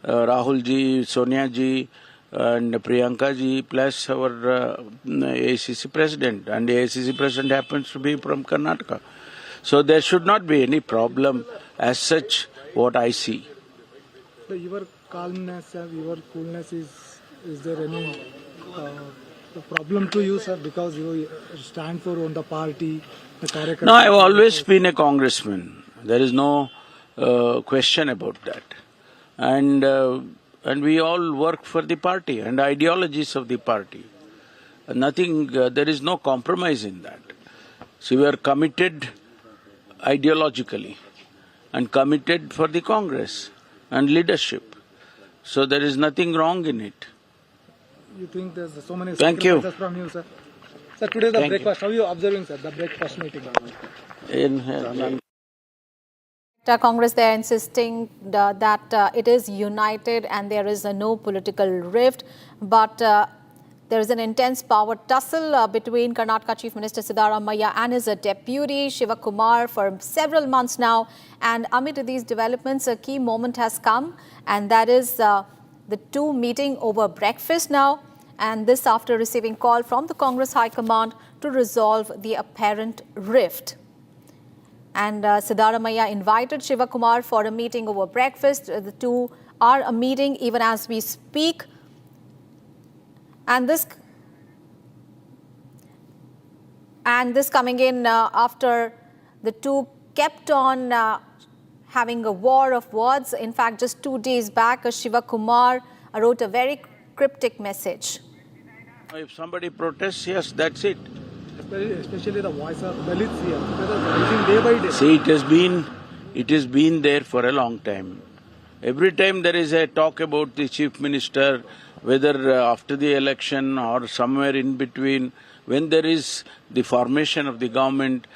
Rahul ji, Sonia ji, and Priyanka ji, plus our ACC president. And the ACC president happens to be from Karnataka. So there should not be any problem as such, what I see. So your calmness, your coolness, is there any problem to you, sir, because you stand for on the party, the Karnataka? No, I've always been a congressman. There is no question about that. And we all work for the party and ideologies of the party. Nothing, there is no compromise in that. So we are committed ideologically and committed for the Congress and leadership. So there is nothing wrong in it. You think there's so many Thank you. sacrifices from you, sir? Sir, today the breakfast, how are you observing, sir, the breakfast meeting? Congress, they are insisting that it is united and there is no political rift, but there is an intense power tussle between Karnataka Chief Minister Siddaramaiah and his deputy Shivakumar for several months now. And amid these developments, a key moment has come, and that is the two meeting over breakfast now. And this after receiving call from the Congress High Command to resolve the apparent rift. And Siddaramaiah invited Shivakumar for a meeting over breakfast. The two are meeting even as we speak. And this coming in after the two kept on having a war of words. In fact, just 2 days back, Shivakumar wrote a very cryptic message. If somebody protests, yes, that's it. Especially the voice of Dalits here, rising day by day. See, it has been there for a long time. Every time there is a talk about the chief minister, whether after the election or somewhere in between, when there is the formation of the government,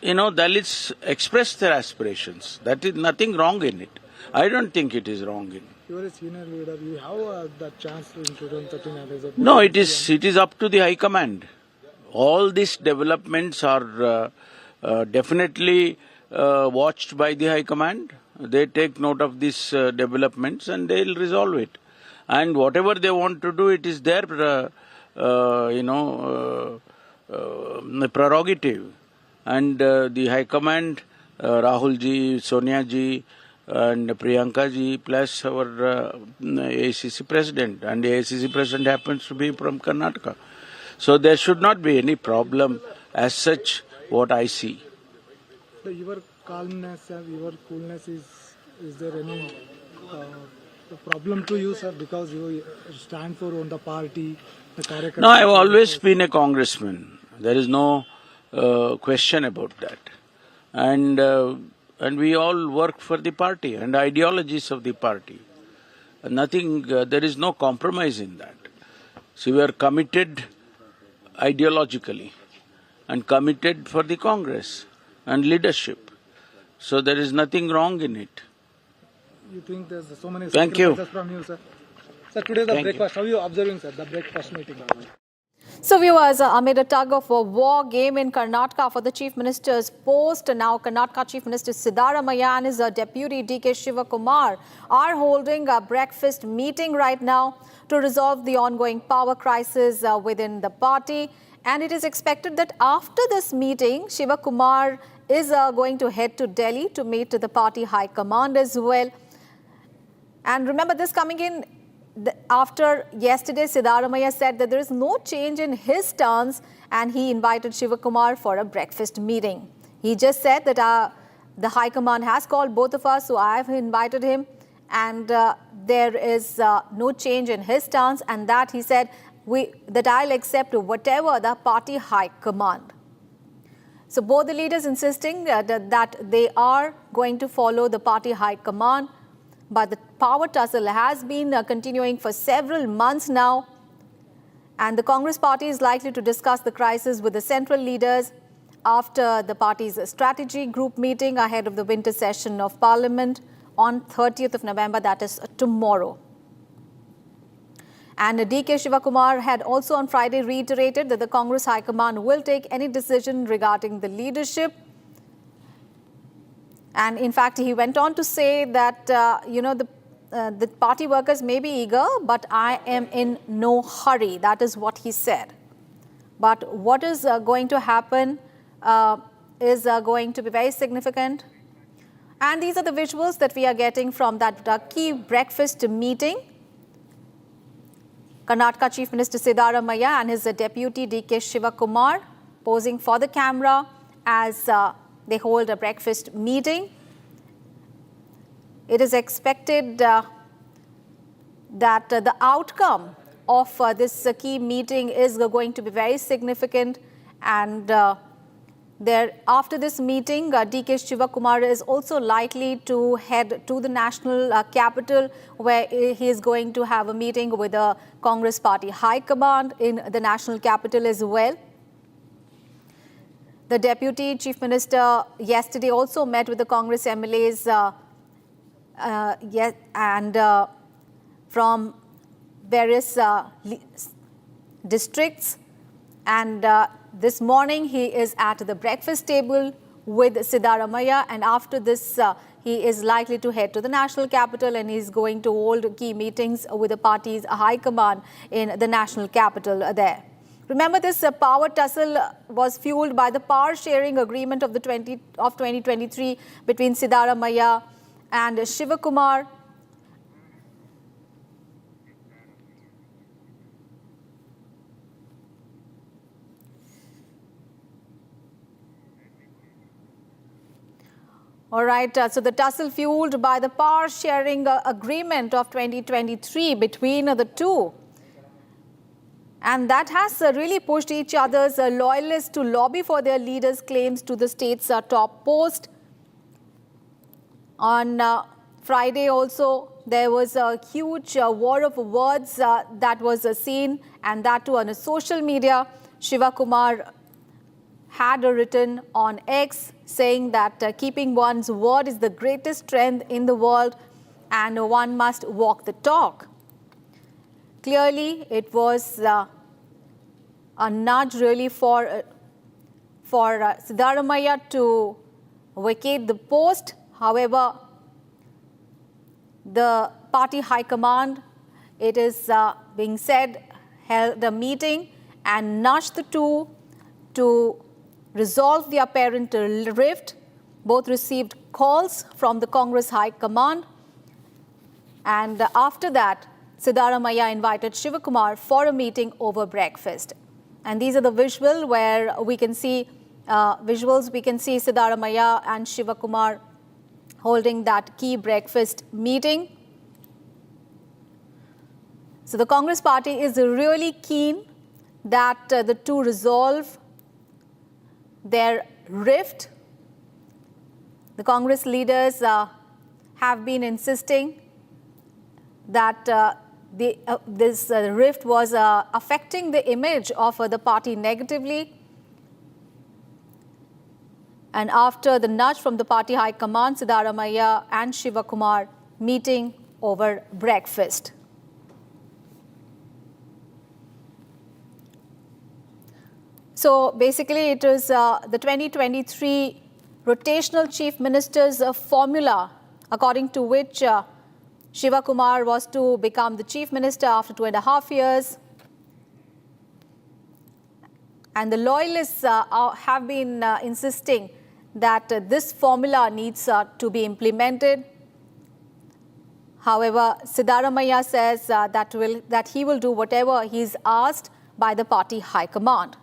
Dalits express their aspirations. That is nothing wrong in it. I don't think it is wrong in it. You are a senior leader. You have the chance in 2013. No, it is up to the High Command. All these developments are definitely watched by the High Command. They take note of these developments and they will resolve it. And whatever they want to do, it is their prerogative. And the High Command, Rahul ji, Sonia ji, and Priyanka ji, plus our ACC president. And the ACC president happens to be from Karnataka. So there should not be any problem as such, what I see. So your calmness, your coolness, is there any problem to you, sir, because you stand for on the party, the Karnataka? No, I've always been a congressman. There is no question about that. And we all work for the party and ideologies of the party. Nothing, there is no compromise in that. So we are committed ideologically and committed for the Congress and leadership. So there is nothing wrong in it. You think there's so many Thank you. sacrifices from you, sir? Sir, today the breakfast, how are you observing, sir, the breakfast meeting? So viewers, amid a tug of war game in Karnataka for the Chief Minister's post, now Karnataka Chief Minister Siddaramaiah and his deputy DK Shivakumar are holding a breakfast meeting right now to resolve the ongoing power crisis within the party. And it is expected that after this meeting, Shivakumar is going to head to Delhi to meet the party high command as well. And remember, this coming in after yesterday, Siddaramaiah said that there is no change in his stance and he invited Shivakumar for a breakfast meeting. He just said that the High Command has called both of us, so I have invited him, and there is no change in his stance, and that he said that I'll accept whatever the party High Command. So both the leaders insisting that they are going to follow the party High Command. But the power tussle has been continuing for several months now. And the Congress party is likely to discuss the crisis with the central leaders after the party's strategy group meeting ahead of the winter session of Parliament on 30th of November, that is tomorrow. And DK Shivakumar had also on Friday reiterated that the Congress High Command will take any decision regarding the leadership. And in fact, he went on to say that, the party workers may be eager, but I am in no hurry. That is what he said. But what is going to happen is going to be very significant. And these are the visuals that we are getting from that key breakfast meeting. Karnataka Chief Minister Siddaramaiah and his deputy DK Shivakumar posing for the camera as they hold a breakfast meeting. It is expected that the outcome of this key meeting is going to be very significant, and after this meeting, DK Shivakumar is also likely to head to the national capital, where he is going to have a meeting with the Congress Party High Command in the national capital as well. The Deputy Chief Minister yesterday also met with the Congress MLAs from various districts, and this morning he is at the breakfast table with Siddaramaiah, and after this he is likely to head to the national capital, and he is going to hold key meetings with the party's high command in the national capital there. Remember, this power tussle was fueled by the power sharing agreement of 2023 between Siddaramaiah and Shivakumar. All right, so the tussle fueled by the power sharing agreement of 2023 between the two. And that has really pushed each other's loyalists to lobby for their leaders' claims to the state's top post. On Friday also, there was a huge war of words that was seen, and that too on social media. Shivakumar had written on X saying that keeping one's word is the greatest strength in the world, and one must walk the talk. Clearly, it was a nudge really for Siddaramaiah to vacate the post. However, the party high command, it is being said, held a meeting and nudged the two to resolve the apparent rift. Both received calls from the Congress High Command, and after that, Siddaramaiah invited Shivakumar for a meeting over breakfast. And these are the visuals where we can see Siddaramaiah and Shivakumar holding that key breakfast meeting. So the Congress party is really keen that the two resolve their rift. The Congress leaders have been insisting that this rift was affecting the image of the party negatively. And after the nudge from the party high command, Siddaramaiah and Shivakumar meeting over breakfast. So basically, it is the 2023 rotational chief minister's formula, according to which Shivakumar was to become the chief minister after 2.5 years. And the loyalists have been insisting that this formula needs to be implemented. However, Siddaramaiah says that he will do whatever he is asked by the party high command.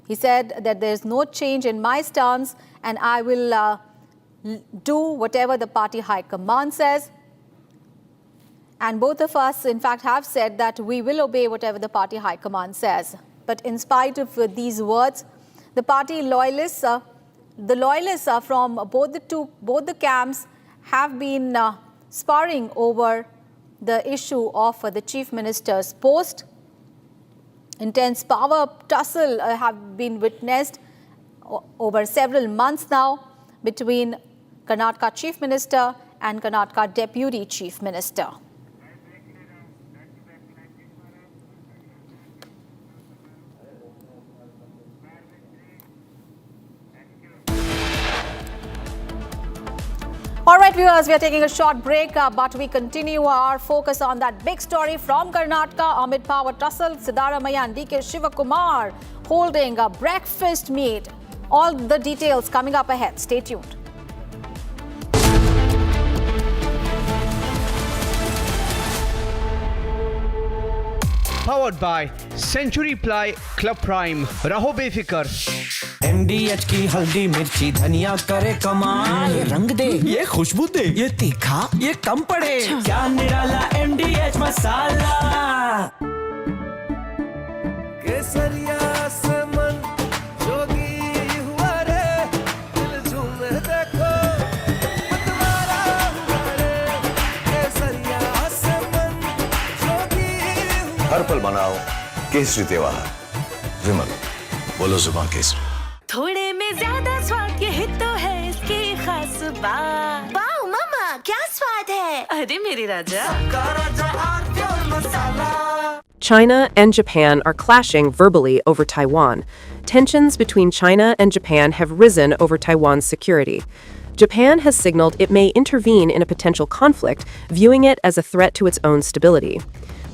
He said that there is no change in my stance, and I will do whatever the party high command says. And both of us, in fact, have said that we will obey whatever the party high command says. But in spite of these words, the party loyalists, the loyalists from both the camps have been sparring over the issue of the chief minister's post. Intense power tussle have been witnessed over several months now between Karnataka Chief Minister and Karnataka Deputy Chief Minister. All right, viewers, we are taking a short break, but we continue our focus on that big story from Karnataka. Amid power tussle, Siddaramaiah and DK Shivakumar holding a breakfast meet. All the details coming up ahead. Stay tuned. Powered by Century Ply Club Prime. रहो बेफिकर. MDH की हल्दी मिर्ची धनिया करे कमाल, ये रंग दे, ये खुशबू दे, ये तीखा, ये कम पड़े, क्या निराला MDH मसाला. केसरिया से मन जोगी हुआ रे, दिल झूमे देखो, मतवारा हुआ रे, केसरिया से मन जोगी हुआ. हर पल मनाओ केसरी त्योहार. विमल, बोलो जुबान केसरी. थोड़े में ज्यादा स्वाद, ये तो है इसकी खास बात. वाओ मामा, क्या स्वाद है. अरे मेरे राजा. China and Japan are clashing verbally over Taiwan. Tensions between China and Japan have risen over Taiwan's security. Japan has signaled it may intervene in a potential conflict, viewing it as a threat to its own stability.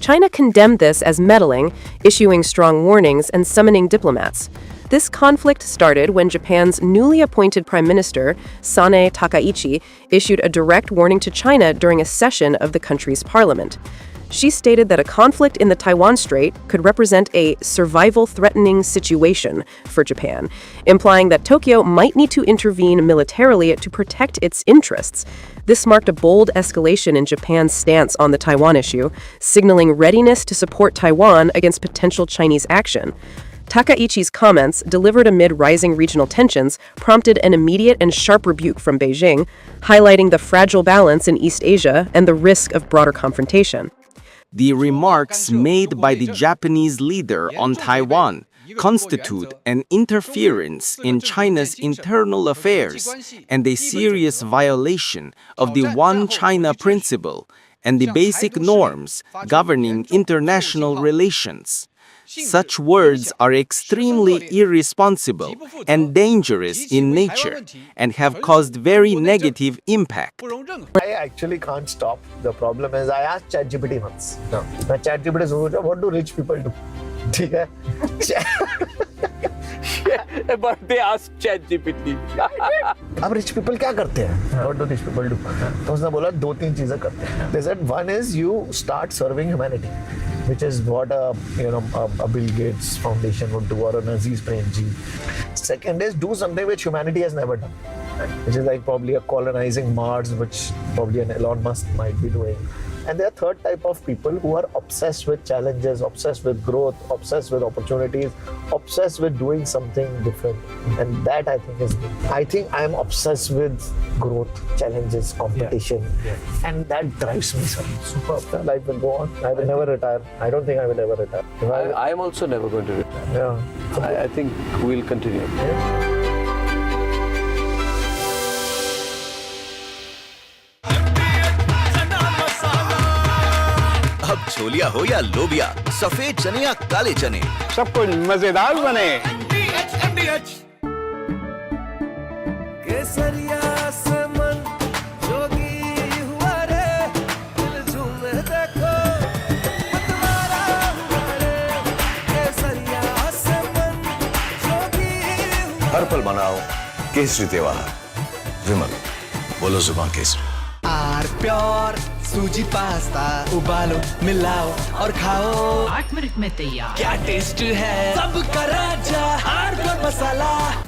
China condemned this as meddling, issuing strong warnings and summoning diplomats. This conflict started when Japan's newly appointed Prime Minister, Sanae Takaichi, issued a direct warning to China during a session of the country's parliament. She stated that a conflict in the Taiwan Strait could represent a survival-threatening situation for Japan, implying that Tokyo might need to intervene militarily to protect its interests. This marked a bold escalation in Japan's stance on the Taiwan issue, signaling readiness to support Taiwan against potential Chinese action. Takaichi's comments, delivered amid rising regional tensions, prompted an immediate and sharp rebuke from Beijing, highlighting the fragile balance in East Asia and the risk of broader confrontation. The remarks made by the Japanese leader on Taiwan constitute an interference in China's internal affairs and a serious violation of the One China principle and the basic norms governing international relations. Such words are extremely irresponsible and dangerous in nature and have caused very negative impact. I actually can't stop. The problem is I asked ChatGPT once. Now ChatGPT said, what do rich people do? Okay? But they asked ChatGPT. अब rich people क्या करते हैं? What do rich people do? तो उसने बोला दो तीन चीजें करते हैं. They said one is you start serving humanity, which is what a Bill Gates Foundation would do or a Aziz Premji. Second is do something which humanity has never done, which is like probably a colonizing Mars, which probably an Elon Musk might be doing. And there are third type of people who are obsessed with challenges, obsessed with growth, obsessed with opportunities, obsessed with doing something different. And that I think is me. I think I'm obsessed with growth, challenges, competition. And that drives me super. Life will go on. I will never retire. I don't think I will ever retire. I am also never going to retire. Yeah. I think we'll continue. अब छोलिया हो या लोबिया, सफेद चने या काले चने, सब कुछ मजेदार बने. केसरिया से मन जोगी हुआ रे, दिल झूमे देखो, मतवारा हुआ रे, केसरिया से मन जोगी हुआ. हर पल मनाओ केसरी त्योहार. विमल, बोलो जुबान केसरी. आर प्योर सूजी पास्ता उबालो मिलाओ और खाओ 8 मिनट में तैयार. क्या टेस्ट है सबका राजा आर प्योर मसाला.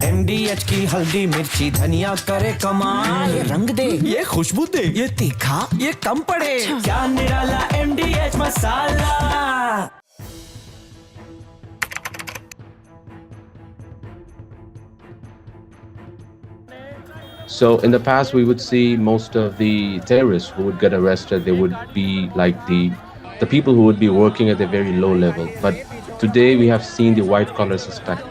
MDH की हल्दी मिर्ची धनिया करे कमाल, ये रंग दे, ये खुशबू दे, ये तीखा, ये कम पड़े, क्या निराला MDH masala. So in the past, we would see most of the terrorists who would get arrested, they would be like the people who would be working at a very low level. But today we have seen the white collar suspect.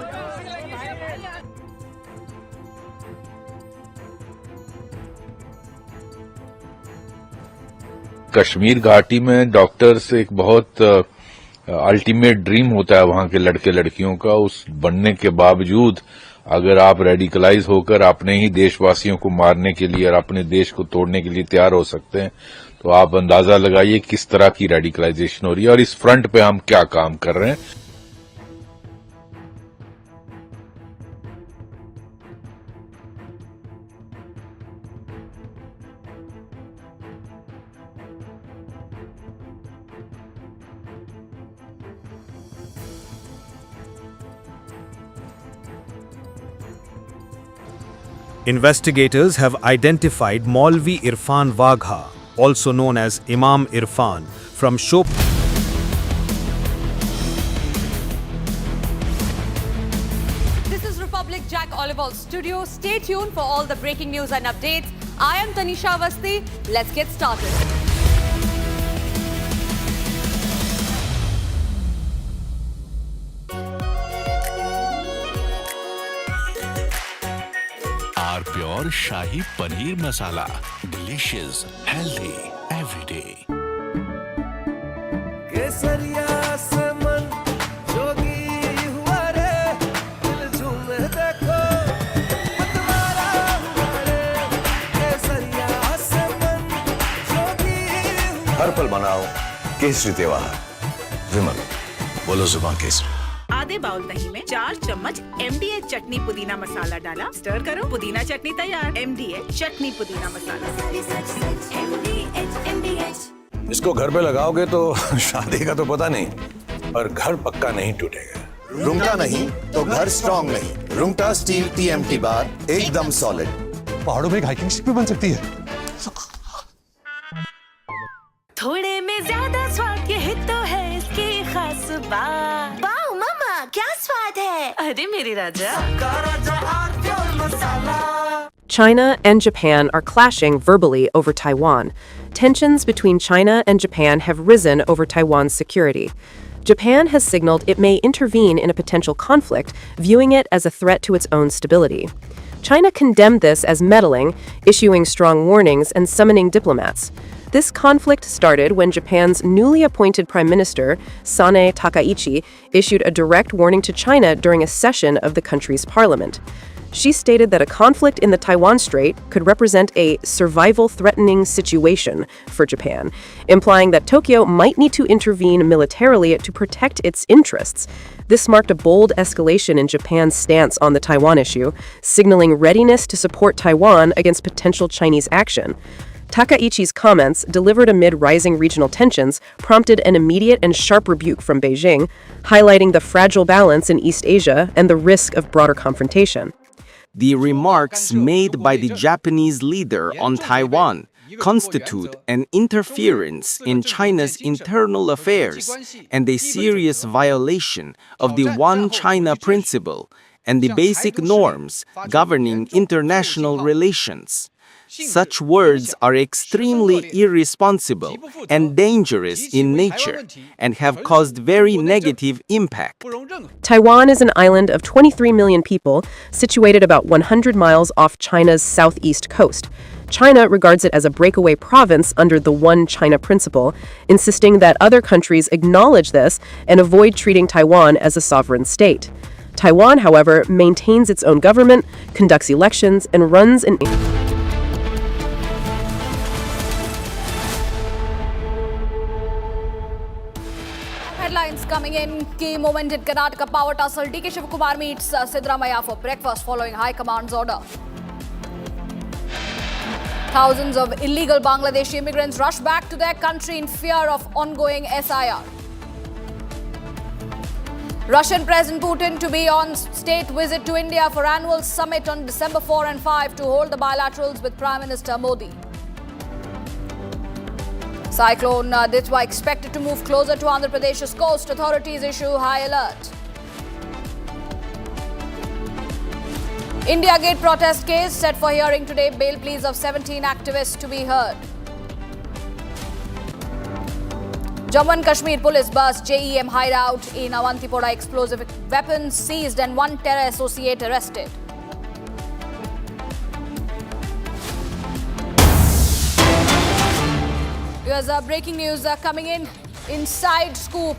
Kashmir घाटी में doctors एक बहुत ultimate dream होता है वहां के लड़के लड़कियों का, उस बनने के बावजूद अगर आप रेडिकलाइज होकर अपने ही देशवासियों को मारने के लिए और अपने देश को तोड़ने के लिए तैयार हो सकते हैं, तो आप अंदाजा लगाइए किस तरह की रेडिकलाइजेशन हो रही है और इस फ्रंट पे हम क्या काम कर रहे हैं। Investigators have identified Maulvi Irfan Wagha, also known as Imam Irfan, from This is Republic Jack Oliver's studio. Stay tuned for all the breaking news and updates. I am Tanisha Avasthi. Let's get started. Pure shahi paneer masala, delicious, healthy, everyday. केसरिया से मन जोगी हुआ रे, दिल झूमे देखो मतवारा हुआ रे। केसरिया से मन जोगी हुआ। हर पल बनाओ केसरी त्योहार। विमल, बोलो जुबान केसरी। आधे बाउल दही में 4 चम्मच MDH चटनी पुदीना मसाला डाला, स्टर करो, पुदीना चटनी तैयार। MDH चटनी पुदीना मसाला। इसको घर पे लगाओगे तो शादी का तो पता नहीं, पर घर पक्का नहीं टूटेगा। रुंगटा नहीं तो घर स्ट्रॉन्ग नहीं। रुंगटा स्टील TMT बार एकदम सॉलिड। पहाड़ों में एक हाइकिंग शिप भी बन सकती है। थोड़े में ज्यादा स्वाद, यही तो है इसकी खास बात। वाओ मामा, क्या स्वाद है। अरे मेरे राजा। China and Japan are clashing verbally over Taiwan. Tensions between China and Japan have risen over Taiwan's security. Japan has signaled it may intervene in a potential conflict, viewing it as a threat to its own stability. China condemned this as meddling, issuing strong warnings and summoning diplomats. This conflict started when Japan's newly appointed Prime Minister, Sanae Takaichi, issued a direct warning to China during a session of the country's parliament. She stated that a conflict in the Taiwan Strait could represent a survival-threatening situation for Japan, implying that Tokyo might need to intervene militarily to protect its interests. This marked a bold escalation in Japan's stance on the Taiwan issue, signaling readiness to support Taiwan against potential Chinese action. Takaichi's comments, delivered amid rising regional tensions, prompted an immediate and sharp rebuke from Beijing, highlighting the fragile balance in East Asia and the risk of broader confrontation. The remarks made by the Japanese leader on Taiwan constitute an interference in China's internal affairs and a serious violation of the One China principle and the basic norms governing international relations. Such words are extremely irresponsible and dangerous in nature and have caused very negative impact. Taiwan is an island of 23 million people, situated about 100 miles off China's southeast coast. China regards it as a breakaway province under the One China principle, insisting that other countries acknowledge this and avoid treating Taiwan as a sovereign state. Taiwan, however, maintains its own government, conducts elections, and runs an Headlines coming in. Key moment in Karnataka power tussle. DK Shivakumar meets Siddaramaiah for breakfast following High Command's order. Thousands of illegal Bangladeshi immigrants rush back to their country in fear of ongoing SIR. Russian President Putin to be on state visit to India for annual summit on December 4 and 5 to hold the bilaterals with Prime Minister Modi. Cyclone Ditwa expected to move closer to Andhra Pradesh's coast. Authorities issue high alert. India Gate protest case set for hearing today. Bail pleas of 17 activists to be heard. Jammu and Kashmir police bus JEM hideout in Awantipora. Explosive weapons seized and one terror associate arrested. Viewers, breaking news coming in. Inside scoop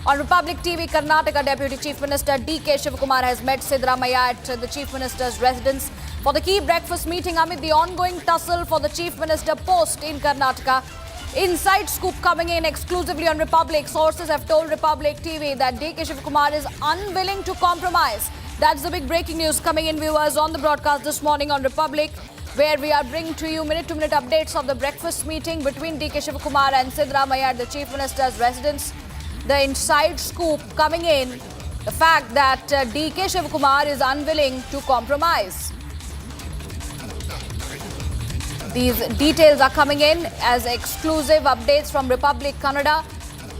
on Republic TV. Karnataka Deputy Chief Minister DK Shivakumar has met Siddaramaiah at the Chief Minister's residence for the key breakfast meeting amid the ongoing tussle for the Chief Minister post in Karnataka. Inside scoop coming in exclusively on Republic. Sources have told Republic TV that DK Shivakumar is unwilling to compromise. That's the big breaking news coming in, viewers, on the broadcast this morning on Republic, where we are bringing to you minute-to-minute updates of the breakfast meeting between DK Shivakumar and Siddaramaiah at the Chief Minister's residence. The inside scoop coming in, the fact that DK Shivakumar is unwilling to compromise. These details are coming in as exclusive updates from Republic Kannada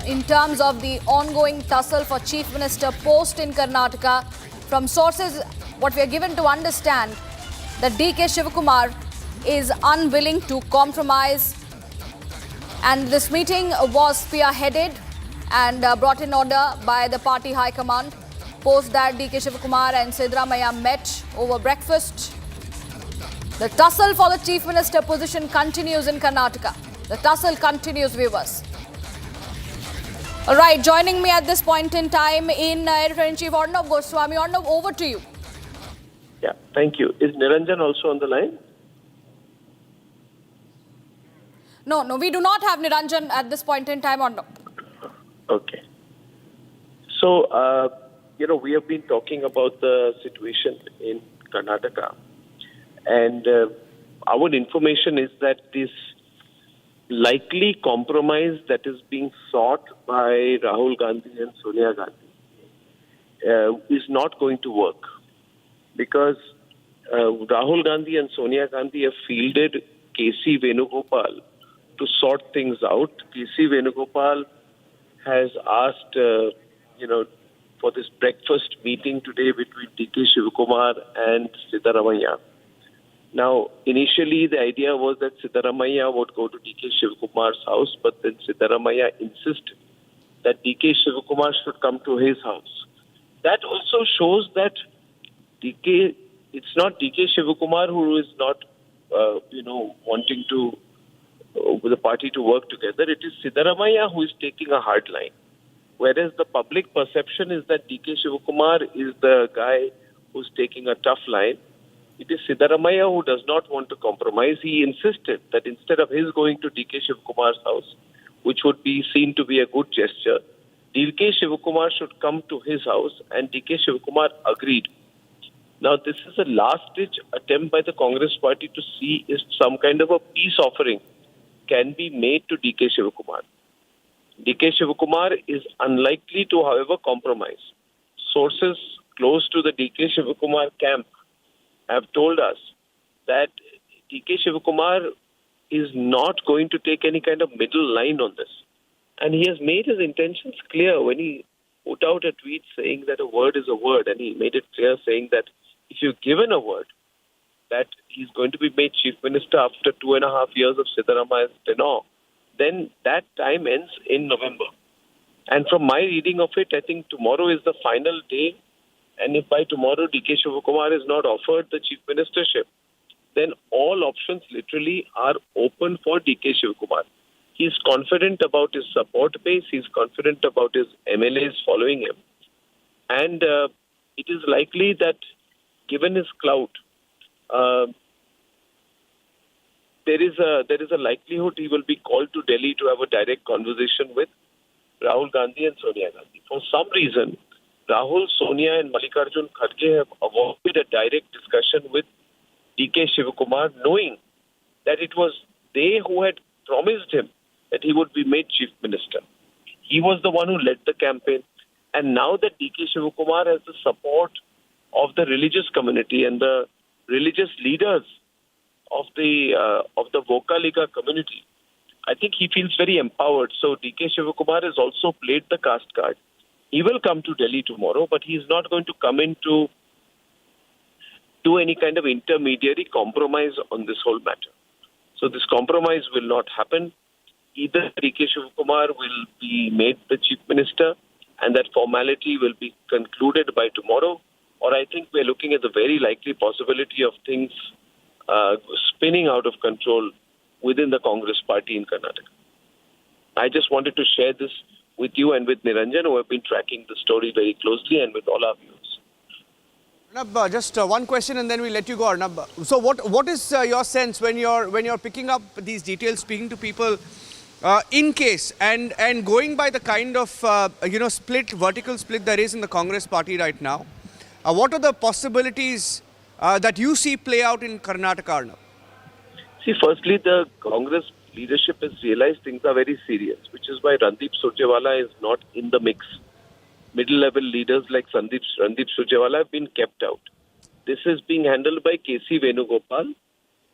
in terms of the ongoing tussle for Chief Minister post in Karnataka. From sources, what we are given to understand, that DK Shivakumar is unwilling to compromise. And this meeting was spearheaded and brought in order by the party high command. Post that, DK Shivakumar and Siddaramaiah met over breakfast. The tussle for the Chief Minister position continues in Karnataka. The tussle continues, viewers. All right, joining me at this point in time in Editor-in-Chief Arnav Goswami. Arnav, over to you. Yeah, thank you. Is Niranjan also on the line? No, we do not have Niranjan at this point in time, Arnav. Okay. So, we have been talking about the situation in Karnataka. And our information is that this likely compromise that is being sought by Rahul Gandhi and Sonia Gandhi is not going to work. Because Rahul Gandhi and Sonia Gandhi have fielded KC Venugopal to sort things out. KC Venugopal has asked, for this breakfast meeting today between DK Shivakumar and Siddaramaiah. Now, initially the idea was that Siddaramaiah would go to DK Shivakumar's house, but then Siddaramaiah insisted that DK Shivakumar should come to his house. That also shows that it's not DK Shivakumar who is not, wanting to the party to work together. It is Siddaramaiah who is taking a hard line. Whereas the public perception is that DK Shivakumar is the guy who's taking a tough line. It is Siddaramaiah who does not want to compromise. He insisted that instead of his going to DK Shivakumar's house, which would be seen to be a good gesture, DK Shivakumar should come to his house, and DK Shivakumar agreed. Now, this is a last-ditch attempt by the Congress party to see if some kind of a peace offering can be made to DK Shivakumar. DK Shivakumar is unlikely to, however, compromise. Sources close to the DK Shivakumar camp have told us that DK Shivakumar is not going to take any kind of middle line on this. And he has made his intentions clear when he put out a tweet saying that a word is a word. And he made it clear saying that if you've given a word that he's going to be made Chief Minister after 2.5 years of Siddaramaiah's tenure, then that time ends in November. And from my reading of it, I think tomorrow is the final day. And if by tomorrow DK Shivakumar is not offered the Chief Ministership, then all options literally are open for DK Shivakumar. He's confident about his support base. He's confident about his MLAs following him. And it is likely that given his clout, there is a likelihood he will be called to Delhi to have a direct conversation with Rahul Gandhi and Sonia Gandhi. For some reason, Rahul, Sonia and Mallikarjun Kharge have avoided a direct discussion with DK Shivakumar, knowing that it was they who had promised him that he would be made Chief Minister. He was the one who led the campaign. And now that DK Shivakumar has the support of the religious community and the religious leaders of the Vocaliga community, I think he feels very empowered. So DK Shivakumar has also played the caste card. He will come to Delhi tomorrow, but he is not going to come in to do any kind of intermediary compromise on this whole matter. So this compromise will not happen. Either DK Shivakumar will be made the Chief Minister and that formality will be concluded by tomorrow, or I think we're looking at the very likely possibility of things spinning out of control within the Congress party in Karnataka. I just wanted to share this with you and with Niranjan, who have been tracking the story very closely, and with all our viewers. Arnab, just one question and then we'll let you go, Arnab. So what is your sense when you're picking up these details, speaking to people in case and going by the kind of vertical split there is in the Congress party right now? What are the possibilities that you see play out in Karnataka, Arnab? See, firstly, the Congress leadership has realized things are very serious, which is why Randeep Surjewala is not in the mix. Middle-level leaders like Randeep Surjewala have been kept out. This is being handled by K.C. Venugopal,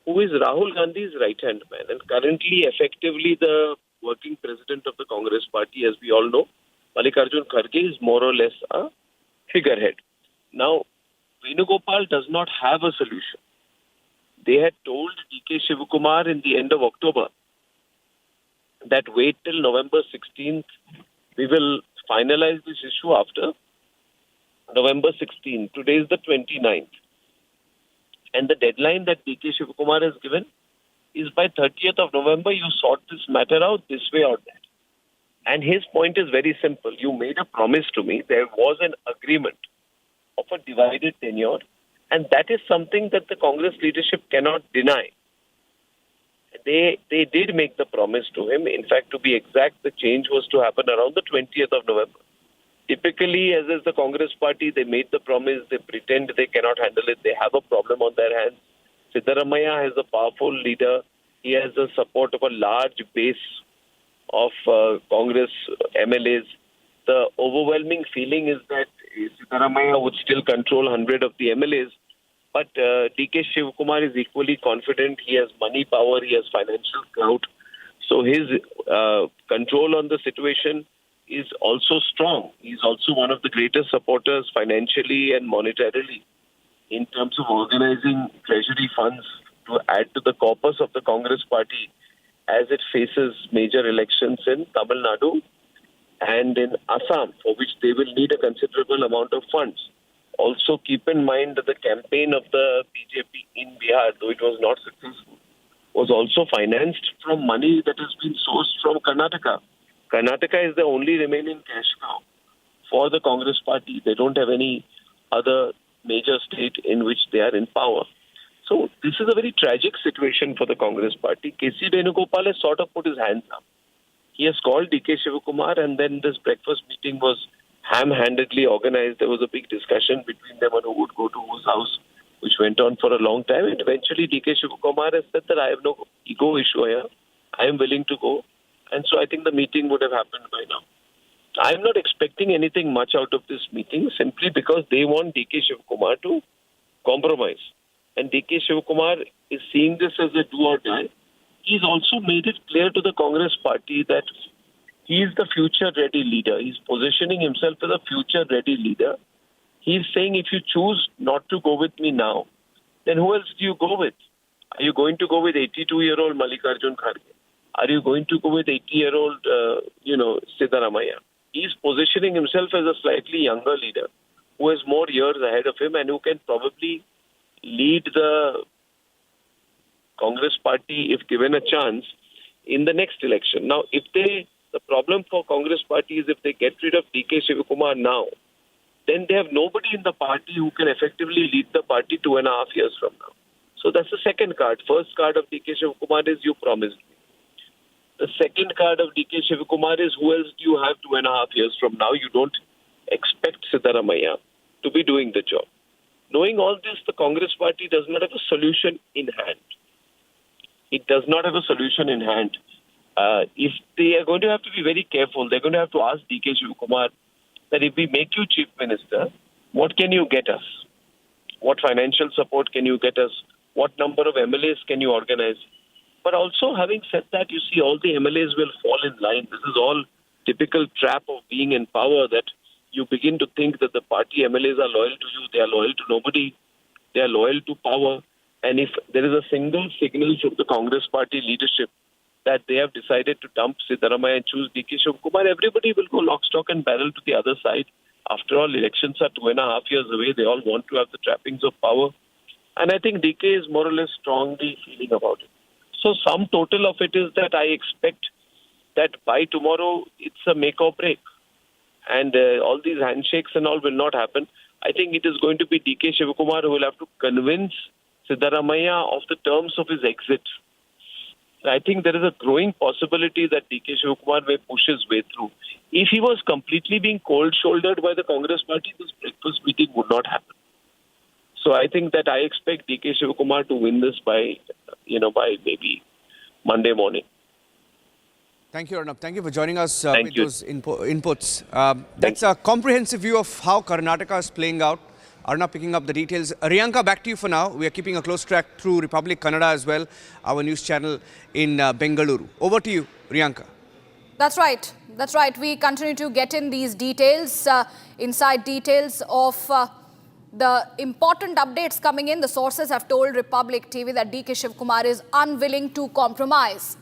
who is Rahul Gandhi's right-hand man and currently effectively the working president of the Congress party. As we all know, Mallikarjun Kharge is more or less a figurehead. Now, Venugopal does not have a solution. They had told DK Shivakumar in the end of October that wait till November 16th, we will finalize this issue after November 16th. Today is the 29th. And the deadline that DK Shivakumar has given is by 30th of November, you sort this matter out this way or that. And his point is very simple. You made a promise to me. There was an agreement of a divided tenure. And that is something that the Congress leadership cannot deny. They did make the promise to him. In fact, to be exact, the change was to happen around the 20th of November. Typically, as is the Congress party, they made the promise, they pretend they cannot handle it, they have a problem on their hands. Siddaramaiah is a powerful leader. He has the support of a large base of Congress MLAs. The overwhelming feeling is that Siddaramaiah would still control 100 of the MLAs. But DK Shivakumar is equally confident. He has money power, he has financial clout. So his control on the situation is also strong. He's also one of the greatest supporters financially and monetarily in terms of organizing treasury funds to add to the corpus of the Congress party as it faces major elections in Tamil Nadu and in Assam, for which they will need a considerable amount of funds. Also keep in mind that the campaign of the BJP in Bihar, though it was not successful, was also financed from money that has been sourced from Karnataka. Karnataka is the only remaining cash cow for the Congress party. They don't have any other major state in which they are in power. So this is a very tragic situation for the Congress party. K.C. Venugopal has sort of put his hands up. He has called DK Shivakumar, and then this breakfast meeting was ham-handedly organized. There was a big discussion between them on who would go to whose house, which went on for a long time. And eventually DK Shivakumar has said that I have no ego issue here. I am willing to go. And so I think the meeting would have happened by now. I'm not expecting anything much out of this meeting simply because they want DK Shivakumar to compromise. And DK Shivakumar is seeing this as a do or die. He's also made it clear to the Congress party that he is the future-ready leader. He's positioning himself as a future-ready leader. He's saying if you choose not to go with me now, then who else do you go with? Are you going to go with 82-year-old Mallikarjun Kharge? Are you going to go with 80-year-old, Siddaramaiah? He's positioning himself as a slightly younger leader who has more years ahead of him and who can probably lead the Congress party, if given a chance, in the next election. Now, the problem for Congress party is if they get rid of DK Shivakumar now, then they have nobody in the party who can effectively lead the party 2.5 years from now. So that's the second card. First card of DK Shivakumar is you promised me. The second card of DK Shivakumar is who else do you have 2.5 years from now? You don't expect Siddaramaiah to be doing the job. Knowing all this, the Congress party does not have a solution in hand. It does not have a solution in hand. If they are going to have to be very careful, they're going to have to ask DK Shivakumar that if we make you chief minister, what can you get us? What financial support can you get us? What number of MLAs can you organize? But also, having said that, you see all the MLAs will fall in line. This is all typical trap of being in power, that you begin to think that the party MLAs are loyal to you. They are loyal to nobody. They are loyal to power. And if there is a single signal from the Congress party leadership that they have decided to dump Siddaramaiah and choose DK Shivakumar, everybody will go lock, stock and barrel to the other side. After all, elections are 2.5 years away. They all want to have the trappings of power. And I think DK is more or less strongly feeling about it. So sum total of it is that I expect that by tomorrow it's a make or break. And all these handshakes and all will not happen. I think it is going to be DK Shivakumar who will have to convince Siddaramaiah of the terms of his exit. I think there is a growing possibility that DK Shivakumar may push his way through. If he was completely being cold-shouldered by the Congress party, this breakfast meeting would not happen. So I think that I expect DK Shivakumar to win this by maybe Monday morning. Thank you, Arnab. Thank you for joining us with you. those inputs. That's a comprehensive view of how Karnataka is playing out. Arnab picking up the details. Riyanka, back to you for now. We are keeping a close track through Republic Kannada as well, our news channel in Bengaluru. Over to you, Riyanka. That's right. That's right. We continue to get in these details, inside details of the important updates coming in. The sources have told Republic TV that DK Shivakumar is unwilling to compromise.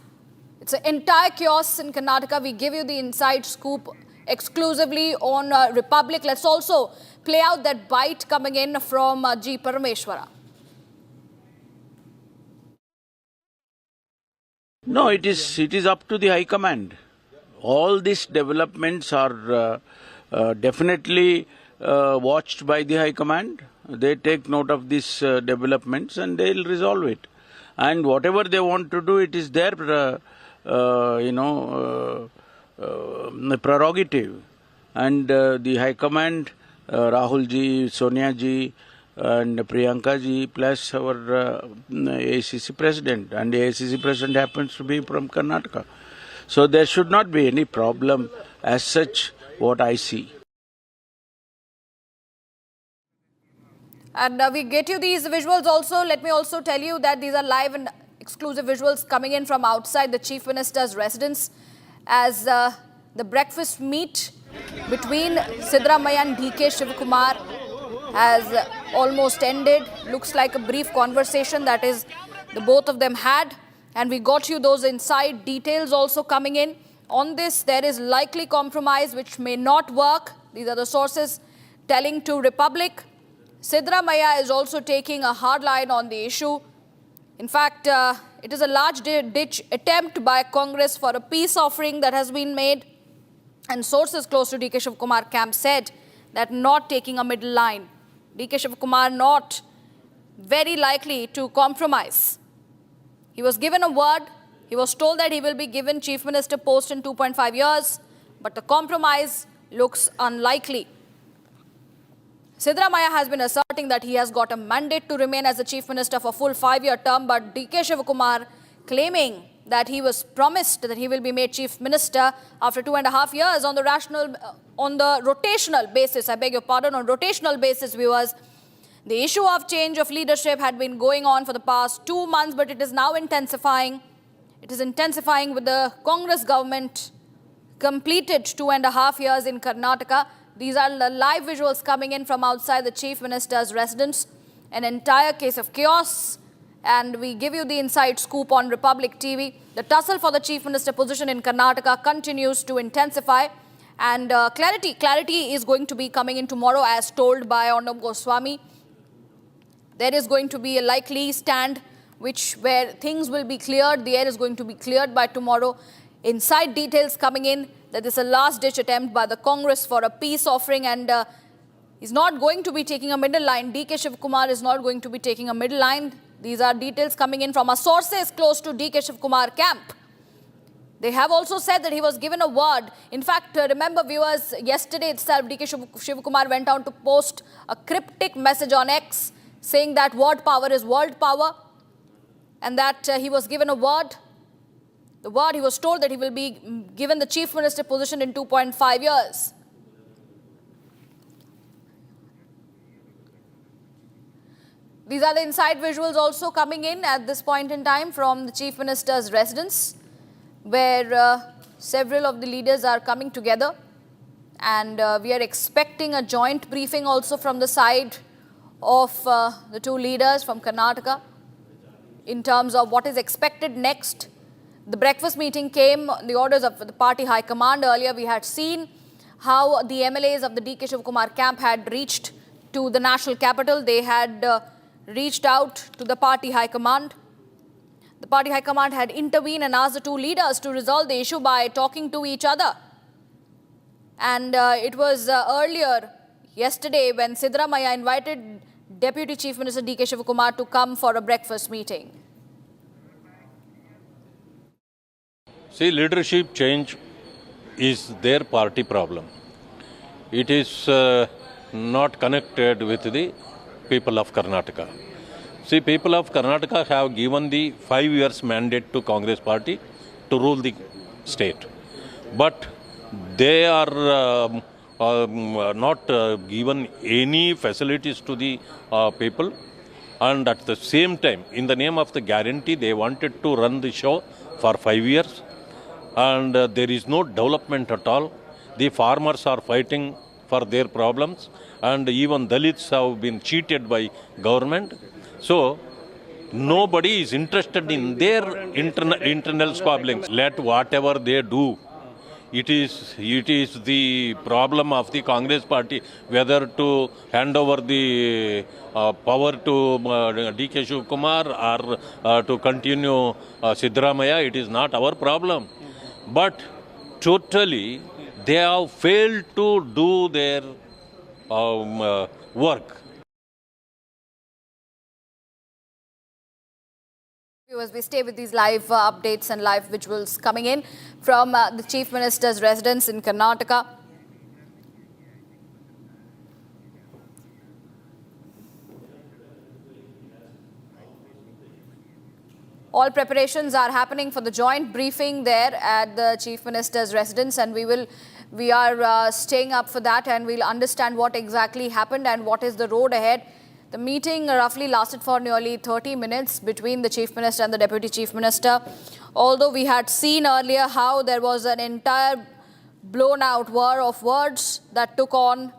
It's an entire chaos in Karnataka. We give you the inside scoop exclusively on Republic. Let's also play out that bite coming in from G. Parameshwara. No, it is up to the High Command. All these developments are definitely watched by the High Command. They take note of these developments and they'll resolve it. And whatever they want to do, it is their prerogative. And the High Command, Rahul ji, Sonia ji, and Priyanka ji, plus our AICC President. And the AICC President happens to be from Karnataka. So there should not be any problem as such, what I see. And we get you these visuals also. Let me also tell you that these are live and exclusive visuals coming in from outside the Chief Minister's residence as the breakfast meet between Siddaramaiah and DK Shivakumar has almost ended. Looks like a brief conversation that is the both of them had. And we got you those inside details also coming in. On this, there is likely compromise which may not work. These are the sources telling to Republic. Siddaramaiah is also taking a hard line on the issue. In fact, it is a large ditch attempt by Congress for a peace offering that has been made. And sources close to DK Shivakumar camp said that not taking a middle line. DK Shivakumar not very likely to compromise. He was given a word. He was told that he will be given Chief Minister post in 2.5 years. But the compromise looks unlikely. Siddaramaiah has been asserting that he has got a mandate to remain as the Chief Minister for full 5-year term, but DK Shivakumar claiming that he was promised that he will be made Chief Minister after 2.5 years on the rotational basis. I beg your pardon, on rotational basis, viewers. The issue of change of leadership had been going on for the past 2 months, but it is now intensifying. It is intensifying with the Congress government completed 2.5 years in Karnataka. These are the live visuals coming in from outside the Chief Minister's residence. An entire case of chaos. And we give you the inside scoop on Republic TV. The tussle for the Chief Minister position in Karnataka continues to intensify. And clarity is going to be coming in tomorrow as told by Arnab Goswami. There is going to be a likely stand where things will be cleared. The air is going to be cleared by tomorrow. Inside details coming in that this is a last-ditch attempt by the Congress for a peace offering and is not going to be taking a middle line. DK Shivakumar is not going to be taking a middle line. These are details coming in from our sources close to DK Shivakumar camp. They have also said that he was given a word. In fact, remember viewers, yesterday itself, DK Shivakumar went on to post a cryptic message on X saying that word power is world power and that he was given a word. The word, he was told that he will be given the Chief Minister position in 2.5 years. These are the inside visuals also coming in at this point in time from the Chief Minister's residence, where several of the leaders are coming together. And we are expecting a joint briefing also from the side of the two leaders from Karnataka in terms of what is expected next. The breakfast meeting came on the orders of the party high command. Earlier we had seen how the MLAs of the DK Shivakumar camp had reached to the national capital. They had reached out to the party high command. The party high command had intervened and asked the two leaders to resolve the issue by talking to each other. And it was earlier yesterday when Siddaramaiah invited Deputy Chief Minister DK Shivakumar to come for a breakfast meeting. See, leadership change is their party problem. It is not connected with the people of Karnataka. See, people of Karnataka have given the 5 years mandate to Congress party to rule the state. But they are not given any facilities to the people. And at the same time, in the name of the guarantee, they wanted to run the show for 5 years. And there is no development at all. The farmers are fighting for their problems, and even Dalits have been cheated by government. So nobody is interested in their internal squabblings. Let whatever they do. It is the problem of the Congress party whether to hand over the power to DK Shivakumar or to continue Siddaramaiah. It is not our problem. But totally, they have failed to do their work. Viewers, we stay with these live updates and live visuals coming in from the Chief Minister's residence in Karnataka. All preparations are happening for the joint briefing there at the Chief Minister's residence, and we are staying up for that, and we'll understand what exactly happened and what is the road ahead. The meeting roughly lasted for nearly 30 minutes between the Chief Minister and the Deputy Chief Minister. Although we had seen earlier how there was an entire blown out war of words that took on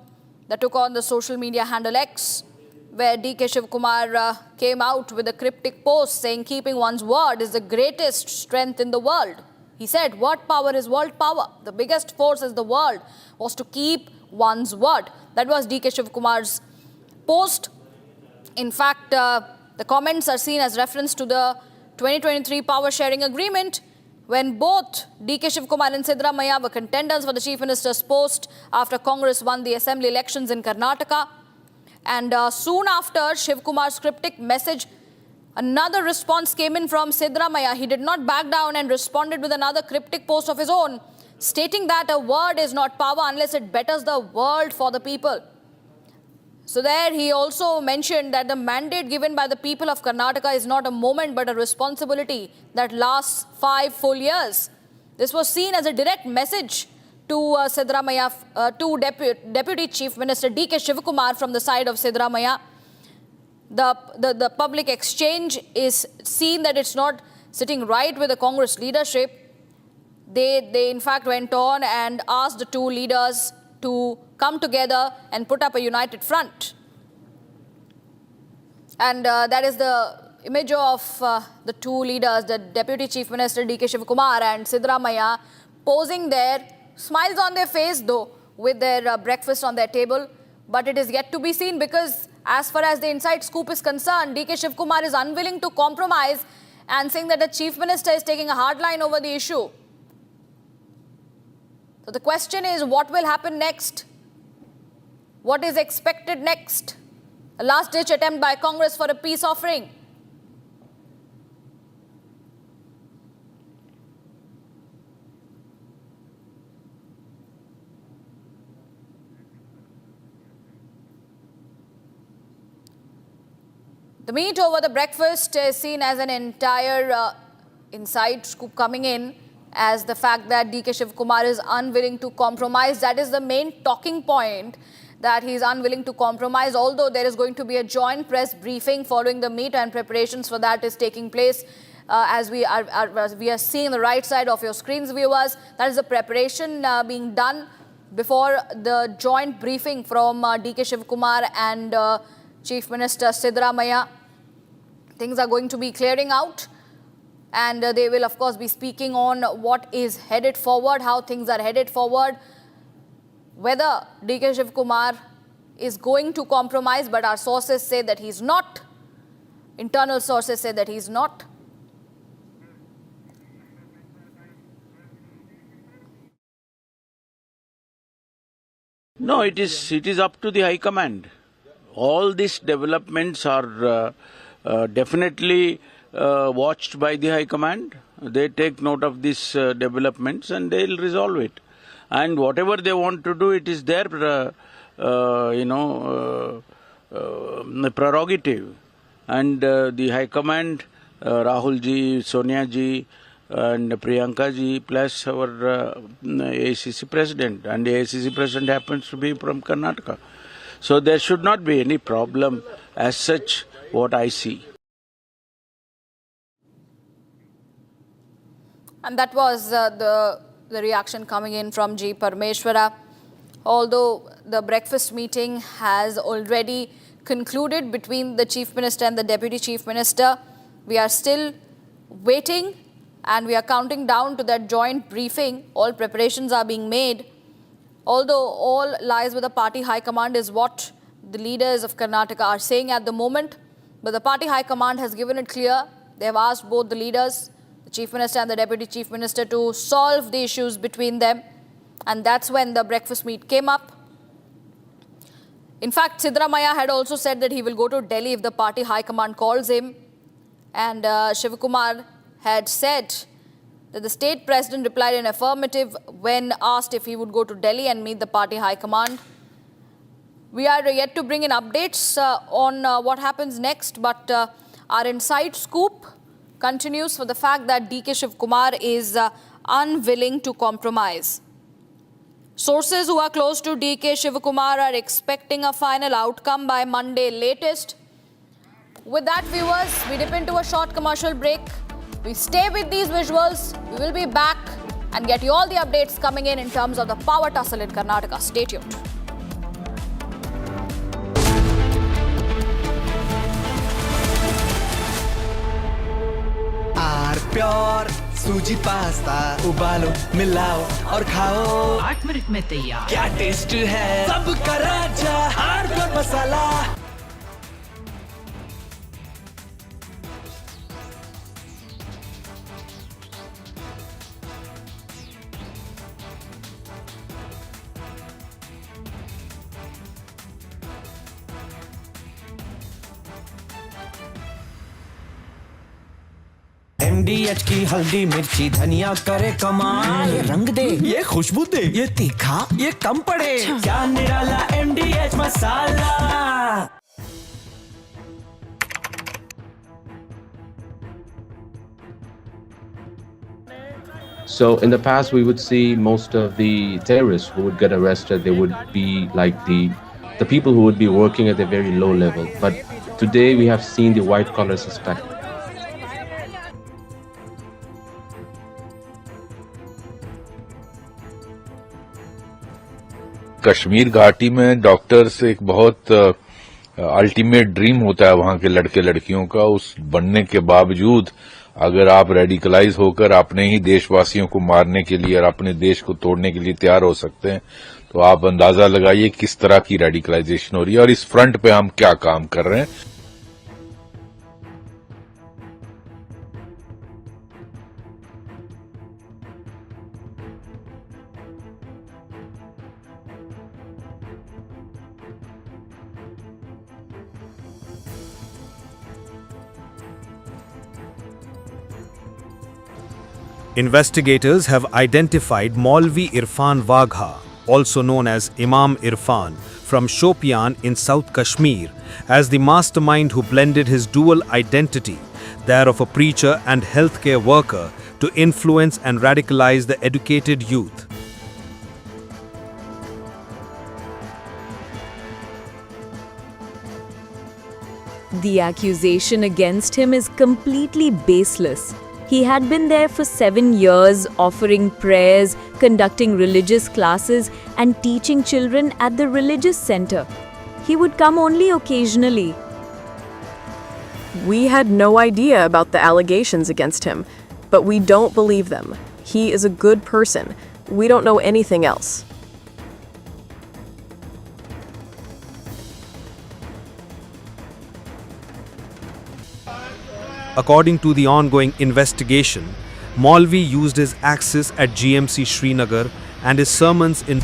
the social media handle X, where DK Shivakumar came out with a cryptic post saying keeping one's word is the greatest strength in the world. He said, "Word power is world power. The biggest force in the world was to keep one's word." That was DK Shivakumar's post. In fact, the comments are seen as reference to the 2023 power sharing agreement, when both DK Shivakumar and Siddaramaiah were contenders for the Chief Minister's post after Congress won the assembly elections in Karnataka. And soon after Shivakumar's cryptic message, another response came in from Siddaramaiah. He did not back down and responded with another cryptic post of his own, stating that a word is not power unless it betters the world for the people. So there he also mentioned that the mandate given by the people of Karnataka is not a moment but a responsibility that lasts 5 full years. This was seen as a direct message to Siddaramaiah, to Deputy Chief Minister DK Shivakumar from the side of Siddaramaiah. The public exchange is seen that it's not sitting right with the Congress leadership. They in fact went on and asked the two leaders to come together and put up a united front. And that is the image of the two leaders, the Deputy Chief Minister DK Shivakumar and Siddaramaiah, posing there, smiles on their face though, with their breakfast on their table. But it is yet to be seen, because as far as the inside scoop is concerned, DK Shivakumar is unwilling to compromise and saying that the Chief Minister is taking a hard line over the issue. So the question is, what will happen next? What is expected next? A last-ditch attempt by Congress for a peace offering. The meet over the breakfast is seen as an entire inside scoop coming in, as the fact that DK Shivakumar is unwilling to compromise. That is the main talking point, that he is unwilling to compromise, although there is going to be a joint press briefing following the meet, and preparations for that is taking place. As we are seeing the right side of your screens, viewers, that is the preparation being done before the joint briefing from DK Shivakumar and Chief Minister Siddaramaiah. Things are going to be clearing out, and they will of course be speaking on what is headed forward, how things are headed forward, whether DK Shivakumar is going to compromise, but our sources say that he's not. Internal sources say that he's not. No, it is up to the High Command. All these developments are definitely watched by the High Command. They take note of these developments and they will resolve it. And whatever they want to do, it is their prerogative. And the High Command, Rahul ji, Sonia ji, and Priyanka ji, plus our AICC President. And the AICC President happens to be from Karnataka. So there should not be any problem as such, what I see. And that was the reaction coming in from G. Parameshwara. Although the breakfast meeting has already concluded between the Chief Minister and the Deputy Chief Minister, we are still waiting and we are counting down to that joint briefing. All preparations are being made. Although all lies with the party high command is what the leaders of Karnataka are saying at the moment. But the party high command has given it clear. They have asked both the leaders, the Chief Minister and the Deputy Chief Minister, to solve the issues between them. And that's when the breakfast meet came up. In fact, Siddaramaiah had also said that he will go to Delhi if the party high command calls him. And Shivakumar had said that the state president replied in affirmative when asked if he would go to Delhi and meet the party high command. We are yet to bring in updates on what happens next, but our inside scoop continues for the fact that DK Shivakumar is unwilling to compromise. Sources who are close to DK Shivakumar are expecting a final outcome by Monday latest. With that, viewers, we dip into a short commercial break. We stay with these visuals. We will be back and get you all the updates coming in terms of the power tussle in Karnataka. Stay tuned. Pure सूजी pasta उबालो मिलाओ और खाओ 8 minute में तैयार क्या taste है सबका राजा hardware मसाला MDH की हल्दी मिर्ची धनिया करे कमाल ये रंग दे ये खुशबू दे ये तीखा ये कम पड़े क्या निराला MDH masala. So in the past, we would see most of the terrorists who would get arrested, they would be like the people who would be working at a very low level. But today we have seen the white collar suspect. Kashmir घाटी में doctors एक बहुत ultimate dream होता है वहां के लड़के लड़कियों का. उस बनने के बावजूद अगर आप रेडिकलाइज होकर अपने ही देशवासियों को मारने के लिए और अपने देश को तोड़ने के लिए तैयार हो सकते हैं, तो आप अंदाजा लगाइए किस तरह की रेडिकलाइजेशन हो रही है और इस फ्रंट पे हम क्या काम कर रहे हैं. Investigators have identified Maulvi Irfan Wagha, also known as Imam Irfan, from Shopian in South Kashmir, as the mastermind who blended his dual identity, that of a preacher and healthcare worker, to influence and radicalize the educated youth. The accusation against him is completely baseless. He had been there for 7 years, offering prayers, conducting religious classes, and teaching children at the religious center. He would come only occasionally. We had no idea about the allegations against him, but we don't believe them. He is a good person. We don't know anything else. According to the ongoing investigation, Maulvi used his access at GMC Srinagar and his sermons in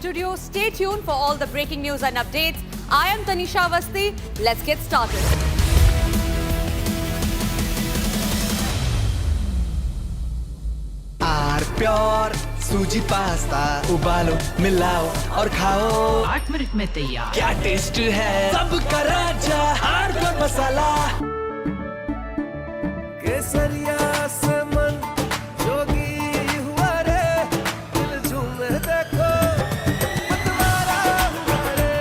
studio. Stay tuned for all the breaking news and updates. I am Tanisha Avasthi. Let's get started. Pure सूजी pasta उबालो मिलाओ और खाओ 8 minute में तैयार क्या taste है सबका राजा हार्डकोर मसाला केसरिया से मन जोगी हुआ रे दिल झूमे देखो मतवारा हुआ रे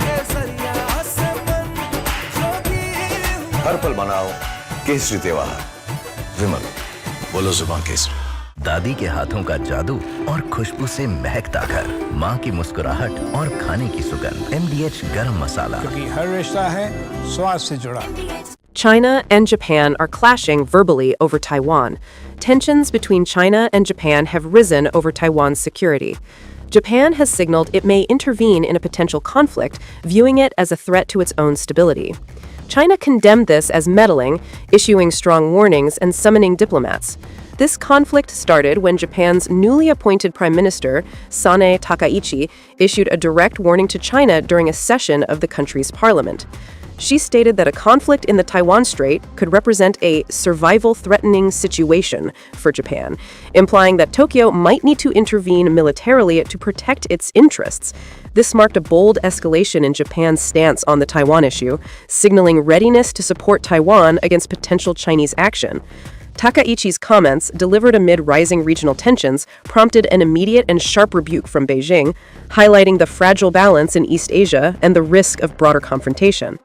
केसरिया से मन जोगी हर पल मनाओ केसरी त्योहार विमल बोलो जुबान केसरी दादी के हाथों का जादू और खुशबू से महकता घर, माँ की मुस्कुराहट और खाने की सुगंध। MDH गरम मसाला, क्योंकि हर रिश्ता है स्वाद से जुड़ा। China and Japan are clashing verbally over Taiwan. Tensions between China and Japan have risen over Taiwan's security. Japan has signaled it may intervene in a potential conflict, viewing it as a threat to its own stability. China condemned this as meddling, issuing strong warnings and summoning diplomats. This conflict started when Japan's newly appointed Prime Minister, Sanae Takaichi, issued a direct warning to China during a session of the country's parliament. She stated that a conflict in the Taiwan Strait could represent a survival-threatening situation for Japan, implying that Tokyo might need to intervene militarily to protect its interests. This marked a bold escalation in Japan's stance on the Taiwan issue, signaling readiness to support Taiwan against potential Chinese action. Takaichi's comments, delivered amid rising regional tensions, prompted an immediate and sharp rebuke from Beijing, highlighting the fragile balance in East Asia and the risk of broader confrontation.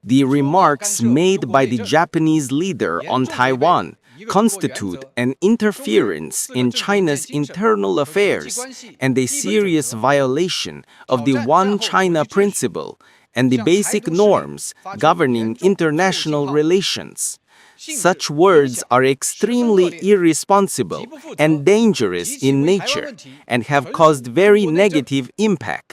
The remarks made by the Japanese leader on Taiwan constitute an interference in China's internal affairs and a serious violation of the One China principle and the basic norms governing international relations. Such words are extremely irresponsible and dangerous in nature and have caused very negative impact.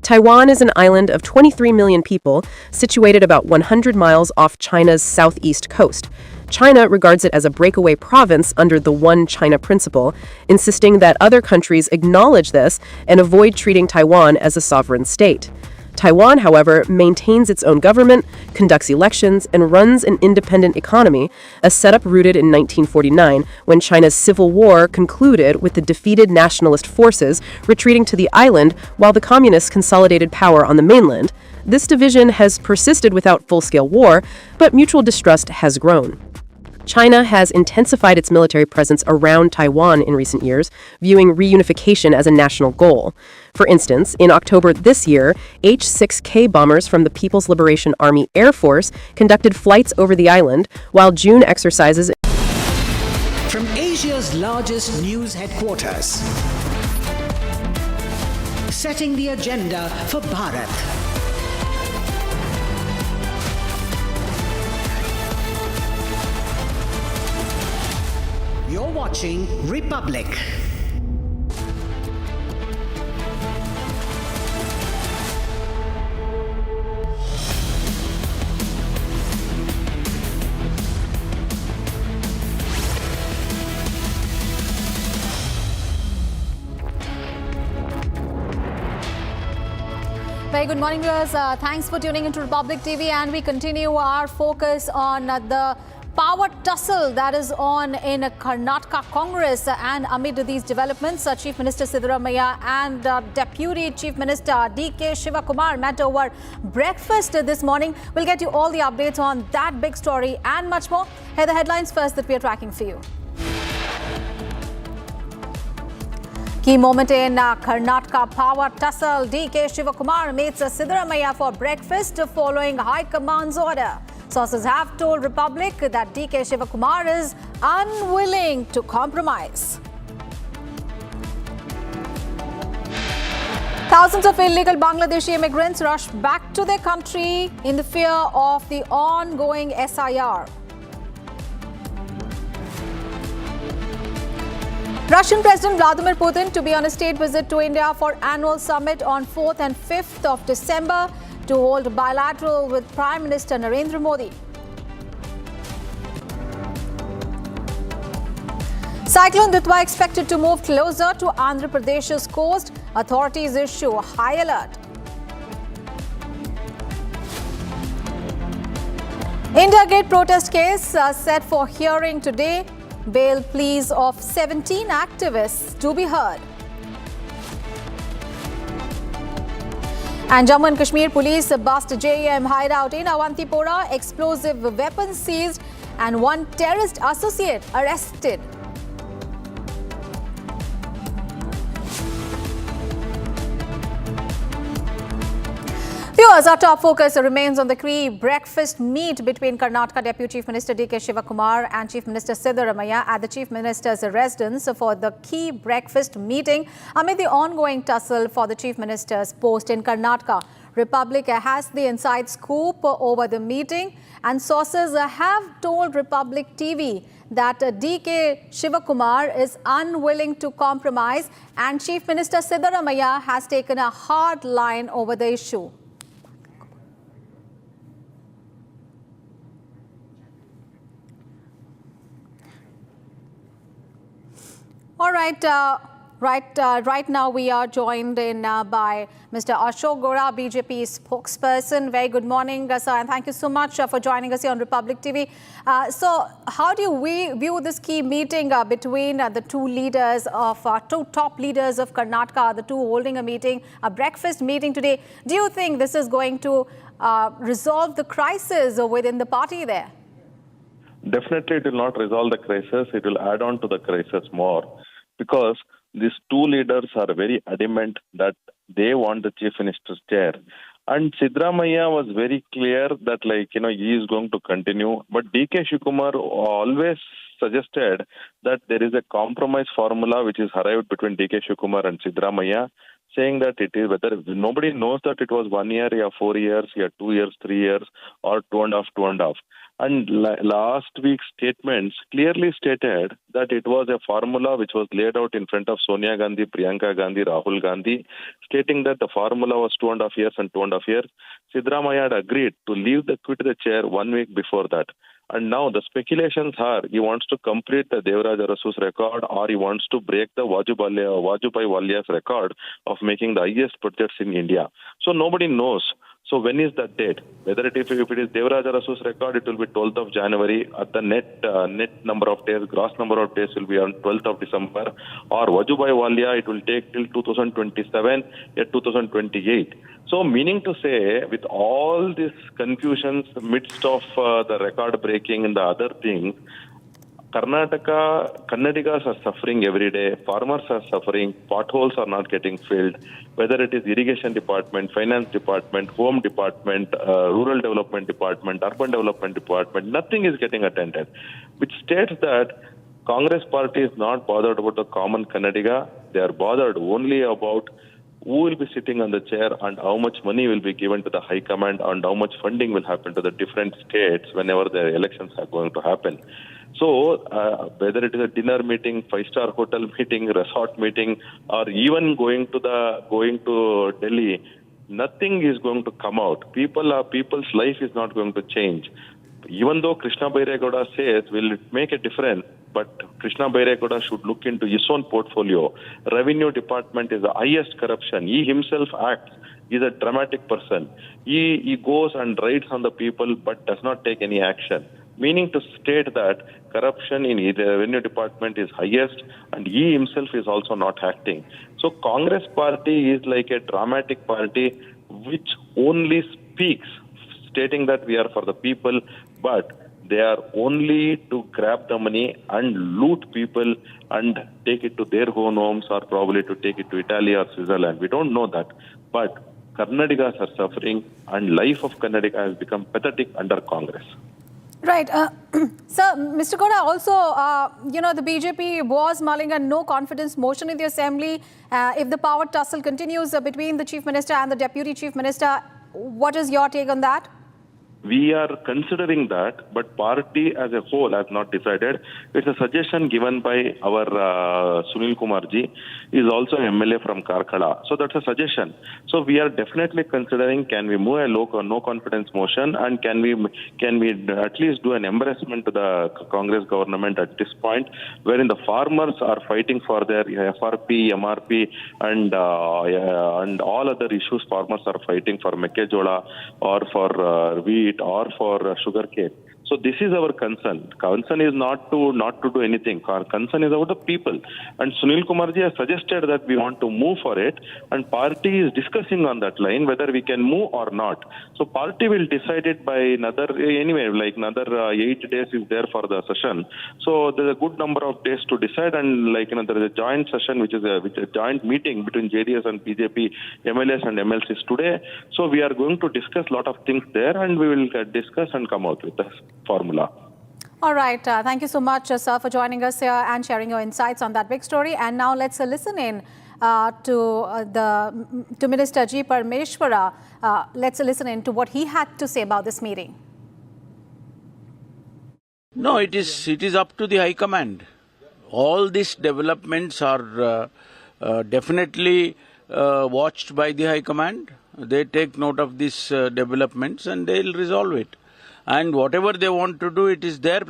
Taiwan is an island of 23 million people, situated about 100 miles off China's southeast coast. China regards it as a breakaway province under the One China principle, insisting that other countries acknowledge this and avoid treating Taiwan as a sovereign state. Taiwan, however, maintains its own government, conducts elections, and runs an independent economy, a setup rooted in 1949 when China's civil war concluded with the defeated nationalist forces retreating to the island while the communists consolidated power on the mainland. This division has persisted without full-scale war, but mutual distrust has grown. China has intensified its military presence around Taiwan in recent years, viewing reunification as a national goal. For instance, in October this year, H-6K bombers from the People's Liberation Army Air Force conducted flights over the island, while June exercises from Asia's largest news headquarters, setting the agenda for Bharat. You're watching Republic. Very good morning, viewers. Thanks for tuning into Republic TV, and we continue our focus on the power tussle that is on in Karnataka Congress. And amid these developments, Chief Minister Siddaramaiah and Deputy Chief Minister DK Shivakumar met over breakfast this morning. We'll get you all the updates on that big story and much more. Here are the headlines first that we are tracking for you. Key moment in Karnataka power tussle. DK Shivakumar meets Siddaramaiah for breakfast following High Command's order. Sources have told Republic that DK Shivakumar is unwilling to compromise. Thousands of illegal Bangladeshi immigrants rush back to their country in the fear of the ongoing SIR. Russian President Vladimir Putin to be on a state visit to India for annual summit on 4th and 5th of December to hold bilateral with Prime Minister Narendra Modi. Cyclone Ditwa expected to move closer to Andhra Pradesh's coast Authorities issue a high alert. India Gate protest case set for hearing today. Bail pleas of 17 activists to be heard. And Jammu and Kashmir police bust JM hideout in Awantipora. Explosive weapons seized and one terrorist associate arrested. Viewers, our top focus remains on the pre-breakfast meet between Karnataka Deputy Chief Minister DK Shivakumar and Chief Minister Siddaramaiah at the Chief Minister's residence for the key breakfast meeting amid the ongoing tussle for the Chief Minister's post in Karnataka. Republic has the inside scoop over the meeting, and sources have told Republic TV that DK Shivakumar is unwilling to compromise and Chief Minister Siddaramaiah has taken a hard line over the issue. All right, right now we are joined in by Mr. Ashok Gora, BJP spokesperson. Very good morning, sir, and thank you so much for joining us here on Republic TV. So, how do we view this key meeting between the two leaders of two top leaders of Karnataka, the two holding a meeting, a breakfast meeting today? Do you think this is going to resolve the crisis within the party there? Definitely, it will not resolve the crisis. It will add on to the crisis more, because these two leaders are very adamant that they want the Chief Minister's chair. And Siddaramaiah was very clear that, he is going to continue. But DK Shivakumar always suggested that there is a compromise formula which is arrived between DK Shivakumar and Siddaramaiah, saying that it is whether nobody knows that it was 1 year, or 4 years, or 2 years, 3 years, or 2.5. And last week's statements clearly stated that it was a formula which was laid out in front of Sonia Gandhi, Priyanka Gandhi, Rahul Gandhi, stating that the formula was 2.5 years and 2.5 years. Siddaramaiah had agreed to quit the chair 1 week before that. And now the speculations are he wants to complete the Devaraj Arasu's record, or he wants to break the Vajubhai Walia's record of making the highest budgets in India. So nobody knows. So when is that date? Whether if it is Devaraj Arasu's record, it will be 12th of January. At the net number of days, gross number of days will be on 12th of December. Or Vajubhai Walia, it will take till 2027, yet 2028. So meaning to say, with all these confusions midst of the record breaking and the other things, Kannadigas are suffering every day, farmers are suffering, potholes are not getting filled, whether it is irrigation department, finance department, home department, rural development department, urban development department, nothing is getting attended, which states that Congress party is not bothered about the common Kannadiga. They are bothered only about who will be sitting on the chair and how much money will be given to the high command and how much funding will happen to the different states whenever the elections are going to happen. So, whether it is a dinner meeting, 5-star hotel meeting, resort meeting, or even going to Delhi, nothing is going to come out. People's life is not going to change. Even though Krishna Bairegowda says, will it make a difference? But Krishna Bairegowda should look into his own portfolio. Revenue department is the highest corruption. He himself acts. He's a dramatic person. He goes and rides on the people but does not take any action. Meaning to state that corruption in the revenue department is highest and he himself is also not acting. So Congress party is like a dramatic party which only speaks, stating that we are for the people, but they are only to grab the money and loot people and take it to their own homes or probably to take it to Italy or Switzerland. We don't know that. But Kannadigas are suffering and life of Kannadiga has become pathetic under Congress. Right. Sir, Mr. Koda, also, the BJP was mulling a no-confidence motion in the Assembly. If the power tussle continues between the Chief Minister and the Deputy Chief Minister, what is your take on that? We are considering that, but party as a whole has not decided. It's a suggestion given by our Sunil Kumarji, is also MLA from Karkala. So that's a suggestion. So we are definitely considering, can we move a no confidence motion, and can we at least do an embarrassment to the Congress government at this point, wherein the farmers are fighting for their FRP, MRP, and all other issues. Farmers are fighting for Mekkejola or for wheat or for sugarcane. So this is our concern. Concern is not to do anything. Our concern is about the people. And Sunil Kumarji has suggested that we want to move for it, and party is discussing on that line whether we can move or not. So party will decide it by another 8 days is there for the session. So there's a good number of days to decide, and there is a joint session which is a joint meeting between JDS and BJP MLAs and MLCs today. So we are going to discuss a lot of things there, and we will discuss and come out with this formula. All right. Thank you so much, sir, for joining us here and sharing your insights on that big story. And now let's listen in to Minister G. Parmeshwara. Let's listen in to what he had to say about this meeting. No, it is up to the High Command. All these developments are definitely watched by the High Command. They take note of these developments and they'll resolve it. And whatever they want to do, it is their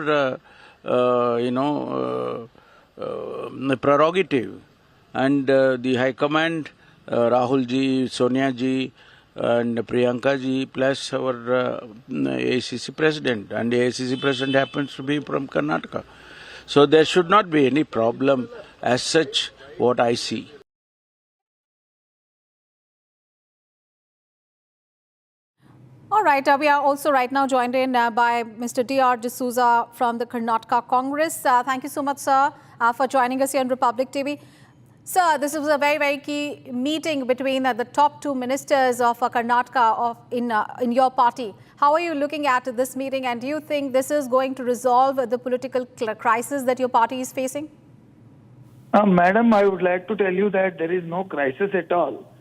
prerogative. And the High Command, Rahul ji, Sonia ji, and Priyanka ji, plus our AICC President. And the AICC President happens to be from Karnataka. So there should not be any problem as such, what I see. All right, we are also right now joined in by Mr. D.R. D'Souza from the Karnataka Congress. Thank you so much, sir, for joining us here on Republic TV. Sir, this was a very, very key meeting between the top two ministers of Karnataka in your party. How are you looking at this meeting, and do you think this is going to resolve the political crisis that your party is facing? Madam, I would like to tell you that there is no crisis at all.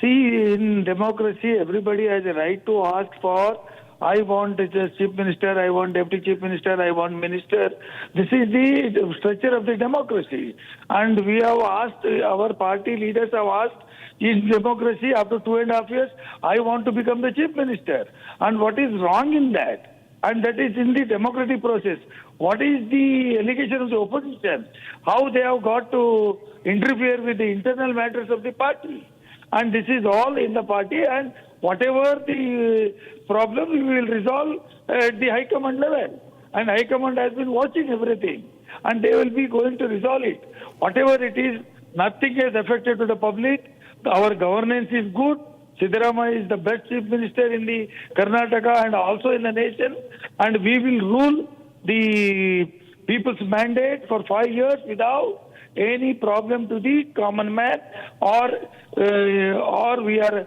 See, in democracy, everybody has a right to ask for, I want a chief minister, I want deputy chief minister, I want minister. This is the structure of the democracy. And we have asked, our party leaders have asked, in democracy, after 2.5 years, I want to become the chief minister. And what is wrong in that? And that is in the democratic process. What is the allegation of the opposition? How they have got to interfere with the internal matters of the party? And this is all in the party, and whatever the problem, we will resolve at the High Command level. And High Command has been watching everything, and they will be going to resolve it. Whatever it is, nothing has affected to the public. Our governance is good. Siddaramaiah is the best chief minister in the Karnataka and also in the nation. And we will rule the people's mandate for 5 years without any problem to the common man, or we are,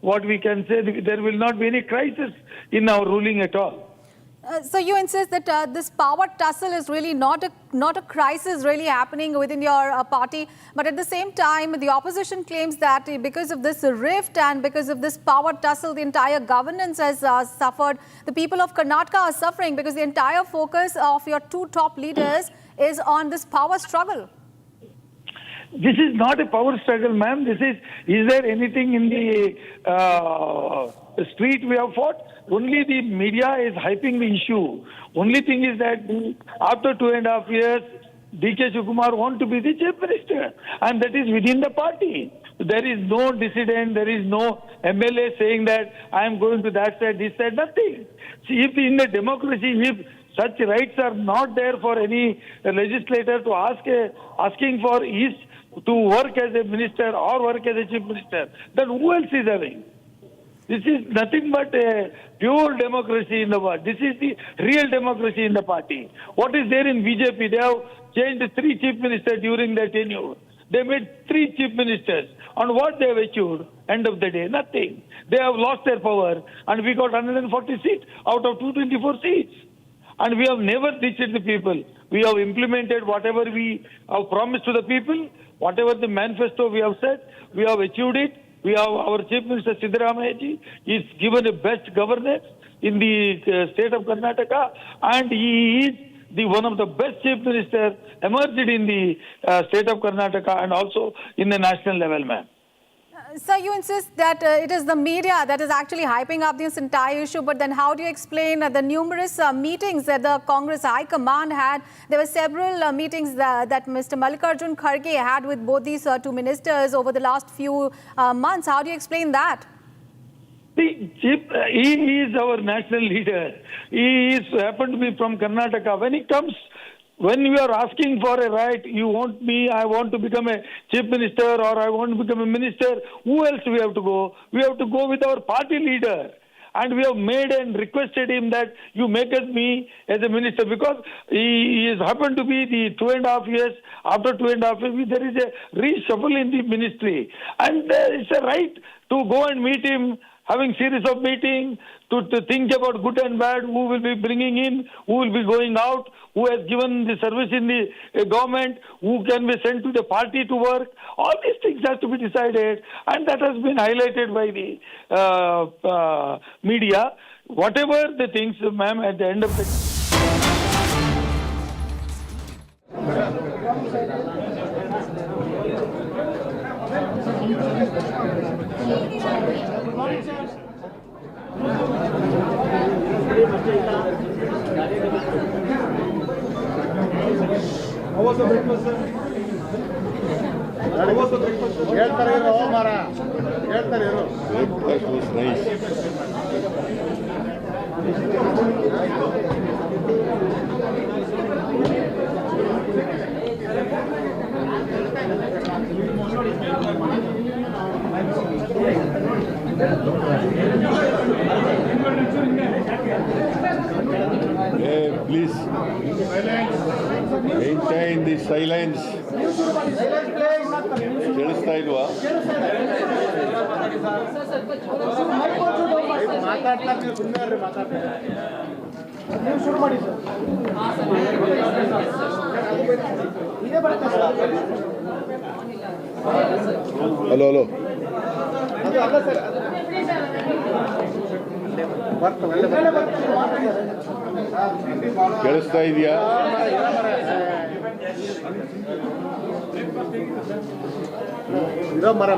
what we can say, there will not be any crisis in our ruling at all. So you insist that this power tussle is really not a crisis really happening within your party, but at the same time, the opposition claims that because of this rift and because of this power tussle, the entire governance has suffered. The people of Karnataka are suffering because the entire focus of your two top leaders is on this power struggle. This is not a power struggle, ma'am. Is there anything in the street we have fought? Only the media is hyping the issue. Only thing is that after 2.5 years, DK Shivakumar wants to be the chief minister, and that is within the party. There is no dissident, there is no MLA saying that I am going to that side, this side, nothing. See, if in the democracy, if such rights are not there for any legislator to asking for is to work as a minister or work as a chief minister, then who else is having? This is nothing but a pure democracy in the world. This is the real democracy in the party. What is there in BJP? They have changed 3 chief ministers during their tenure. They made 3 chief ministers. On what they have achieved? End of the day, nothing. They have lost their power, and we got 140 seats out of 224 seats. And we have never ditched the people. We have implemented whatever we have promised to the people, whatever the manifesto we have said, we have achieved it. We have our Chief Minister Siddaramaiah ji is given a best governance in the state of Karnataka, and he is one of the best Chief Ministers emerged in the state of Karnataka and also in the national level, ma'am. Sir, you insist that it is the media that is actually hyping up this entire issue, but then how do you explain the numerous meetings that the Congress High Command had? There were several meetings that Mr. Mallikarjun Kharge had with both these two ministers over the last few months. How do you explain that? See, he is our national leader. He is happened to be from Karnataka. When you are asking for a right, you want me, I want to become a chief minister or I want to become a minister, who else we have to go? We have to go with our party leader. And we have made and requested him that you make me as a minister, because he is happened to be the 2.5 years. After 2.5 years, there is a reshuffle in the ministry. And it's a right to go and meet him, having series of meetings, to think about good and bad, who will be bringing in, who will be going out, who has given the service in the government, who can be sent to the party to work. All these things have to be decided, and that has been highlighted by the media. Whatever the things, ma'am, at the end of the... How was the breakfast, sir? How was the breakfast? Breakfast was nice. Please maintain the silence. ಕೇಳಿಸ್ತಾ ಇಲ್ವಾ? Hello hello ಕೇಳಿಸ್ತಾ ಇದೆಯಾ?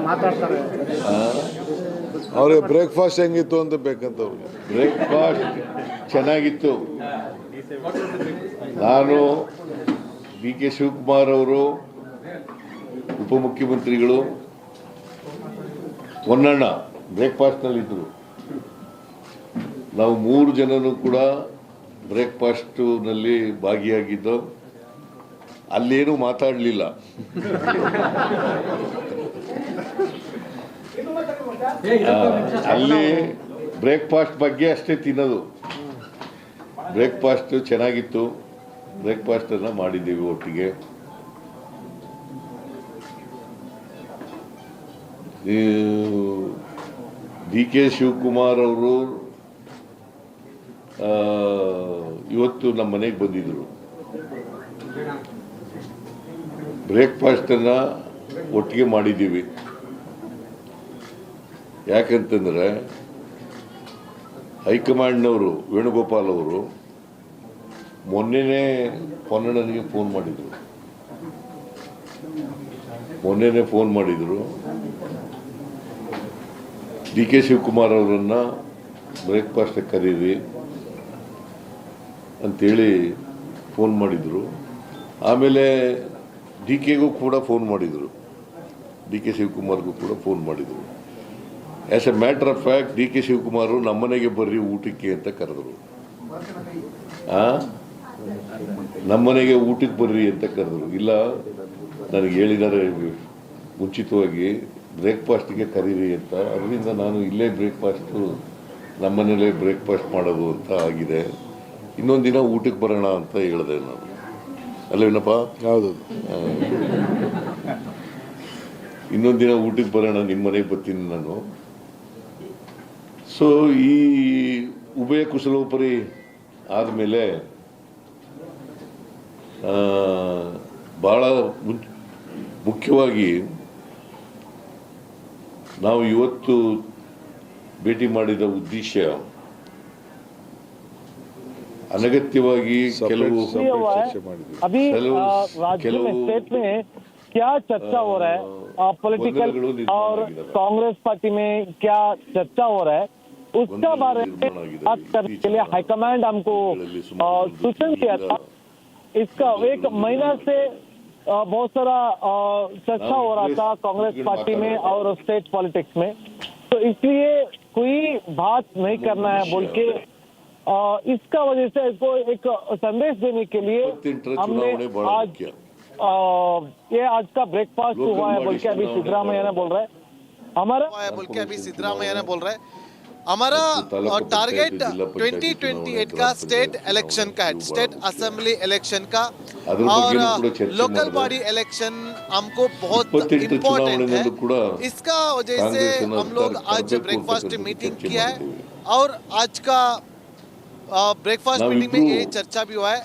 ಮಾತಾಡ್ತಾರೆ. ಅವ್ರಿಗೆ breakfast ಹೆಂಗಿತ್ತು ಅಂತ ಬೇಕಂತ. ಅವ್ರಿಗೆ ಬ್ರೇಕ್ಫಾಸ್ಟ್ ಚೆನ್ನಾಗಿತ್ತು. ನಾನು DK ಶಿವಕುಮಾರ್ ಅವರು, ಉಪಮುಖ್ಯಮಂತ್ರಿಗಳು, ಹೊನ್ನಣ್ಣ ಬ್ರೇಕ್ಫಾಸ್ಟ್ನಲ್ಲಿದ್ದರು. ನಾವು 3 ಜನನು ಕೂಡ ಬ್ರೇಕ್ಫಾಸ್ಟ್ನಲ್ಲಿ ಭಾಗಿಯಾಗಿದ್ದು. ಅಲ್ಲೇನೂ ಮಾತಾಡಲಿಲ್ಲ. ಅಲ್ಲಿ ಬ್ರೇಕ್ಫಾಸ್ಟ್ ಬಗ್ಗೆ ಅಷ್ಟೇ ತಿನ್ನೋದು. ಬ್ರೇಕ್ಫಾಸ್ಟ್ ಚೆನ್ನಾಗಿತ್ತು. ಬ್ರೇಕ್ಫಾಸ್ಟನ್ನು ಮಾಡಿದ್ದೀವಿ ಒಟ್ಟಿಗೆ. DK ಶಿವಕುಮಾರ್ ಅವರು ಇವತ್ತು ನಮ್ಮ ಮನೆಗೆ ಬಂದಿದ್ದರು. ಬ್ರೇಕ್ಫಾಸ್ಟನ್ನು ಒಟ್ಟಿಗೆ ಮಾಡಿದ್ದೀವಿ. ಯಾಕಂತಂದರೆ ಹೈಕಮಾಂಡ್ನವರು ವೇಣುಗೋಪಾಲ್ ಅವರು ಮೊನ್ನೆನೇ ಹೊನ್ನಣ್ಣನಿಗೆ ಫೋನ್ ಮಾಡಿದರು. DK ಶಿವಕುಮಾರ್ ಅವರನ್ನು ಬ್ರೇಕ್ಫಾಸ್ಟ್ ಕರೀರಿ ಅಂತೇಳಿ ಫೋನ್ ಮಾಡಿದರು. ಆಮೇಲೆ DKಗೂ ಕೂಡ ಫೋನ್ ಮಾಡಿದರು. DK ಶಿವಕುಮಾರ್ಗೂ ಕೂಡ ಫೋನ್ ಮಾಡಿದರು. As A matter of fact DK Shivakumar ನಮ್ಮನೆಗೆ ಬರ್ರಿ ಊಟಕ್ಕೆ ಅಂತ ಕರೆದರು. ನಮ್ಮನೆಗೆ ಊಟಕ್ಕೆ ಬರ್ರಿ ಅಂತ ಕರೆದರು. ಇಲ್ಲ, ನನಗೆ ಹೇಳಿದ್ದಾರೆ ಮುಂಚಿತವಾಗಿ ಬ್ರೇಕ್ಫಾಸ್ಟಿಗೆ ಕರೀರಿ ಅಂತ. ಅದರಿಂದ ನಾನು ಇಲ್ಲೇ ನಮ್ಮನೇಲೇ ಬ್ರೇಕ್ಫಾಸ್ಟ್ ಮಾಡೋದು ಅಂತ ಆಗಿದೆ. ಇನ್ನೊಂದು ದಿನ ಊಟಕ್ಕೆ ಬರೋಣ ಅಂತ ಹೇಳಿದೆ ನಾನು. ಅಲ್ಲೇನಪ್ಪ? ಹೌದು. ಇನ್ನೊಂದು ದಿನ ಊಟಕ್ಕೆ ಬರೋಣ, ನಿಮ್ಮ ಮನೆಗೆ ಬರ್ತೀನಿ ನಾನು. ಸೊ ಈ ಉಭಯ ಕುಶಲೋಪರಿ ಆದಮೇಲೆ ಭಾಳ ಮುಖ್ಯವಾಗಿ ನಾವು ಇವತ್ತು ಭೇಟಿ ಮಾಡಿದ ಉದ್ದೇಶ अनगत्यವಾಗಿ ಕೆಲವು अभी राज्य में स्टेट में क्या चर्चा हो रहा है पॉलिटिकल और कांग्रेस पार्टी में क्या चर्चा हो रहा है उसका बारे में बात करने के लिए हाईकमांड हमको सूचना किया था। इसका 1 महीना से बहुत सारा चर्चा हो रहा था कांग्रेस पार्टी में और स्टेट पॉलिटिक्स में, तो इसलिए कोई बात नहीं करना है बोल के इसका वजह से इसको एक संदेश देने के लिए हमने आज ये आज का ब्रेकफास्ट हुआ है बोल के अभी सिद्धरामैया ने बोल रहे हैं हमारा हमारा टारगेट 2028 का स्टेट इलेक्शन का है, स्टेट असेंबली इलेक्शन का और लोकल बॉडी इलेक्शन हमको बहुत इम्पोर्टेंट है। इसका वजह से हम लोग आज ब्रेकफास्ट मीटिंग किया है और आज का ब्रेकफास्ट मीटिंग में ये चर्चा भी हुआ है।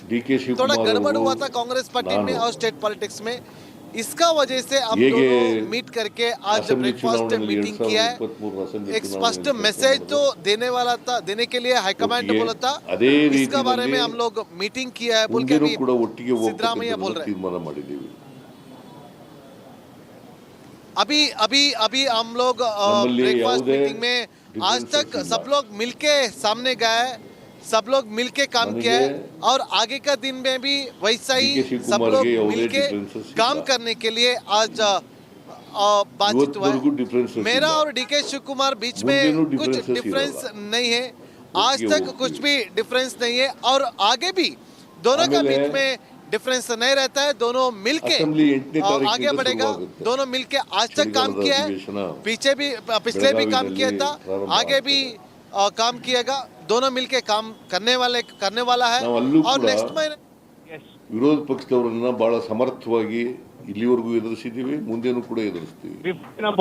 थोड़ा गड़बड़ हुआ था कांग्रेस पार्टी में और स्टेट पॉलिटिक्स में, इसका वजह से हम दोनों मीट करके आज ब्रेकफास्ट मीटिंग किया है। एक स्पष्ट मैसेज तो देने के लिए हाईकमांड ने बोला था, इसका बारे में हम लोग मीटिंग किया है बोल के अभी सिद्धरामैया बोल रहे हैं। अभी हम लोग ब्रेकफास्ट मीटिंग में आज तक सब लोग मिलके सामने गए, सब लोग मिलके काम किया है और आगे का दिन में भी वैसा ही सब लोग मिलके काम करने के लिए आज बातचीत हुआ है। मेरा और डीके शिवकुमार बीच में कुछ डिफरेंस नहीं है, आज तक कुछ भी डिफरेंस नहीं है और आगे भी दोनों का बीच में डिफरेंस नहीं रहता है। दोनों मिलके आगे बढ़ेगा, दोनों मिलके आज तक काम किया है, पिछले भी काम किया था, आगे भी काम किएगा, दोनों मिलके काम करने वाला है और नेक्स्ट महीने ವಿರೋಧ ಪಕ್ಷದವರನ್ನ ಬಹಳ ಸಮರ್ಥವಾಗಿ ಇಲ್ಲಿವರೆಗೂ ಎದುರಿಸಿದ್ದೀವಿ, ಮುಂದೇನೂ ಕೂಡ ಎದುರಿಸ್ತೀವಿ. We've taken up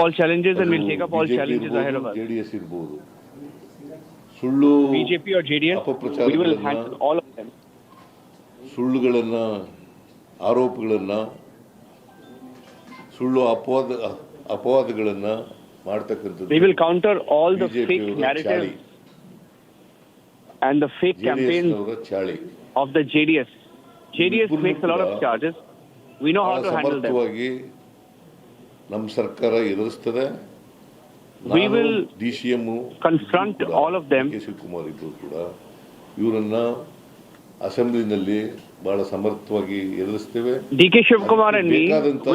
all challenges and we'll take up all challenges ahead of us. JDS ಇರಬಹುದು, ಸುಳ್ಳು BJP or JDS, we will handle all of them. ಸುಳ್ಳುಗಳನ್ನ, ಆರೋಪಗಳನ್ನ, ಸುಳ್ಳು ಅಪವಾದಗಳನ್ನ ಮಾಡ್ತಕ್ಕಂಥದ್ದು. We will counter all the fake narratives and the fake campaigns of the JDS. JDS makes a lot of charges. We know how to handle them. ನಮ್ಮ ಸರ್ಕಾರ ಎದುರಿಸ್ತದೆ. We will DCM confront all of them. Shivakumar ಇದ್ರು ಕೂಡ ಇವರನ್ನ ಅಸೆಂಬ್ಲಿನಲ್ಲಿ ಬಹಳ ಸಮರ್ಥವಾಗಿ ಎದುರಿಸ್ತೇವೆ. DK Shivakumar and me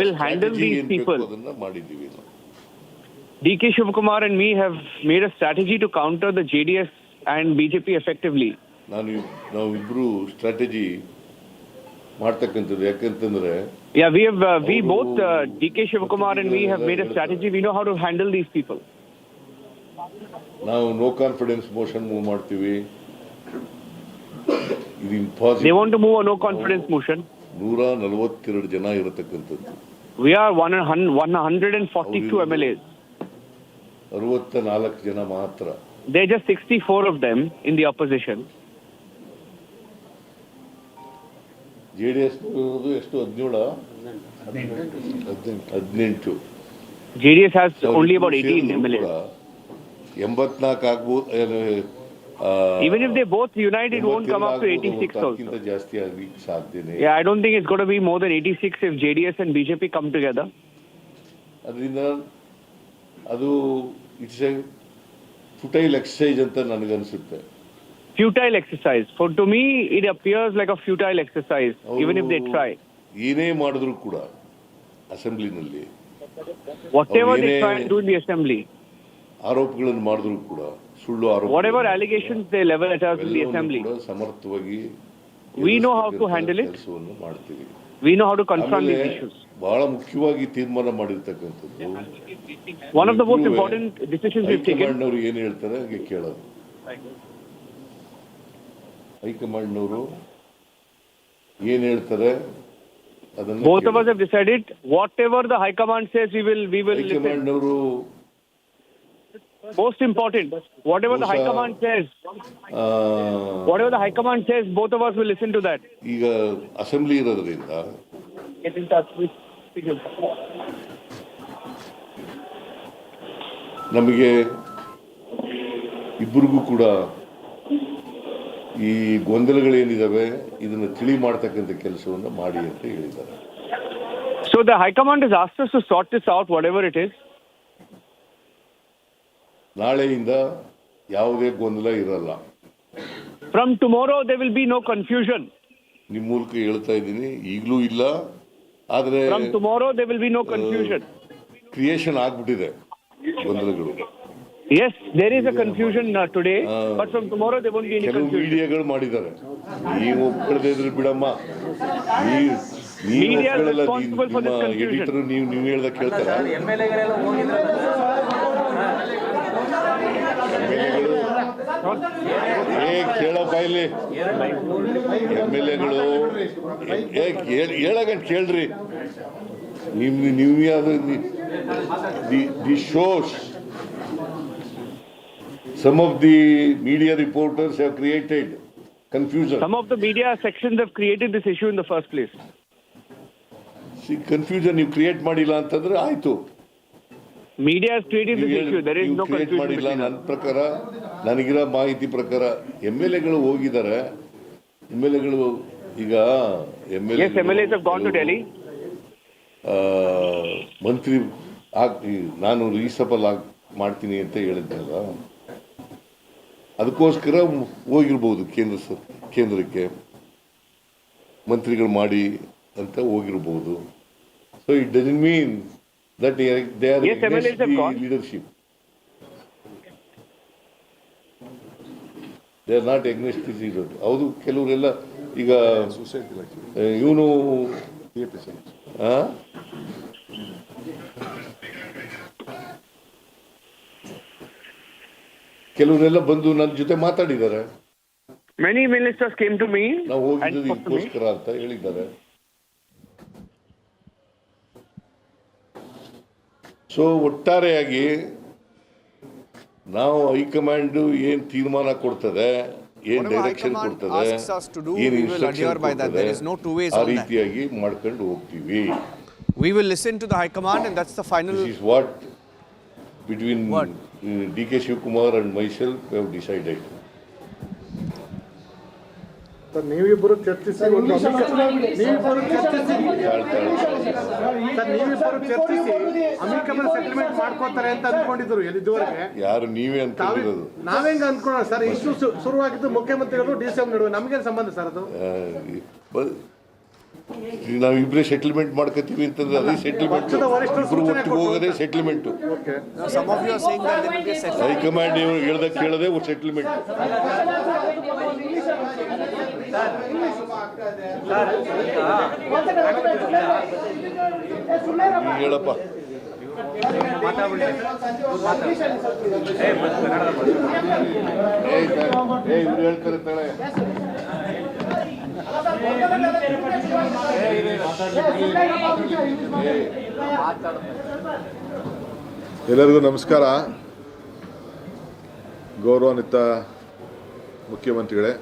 will handle these people. ಮಾಡಿದ್ದೀವಿ. DK Shivakumar and me have made a strategy to counter the JDS and BJP effectively. ನಾವಿಬ್ರು strategy ಮಾಡ್ತಕ್ಕಂಥದ್ದು ಯಾಕಂತಂದ್ರೆ we both DK Shivakumar and me have made a strategy. We know how to handle these people. ನಾವು no confidence motion move ಮಾಡ್ತೀವಿ. ಇದು impossible. They want to move a no confidence motion. 142 ಜನ ಇರತಕ್ಕಂಥದ್ದು. We are 142 MLAs. 64 ಜನ ಮಾತ್ರ. There are just 64 of them in the opposition. JDS ಎಷ್ಟು 17 JDS has only about 18 MLAs. 84 ಆಗ್ಬೋದು. Even if they both unite, it won't come up to 86 also. ಜಾಸ್ತಿ ಆಗಲಿಕ್ಕೆ ಸಾಧ್ಯನೇ. Yeah, I don't think it's going to be more than 86 if JDS and BJP come together. ಅದರಿಂದ ಅದು it's A futile exercise ಅಂತ ನನಗನ್ಸುತ್ತೆ. Futile exercise. To me, it appears like a futile exercise, even if they try. ಏನೇ ಮಾಡಿದ್ರು ಕೂಡ ಅಸೆಂಬ್ಲಿನಲ್ಲಿ whatever they try and do in the assembly, ಆರೋಪಗಳನ್ನು ಮಾಡಿದ್ರು ಕೂಡ ಸುಳ್ಳು ಆರೋಪ, whatever allegations they level at us in the assembly, ಸಮರ್ಥವಾಗಿ we know how to handle it. ಮಾಡ್ತೀವಿ. We know how to confront these issues. ಬಹಳ ಮುಖ್ಯವಾಗಿ ತೀರ್ಮಾನ ಮಾಡಿರ್ತಕ್ಕಂಥದ್ದು. One of the most important decisions we've taken. ಹೈಕಮಾಂಡ್ನವರು ಏನು ಹೇಳ್ತಾರೆ ಹಾಗೆ ಕೇಳೋದು. ಹೈಕಮಾಂಡ್ನವರು ಏನು ಹೇಳ್ತಾರೆ ಅದನ್ನ both of us have decided whatever the high command says we will ಹೈಕಮಾಂಡ್ನವರು most important whatever the high command says both of us will listen to that. ಈಗ assembly ಇರೋದ್ರಿಂದ get in touch with ನಮಗೆ ಇಬ್ಬರಿಗೂ ಕೂಡ ಈ ಗೊಂದಲಗಳೇನಿದಾವೆ ಇದನ್ನು ತಿಳಿ ಮಾಡ್ತಕ್ಕಂಥ ಕೆಲಸವನ್ನು ಮಾಡಿ ಅಂತ ಹೇಳಿದ್ದಾರೆ. So the High Command has asked us to sort this out, whatever it is. ನಾಳೆಯಿಂದ ಯಾವುದೇ ಗೊಂದಲ ಇರಲ್ಲ. From tomorrow there will be no confusion. ನಿಮ್ಮ ಮೂಲಕ ಹೇಳ್ತಾ ಇದ್ದೀನಿ, ಈಗಲೂ ಇಲ್ಲ, ಆದರೆ From tomorrow there will be no confusion. Creation ಆಗ್ಬಿಟ್ಟಿದೆ ಗೊಂದಲಗಳು. Yes, there is a confusion today, but from tomorrow there won't be any ಕೆಲವು confusion. ಮೀಡಿಯಾಗಳು ಮಾಡಿದ್ದಾರೆ. ನೀವು ಒಪ್ಕೊಳ್ಳದೆ ಇದ್ರೆ ಬಿಡಮ್ಮ, ನೀವು ಒಪ್ಕೊಳ್ಳಲ್ಲ, ಎಡಿಟರ್ ನೀವು ಹೇಳ್ದ ಕೇಳ್ತಾರ? ಕೇಳಪ್ಪ ಇಲ್ಲಿ MLAಗಳು ಹೇಳಗಂಟ ಕೇಳ್ರಿ. ನೀವು ಯಾವ್ದು the shows some of the media reporters have created confusion. Some of the media sections have created this issue in the first place. See, confusion ನೀವು ಕ್ರಿಯೇಟ್ ಮಾಡಿಲ್ಲ ಅಂತಂದ್ರೆ ಆಯ್ತು. Media has created this issue. There is no confusion. ಮಾಡಿಲ್ಲ. ನನ್ನ ಪ್ರಕಾರ, ನನಗಿರೋ ಮಾಹಿತಿ ಪ್ರಕಾರ MLAಗಳು ಹೋಗಿದ್ದಾರೆ. MLAಗಳು ಈಗ Yes, MLAs have gone to Delhi. ಮಂತ್ರಿ ನಾನು ರೀಸಬಲ್ ಮಾಡ್ತೀನಿ ಅಂತ ಹೇಳಿದ್ನಲ್ಲ, ಅದಕ್ಕೋಸ್ಕರ ಹೋಗಿರ್ಬೋದು ಕೇಂದ್ರಕ್ಕೆ ಮಂತ್ರಿಗಳು ಮಾಡಿ ಅಂತ ಹೋಗಿರ್ಬೋದು. So it doesn't mean that they are against the leadership. They are not against the leader. ಹೌದು, ಕೆಲವರೆಲ್ಲ ಈಗ ಇವನು ಕೆಲವರೆಲ್ಲ ಬಂದು ನನ್ನ ಜೊತೆ ಮಾತಾಡಿದ್ದಾರೆ. Many ministers came to me ನಾವು ಹೋಗಿದ್ದು ಇದಕ್ಕೋಸ್ಕರ ಅಂತ ಹೇಳಿದ್ದಾರೆ. ಸೊ ಒಟ್ಟಾರೆಯಾಗಿ ನಾವು ಹೈಕಮಾಂಡ್ ಏನ್ ತೀರ್ಮಾನ ಕೊಡ್ತದೆ, ಏನ್ ಡೈರೆಕ್ಷನ್ ಕೊಡ್ತದೆ, ಏನ್ ಇನ್ಸ್ಟ್ರಕ್ಷನ್ ಕೊಡ್ತದೆ, ಆ ರೀತಿಯಾಗಿ ಮಾಡ್ಕೊಂಡು ಹೋಗ್ತೀವಿ. We will listen to the High Command, and that's the final. This is what between DK Shivakumar and myself we have decided. ನೀವಿಬ್ಬರು ಚರ್ಚಿಸಿ ಅಮಿಕಬಲ್ ಸೆಟಲ್ಮೆಂಟ್ ಮಾಡ್ಕೋತಾರೆ ಅಂತ ಅನ್ಕೊಂಡಿದ್ರು. ಇದುವರೆಗೆ ಯಾರು ನೀವೇ ಅನ್ಕೊಂಡಿರೋದು? ನಾವೇಂಗ ಅನ್ಕೊಳ್ಳೋಣ ಸರ್. ಇಷ್ಟು ಶುರುವಾಗಿದ್ದು ಮುಖ್ಯಮಂತ್ರಿಗಳು DCM ನಡುವೆ, ನಮಗೇನು ಸಂಬಂಧ ಸರ್ ಅದು? ನಾವಿಬ್ಬರೇ ಸೆಟಲ್ಮೆಂಟ್ ಮಾಡ್ಕೋತೀವಿ ಅಂತಂದ್ರೆ ಅದೇ ಸೆಟಲ್ಮೆಂಟ್, ಇಬ್ರು ಒಟ್ಟಿಗೆ ಹೋಗೋದೇ ಸೆಟಲ್ಮೆಂಟ್. ಹೈಕಮಾಂಡ್ ಹೇಳ್ದ ಕೇಳದೆ ಸೆಟಲ್ಮೆಂಟ್. ಹೇಳಪ್ಪ. ಇವ್ರು ಹೇಳ್ತಾರೆ ತಾಳೆ. ಎಲ್ಲರಿಗೂ ನಮಸ್ಕಾರ. ಗೌರವಾನ್ವಿತ ಮುಖ್ಯಮಂತ್ರಿಗಳೇ,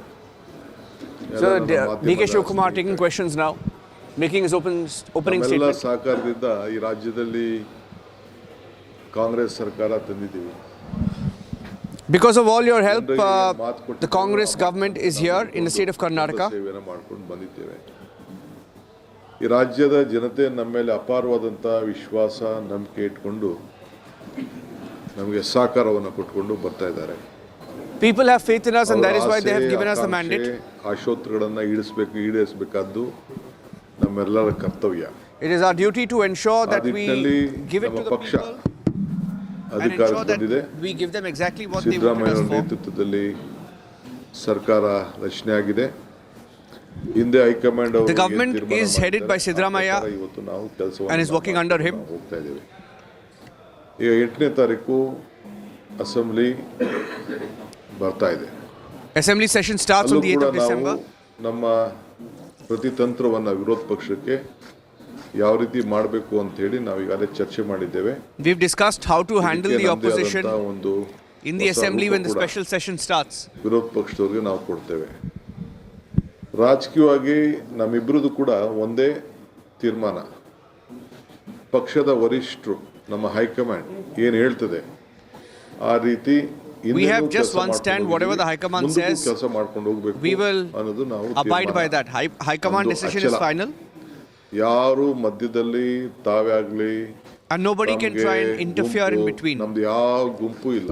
DK Shivakumar taking questions now, making his opening statement. ಸಹಕಾರದಿಂದ ಈ ರಾಜ್ಯದಲ್ಲಿ ಕಾಂಗ್ರೆಸ್ ಸರ್ಕಾರ ತಂದಿದ್ದೀವಿ. Because of all your help, the Congress government is here in the state of Karnataka. ಸೇವೆಯನ್ನು ಮಾಡ್ಕೊಂಡು ಬಂದಿದ್ದೇವೆ. ಈ ರಾಜ್ಯದ ಜನತೆ ನಮ್ಮ ಮೇಲೆ ಅಪಾರವಾದಂಥ ವಿಶ್ವಾಸ, ನಂಬಿಕೆ ಇಟ್ಕೊಂಡು ನಮಗೆ ಸಹಕಾರವನ್ನು ಕೊಟ್ಕೊಂಡು ಬರ್ತಾ ಇದ್ದಾರೆ. People have faith in us, and that is why they have given us the mandate. ಆಶೋತ್ತರಗಳನ್ನು ಈಡೇರಿಸಬೇಕಾದ್ದು ನಮ್ಮೆಲ್ಲರ ಕರ್ತವ್ಯ. It is our duty to ensure that we give it to the people and ensure that we give them exactly what they want us for. ನೇತೃತ್ವದಲ್ಲಿ ಸರ್ಕಾರ ರಚನೆ ಆಗಿದೆ. ಹಿಂದೆ high command ಅವರು The government is headed by Siddaramaiah ಇವತ್ತು ನಾವು ಕೆಲಸವನ್ನು and is working under him. ಹೋಗ್ತಾ ಇದ್ದೇವೆ. ಈಗ 8ನೇ ತಾರೀಕು ಅಸೆಂಬ್ಲಿ ಬರ್ತಾ ಇದೆ. Assembly session starts on the 8th of December. ನಮ್ಮ ಪ್ರತಿತಂತ್ರವನ್ನು ವಿರೋಧ ಪಕ್ಷಕ್ಕೆ ಯಾವ ರೀತಿ ಮಾಡಬೇಕು ಅಂತ ಹೇಳಿ ನಾವು ಈಗಾಗಲೇ ಚರ್ಚೆ ಮಾಡಿದ್ದೇವೆ. We've discussed how to handle the opposition in the assembly when the special session starts. ವಿರೋಧ ಪಕ್ಷದವರಿಗೆ ನಾವು ಕೊಡ್ತೇವೆ. ರಾಜಕೀಯವಾಗಿ ನಮ್ಮಿಬ್ಬರದು ಕೂಡ ಒಂದೇ ತೀರ್ಮಾನ. ಪಕ್ಷದ ವರಿಷ್ಠರು ನಮ್ಮ ಹೈಕಮಾಂಡ್ ಏನು ಹೇಳ್ತದೆ ಆ ರೀತಿ We have just one stand. Whatever the High Command says, we will abide by that. High Command decision is final. ಯಾರು ಮಧ್ಯದಲ್ಲಿ ತಾವೇ ಆಗಲಿ and nobody can try and interfere in between. ನಮ್ದು ಯಾವ ಗುಂಪು ಇಲ್ಲ.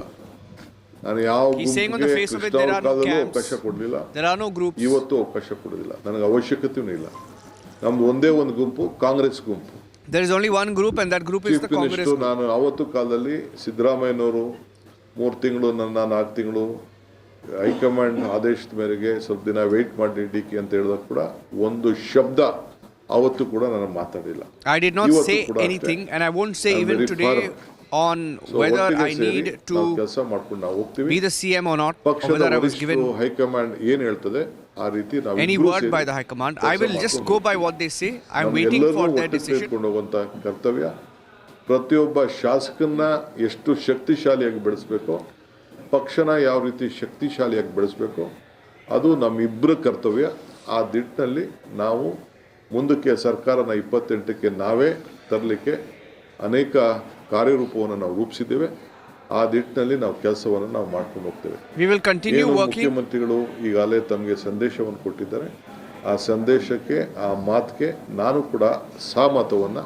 ನಾನು ಯಾವ ಗುಂಪಿಗೆ ಅವಕಾಶ ಕೊಡಲಿಲ್ಲ. There are no groups. ಇವತ್ತು ಅವಕಾಶ ಕೊಡೋದಿಲ್ಲ. ನನಗೆ ಅವಶ್ಯಕತೆಯೂ ಇಲ್ಲ. ನಮ್ದು ಒಂದೇ ಒಂದು ಗುಂಪು, ಕಾಂಗ್ರೆಸ್ ಗುಂಪು. There is only one group and that group is the Congress group. ನಾನು ಅವತ್ತು ಕಾಲದಲ್ಲಿ ಸಿದ್ದರಾಮಯ್ಯನವರು 3 ತಿಂಗಳು ನನ್ನ 4 ತಿಂಗಳು ಹೈಕಮಾಂಡ್ ಆದೇಶದ ಮೇರೆಗೆ ಸ್ವಲ್ಪ ದಿನ ವೇಟ್ ಮಾಡಿ ಡಿಕೆ ಅಂತ ಹೇಳಿದಾಗ ಕೂಡ ಒಂದು ಶಬ್ದ ಅವತ್ತು ಕೂಡ ನಾನು ಮಾತಾಡಿಲ್ಲ. I did not say anything and I won't say even today on whether I need to ಕೆಲಸ ಮಾಡ್ಕೊಂಡು ನಾವು ಹೋಗ್ತೀವಿ. Be the CM or not, or whether I was given high command ಏನು ಹೇಳ್ತದೆ ಆ ರೀತಿ ನಾವು any word by the High Command. I will just go by what they say. I am waiting for their decision. ಹೋಗುವಂತ ಕರ್ತವ್ಯ ಪ್ರತಿಯೊಬ್ಬ ಶಾಸಕನ್ನ ಎಷ್ಟು ಶಕ್ತಿಶಾಲಿಯಾಗಿ ಬೆಳೆಸಬೇಕು, ಪಕ್ಷನ ಯಾವ ರೀತಿ ಶಕ್ತಿಶಾಲಿಯಾಗಿ ಬೆಳೆಸಬೇಕು, ಅದು ನಮ್ಮಿಬ್ಬರ ಕರ್ತವ್ಯ. ಆ ದಿಟ್ಟಿನಲ್ಲಿ ನಾವು ಮುಂದಕ್ಕೆ ಸರ್ಕಾರನ 28ಕ್ಕೆ ನಾವೇ ತರಲಿಕ್ಕೆ ಅನೇಕ ಕಾರ್ಯರೂಪವನ್ನು ನಾವು ರೂಪಿಸಿದ್ದೇವೆ. ಆ ದಿಟ್ಟಿನಲ್ಲಿ ನಾವು ಕೆಲಸವನ್ನು ನಾವು ಮಾಡ್ಕೊಂಡು ಹೋಗ್ತೇವೆ. We will continue working. ಮುಖ್ಯಮಂತ್ರಿಗಳು ಈಗಾಗಲೇ ತಮಗೆ ಸಂದೇಶವನ್ನು ಕೊಟ್ಟಿದ್ದಾರೆ. ಆ ಸಂದೇಶಕ್ಕೆ, ಆ ಮಾತಿಗೆ ನಾನು ಕೂಡ ಸಹಮತವನ್ನು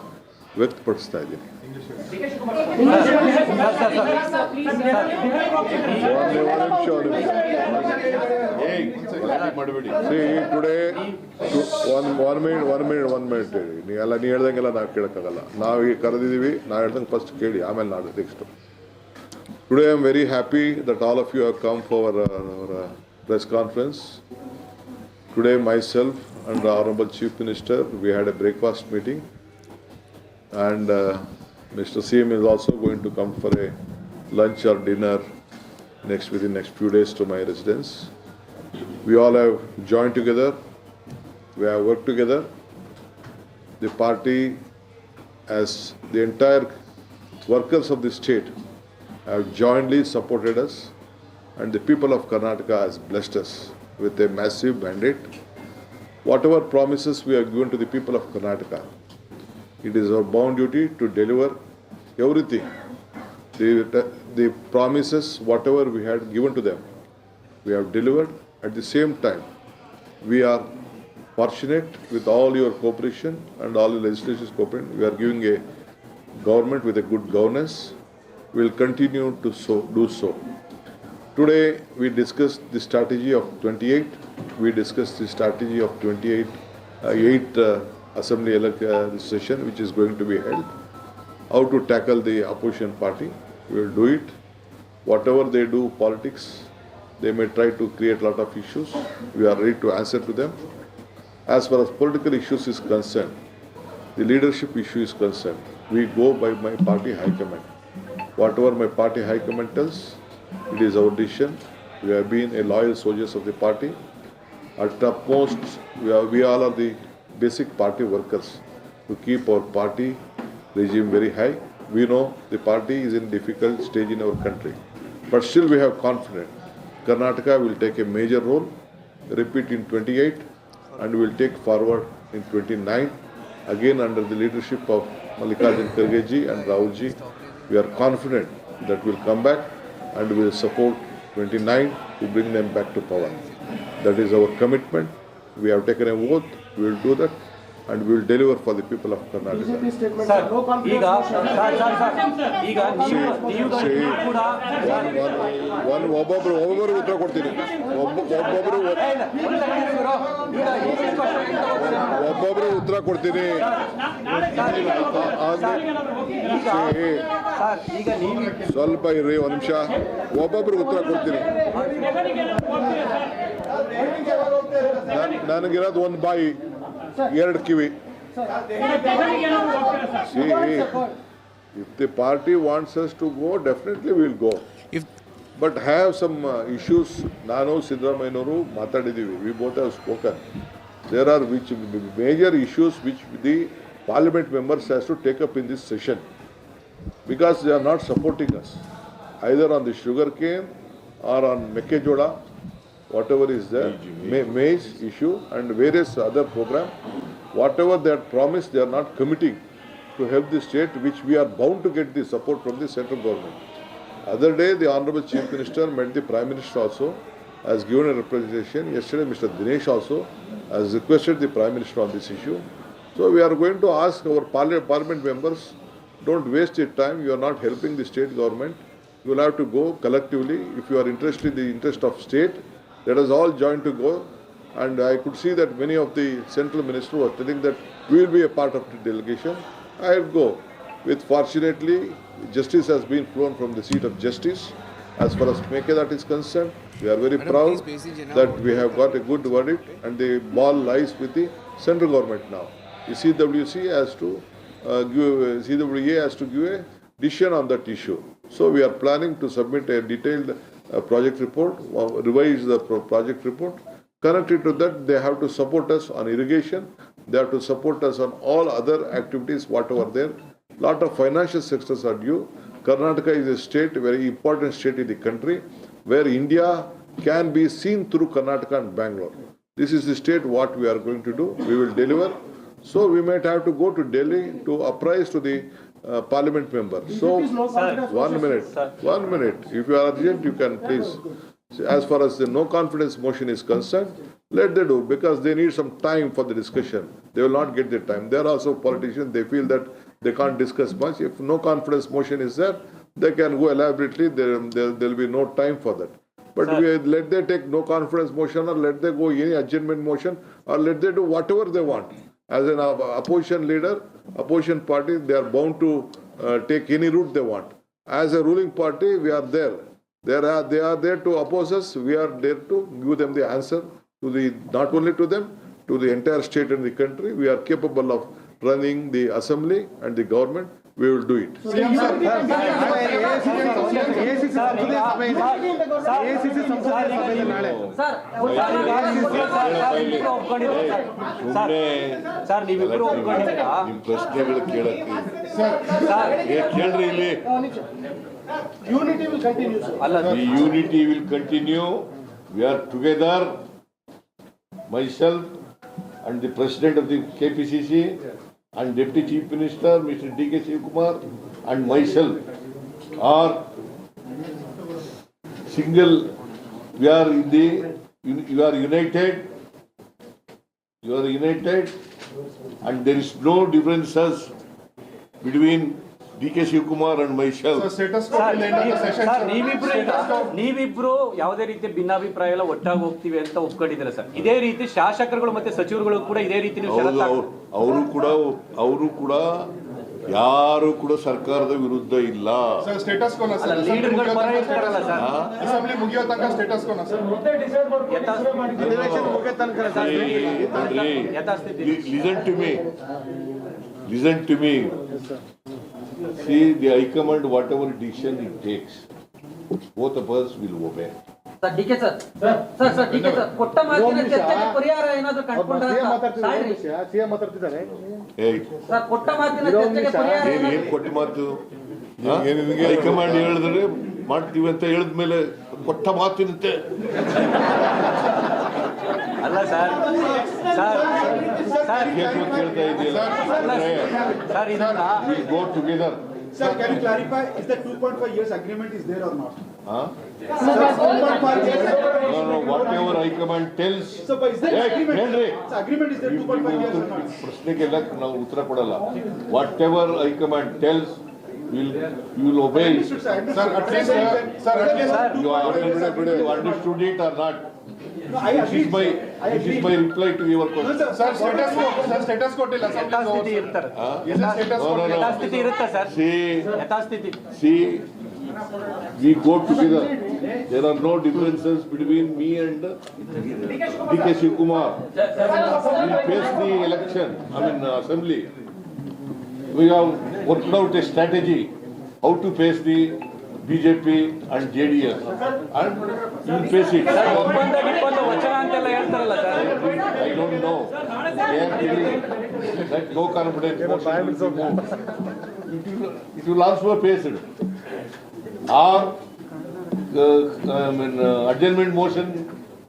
ವ್ಯಕ್ತಪಡಿಸ್ತಾ ಇದ್ದೀನಿ. ಟುಡೇ ಒನ್ ಮಿನಿಟ್ ಹೇಳಿ. ನೀ ಹೇಳ್ದಂಗೆಲ್ಲ ನಾವು ಕೇಳೋಕ್ಕಾಗಲ್ಲ. ನಾವು ಈಗ ಕರೆದಿದ್ದೀವಿ, ನಾವು ಹೇಳ್ದಂಗೆ ಫಸ್ಟ್ ಕೇಳಿ, ಆಮೇಲೆ ನಾಳೆ next. Today I am very happy that all of you have come for our press conference. Today myself and the Honorable Chief Minister, we had a breakfast meeting, and Mr. CM is also going to come for a lunch or dinner within next few days to my residence. We all have joined together, we have worked together. The party, as the entire workers of the state, have jointly supported us, and the people of Karnataka has blessed us with a massive mandate. Whatever promises we have given to the people of Karnataka, it is our bound duty to deliver everything. The promises, whatever we had given to them, we have delivered. At the same time, we are fortunate with all your cooperation and all the legislation's cooperation. We are giving a government with a good governance. We will continue to do so. Today we discussed the strategy of 28. We discussed the strategy of 8th assembly session which is going to be held. How to tackle the opposition party. We will do it. Whatever they do politics, they may try to create a lot of issues. We are ready to answer to them. As far as political issues is concerned, the leadership issue is concerned, we go by my party high command. Whatever my party high command tells, it is our decision. We have been a loyal soldiers of the party. At utmost, we all are the basic party workers to keep our party regime very high. We know the party is in difficult stage in our country, but still we have confidence. Karnataka will take a major role, repeat in 28, and will take forward in 29. Again under the leadership of Mallikarjun Kharge and Rahulji. We are confident that we'll come back and we'll support 29 to bring them back to power. That is our commitment. We have taken a oath. We will do that and we will deliver for the people of Karnataka. ಒಬ್ಬೊಬ್ಬರು ಉತ್ತರ ಕೊಡ್ತೀನಿ. ಒಬ್ಬೊಬ್ಬರು ಉತ್ತರ ಕೊಡ್ತೀನಿ. ಸ್ವಲ್ಪ ಇರ್ರಿ, ಒಂದು ನಿಮಿಷ. ಒಬ್ಬೊಬ್ರು ಉತ್ತರ ಕೊಡ್ತೀನಿ. ನನಗಿರೋದು ಒಂದು ಬಾಯಿ, 2 ಕಿವಿ. See, if the party wants us to go, definitely we will go. But have some issues. ನಾನು ಸಿದ್ದರಾಮಯ್ಯನವರು ಮಾತಾಡಿದ್ದೀವಿ. We both have spoken. There are major issues which the parliament members has to take up in this session because they are not supporting us either on the sugar cane or on Mekkejola, whatever is there, maize issue and various other program. Whatever they had promised, they are not committing to to help the state, which we are bound to get the support from the central government. Other day, the Honorable Chief Minister met the Prime Minister also, has given a representation. Yesterday, Mr. Dinesh also has requested the Prime Minister on this issue. So we are going to ask our parliament members, don't waste your time. You are not helping the state government. You will have to go collectively. If you are interested in the interest of state, let us all join to go. And I could see that many of the central ministers were telling that we will be a part of the delegation. I will go. With fortunately, justice has been flown from the seat of justice. As far as Mekedat is concerned, we are very proud that we have got a good verdict and the ball lies with the central government now. The CWA has to give a decision on that issue. So we are planning to submit a detailed project report, revise the project report. Connected to that, they have to support us on irrigation. They have to support us on all other activities, whatever there. Lot of financial sectors are due. Karnataka is a state, very important state in the country, where India can be seen through Karnataka and Bangalore. This is the state what we are going to do. We will deliver. So we might have to go to Delhi to apprise to the parliament member. So, 1 minute. If you are urgent, you can please. As far as the no confidence motion is concerned, let them do, because they need some time for the discussion. They will not get the time. They are also politicians. They feel that they can't discuss much. If no confidence motion is there, they can go elaborately. There will be no time for that. But let them take no confidence motion, or let them go any adjournment motion, or let them do whatever they want. As an opposition leader, opposition party, they are bound to take any route they want. As a ruling party, we are there. They are there to oppose us. We are there to give them the answer to the, not only to them, to the entire state and the country. We are capable of running the assembly and the government. We will do it. Unity will continue, sir. The unity will continue. We are together. Myself and the President of the KPCC and Deputy Chief Minister, Mr. DK Shivakumar, and myself are single. We are you are united. You are united, and there is no differences between DK Shivakumar and myself. ನೀವಿಬ್ರು ಯಾವುದೇ ರೀತಿ ಭಿನ್ನಾಭಿಪ್ರಾಯ ಎಲ್ಲ ಒಟ್ಟಾಗಿ ಹೋಗ್ತೀವಿ ಅಂತ ಒಪ್ಕೊಂಡಿದ್ದಾರೆ sir. ಇದೇ ರೀತಿ ಶಾಸಕರುಗಳು ಮತ್ತೆ ಸಚಿವರುಗಳು ಕೂಡ ಇದೇ ರೀತಿ ಅವರು ಕೂಡ ಯಾರು ಕೂಡ ಸರ್ಕಾರದ ವಿರುದ್ಧ ಇಲ್ಲ. Listen to me. See, the High Command, whatever decision it takes, both of us will obey. Sir DK sir ಕೊಟ್ಟ ಮಾತಿನ ಚರ್ಚೆಗೆ ಪರಿಹಾರ ಏನಾದರೂ ಕಂಡುಕೊಂಡ್ರೆ ಸಿಎಂ ಮಾತಾಡ್ತಿದ್ದಾರೆ. ಸರ್ ಕೊಟ್ಟ ಮಾತಿನ ಚರ್ಚೆಗೆ ಪರಿಹಾರ ಏನು ಕೊಟ್ಟ ಮಾತು? ಹೈಕಮಾಂಡ್ ಹೇಳಿದ್ರೆ ಮಾಡ್ತೀವಿ ಅಂತ ಹೇಳಿದ್ಮೇಲೆ ಕೊಟ್ಟ ಮಾತಿನಂತೆ ಅಲ್ಲ ಸರ್ ಕೇಳ್ತಾ ಇದೆಯಲ್ಲ. We go together. Sir, can you clarify if the 2.5 years agreement is there or not? No, whatever High Command tells. So, but is there agreement? Agreement is there 2.5 years or not? ಪ್ರಶ್ನೆಗೆಲ್ಲ ನಾವು ಉತ್ತರ ಕೊಡಲ್ಲ. Whatever High Command tells, you will obey. Sir, at least you understood it or not? No, I agree. This is my reply to your question. No, sir, status quo till assembly See, we go together. There are no differences between me and DK Shivakumar. We face the election, assembly. We have worked out a strategy how to face the BJP and JDS, and you will face it. I don't know. They are telling that no confidence motion. It will also face it. Or adjournment motion,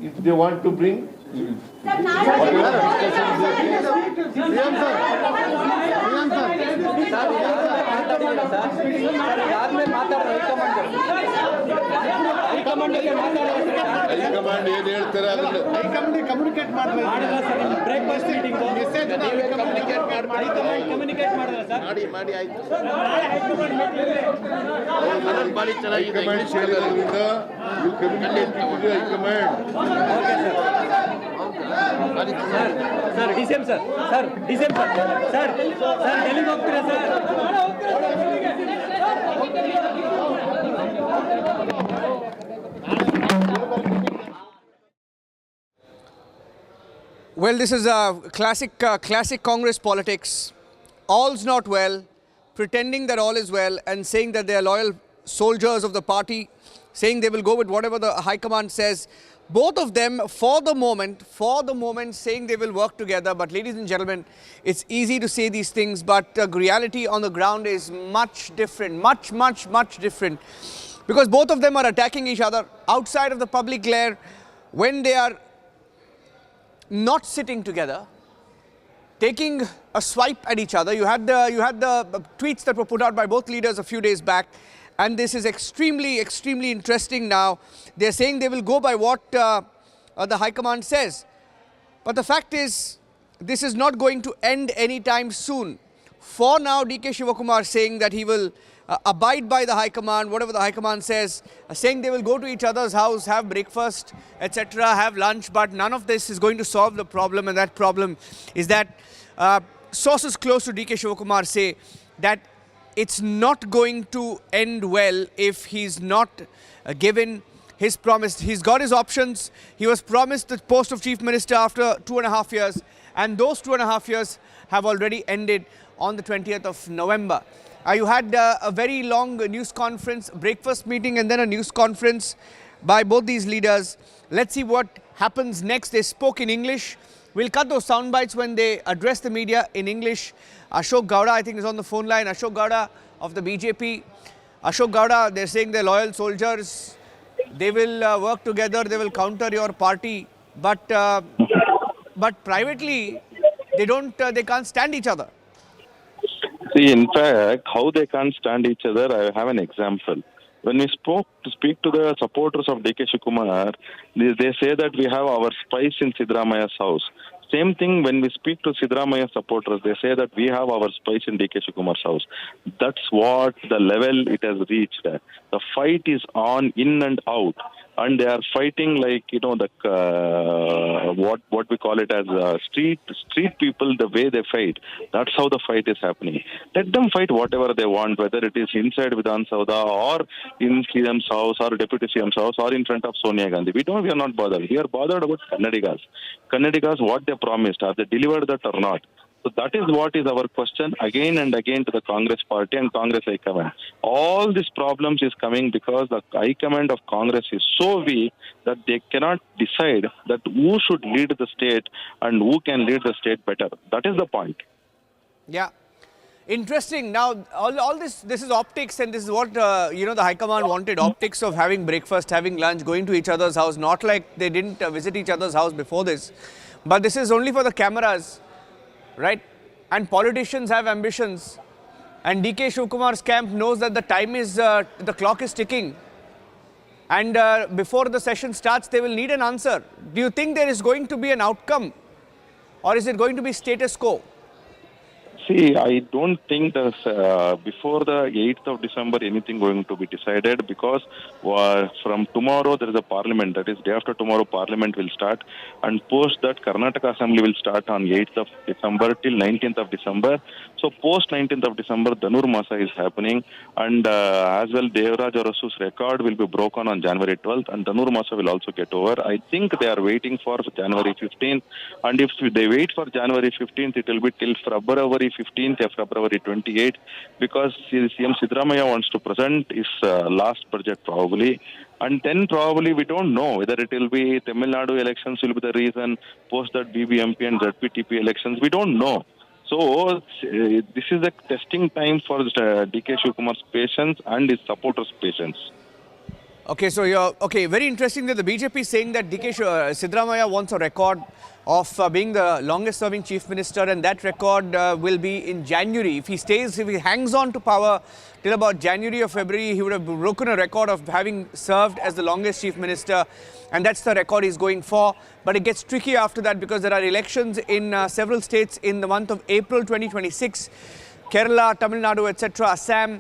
if they want to bring. High command ಏನ್ ಹೇಳ್ತಾರೆ ಅದನ್ನ communicate breakfast meeting message communicate ಮಾಡಿದ್ರೆ sir ಮಾಡಿ ಆಯ್ತು high command ಸೇರಿದ್ರಿಂದ you communicate with high command. Sir DCM sir ಡೆಲ್ಲಿಗೆ ಹೋಗ್ತೀರಾ sir? Well, this is classic Congress politics. All's not well, pretending that all is well and saying that they are loyal soldiers of the party, saying they will go with whatever the High Command says. Both of them, for the moment, saying they will work together. But ladies and gentlemen, it's easy to say these things, but reality on the ground is much different, much different. Because both of them are attacking each other outside of the public glare when they are not sitting together, taking a swipe at each other. You had the tweets that were put out by both leaders a few days back, and this is extremely interesting now. They're saying they will go by what the High Command says. But the fact is, this is not going to end anytime soon. For now, DK Shivakumar saying that he will abide by the High Command, whatever the High Command says, saying they will go to each other's house, have breakfast, etc., have lunch, but none of this is going to solve the problem, and that problem is that sources close to DK Shivakumar say that it's not going to end well if he's not given his promise. He's got his options. He was promised the post of Chief Minister after 2.5 years, and those 2.5 years have already ended on the 20th of November. You had a very long news conference, breakfast meeting, and then a news conference by both these leaders. Let's see what happens next. They spoke in English. We'll cut those sound bites when they address the media in English. Ashok Gowda, I think, is on the phone line. Ashok Gowda of the BJP. Ashok Gowda, they're saying they're loyal soldiers. They will work together. They will counter your party. But privately, they can't stand each other. See, in fact, how they can't stand each other, I have an example. When we speak to the supporters of DK Shivakumar, they say that we have our spies in Siddaramaiah's house. Same thing when we speak to Siddaramaiah supporters, they say that we have our spies in DK Shivakumar's house. That's what the level it has reached. The fight is on in and out, and they are fighting like, you know, the what we call it as street people, the way they fight. That's how the fight is happening. Let them fight whatever they want, whether it is inside Vidhan Sabha or in CM's house or Deputy CM's house or in front of Sonia Gandhi. We are not bothered. We are bothered about Kannadigas, what they promised. Have they delivered that or not? So that is what is our question again and again to the Congress party and Congress High Command. All these problems is coming because the High Command of Congress is so weak that they cannot decide that who should lead the state and who can lead the state better. That is the point. Yeah. Interesting. Now, all this is optics, and this is what, the High Command wanted. Optics of having breakfast, having lunch, going to each other's house. Not like they didn't visit each other's house before this. But this is only for the cameras, right? And politicians have ambitions. And DK Shivakumar's camp knows that the clock is ticking. And before the session starts, they will need an answer. Do you think there is going to be an outcome? Or is it going to be status quo? See, I don't think that before the 8th of December anything going to be decided, because from tomorrow there is a parliament, that is day after tomorrow parliament will start, and post that Karnataka Assembly will start on 8th of December till 19th of December. So post 19th of December, Dhanur Masa is happening, and as well Devraj Arasu's record will be broken on January 12th, and Dhanur Masa will also get over. I think they are waiting for January 15th, and if they wait for January 15th, it will be till February 15th or February 28th, because CM Siddaramaiah wants to present his last budget probably. And then probably we don't know whether it will be Tamil Nadu elections will be the reason, post that BBMP and ZPTP elections. We don't know. So this is a testing time for DK Shivakumar's patience and his supporters' patience. Okay, so very interesting that the BJP is saying that DK Siddaramaiah wants a record of being the longest serving chief minister, and that record will be in January. If he hangs on to power till about January or February, he would have broken a record of having served as the longest chief minister, and that's the record he's going for. But it gets tricky after that because there are elections in several states in the month of April 2026. Kerala, Tamil Nadu, etc., Assam.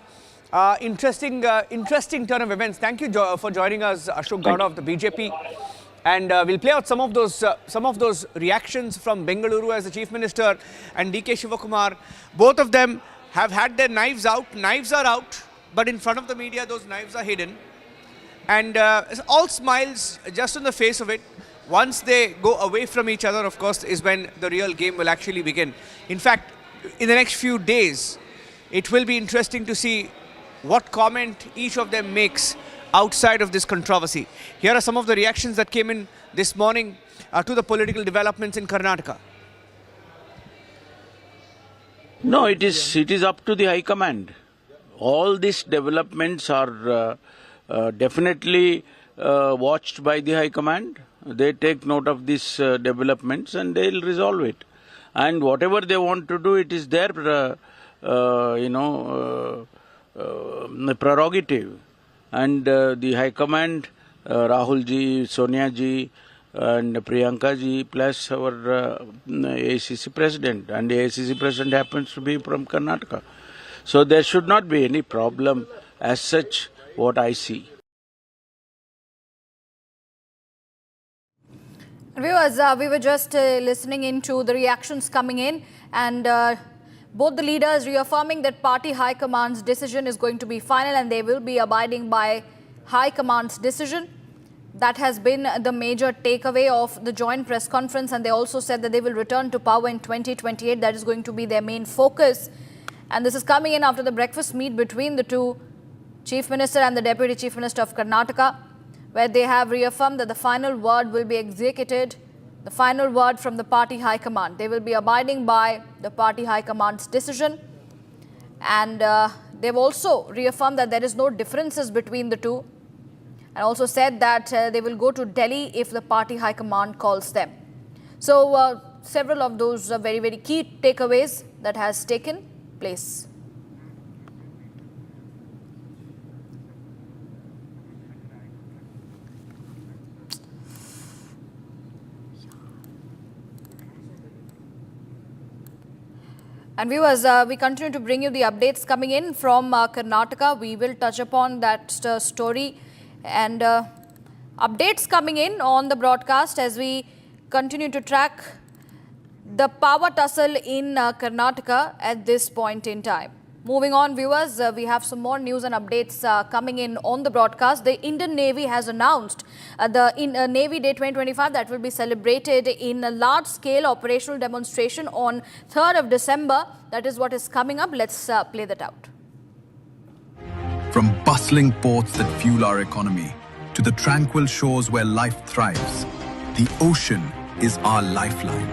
Interesting turn of events. Thank you for joining us, Ashok Gowda of the BJP. And we'll play out some of those reactions from Bengaluru as the Chief Minister and DK Shivakumar. Both of them have had their knives out. Knives are out, but in front of the media, those knives are hidden. And all smiles just on the face of it. Once they go away from each other, of course, is when the real game will actually begin. In fact, in the next few days, it will be interesting to see what comment each of them makes outside of this controversy. Here are some of the reactions that came in this morning to the political developments in Karnataka. No, it is up to the High Command. All these developments are definitely watched by the High Command. They take note of these developments and they'll resolve it. And whatever they want to do, it is their, prerogative. And the High Command, Rahul ji, Sonia ji, and Priyanka ji, plus our AICC President. And the AICC President happens to be from Karnataka. So there should not be any problem as such, what I see. Viewers, we were just listening into the reactions coming in, and both the leaders reaffirming that party High Command's decision is going to be final and they will be abiding by High Command's decision. That has been the major takeaway of the joint press conference, and they also said that they will return to power in 2028. That is going to be their main focus. And this is coming in after the breakfast meet between the two, Chief Minister and the Deputy Chief Minister of Karnataka, where they have reaffirmed that the final word will be executed, the final word from the party High Command. They will be abiding by the party High Command's decision. And they've also reaffirmed that there is no differences between the two, and also said that they will go to Delhi if the party High Command calls them. So several of those very, very key takeaways that has taken place. And viewers, we continue to bring you the updates coming in from Karnataka. We will touch upon that story and updates coming in on the broadcast as we continue to track the power tussle in Karnataka at this point in time. Moving on, viewers, we have some more news and updates coming in on the broadcast. The Indian Navy has announced the Navy Day 2025 that will be celebrated in a large-scale operational demonstration on 3rd of December. That is what is coming up. Let's play that out. From bustling ports that fuel our economy to the tranquil shores where life thrives, the ocean is our lifeline.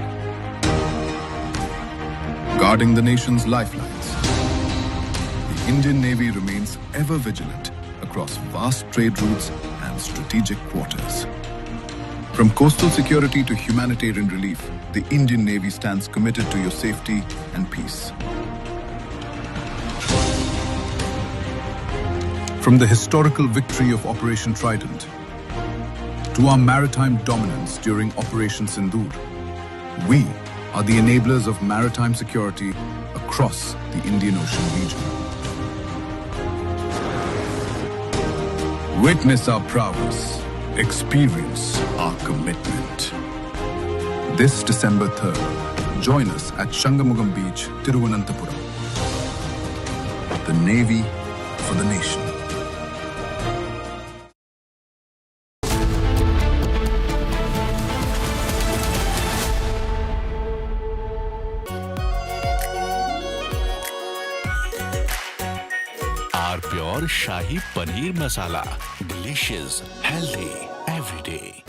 Guarding the nation's lifelines, the Indian Navy remains ever vigilant across vast trade routes and strategic quarters. From coastal security to humanitarian relief, the Indian Navy stands committed to your safety and peace. From the historical victory of Operation Trident to our maritime dominance during Operation Sindoor, we are the enablers of maritime security across the Indian Ocean region. Witness our prowess, experience our commitment. This December 3rd, join us at Shangamugam Beach, Tiruvananthapuram. The Navy for the nation. Our pure Shahi Paneer Masala. Delicious, healthy, every day.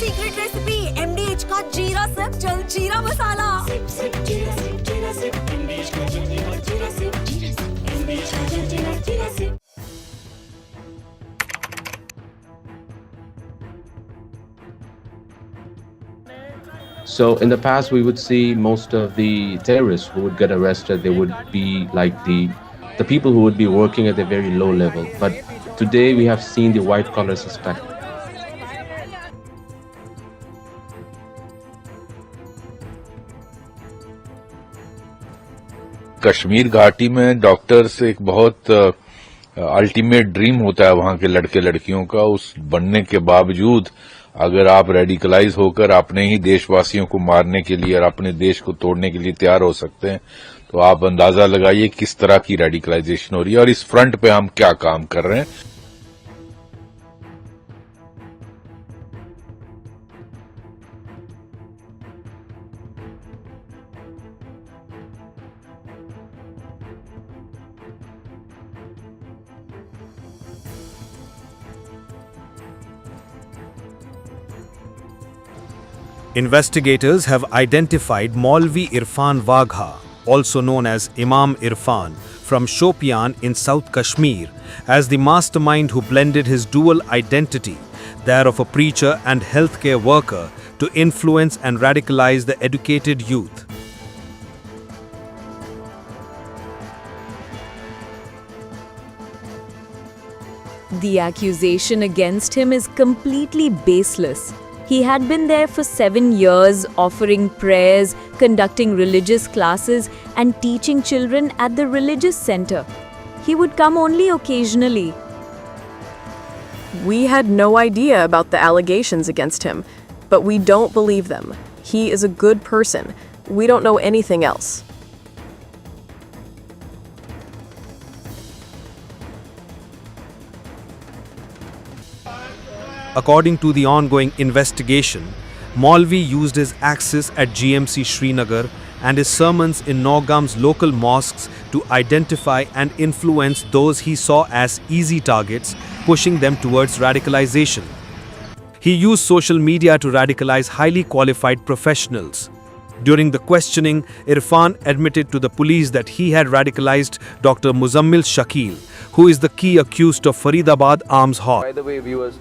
Secret recipe MDH का जीरा sip जल जीरा मसाला। So in the past, we would see most of the terrorists who would get arrested, they would be like the people who would be working at a very low level. But today we have seen the white collar suspect. Kashmir घाटी में doctors एक बहुत ultimate dream होता है वहां के लड़के लड़कियों का। उस बनने के बावजूद अगर आप रेडिकलाइज होकर अपने ही देशवासियों को मारने के लिए और अपने देश को तोड़ने के लिए तैयार हो सकते हैं, तो आप अंदाजा लगाइए किस तरह की रेडिकलाइजेशन हो रही है और इस फ्रंट पे हम क्या काम कर रहे हैं। Investigators have identified Maulvi Irfan Wagha, also known as Imam Irfan, from Shopian in South Kashmir, as the mastermind who blended his dual identity, that of a preacher and healthcare worker, to influence and radicalize the educated youth. The accusation against him is completely baseless. He had been there for 7 years, offering prayers, conducting religious classes, and teaching children at the religious center. He would come only occasionally. We had no idea about the allegations against him, but we don't believe them. He is a good person. We don't know anything else. According to the ongoing investigation, Maulvi used his access at GMC Srinagar and his sermons in Naugam's local mosques to identify and influence those he saw as easy targets, pushing them towards radicalization. He used social media to radicalize highly qualified professionals. During the questioning, Irfan admitted to the police that he had radicalized Dr. Muzammil Shakil, who is the key accused of Faridabad arms haunt. By the way, viewers,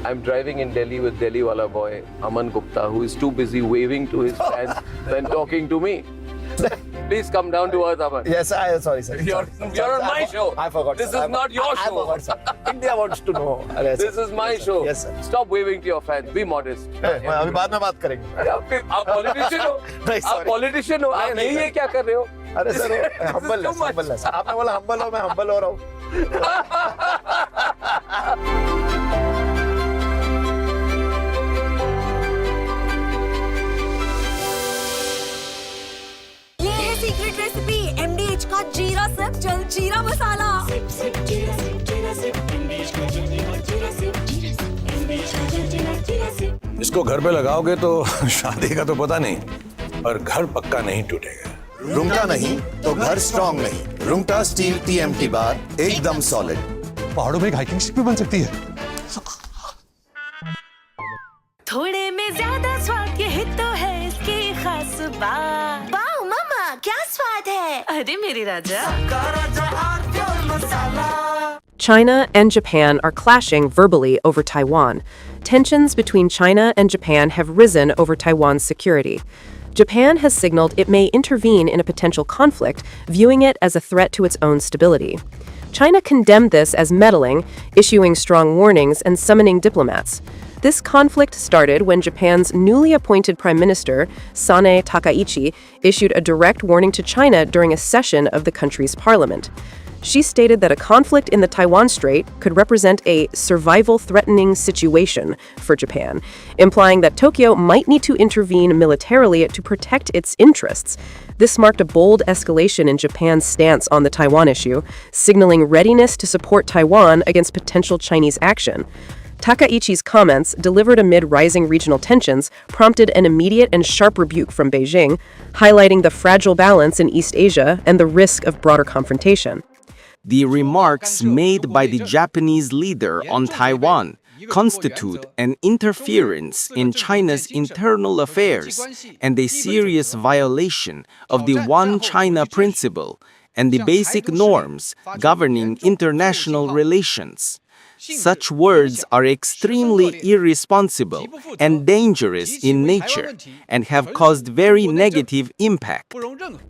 I'm driving in Delhi with Delhi wala boy Aman Gupta, who is too busy waving to his fans than talking to me. Please come down to earth, Aman. Yes, sorry, sir. You're on my show. I forgot. This is not your show. I forgot, sir. India wants to know. This is my show. Yes, sir. Stop waving to your fans. Be modest. अभी बाद में बात करेंगे. आप politician हो. आप politician हो. आप नहीं ये क्या कर रहे हो? अरे सर, humble है. आपने बोला humble हो, मैं humble हो रहा हूँ. सीक्रेट रेसिपी MDH का जीरा सिप जल जीरा मसाला। इसको घर पे लगाओगे तो शादी का तो पता नहीं, पर घर पक्का नहीं टूटेगा। रुंगटा नहीं तो घर स्ट्रॉन्ग नहीं। रुंगटा स्टील TMT बार एकदम सॉलिड। पहाड़ों में एक हाइकिंग शिप भी बन सकती है। थोड़े में ज्यादा स्वाद, यही तो है इसकी खास बात। वाओ मामा, क्या स्वाद है? अरे मेरे राजा। China and Japan are clashing verbally over Taiwan. Tensions between China and Japan have risen over Taiwan's security. Japan has signaled it may intervene in a potential conflict, viewing it as a threat to its own stability. China condemned this as meddling, issuing strong warnings and summoning diplomats. This conflict started when Japan's newly appointed Prime Minister, Sanae Takaichi, issued a direct warning to China during a session of the country's parliament. She stated that a conflict in the Taiwan Strait could represent a survival-threatening situation for Japan, implying that Tokyo might need to intervene militarily to protect its interests. This marked a bold escalation in Japan's stance on the Taiwan issue, signaling readiness to support Taiwan against potential Chinese action. Takaichi's comments, delivered amid rising regional tensions, prompted an immediate and sharp rebuke from Beijing, highlighting the fragile balance in East Asia and the risk of broader confrontation. The remarks made by the Japanese leader on Taiwan constitute an interference in China's internal affairs and a serious violation of the One China principle and the basic norms governing international relations. Such words are extremely irresponsible and dangerous in nature and have caused very negative impact.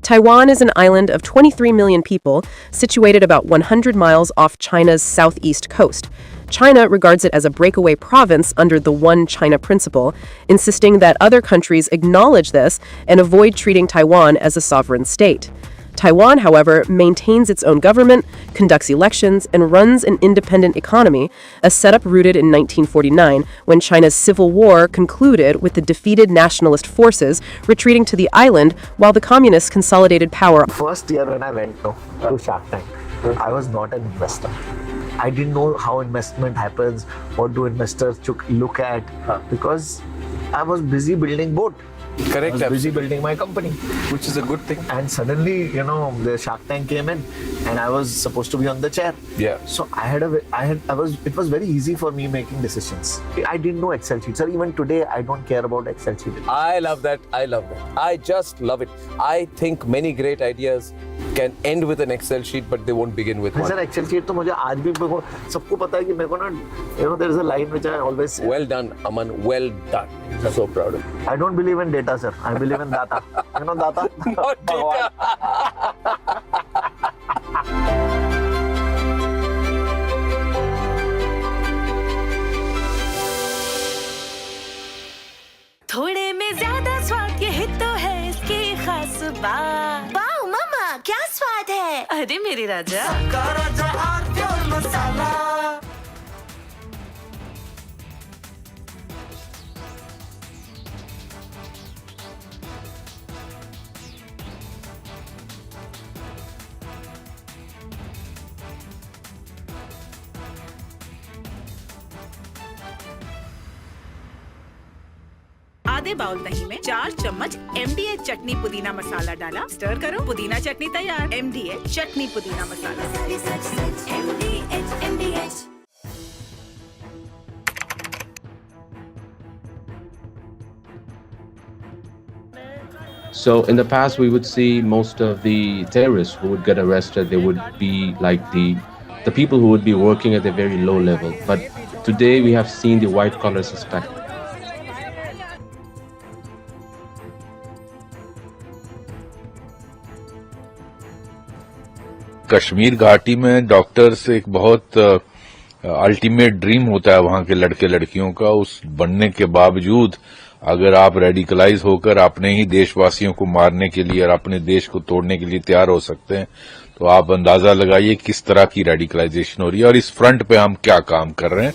Taiwan is an island of 23 million people, situated about 100 miles off China's southeast coast. China regards it as a breakaway province under the One China principle, insisting that other countries acknowledge this and avoid treating Taiwan as a sovereign state. Taiwan, however, maintains its own government, conducts elections, and runs an independent economy, a setup rooted in 1949 when China's civil war concluded with the defeated nationalist forces retreating to the island while the communists consolidated power. First year when I went to Shark Tank, I was not an investor. I didn't know how investment happens, what do investors look at, because I was busy building boat. Correct. I was busy building my company, which is a good thing. And suddenly, the Shark Tank came in, and I was supposed to be on the chair. Yeah. So it was very easy for me making decisions. I didn't know Excel sheets, or even today, I don't care about Excel sheets. I love that. I just love it. I think many great ideas can end with an Excel sheet, but they won't begin with one. Sir, Excel sheet तो मुझे आज भी सबको पता है कि मेरे को ना, there is a line which I always say. Well done, Aman. Well done. I'm so proud of you. I don't believe in data, sir. I believe in data. You know data? Not data. थोड़े में ज्यादा स्वाद ये तो है इसकी खास बात। वाओ मामा क्या स्वाद है? अरे मेरे राजा राजा और प्योर मसाला। आधे बाउल दही में 4 चम्मच MDH चटनी पुदीना मसाला डाला, स्टर करो, पुदीना चटनी तैयार। MDH चटनी पुदीना मसाला। MDH। So in the past, we would see most of the terrorists who would get arrested, they would be like the people who would be working at a very low level. But today we have seen the white-collar suspect. Kashmir घाटी में doctors एक बहुत ultimate dream होता है वहां के लड़के लड़कियों का। उस बनने के बावजूद अगर आप रेडिकलाइज होकर अपने ही देशवासियों को मारने के लिए और अपने देश को तोड़ने के लिए तैयार हो सकते हैं, तो आप अंदाजा लगाइए किस तरह की रेडिकलाइजेशन हो रही है और इस फ्रंट पे हम क्या काम कर रहे हैं।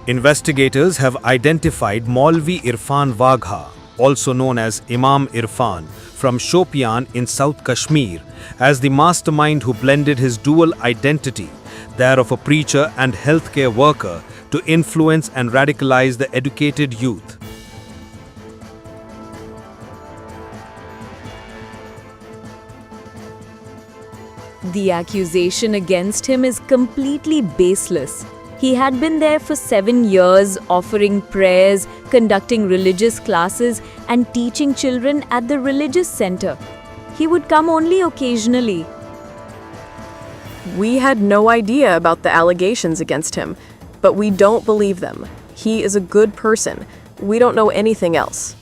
Investigators have identified Maulvi Irfan Wagha, also known as Imam Irfan, from Shopian in South Kashmir, as the mastermind who blended his dual identity, that of a preacher and healthcare worker, to influence and radicalize the educated youth. The accusation against him is completely baseless. He had been there for 7 years, offering prayers, conducting religious classes, and teaching children at the religious center. He would come only occasionally. We had no idea about the allegations against him, but we don't believe them. He is a good person. We don't know anything else.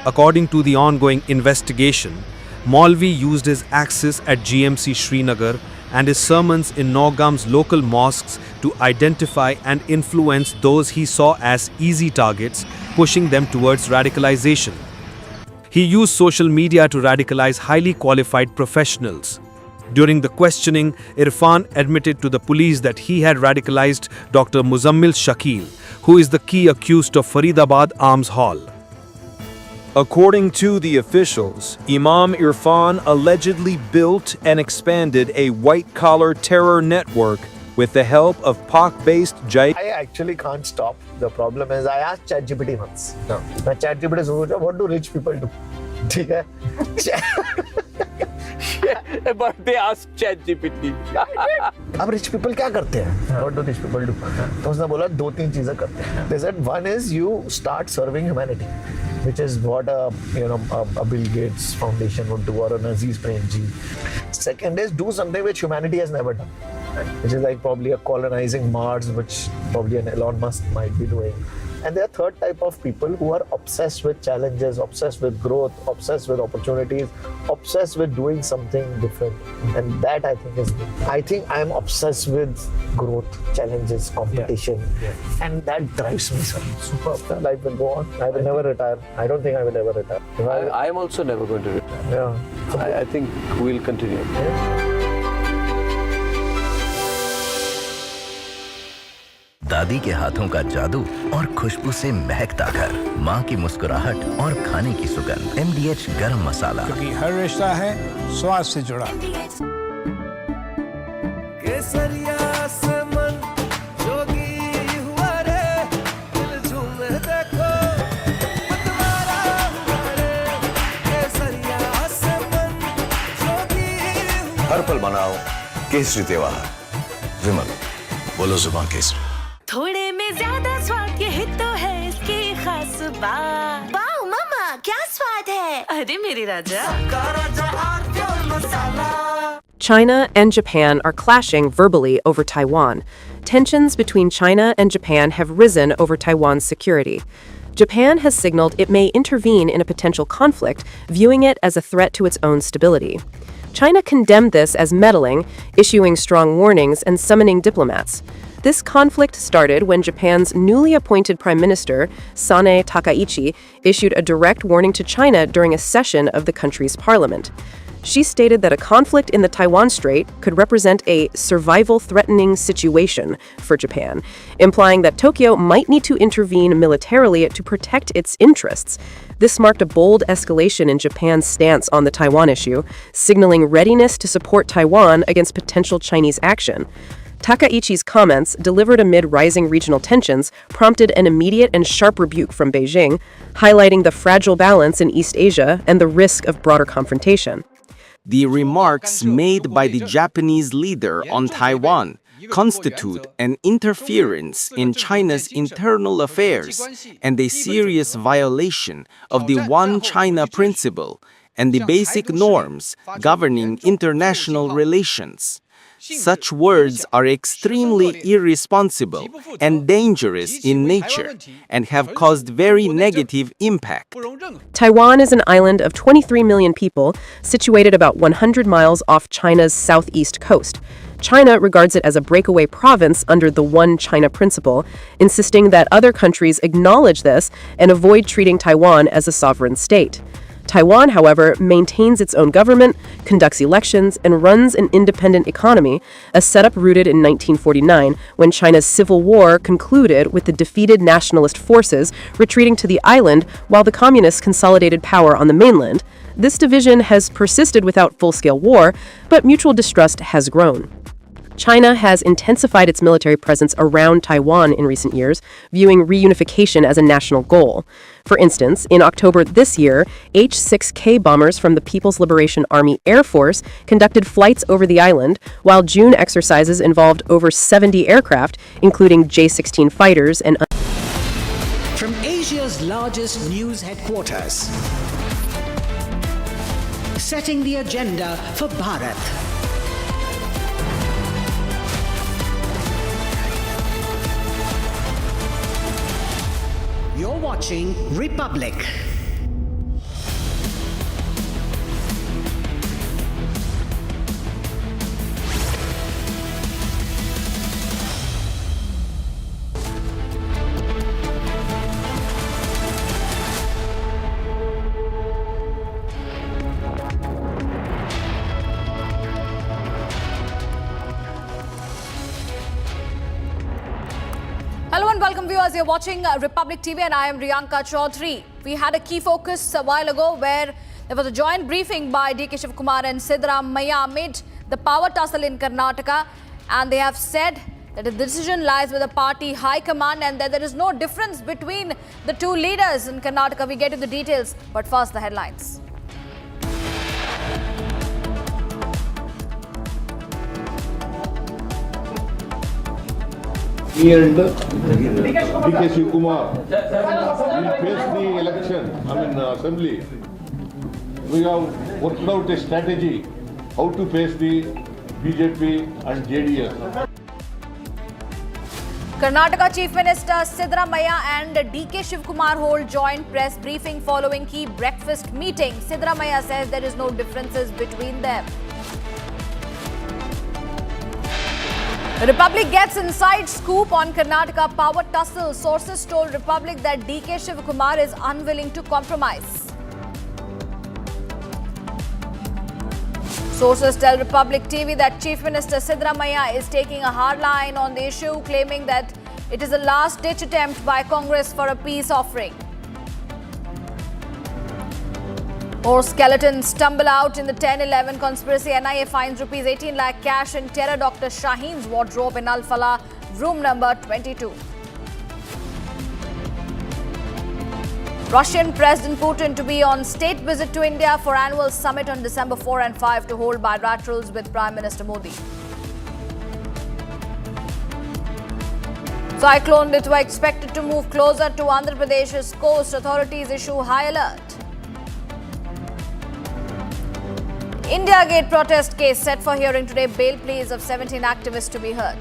According to the ongoing investigation, Maulvi used his access at GMC Srinagar and his sermons in Naugam's local mosques to identify and influence those he saw as easy targets, pushing them towards radicalization. He used social media to radicalize highly qualified professionals. During the questioning, Irfan admitted to the police that he had radicalized Dr. Muzammil Shakil, who is the key accused of Faridabad arms haul. According to the officials, Imam Irfan allegedly built and expanded a white-collar terror network with the help of Pak-based I actually can't stop. The problem is I asked ChatGPT once. मैं ChatGPT से पूछा, what do rich people do? ठीक है? But they ask ChatGPT. अब rich people क्या करते हैं? What do rich people do? तो उसने बोला 2-3 चीजें करते हैं. They said one is you start serving humanity, which is what a Bill Gates Foundation would do or a Aziz Premji. Second is do something which humanity has never done, which is like probably a colonizing Mars, which probably an Elon Musk might be doing. And there are third type of people who are obsessed with challenges, obsessed with growth, obsessed with opportunities, obsessed with doing something different. And that I think is me. I think I'm obsessed with growth, challenges, competition. And that drives me super. Life will go on. I will never retire. I don't think I will ever retire. I am also never going to retire. Yeah. I think we'll continue. दादी के हाथों का जादू और खुशबू से महकता घर, माँ की मुस्कुराहट और खाने की सुगंध। MDH गरम मसाला, क्योंकि हर रिश्ता है स्वाद से जुड़ा। केसरिया से मन जोगी हुआ रे, दिल झूमे देखो मतवारा हुआ रे। केसरिया से मन जोगी हुआ। हर पल मनाओ केसरी त्योहार। विमल, बोलो जुबान केसरी। थोड़े में ज्यादा स्वाद, यही तो है इसकी खास बात। वाओ मामा, क्या स्वाद है? अरे मेरे राजा। China and Japan are clashing verbally over Taiwan. Tensions between China and Japan have risen over Taiwan's security. Japan has signaled it may intervene in a potential conflict, viewing it as a threat to its own stability. China condemned this as meddling, issuing strong warnings and summoning diplomats. This conflict started when Japan's newly appointed Prime Minister, Sanae Takaichi, issued a direct warning to China during a session of the country's parliament. She stated that a conflict in the Taiwan Strait could represent a survival-threatening situation for Japan, implying that Tokyo might need to intervene militarily to protect its interests. This marked a bold escalation in Japan's stance on the Taiwan issue, signaling readiness to support Taiwan against potential Chinese action. Takaichi's comments, delivered amid rising regional tensions, prompted an immediate and sharp rebuke from Beijing, highlighting the fragile balance in East Asia and the risk of broader confrontation. The remarks made by the Japanese leader on Taiwan constitute an interference in China's internal affairs and a serious violation of the One China principle and the basic norms governing international relations. Such words are extremely irresponsible and dangerous in nature and have caused very negative impact. Taiwan is an island of 23 million people, situated about 100 miles off China's southeast coast. China regards it as a breakaway province under the One China principle, insisting that other countries acknowledge this and avoid treating Taiwan as a sovereign state. Taiwan, however, maintains its own government, conducts elections, and runs an independent economy, a setup rooted in 1949 when China's civil war concluded with the defeated nationalist forces retreating to the island while the communists consolidated power on the mainland. This division has persisted without full-scale war, but mutual distrust has grown. China has intensified its military presence around Taiwan in recent years, viewing reunification as a national goal. For instance, in October this year, H-6K bombers from the People's Liberation Army Air Force conducted flights over the island, while June exercises involved over 70 aircraft, including J-16 fighters and... From Asia's largest news headquarters, setting the agenda for Bharat. You're watching Republic. Hello and welcome viewers. You're watching Republic TV and I am Riyanka Chaudhary. We had a key focus a while ago where there was a joint briefing by DK Shivakumar and Siddaramaiah amid the power tussle in Karnataka, and they have said that the decision lies with the party high command and that there is no difference between the two leaders in Karnataka. We get to the details, but first the headlines. Me and DK Shivakumar will face the election, assembly. We have worked out a strategy how to face the BJP and JDS. Karnataka Chief Minister Siddaramaiah and DK Shivakumar hold joint press briefing following key breakfast meeting. Siddaramaiah says there is no differences between them. Republic gets inside scoop on Karnataka power tussle. Sources told Republic that DK Shivakumar is unwilling to compromise. Sources tell Republic TV that Chief Minister Siddaramaiah is taking a hard line on the issue, claiming that it is a last-ditch attempt by Congress for a peace offering. More skeletons stumble out in the 10-11 conspiracy. NIA finds rupees 18 lakh cash in terror Dr. Shaheen's wardrobe in Al Falah, room number 22. Russian President Putin to be on state visit to India for annual summit on December 4 and 5 to hold bilaterals with Prime Minister Modi. Cyclone Litwa expected to move closer to Andhra Pradesh's coast. Authorities issue high alert. India Gate protest case set for hearing today. Bail pleas of 17 activists to be heard.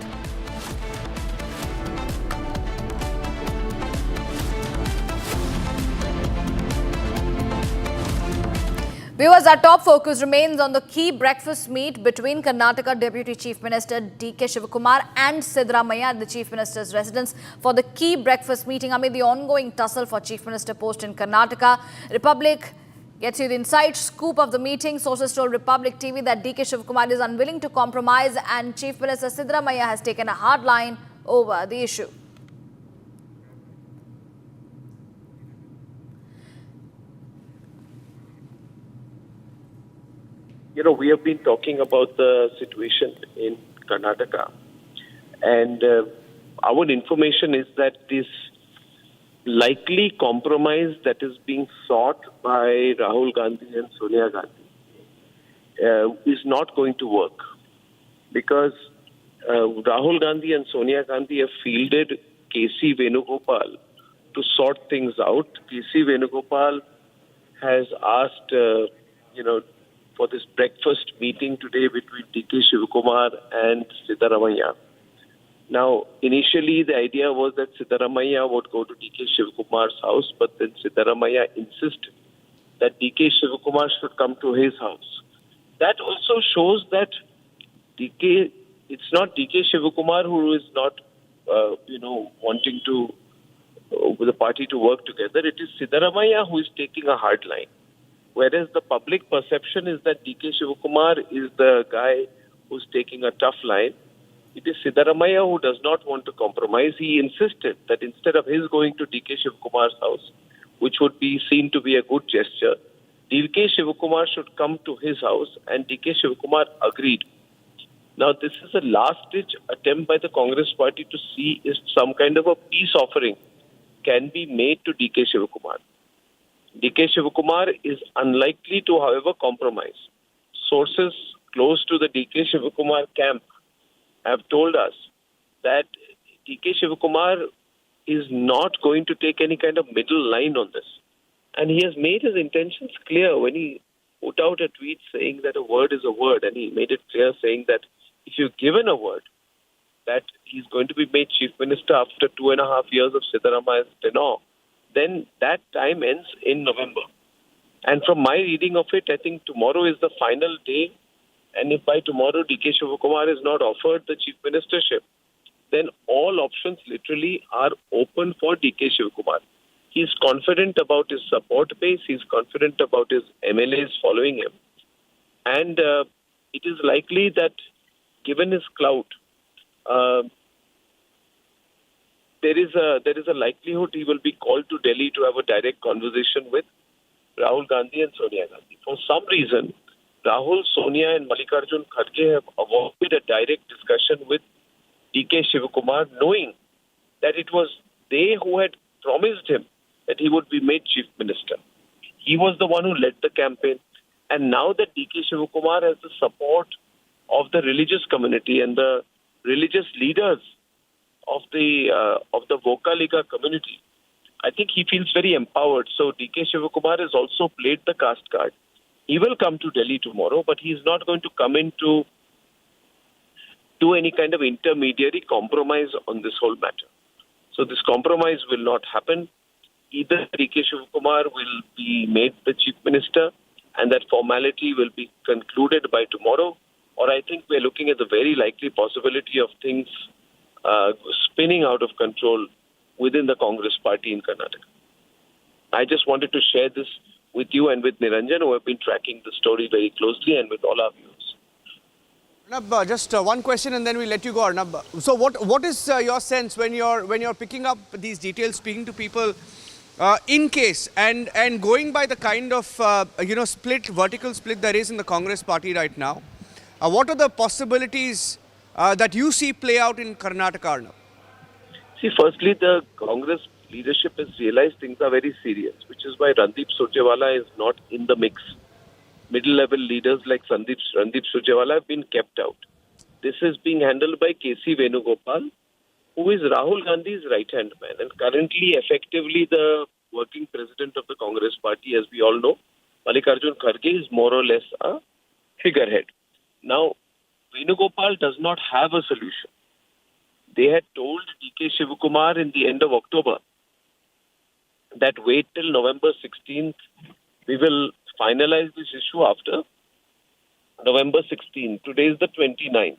Viewers, our top focus remains on the key breakfast meet between Karnataka Deputy Chief Minister DK Shivakumar and Siddaramaiah at the Chief Minister's residence for the key breakfast meeting amid the ongoing tussle for Chief Minister post in Karnataka. Republic gets you the inside scoop of the meeting. Sources told Republic TV that DK Shivakumar is unwilling to compromise and Chief Minister Siddaramaiah has taken a hard line over the issue. We have been talking about the situation in Karnataka, and our information is that this likely compromise that is being sought by Rahul Gandhi and Sonia Gandhi is not going to work, because Rahul Gandhi and Sonia Gandhi have fielded KC Venugopal to sort things out. KC Venugopal has asked, for this breakfast meeting today between DK Shivakumar and Siddaramaiah. Now, initially the idea was that Siddaramaiah would go to DK Shivakumar's house, but then Siddaramaiah insisted that DK Shivakumar should come to his house. That also shows that it's not DK Shivakumar who is not, wanting to, with the party to work together. It is Siddaramaiah who is taking a hard line. Whereas the public perception is that DK Shivakumar is the guy who's taking a tough line. It is Siddaramaiah who does not want to compromise. He insisted that instead of his going to DK Shivakumar's house, which would be seen to be a good gesture, DK Shivakumar should come to his house, and DK Shivakumar agreed. Now, this is a last-ditch attempt by the Congress party to see if some kind of a peace offering can be made to DK Shivakumar. DK Shivakumar is unlikely to, however, compromise. Sources close to the DK Shivakumar camp have told us that DK Shivakumar is not going to take any kind of middle line on this. And he has made his intentions clear when he put out a tweet saying that a word is a word. And he made it clear saying that if you've given a word that he's going to be made Chief Minister after 2.5 years of Siddaramaiah's tenure, then that time ends in November. And from my reading of it, I think tomorrow is the final day. And if by tomorrow DK Shivakumar is not offered the Chief Ministership, then all options literally are open for DK Shivakumar. He's confident about his support base. He's confident about his MLAs following him. And it is likely that given his clout, there is a likelihood he will be called to Delhi to have a direct conversation with Rahul Gandhi and Sonia Gandhi. For some reason, Rahul, Sonia and Mallikarjun Kharge have avoided a direct discussion with DK Shivakumar, knowing that it was they who had promised him that he would be made Chief Minister. He was the one who led the campaign. And now that DK Shivakumar has the support of the religious community and the religious leaders of the Vocaliga community, I think he feels very empowered. So DK Shivakumar has also played the caste card. He will come to Delhi tomorrow, but he is not going to come in to do any kind of intermediary compromise on this whole matter. So this compromise will not happen. Either DK Shivakumar will be made the Chief Minister and that formality will be concluded by tomorrow, or I think we're looking at the very likely possibility of things spinning out of control within the Congress party in Karnataka. I just wanted to share this with you and with Niranjan, who have been tracking the story very closely, and with all our viewers. Arnab, just one question and then we'll let you go, Arnab. So what is your sense when you're picking up these details, speaking to people in case and going by the kind of vertical split there is in the Congress party right now? What are the possibilities that you see play out in Karnataka, Arnab? See, firstly, the Congress leadership has realized things are very serious, which is why Randeep Surjewala is not in the mix. Middle-level leaders like Randeep Surjewala have been kept out. This is being handled by K.C. Venugopal, who is Rahul Gandhi's right-hand man and currently effectively the working president of the Congress party, as we all know. Mallikarjun Kharge is more or less a figurehead. Now, Venugopal does not have a solution. They had told DK Shivakumar in the end of October that wait till November 16th, we will finalize this issue after November 16th. Today is the 29th.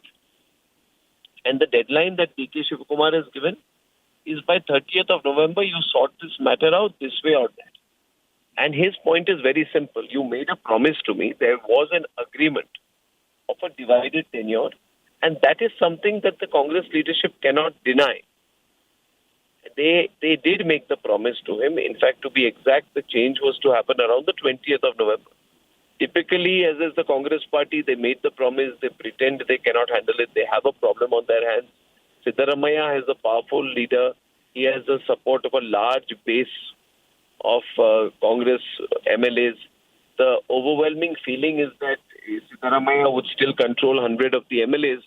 And the deadline that DK Shivakumar has given is by 30th of November, you sort this matter out this way or that. And his point is very simple. You made a promise to me. There was an agreement of a divided tenure. And that is something that the Congress leadership cannot deny. They did make the promise to him. In fact, to be exact, the change was to happen around the 20th of November. Typically, as is the Congress party, they made the promise, they pretend they cannot handle it, they have a problem on their hands. Siddaramaiah is a powerful leader. He has the support of a large base of Congress MLAs. The overwhelming feeling is that Siddaramaiah would still control 100 of the MLAs.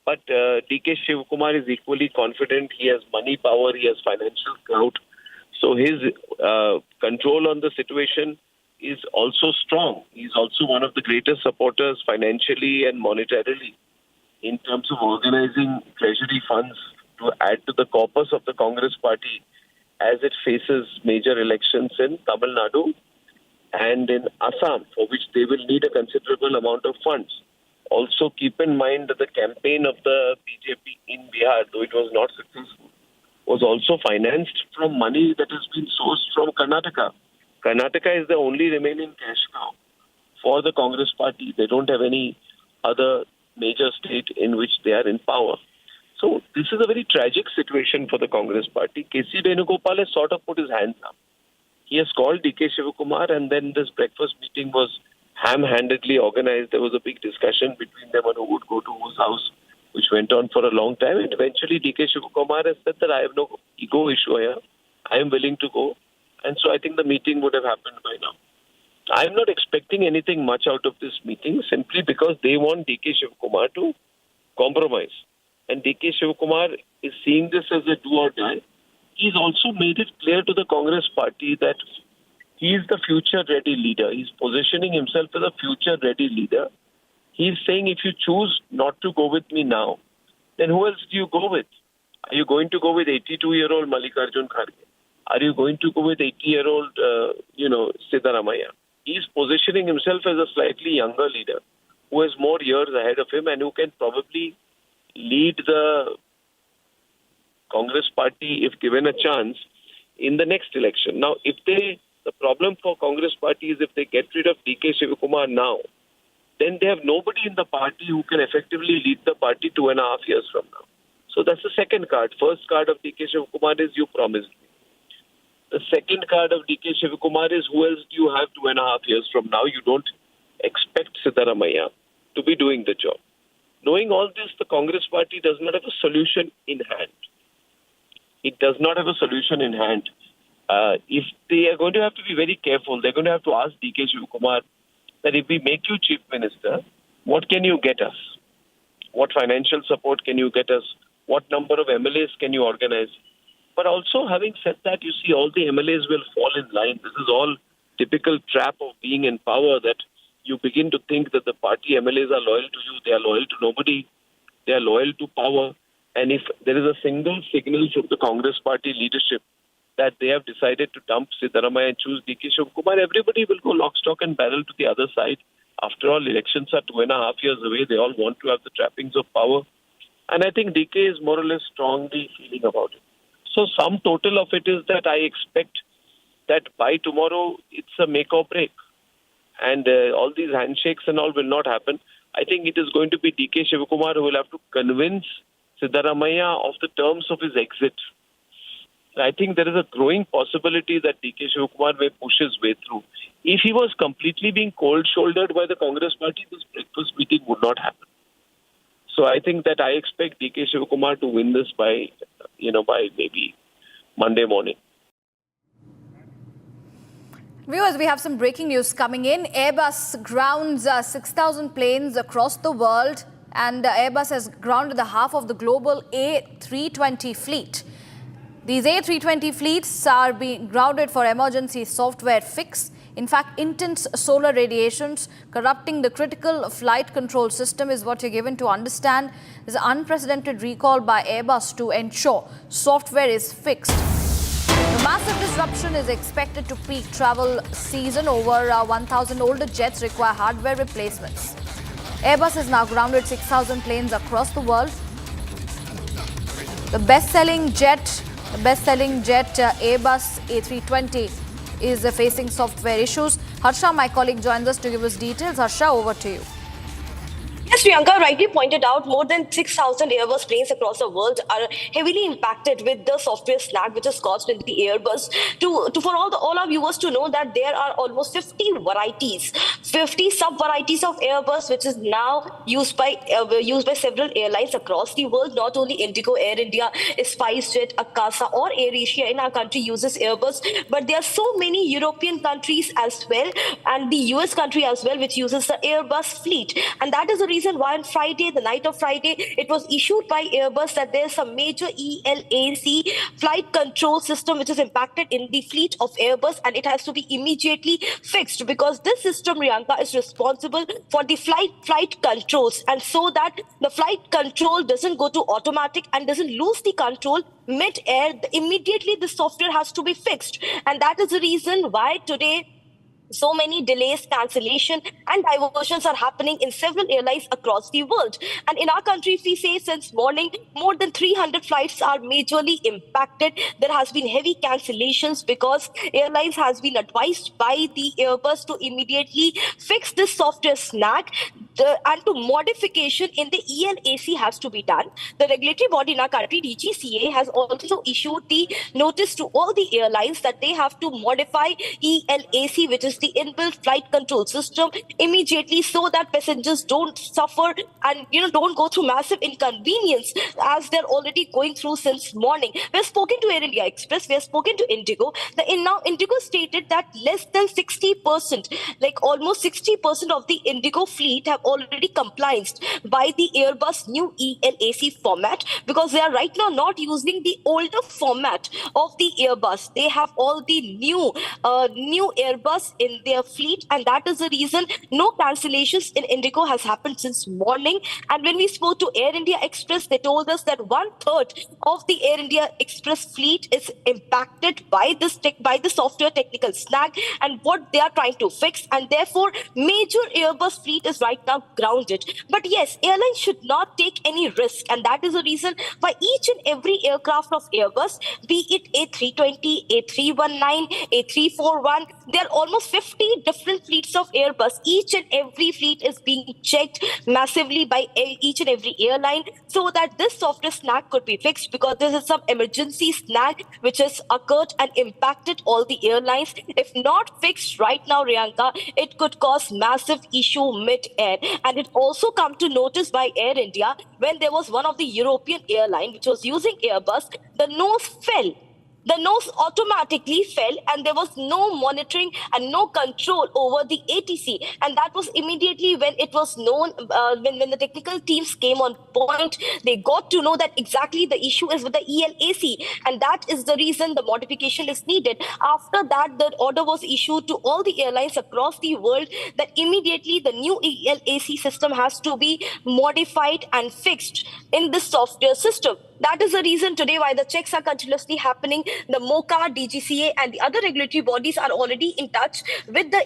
But DK Shivakumar is equally confident. He has money power, he has financial clout. So his control on the situation is also strong. He's also one of the greatest supporters financially and monetarily in terms of organizing treasury funds to add to the corpus of the Congress party as it faces major elections in Tamil Nadu and in Assam, for which they will need a considerable amount of funds. Also, keep in mind that the campaign of the BJP in Bihar, though it was not successful, was also financed from money that has been sourced from Karnataka. Karnataka is the only remaining cash cow for the Congress party. They don't have any other major state in which they are in power. So this is a very tragic situation for the Congress party. K.C. Venugopal has sort of put his hands up. He has called DK Shivakumar, and then this breakfast meeting was ham-handedly organized. There was a big discussion between them on who would go to whose house, which went on for a long time. And eventually DK Shivakumar has said that I have no ego issue here. I am willing to go. And so I think the meeting would have happened by now. I am not expecting anything much out of this meeting simply because they want DK Shivakumar to compromise. And DK Shivakumar is seeing this as a do or die. He's also made it clear to the Congress party that he is the future-ready leader. He's positioning himself as a future-ready leader. He's saying, if you choose not to go with me now, then who else do you go with? Are you going to go with 82-year-old Mallikarjun Kharge? Are you going to go with 80-year-old, Siddaramaiah? He's positioning himself as a slightly younger leader who has more years ahead of him and who can probably lead the Congress party, if given a chance, in the next election. Now, the problem for Congress party is if they get rid of DK Shivakumar now, then they have nobody in the party who can effectively lead the party 2.5 years from now. So that's the second card. First card of DK Shivakumar is you promised me. The second card of DK Shivakumar is who else do you have 2.5 years from now? You don't expect Siddaramaiah to be doing the job. Knowing all this, the Congress party does not have a solution in hand. It does not have a solution in hand. If they are going to have to be very careful, they're going to have to ask DK Shivakumar that if we make you chief minister, what can you get us? What financial support can you get us? What number of MLAs can you organize? But also, having said that, you see, all the MLAs will fall in line. This is all typical trap of being in power, that you begin to think that the party MLAs are loyal to you. They are loyal to nobody. They are loyal to power. And if there is a single signal from the Congress party leadership that they have decided to dump Siddaramaiah and choose DK Shivakumar, everybody will go lock, stock and barrel to the other side. After all, elections are 2.5 years away. They all want to have the trappings of power. And I think DK is more or less strongly feeling about it. So sum total of it is that I expect that by tomorrow, it's a make or break. And all these handshakes and all will not happen. I think it is going to be DK Shivakumar who will have to convince Siddaramaiah of the terms of his exit. I think there is a growing possibility that DK Shivakumar may push his way through. If he was completely being cold-shouldered by the Congress party, this breakfast meeting would not happen. So I think that I expect DK Shivakumar to win this by maybe Monday morning. Viewers, we have some breaking news coming in. Airbus grounds 6,000 planes across the world, and Airbus has grounded the half of the global A320 fleet. These A320 fleets are being grounded for emergency software fix. In fact, intense solar radiations corrupting the critical flight control system is what you're given to understand. There's an unprecedented recall by Airbus to ensure software is fixed. The massive disruption is expected to peak travel season. Over 1,000 older jets require hardware replacements. Airbus has now grounded 6,000 planes across the world. The best-selling jet Airbus A320 is facing software issues. Harsha, my colleague, joins us to give us details. Harsha, over to you. Yes, Priyanka rightly pointed out, more than 6,000 Airbus planes across the world are heavily impacted with the software snag which is caused in the Airbus. For all our viewers to know that there are almost 50 sub-varieties of Airbus, which is now used by several airlines across the world. Not only Indigo, Air India, SpiceJet, Akasa or AirAsia in our country uses Airbus, but there are so many European countries as well, and the US country as well, which uses the Airbus fleet. And that is the reason why on Friday, the night of Friday, it was issued by Airbus that there's a major ELAC flight control system which is impacted in the fleet of Airbus, and it has to be immediately fixed, because this system, Priyanka, is responsible for the flight controls, and so that the flight control doesn't go to automatic and doesn't lose the control mid-air, immediately the software has to be fixed. And that is the reason why today so many delays, cancellation and diversions are happening in several airlines across the world. And in our country, if we say since morning, more than 300 flights are majorly impacted. There has been heavy cancellations because airlines has been advised by the Airbus to immediately fix this software snag, and to modification in the ELAC has to be done. The regulatory body in our country, DGCA, has also issued the notice to all the airlines that they have to modify ELAC, which is the inbuilt flight control system, immediately, so that passengers don't suffer and don't go through massive inconvenience as they're already going through since morning. We have spoken to Air India Express, we have spoken to Indigo. Now Indigo stated that less than 60%, like almost 60% of the Indigo fleet have already complied by the Airbus new ELAC format, because they are right now not using the older format of the Airbus. They have all the new Airbus in their fleet, and that is the reason no cancellations in Indigo has happened since morning. And when we spoke to Air India Express, they told us that 1/3 of the Air India Express fleet is impacted by the software technical snag and what they are trying to fix, and therefore major Airbus fleet is right now now grounded. But yes, airlines should not take any risk, and that is the reason why each and every aircraft of Airbus, be it A320, A319, A341, there are almost 50 different fleets of Airbus. Each and every fleet is being checked massively by each and every airline so that this software snag could be fixed, because this is some emergency snag which has occurred and impacted all the airlines. If not fixed right now, Riyanka, it could cause massive issue mid-air. And it also come to notice by Air India when there was one of the European airline which was using Airbus, the nose fell. The nose automatically fell, and there was no monitoring and no control over the ATC. And that was immediately when it was known, when the technical teams came on point, they got to know that exactly the issue is with the ELAC. And that is the reason the modification is needed. After that, the order was issued to all the airlines across the world that immediately the new ELAC system has to be modified and fixed in this software system. That is the reason today why the checks are continuously happening. The MOCA, DGCA, and the other regulatory bodies are already in touch with the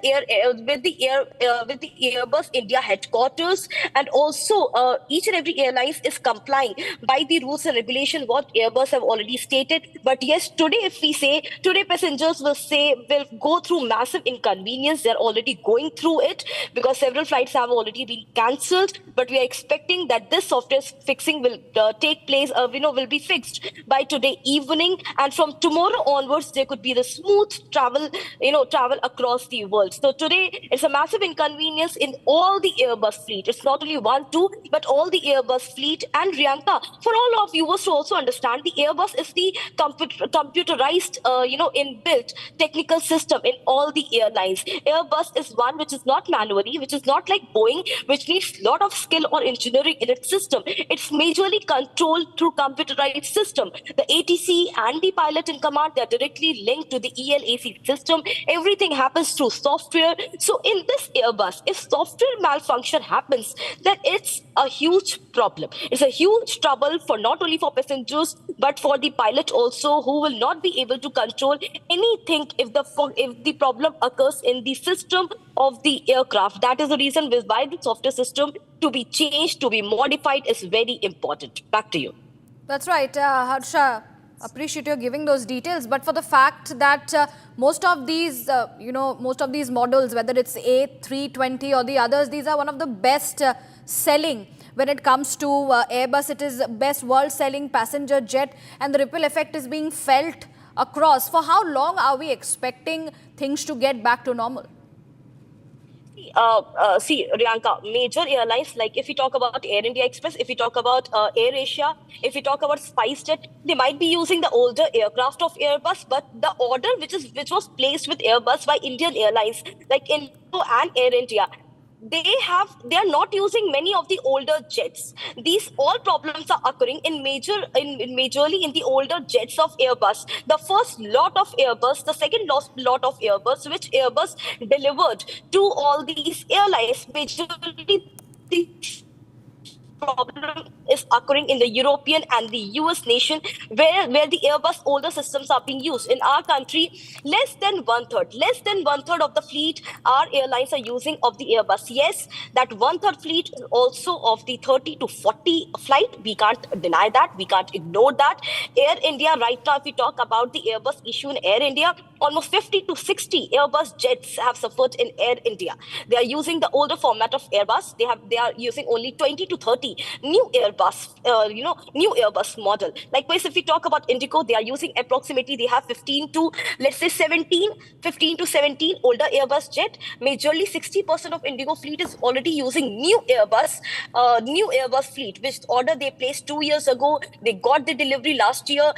Airbus India headquarters, and also each and every airline is complying by the rules and regulation what Airbus have already stated. But yes, today if we say today, passengers will go through massive inconvenience. They're already going through it because several flights have already been cancelled. But we are expecting that this software fixing will take place. Will be fixed by today evening, and from tomorrow onwards there could be the smooth travel across the world. So today it's a massive inconvenience in all the Airbus fleet. It's not only one, two, but all the Airbus fleet. And Riyanka, for all of viewers to also understand, the Airbus is the computerized inbuilt technical system in all the airlines. Airbus is one which is not manually, which is not like Boeing, which needs a lot of skill or engineering in its system. It's majorly controlled through computerized system. The ATC and the pilot in command, they are directly linked to the ELAC system. Everything happens through software. So in this Airbus, if software malfunction happens, then it's a huge problem. It's a huge trouble for not only for passengers, but for the pilot also, who will not be able to control anything if the problem occurs in the system of the aircraft. That is the reason why the software system to be changed, to be modified is very important. Back to you. That's right, Harsha. Appreciate you giving those details. But for the fact that most of these models, whether it's A320 or the others, these are one of the best selling when it comes to Airbus. It is best world selling passenger jet, and the ripple effect is being felt across. For how long are we expecting things to get back to normal? See, Riyanka, major airlines, like if we talk about Air India Express, if we talk about Air Asia, if we talk about SpiceJet, they might be using the older aircraft of Airbus, but the order which was placed with Airbus by Indian Airlines, like Indigo and Air India, they are not using many of the older jets. These all problems are occurring majorly in the older jets of Airbus. The first lot of Airbus, the second lot of Airbus, which Airbus delivered to all these airlines, majorly the problem is occurring in the European and the US nation, where the Airbus older systems are being used. In our country, less than one third of the fleet our airlines are using of the Airbus. Yes, that one-third fleet is also of the 30 to 40 flight. We can't deny that. We can't ignore that. Air India, right now, if we talk about the Airbus issue in Air India, almost 50 to 60 Airbus jets have suffered in Air India. They are using the older format of Airbus. They are using only 20 to 30 new Airbus, new Airbus model. Likewise, if we talk about Indigo, they are using approximately, they have 15 to 17 older Airbus jet. Majorly 60% of Indigo fleet is already using new Airbus fleet, which order they placed 2 years ago. They got the delivery last year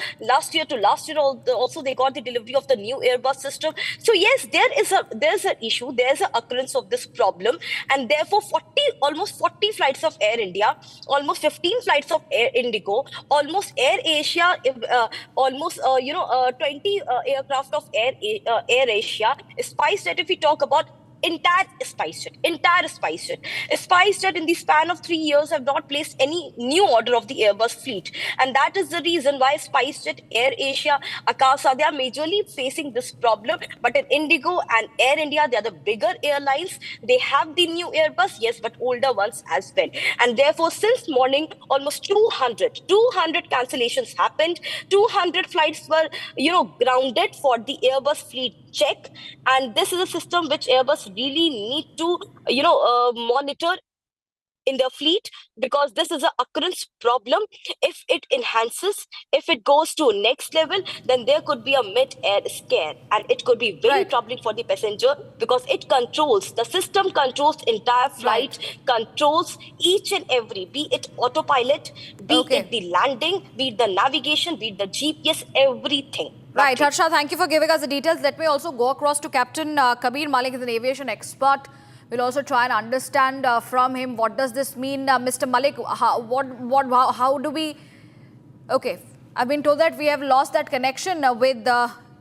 also they got the delivery of the new Airbus system. So yes, there's an issue, there's an occurrence of this problem, and therefore almost 40 flights of Air India, almost 15 flights of Air Indigo, almost Air Asia, 20 aircraft of Air Asia. SpiceJet, if we talk about Entire spice jet. Spice jet in the span of 3 years have not placed any new order of the Airbus fleet. And that is the reason why Spice Jet, Air Asia, Akasa, they are majorly facing this problem. But in Indigo and Air India, they are the bigger airlines. They have the new Airbus, yes, but older ones as well. And therefore, since morning, almost 200 cancellations happened. 200 flights were, grounded for the Airbus fleet check. And this is a system which Airbus really need to, monitor in their fleet, because this is an occurrence problem. If it enhances, if it goes to next level, then there could be a mid-air scare, and it could be very troubling for the passenger, because the system controls entire flight, controls each and every, be it autopilot, be it the landing, be it the navigation, be it the GPS, everything. Right, Harsha, thank you for giving us the details. Let me also go across to Captain Kabir Malik, is an aviation expert. We'll also try and understand from him what does this mean. Mr. Malik, how do we... Okay, I've been told that we have lost that connection with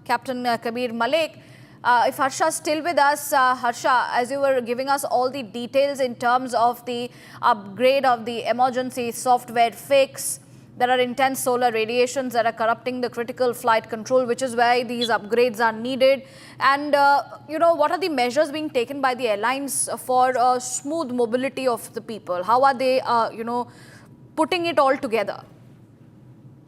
Captain Kabir Malik. If Harsha is still with us, Harsha, as you were giving us all the details in terms of the upgrade of the emergency software fix, there are intense solar radiations that are corrupting the critical flight control, which is why these upgrades are needed. And, what are the measures being taken by the airlines for smooth mobility of the people? How are they, putting it all together?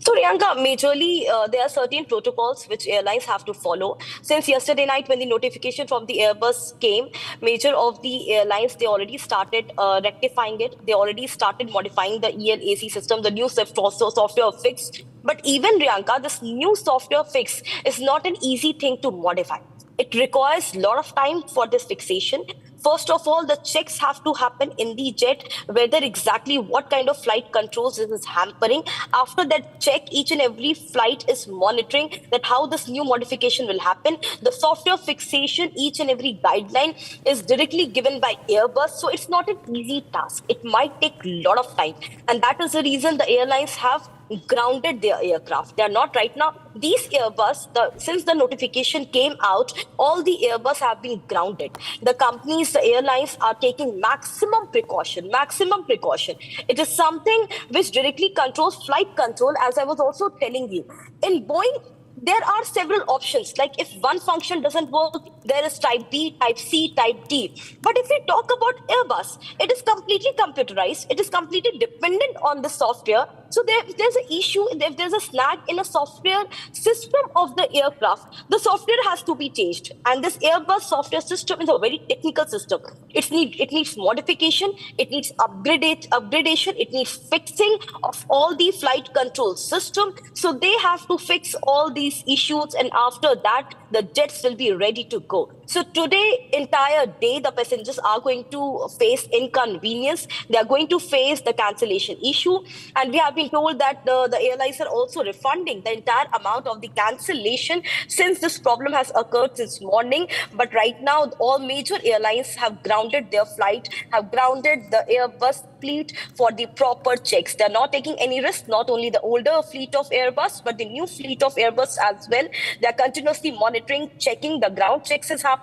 So, Riyanka, majorly, there are certain protocols which airlines have to follow. Since yesterday night, when the notification from the Airbus came, major of the airlines, they already started rectifying it. They already started modifying the ELAC system, the new software fix. But even, Riyanka, this new software fix is not an easy thing to modify. It requires a lot of time for this fixation. First of all, the checks have to happen in the jet, whether exactly what kind of flight controls this is hampering. After that check, each and every flight is monitoring that how this new modification will happen. The software fixation, each and every guideline is directly given by Airbus. So it's not an easy task. It might take a lot of time. And that is the reason the airlines have grounded their aircraft. They are not right now. These Airbus, since the notification came out, all the Airbus have been grounded. The companies, the airlines are taking maximum precaution. It is something which directly controls flight control, as I was also telling you. In Boeing, there are several options. Like if one function doesn't work, there is type B, type C, type D. But if we talk about Airbus, it is completely computerized. It is completely dependent on the software. So if there's an issue, if there's a snag in a software system of the aircraft, the software has to be changed. And this Airbus software system is a very technical system. It needs modification, it needs upgradation, it needs fixing of all the flight control system. So they have to fix all these issues, and after that, the jets will be ready to go. So today, entire day, the passengers are going to face inconvenience. They are going to face the cancellation issue. And we have been told that the airlines are also refunding the entire amount of the cancellation since this problem has occurred since morning. But right now, all major airlines have grounded their flight, have grounded the Airbus fleet for the proper checks. They're not taking any risk, not only the older fleet of Airbus, but the new fleet of Airbus as well. They're continuously monitoring, checking, the ground checks is happening.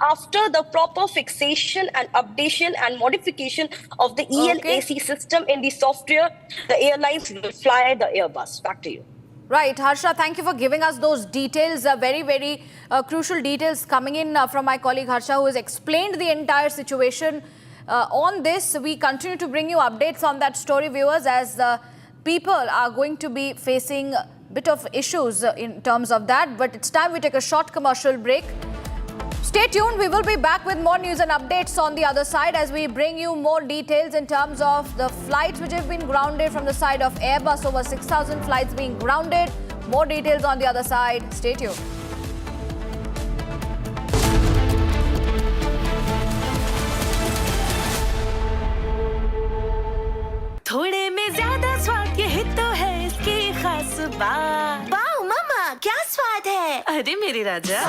After the proper fixation and updation and modification of the ELAC system in the software, the airlines will fly the Airbus. Back to you. Right, Harsha, thank you for giving us those details, very, very crucial details coming in from my colleague Harsha, who has explained the entire situation. On this, we continue to bring you updates on that story, viewers, as people are going to be facing a bit of issues in terms of that. But it's time we take a short commercial break. Stay tuned. We will be back with more news and updates on the other side as we bring you more details in terms of the flights which have been grounded from the side of Airbus. Over 6,000 flights being grounded. More details on the other side. Stay tuned. थोड़े में ज्यादा स्वाद ये तो है इसकी खास बात। वाओ मम्मा क्या स्वाद है? अरे मेरे राजा।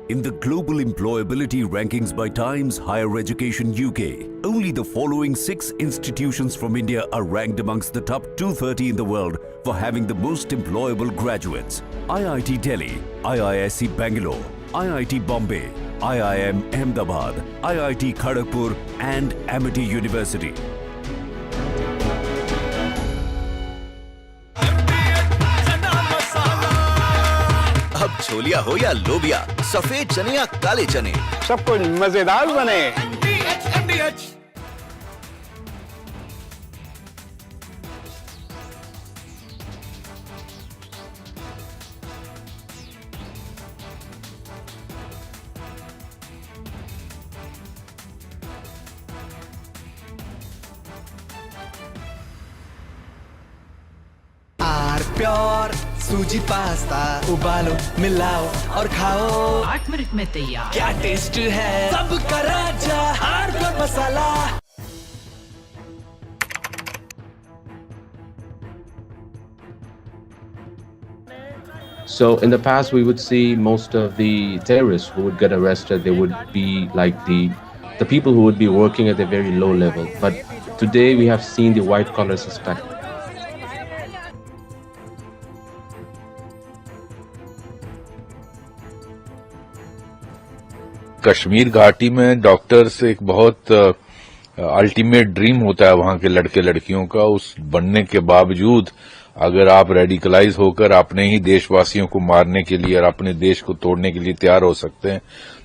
In the global employability rankings by Times Higher Education UK, only the following 6 institutions from India are ranked amongst the top 230 in the world for having the most employable graduates: IIT Delhi, IISc Bangalore, IIT Bombay, IIM Ahmedabad, IIT Kharagpur and Amity University. अब छोलिया हो या लोबिया, सफेद चने या काले चने, सब कुछ मजेदार बने। प्योर सूजी पास्ता उबालो मिलाओ और खाओ 8 मिनट में तैयार। क्या टेस्ट है सबका राजा hardcore masala. So in the past, we would see most of the terrorists who would get arrested, they would be like the people who would be working at a very low level. But today we have seen the white collar suspect. Kashmir घाटी में doctors एक बहुत ultimate dream होता है वहां के लड़के लड़कियों का। उस बनने के बावजूद अगर आप रेडिकलाइज होकर अपने ही देशवासियों को मारने के लिए और अपने देश को तोड़ने के लिए तैयार हो सकते हैं,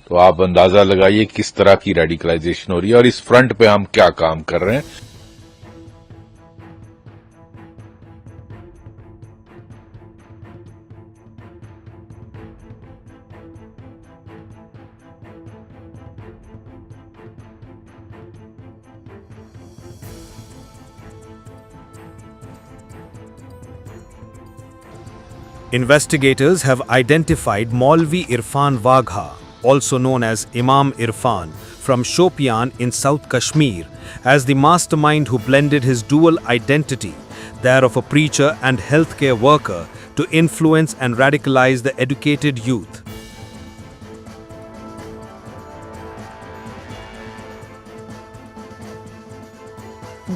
तो आप अंदाजा लगाइए किस तरह की रेडिकलाइजेशन हो रही है और इस फ्रंट पे हम क्या काम कर रहे हैं। Investigators have identified Maulvi Irfan Wagha, also known as Imam Irfan, from Shopian in South Kashmir, as the mastermind who blended his dual identity, that of a preacher and healthcare worker, to influence and radicalize the educated youth.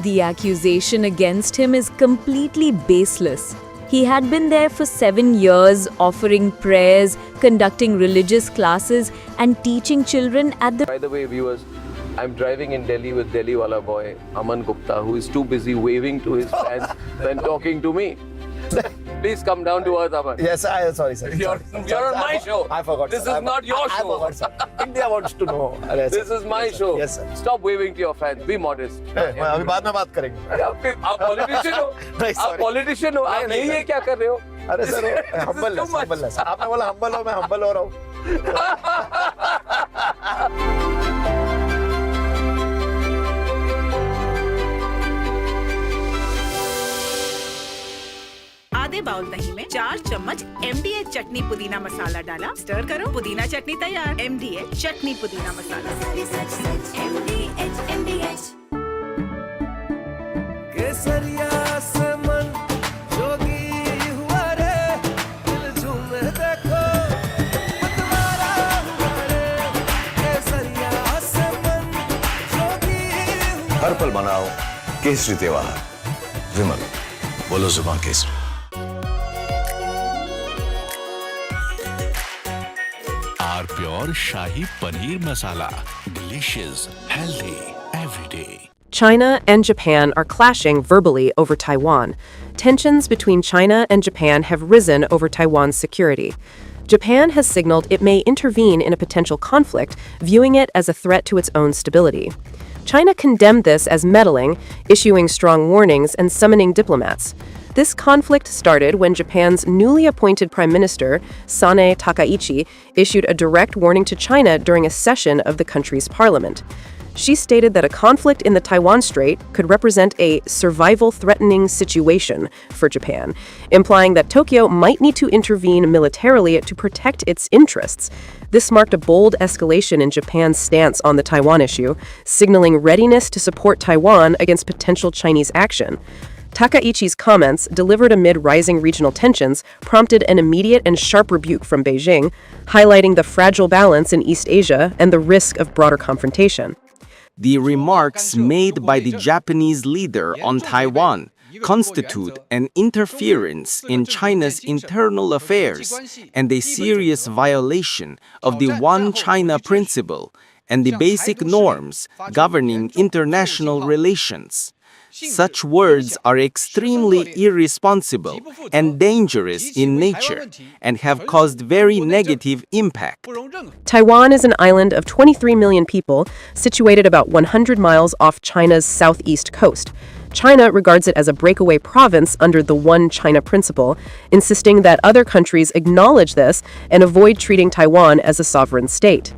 The accusation against him is completely baseless. He had been there for 7 years, offering prayers, conducting religious classes, and teaching children at the... By the way, viewers, I'm driving in Delhi with Delhi wala boy, Aman Gupta, who is too busy waving to his fans than talking to me. Please come down to earth, Aman. Yes, sorry, sir. You're on my show. I forgot. This is not your show. I forgot, sir. India wants to know. This is my show. Yes, sir. Stop waving to your fans. Be modest. अभी बाद में बात करेंगे। आप politician हो। आप politician हो। आप नहीं ये क्या कर रहे हो? अरे सर, हम्बल है। आपने बोला हम्बल हो, मैं हम्बल हो रहा हूँ। आधे बाउल दही में 4 चम्मच MDH चटनी पुदीना मसाला डाला, स्टर करो, पुदीना चटनी तैयार। MDH चटनी पुदीना मसाला। MDH केसरिया से मन जोगी हुआ रे, दिल झूमे देखो मतवारा हुआ रे। केसरिया से मन जोगी हुआ। हर पल मनाओ केसरी त्योहार। विमल बोलो जुबान Kesari. Pure shahi paneer masala. Delicious, healthy, every day. China and Japan are clashing verbally over Taiwan. Tensions between China and Japan have risen over Taiwan's security. Japan has signaled it may intervene in a potential conflict, viewing it as a threat to its own stability. China condemned this as meddling, issuing strong warnings and summoning diplomats. This conflict started when Japan's newly appointed Prime Minister, Sanae Takaichi, issued a direct warning to China during a session of the country's parliament. She stated that a conflict in the Taiwan Strait could represent a survival-threatening situation for Japan, implying that Tokyo might need to intervene militarily to protect its interests. This marked a bold escalation in Japan's stance on the Taiwan issue, signaling readiness to support Taiwan against potential Chinese action. Takaichi's comments, delivered amid rising regional tensions, prompted an immediate and sharp rebuke from Beijing, highlighting the fragile balance in East Asia and the risk of broader confrontation. The remarks made by the Japanese leader on Taiwan constitute an interference in China's internal affairs and a serious violation of the One China principle and the basic norms governing international relations. Such words are extremely irresponsible and dangerous in nature and have caused very negative impact. Taiwan is an island of 23 million people, situated about 100 miles off China's southeast coast. China regards it as a breakaway province under the One China principle, insisting that other countries acknowledge this and avoid treating Taiwan as a sovereign state.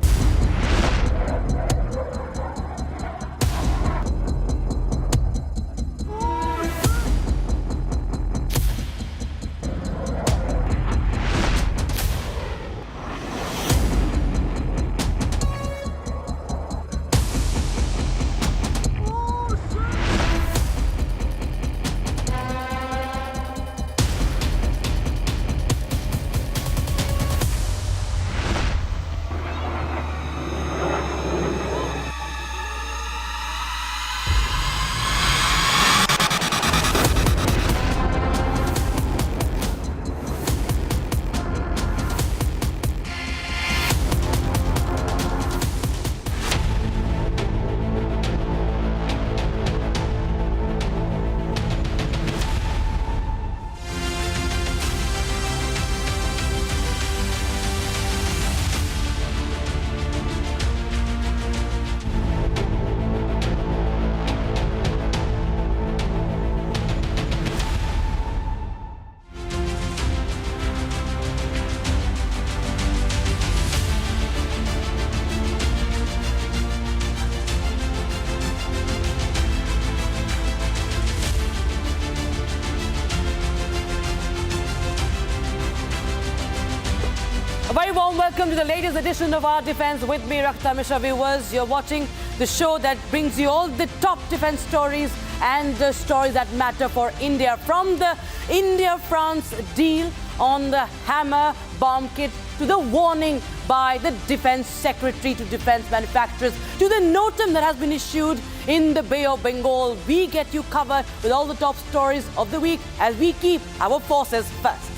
A very warm welcome to the latest edition of Our Defense with me, Rakhta Mishra. Viewers, you're watching the show that brings you all the top defense stories and the stories that matter for India. From the India-France deal on the hammer bomb kit to the warning by the Defense Secretary to defense manufacturers to the notum that has been issued in the Bay of Bengal. We get you covered with all the top stories of the week as we keep our forces first.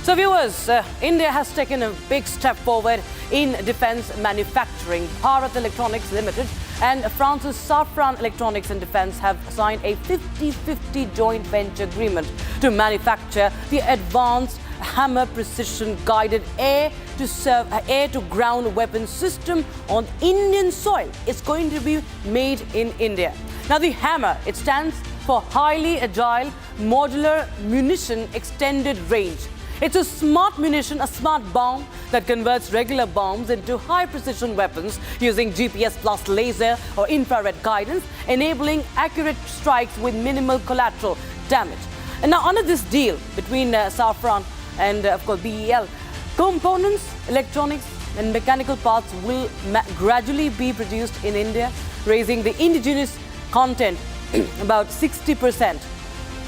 So viewers, India has taken a big step forward in defense manufacturing. Bharat Electronics Limited and France's Safran Electronics and Defense have signed a 50-50 joint venture agreement to manufacture the advanced hammer precision guided air to ground weapon system on Indian soil. It's going to be made in India. Now the hammer, it stands for highly agile modular munition extended range. It's a smart munition, a smart bomb that converts regular bombs into high-precision weapons using GPS plus laser or infrared guidance, enabling accurate strikes with minimal collateral damage. And now, under this deal between Safran and, of course, BEL, components, electronics and mechanical parts will gradually be produced in India, raising the indigenous content about 60%.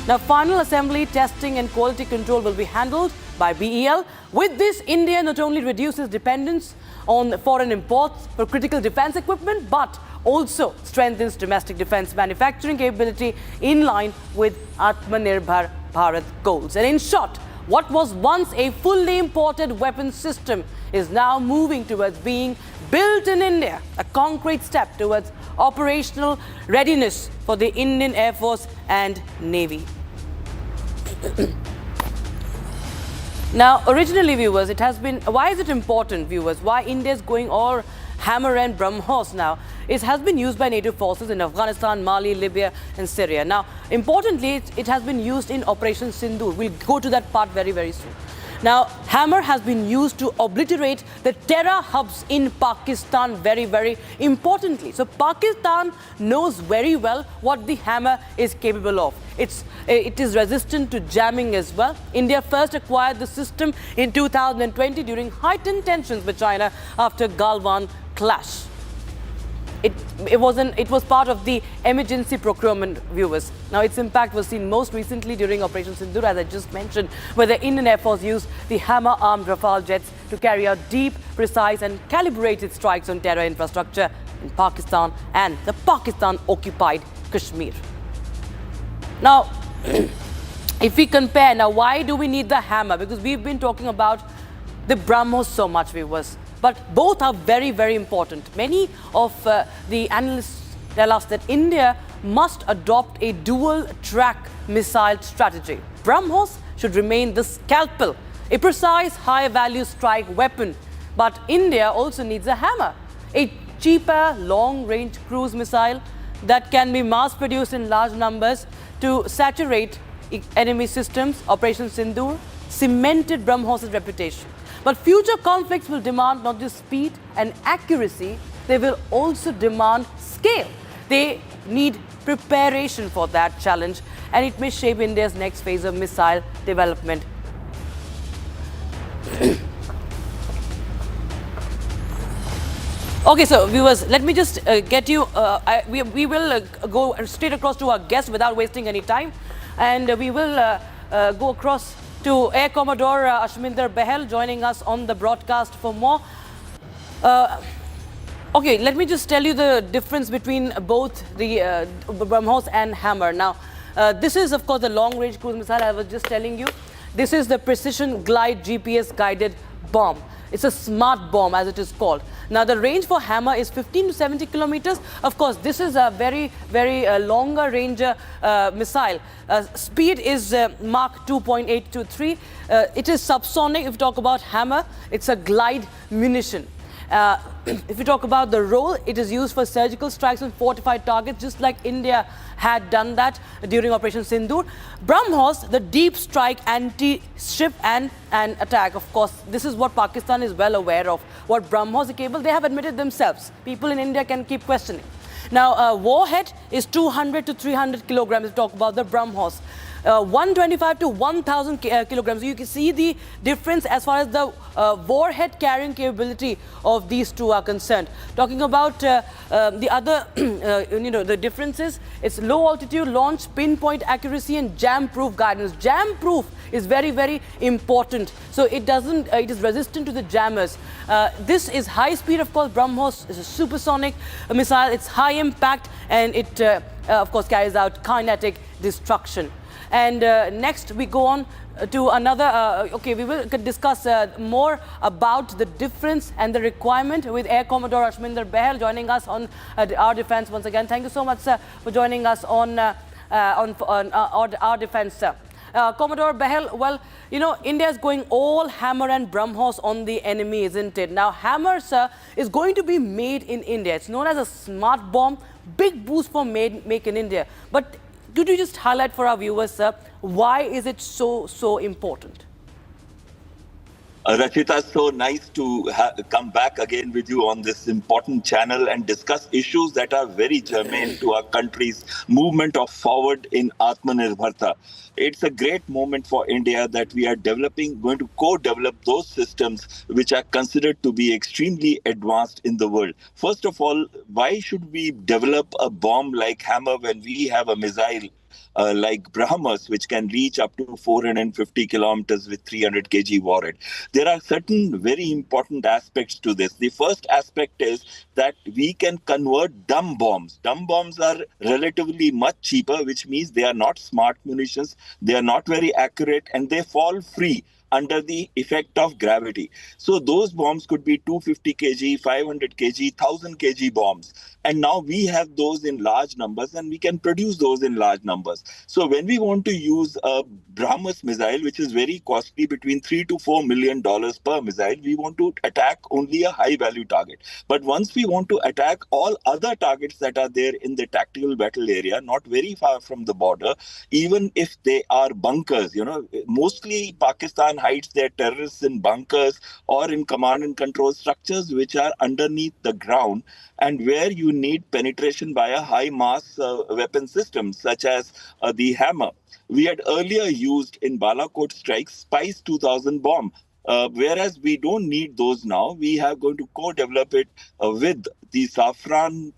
Now, final assembly, testing and quality control will be handled by BEL. With this, India not only reduces dependence on foreign imports for critical defense equipment, but also strengthens domestic defense manufacturing capability in line with Atmanirbhar Bharat goals. And in short, what was once a fully imported weapon system is now moving towards being built in India, a concrete step towards operational readiness for the Indian Air Force and Navy. Now, originally, viewers, it has been, why is it important, viewers? Why India is going all hammer and BrahMos now? It has been used by NATO forces in Afghanistan, Mali, Libya and Syria. Now, importantly, it has been used in Operation Sindoor. We'll go to that part very, very soon. Now, hammer has been used to obliterate the terror hubs in Pakistan very, very importantly. So, Pakistan knows very well what the hammer is capable of. It is resistant to jamming as well. India first acquired the system in 2020 during heightened tensions with China after Galwan clash. it was part of the emergency procurement, viewers. Now, its impact was seen most recently during Operation Sindoor, as I just mentioned, where the Indian Air Force used the Hammer-armed Rafale jets to carry out deep, precise and calibrated strikes on terror infrastructure in Pakistan and the Pakistan-occupied Kashmir. Now, if we compare, now why do we need the Hammer? Because we've been talking about the BrahMos so much, viewers. But both are very, very important. Many of the analysts tell us that India must adopt a dual-track missile strategy. BrahMos should remain the scalpel, a precise, high-value strike weapon. But India also needs a Hammer, a cheaper, long-range cruise missile that can be mass-produced in large numbers to saturate enemy systems. Operation Sindoor cemented BrahMos's reputation. But future conflicts will demand not just speed and accuracy, they will also demand scale. They need preparation for that challenge, and it may shape India's next phase of missile development. Okay, so viewers, let me just get you, we will go straight across to our guest without wasting any time, and we will go across to Air Commodore Ashminder Behel joining us on the broadcast for more. Okay, let me just tell you the difference between both the BrahMos and Hammer. Now, this is of course the long-range cruise missile I was just telling you. This is the precision glide GPS-guided bomb. It's a smart bomb, as it is called. Now, the range for Hammer is 15 to 70 kilometers. Of course, this is a very, very longer range missile. Speed is Mach 2.823. It is subsonic. If you talk about Hammer, it's a glide munition. If you talk about the role, it is used for surgical strikes on fortified targets, just like India had done that during Operation Sindoor. BrahMos, the deep strike, anti-ship and attack. Of course, this is what Pakistan is well aware of. What BrahMos is capable, they have admitted themselves. People in India can keep questioning. Now, warhead is 200 to 300 kilograms. If you talk about the BrahMos. 125 to 1,000 kilograms. You can see the difference as far as the warhead carrying capability of these two are concerned. Talking about the other, the differences, it's low altitude launch, pinpoint accuracy, and jam-proof guidance. Jam-proof is very, very important. So it doesn't, it is resistant to the jammers. This is high speed, of course. BrahMos is a supersonic missile. It's high impact, and it, of course, carries out kinetic destruction. And next we go on to another, okay, we will discuss more about the difference and the requirement with Air Commodore Ashminder Behel joining us on Our Defense once again. Thank you so much, sir, for joining us on Our Defense, sir. Commodore Behel, well, you know, India is going all Hammer and BrahMos on the enemy, isn't it? Now, Hammer, sir, is going to be made in India. It's known as a smart bomb, big boost for Make in India. But could you just highlight for our viewers, sir, why is it so important? Rachita, so nice to come back again with you on this important channel and discuss issues that are very germane to our country's movement of forward in Atmanirbharta. It's a great moment for India that we are going to co-develop those systems which are considered to be extremely advanced in the world. First of all, why should we develop a bomb like Hammer when we have a missile like BrahMos, which can reach up to 450 kilometers with 300 kg warhead? There are certain very important aspects to this. The first aspect is that we can convert dumb bombs. Dumb bombs are relatively much cheaper, which means they are not smart munitions, they are not very accurate, and they fall free under the effect of gravity. So those bombs could be 250 kg, 500 kg, 1000 kg bombs. And now we have those in large numbers, and we can produce those in large numbers. So when we want to use a BrahMos missile, which is very costly, between $3 to $4 million per missile, we want to attack only a high value target. But once we want to attack all other targets that are there in the tactical battle area, not very far from the border, even if they are bunkers, you know, mostly Pakistan hides their terrorists in bunkers or in command and control structures which are underneath the ground, and where you need penetration by a high mass weapon system such as the Hammer. We had earlier used in Balakot strikes Spice 2000 bomb. Whereas we don't need those now, we are going to co-develop it with the Safran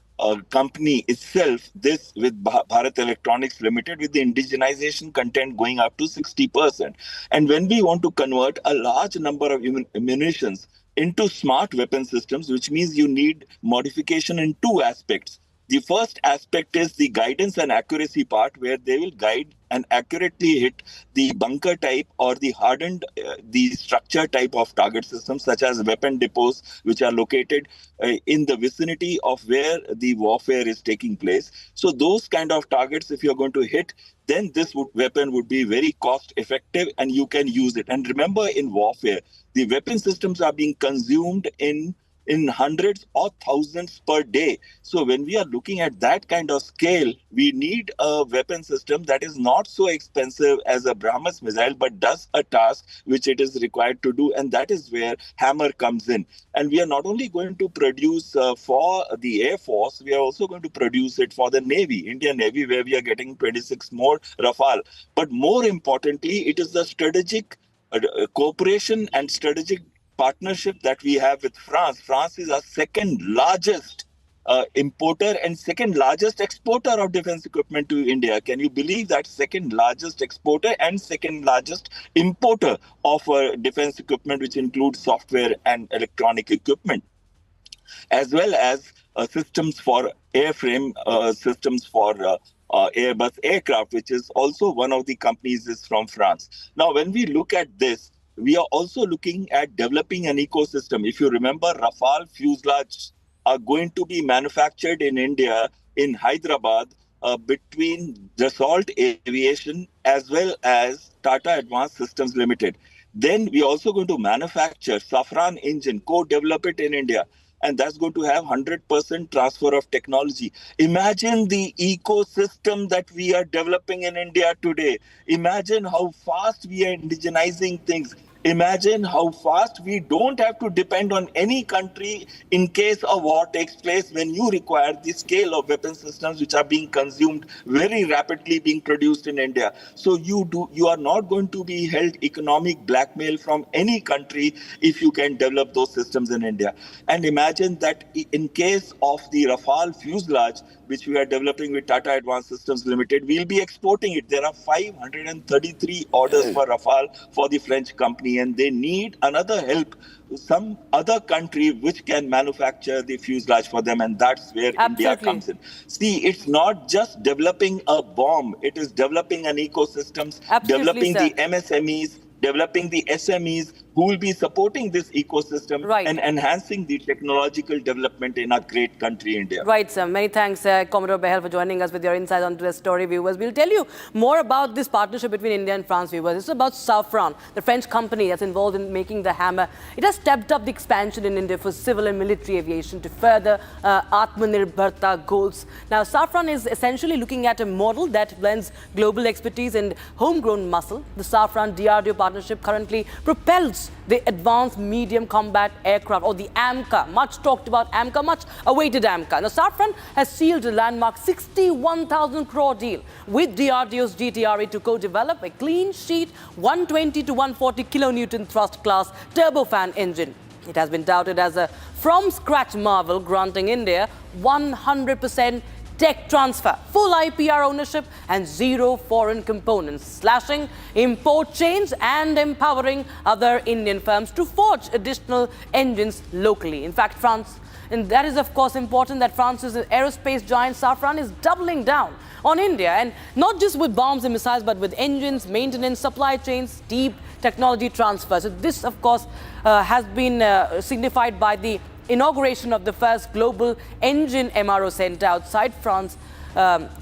company itself this with Bharat Electronics Limited, with the indigenization content going up to 60%. And when we want to convert a large number of munitions into smart weapon systems, which means you need modification in two aspects. The first aspect is the guidance and accuracy part, where they will guide and accurately hit the bunker type or the hardened, the structure type of target systems, such as weapon depots, which are located in the vicinity of where the warfare is taking place. So those kind of targets, if you're going to hit, then this weapon would be very cost effective and you can use it. And remember, in warfare, the weapon systems are being consumed in hundreds or thousands per day. So when we are looking at that kind of scale, we need a weapon system that is not so expensive as a BrahMos missile, but does a task which it is required to do. And that is where Hammer comes in. And we are not only going to produce for the Air Force, we are also going to produce it for the Navy, Indian Navy, where we are getting 26 more Rafale. But more importantly, it is the strategic cooperation and strategic partnership that we have with France. France is our second largest importer and second largest exporter of defense equipment to India. Can you believe that? Second largest exporter and second largest importer of defense equipment, which includes software and electronic equipment, as well as systems for airframe, systems for Airbus aircraft, which is also one of the companies is from France. Now, when we look at this, we are also looking at developing an ecosystem. If you remember, Rafale fuselage are going to be manufactured in India, in Hyderabad, between Dassault Aviation as well as Tata Advanced Systems Limited. Then we are also going to manufacture Safran engine, co-develop it in India. And that's going to have 100% transfer of technology. Imagine the ecosystem that we are developing in India today. Imagine how fast we are indigenizing things. Imagine how fast we don't have to depend on any country in case a war takes place, when you require the scale of weapon systems which are being consumed very rapidly, being produced in India. So you are not going to be held economic blackmail from any country if you can develop those systems in India. And imagine that in case of the Rafale fuselage, which we are developing with Tata Advanced Systems Limited, we'll be exporting it. There are 533 orders for Rafale for the French company, and they need another help, some other country which can manufacture the fuselage for them, and that's where India comes in. See, it's not just developing a bomb, it is developing an ecosystem, developing the MSMEs, developing the SMEs who will be supporting this ecosystem and enhancing the technological development in our great country, India. Right, sir. Many thanks, Commodore Behel, for joining us with your insights on today's story, viewers. We'll tell you more about this partnership between India and France, viewers. This is about Safran, the French company that's involved in making the Hammer. It has stepped up the expansion in India for civil and military aviation to further Atmanirbharta goals. Now, Safran is essentially looking at a model that blends global expertise and homegrown muscle. The Safran DRDO partnership currently propels the Advanced Medium Combat Aircraft, or the AMCA. Much talked about AMCA, much awaited AMCA. Now, Safran has sealed a landmark 61,000 crore deal with DRDO's GTRE to co-develop a clean sheet 120 to 140 kilonewton thrust class turbofan engine. It has been touted as a from-scratch marvel, granting India 100% tech transfer, full IPR ownership and zero foreign components, slashing import chains and empowering other Indian firms to forge additional engines locally. In fact, France, and that is of course important, that France's aerospace giant Safran is doubling down on India, and not just with bombs and missiles, but with engines, maintenance, supply chains, deep technology transfer. So this of course has been signified by the inauguration of the first global engine MRO center outside France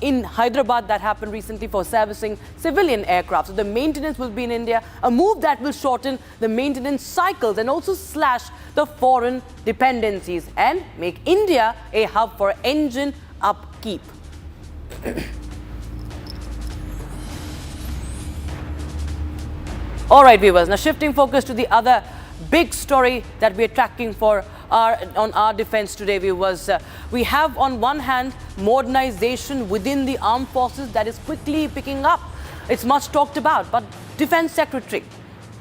in Hyderabad that happened recently for servicing civilian aircraft. So the maintenance will be in India, a move that will shorten the maintenance cycles and also slash the foreign dependencies and make India a hub for engine upkeep. All right, viewers, now shifting focus to the other big story that we are tracking for on our defense today, viewers. We have on one hand modernization within the armed forces that is quickly picking up. It's much talked about, but Defense Secretary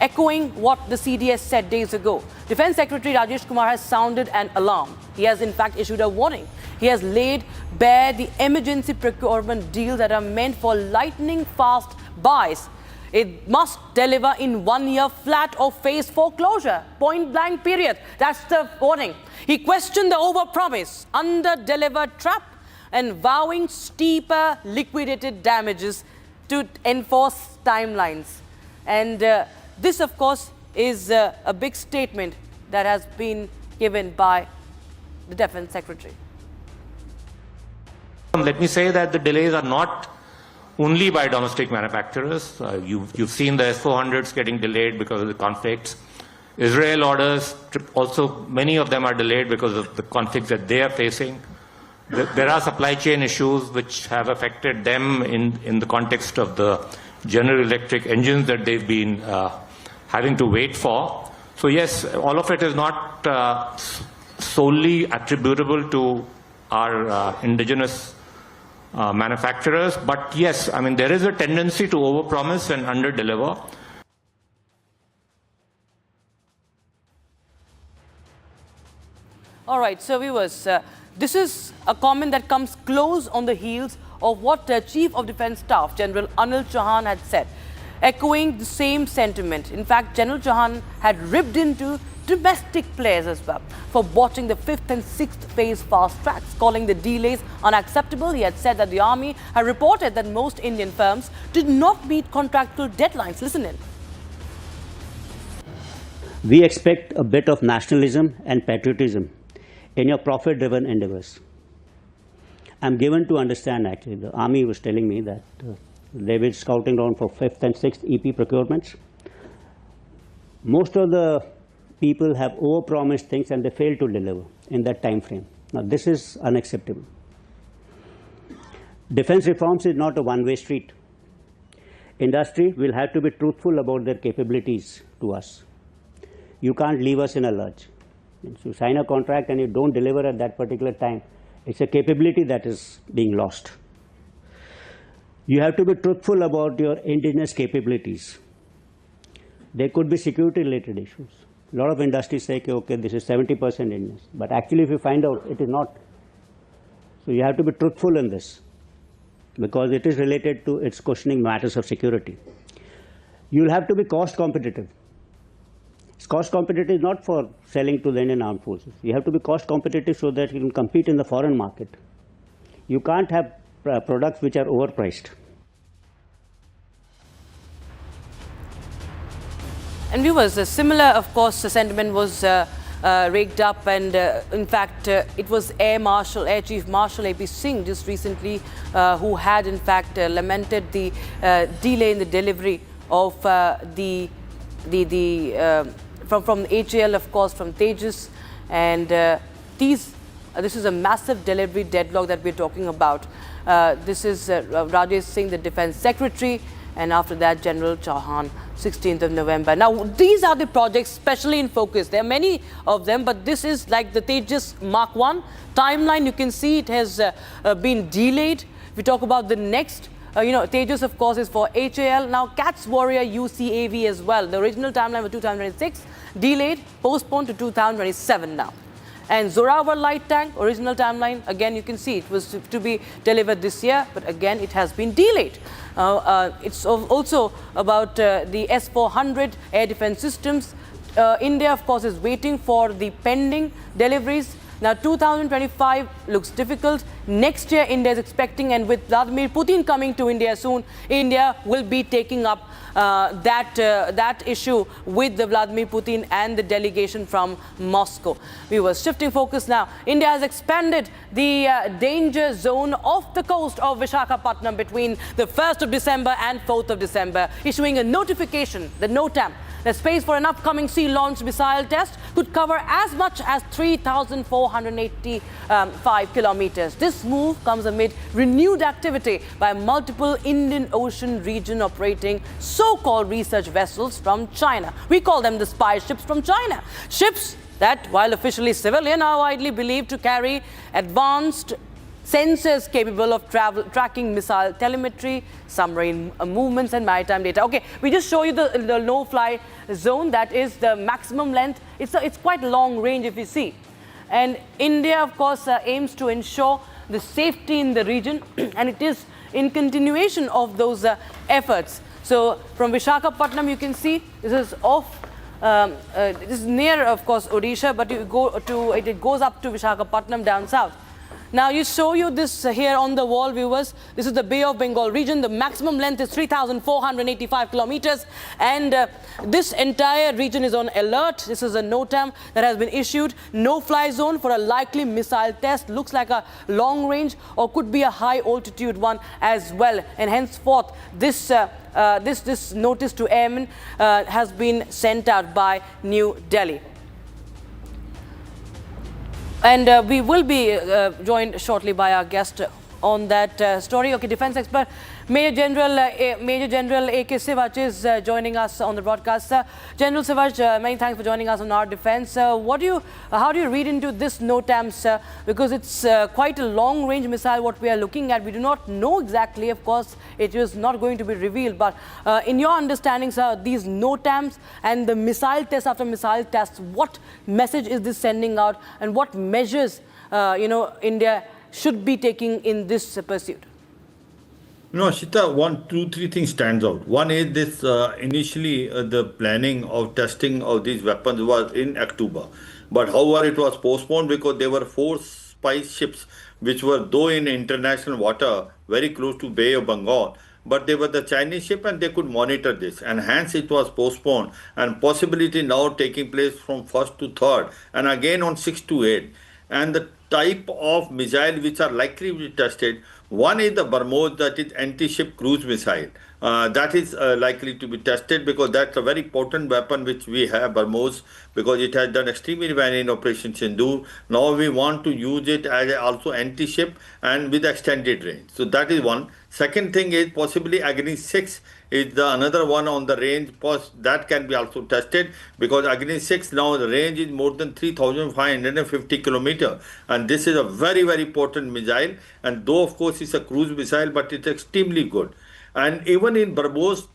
Echoing what the CDS said days ago, Defence Secretary Rajesh Kumar has sounded an alarm. He has in fact issued a warning. He has laid bare the emergency procurement deals that are meant for lightning fast buys. It must deliver in 1 year flat or face foreclosure. Point blank period. That's the warning. He questioned the overpromise, under-delivered trap and vowing steeper liquidated damages to enforce timelines. And this, of course, is a big statement that has been given by the Defence Secretary. Let me say that the delays are not only by domestic manufacturers. You've seen the S-400s getting delayed because of the conflicts. Israel orders, also many of them are delayed because of the conflicts that they are facing. There are supply chain issues which have affected them in the context of the General Electric engines that they've been having to wait for. So yes, all of it is not solely attributable to our indigenous manufacturers, but yes, I mean, there is a tendency to overpromise and underdeliver. All right, so viewers, this is a comment that comes close on the heels of what Chief of Defence Staff General Anil Chauhan had said, echoing the same sentiment. In fact, General Chauhan had ripped into domestic players as well for botching the 5th and 6th phase fast tracks, calling the delays unacceptable. He had said that the army had reported that most Indian firms did not meet contractual deadlines. Listen in. We expect a bit of nationalism and patriotism in your profit-driven endeavors. I'm given to understand, actually, the army was telling me that they were scouting around for 5th and 6th EP procurements. Most of the people have overpromised things and they fail to deliver in that time frame. Now, this is unacceptable. Defense reforms is not a one-way street. Industry will have to be truthful about their capabilities to us. You can't leave us in a lurch. You sign a contract and you don't deliver at that particular time. It's a capability that is being lost. You have to be truthful about your indigenous capabilities. There could be security-related issues. A lot of industries say, okay, this is 70% Indian, but actually if you find out, it is not. So you have to be truthful in this because it is related to its questioning matters of security. You'll have to be cost competitive. Cost competitive is not for selling to the Indian Armed Forces. You have to be cost competitive so that you can compete in the foreign market. You can't have products which are overpriced. And viewers, a similar, of course, sentiment was raked up, and in fact, it was Air Chief Marshal A.P. Singh just recently who had in fact lamented the delay in the delivery of from HAL, of course, from Tejas, and this is a massive delivery deadlock that we're talking about. This is Rajesh Singh, the Defence Secretary, and after that, General Chauhan, 16th of November. Now, these are the projects specially in focus. There are many of them, but this is like the Tejas Mark 1 timeline. You can see it has been delayed. We talk about the next. Tejas, of course, is for HAL. Now, CATS Warrior UCAV as well. The original timeline was 2026, delayed, postponed to 2027 now. And Zorawar light tank, original timeline, again, you can see it was to be delivered this year, but again, it has been delayed. It's also about the S-400 air defense systems. India, of course, is waiting for the pending deliveries. Now, 2025 looks difficult. Next year, India is expecting, and with Vladimir Putin coming to India soon, India will be taking up that issue with the Vladimir Putin and the delegation from Moscow. We were shifting focus now. India has expanded the danger zone off the coast of Visakhapatnam between the 1st of December and 4th of December, issuing a notification, the NOTAM, the space for an upcoming sea-launched missile test could cover as much as 3,485 kilometers. This move comes amid renewed activity by multiple Indian Ocean region operating so-called research vessels from China. We call them the spy ships from China. Ships that, while officially civilian, are widely believed to carry advanced sensors capable of tracking missile telemetry, submarine movements and maritime data. Okay, we just show you the no-fly zone. That is the maximum length. It's quite long range if you see. And India, of course, aims to ensure the safety in the region, and it is in continuation of those efforts. So from Visakhapatnam, you can see this is off. This is near, of course, Odisha, but you go to it goes up to Visakhapatnam down south. Now, you show you this here on the wall, viewers. This is the Bay of Bengal region. The maximum length is 3,485 kilometers. And this entire region is on alert. This is a NOTAM that has been issued. No-fly zone for a likely missile test. Looks like a long range or could be a high altitude one as well. And henceforth, this notice to airmen has been sent out by New Delhi. And we will be joined shortly by our guest on that story. Okay, defense expert Major General A.K. Sivach is joining us on the broadcast. General Sivach, many thanks for joining us on our defense. How do you read into this NOTAM, sir? Because it's quite a long-range missile what we are looking at. We do not know exactly, of course, it is not going to be revealed. But in your understanding, sir, these NOTAMs and the missile test after missile tests, what message is this sending out, and what measures, India should be taking in this pursuit? No, Shita, 3 things stands out. One is this, initially the planning of testing of these weapons was in October. But however, it was postponed because there were 4 spy ships which were though in international water, very close to Bay of Bengal. But they were the Chinese ship and they could monitor this. And hence it was postponed. And possibility now taking place from 1st to 3rd. And again on 6th to 8th. And the type of missile which are likely to be tested, one is the BrahMos, that is anti-ship cruise missile. That is likely to be tested because that's a very potent weapon which we have, BrahMos, because it has done extremely well in Operation Sindoor. Now we want to use it as also anti-ship and with extended range. So that is one. Second thing is possibly Agni 6 is the another one on the range that can be also tested because Agni 6 now the range is more than 3,550 kilometers, and this is a very, very potent missile, and though of course it's a cruise missile, but it's extremely good. And even in BrahMos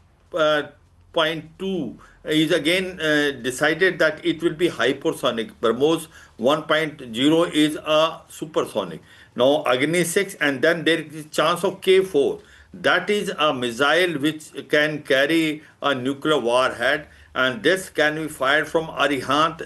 point 2 is again decided that it will be hypersonic. BrahMos 1.0 is a supersonic. Now Agni 6, and then there is chance of K4. That is a missile which can carry a nuclear warhead, and this can be fired from Arihant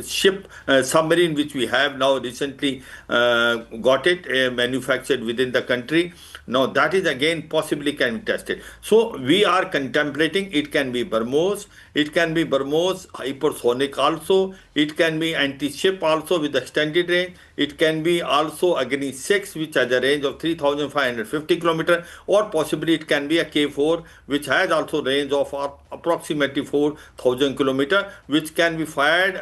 ship, submarine which we have now recently got it manufactured within the country. Now that is again possibly can be tested. So we are contemplating, it can be BrahMos, it can be BrahMos hypersonic also, it can be anti-ship also with extended range, it can be also Agni 6 which has a range of 3,550 kilometers, or possibly it can be a K4 which has also range of approximately 4,000 kilometers, which can be fired,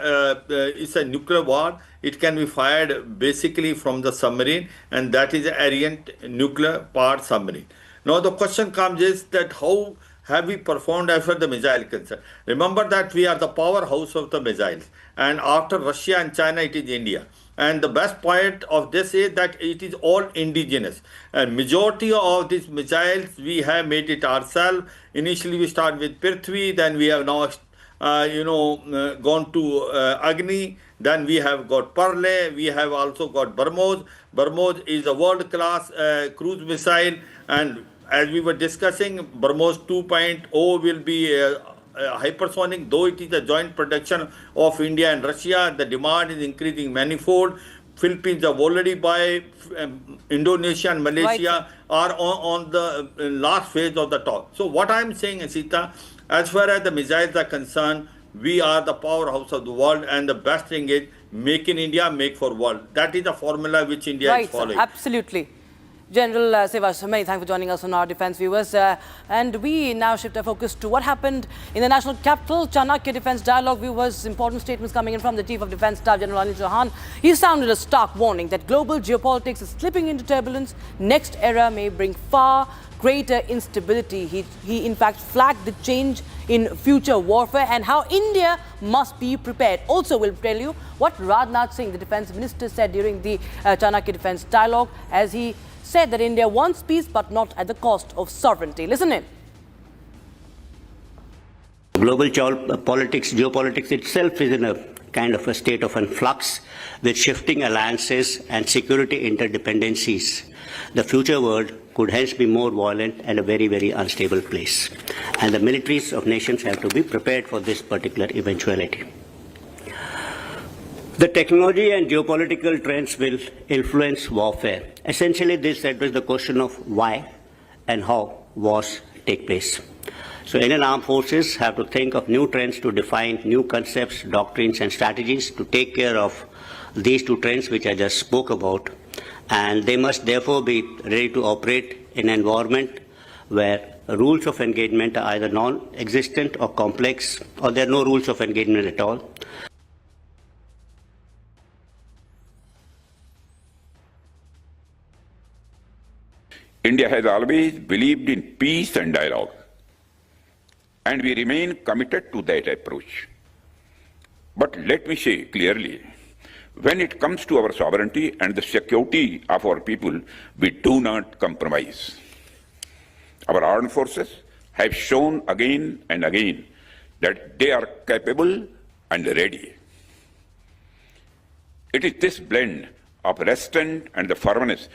it's a nuclear war. It can be fired basically from the submarine, and that is an Ariane nuclear powered submarine. Now the question comes is that how have we performed as far as the missile concerned? Remember that we are the powerhouse of the missiles, and after Russia and China it is India. And the best point of this is that it is all indigenous. And majority of these missiles we have made it ourselves. Initially we start with Prithvi, then we have now gone to Agni, then we have got Parle, we have also got BrahMos. BrahMos is a world-class cruise missile, and as we were discussing, BrahMos 2.0 will be hypersonic, though it is a joint production of India and Russia. The demand is increasing manifold. Philippines have already by Indonesia and Malaysia are on the last phase of the talk. So what I am saying, Asita, as far as the missiles are concerned, we are the powerhouse of the world, and the best thing is make in India, make for world. That is the formula which India is following. Sir, absolutely. General Sivach, many thanks for joining us on our defense, viewers. And we now shift our focus to what happened in the national capital. Chanakya Defense Dialogue, viewers, important statements coming in from the Chief of Defense Staff, General Anil Chauhan. He sounded a stark warning that global geopolitics is slipping into turbulence. Next era may bring far greater instability. He in fact flagged the change in future warfare and how India must be prepared. Also, we'll tell you what Rajnath Singh, the defense minister, said during the Chanakya Defense Dialogue, as he said that India wants peace but not at the cost of sovereignty. Listen in. Global geopolitics itself is in a kind of a state of flux with shifting alliances and security interdependencies. The future world could hence be more violent and a very, very unstable place. And the militaries of nations have to be prepared for this particular eventuality. The technology and geopolitical trends will influence warfare. Essentially, this addresses the question of why and how wars take place. So Indian armed forces have to think of new trends to define new concepts, doctrines and strategies to take care of these two trends which I just spoke about. And they must therefore be ready to operate in an environment where rules of engagement are either non-existent or complex, or there are no rules of engagement at all. India has always believed in peace and dialogue, and we remain committed to that approach. But let me say clearly, when it comes to our sovereignty and the security of our people, we do not compromise. Our armed forces have shown again and again that they are capable and ready. It is this blend of restraint and the firmness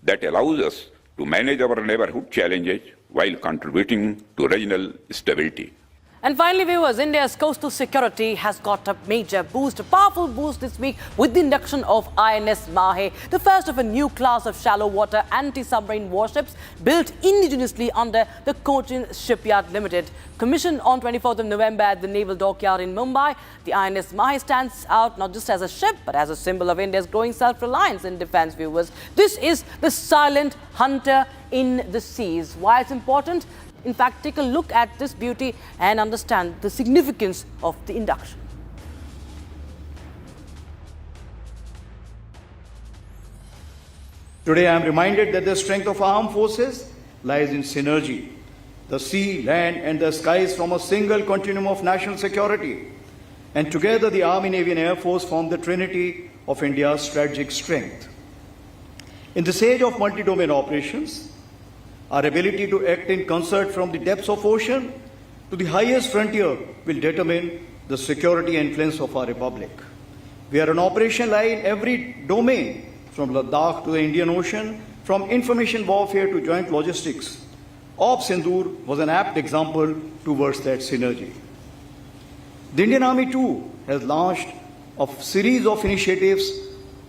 that allows us to manage our neighborhood challenges while contributing to regional stability. And finally, viewers, India's coastal security has got a major boost, a powerful boost this week with the induction of INS Mahe, the first of a new class of shallow water anti-submarine warships built indigenously under the Cochin Shipyard Limited. Commissioned on 24th of November at the Naval Dockyard in Mumbai, the INS Mahe stands out not just as a ship, but as a symbol of India's growing self-reliance in defense, viewers. This is the silent hunter in the seas. Why it's important? In fact, take a look at this beauty and understand the significance of the induction. Today, I am reminded that the strength of armed forces lies in synergy. The sea, land, and the skies form a single continuum of national security. And together, the Army, Navy, and Air Force form the trinity of India's strategic strength. In this age of multi-domain operations, our ability to act in concert from the depths of ocean to the highest frontier will determine the security and influence of our republic. We are an operation line in every domain, from Ladakh to the Indian Ocean, from information warfare to joint logistics. Op Sindoor was an apt example towards that synergy. The Indian Army too has launched a series of initiatives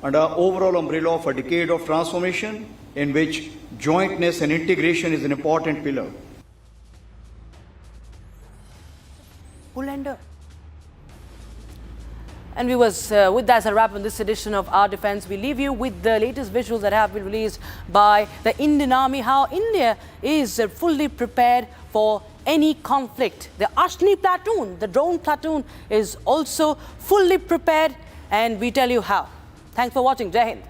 under our overall umbrella of a decade of transformation in which jointness and integration is an important pillar. And viewers, with that as a wrap on this edition of Our Defense, we leave you with the latest visuals that have been released by the Indian Army, how India is fully prepared for any conflict. The Ashni platoon, the drone platoon, is also fully prepared, and we tell you how. Thanks for watching. Jai Hind.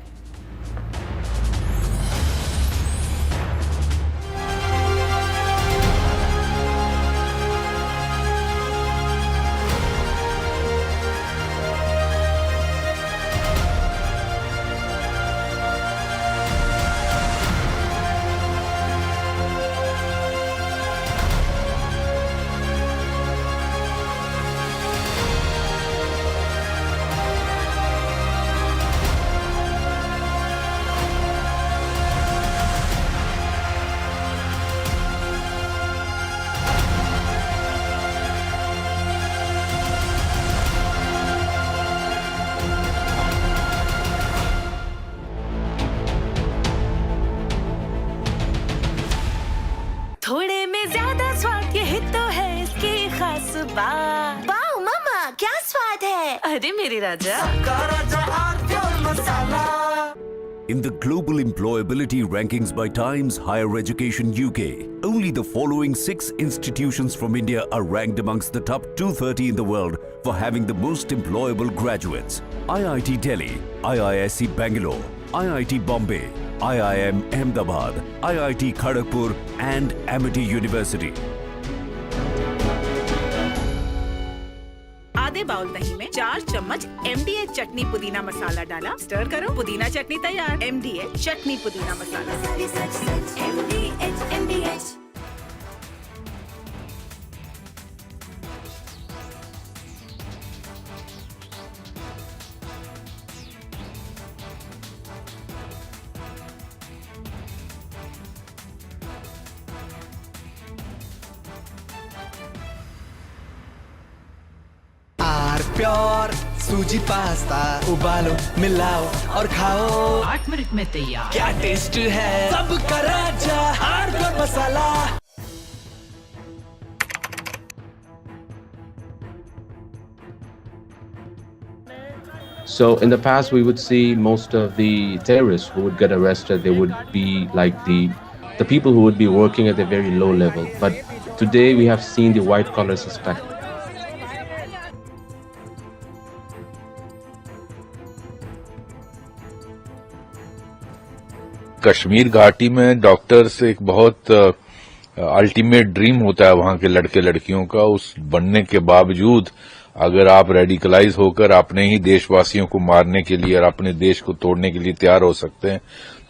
थोड़े में ज्यादा स्वाद ये ही तो है इसकी खास बात। वाओ मामा, क्या स्वाद है? अरे मेरे राजा। In the global employability rankings by Times Higher Education UK, only the following 6 institutions from India are ranked amongst the top 230 in the world for having the most employable graduates: IIT Delhi, IISc Bangalore, IIT Bombay, IIM Ahmedabad, IIT Kharagpur and Amity University. आधे bowl दही में 4 चम्मच MDH चटनी पुदीना मसाला डाला, stir करो, पुदीना चटनी तैयार। MDH चटनी पुदीना मसाला। MDH। प्योर सूजी पास्ता उबालो मिलाओ और खाओ 8 मिनट में तैयार। क्या टेस्ट है सबका राजा hardcore masala. So in the past, we would see most of the terrorists who would get arrested, they would be like the people who would be working at a very low level. But today we have seen the white collar suspect. Kashmir घाटी में doctors एक बहुत ultimate dream होता है वहां के लड़के लड़कियों का। उस बनने के बावजूद अगर आप रेडिकलाइज होकर अपने ही देशवासियों को मारने के लिए और अपने देश को तोड़ने के लिए तैयार हो सकते हैं,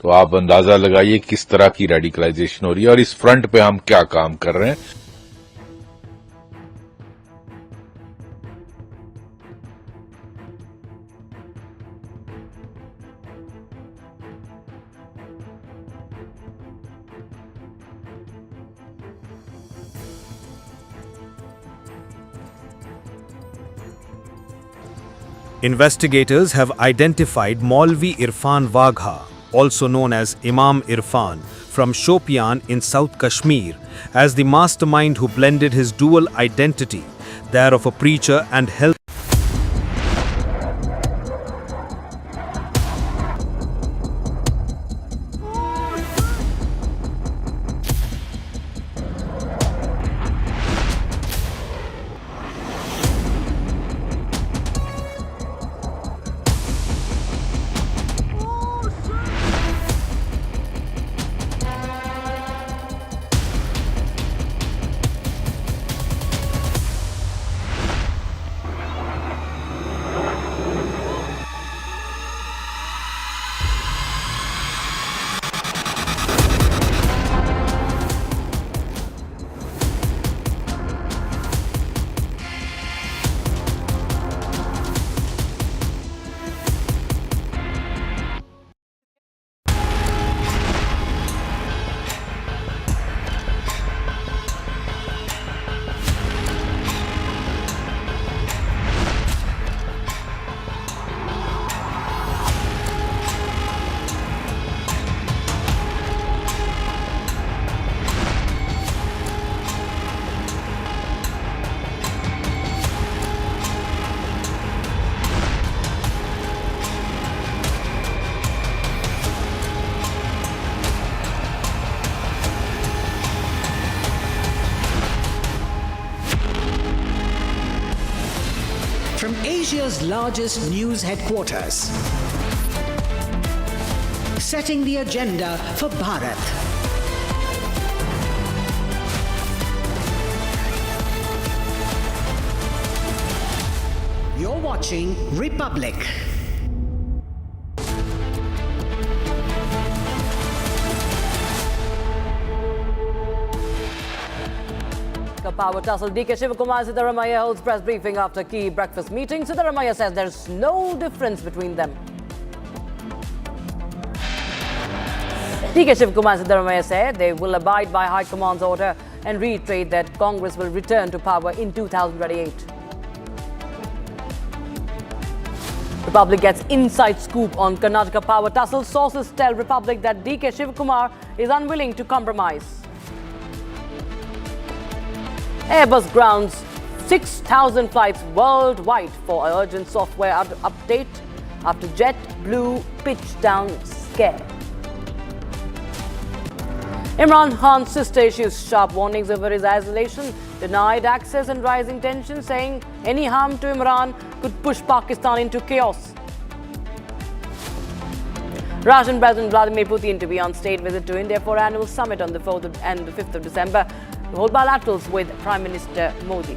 तो आप अंदाजा लगाइए किस तरह की रेडिकलाइजेशन हो रही है और इस फ्रंट पे हम क्या काम कर रहे हैं। Investigators have identified Maulvi Irfan Wagha, also known as Imam Irfan, from Shopian in South Kashmir, as the mastermind who blended his dual identity, that of a preacher and health. From Asia's largest news headquarters, setting the agenda for Bharat. You're watching Republic. Power tussle. DK Shivakumar Siddaramaiah holds press briefing after key breakfast meeting. Siddaramaiah says there's no difference between them. DK Shivakumar Siddaramaiah said they will abide by High Command's order and reiterate that Congress will return to power in 2028. Republic gets inside scoop on Karnataka power tussle. Sources tell Republic that DK Shivakumar is unwilling to compromise. Airbus grounds 6,000 flights worldwide for urgent software update after JetBlue pitched down scare. Imran Khan's sister issues sharp warnings over his isolation, denied access and rising tension, saying any harm to Imran could push Pakistan into chaos. Russian President Vladimir Putin to be on state visit to India for annual summit on the 4th and the 5th of December to hold bilaterals with Prime Minister Modi.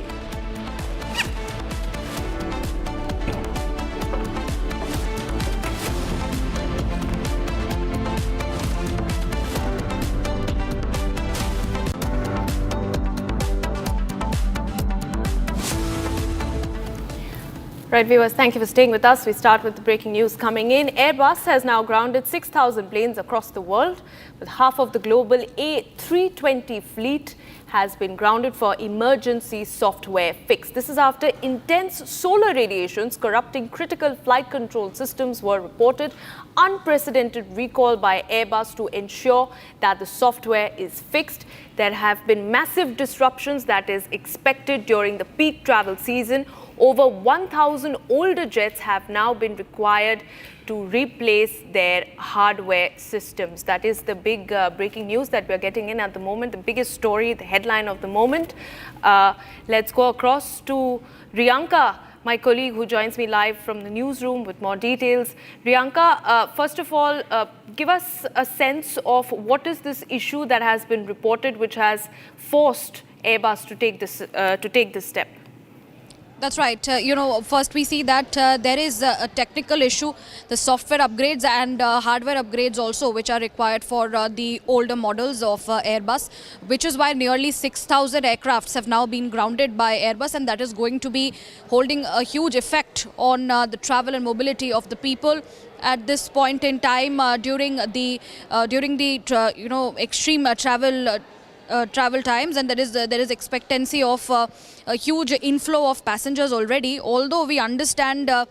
Right, viewers, thank you for staying with us. We start with the breaking news coming in. Airbus has now grounded 6,000 planes across the world, with half of the global A320 fleet has been grounded for emergency software fix. This is after intense solar radiations corrupting critical flight control systems were reported. Unprecedented recall by Airbus to ensure that the software is fixed. There have been massive disruptions that is expected during the peak travel season. Over 1,000 older jets have now been required to replace their hardware systems. That is the big breaking news that we're getting in at the moment, the biggest story, the headline of the moment. Let's go across to Riyanka, my colleague who joins me live from the newsroom with more details. Riyanka, first of all, give us a sense of what is this issue that has been reported which has forced Airbus to take this step. That's right. First we see that there is a technical issue, the software upgrades and hardware upgrades also, which are required for the older models of Airbus, which is why nearly 6,000 aircrafts have now been grounded by Airbus, and that is going to be holding a huge effect on the travel and mobility of the people at this point in time during the extreme travel times, and there is expectancy of a huge inflow of passengers already. Although we understand that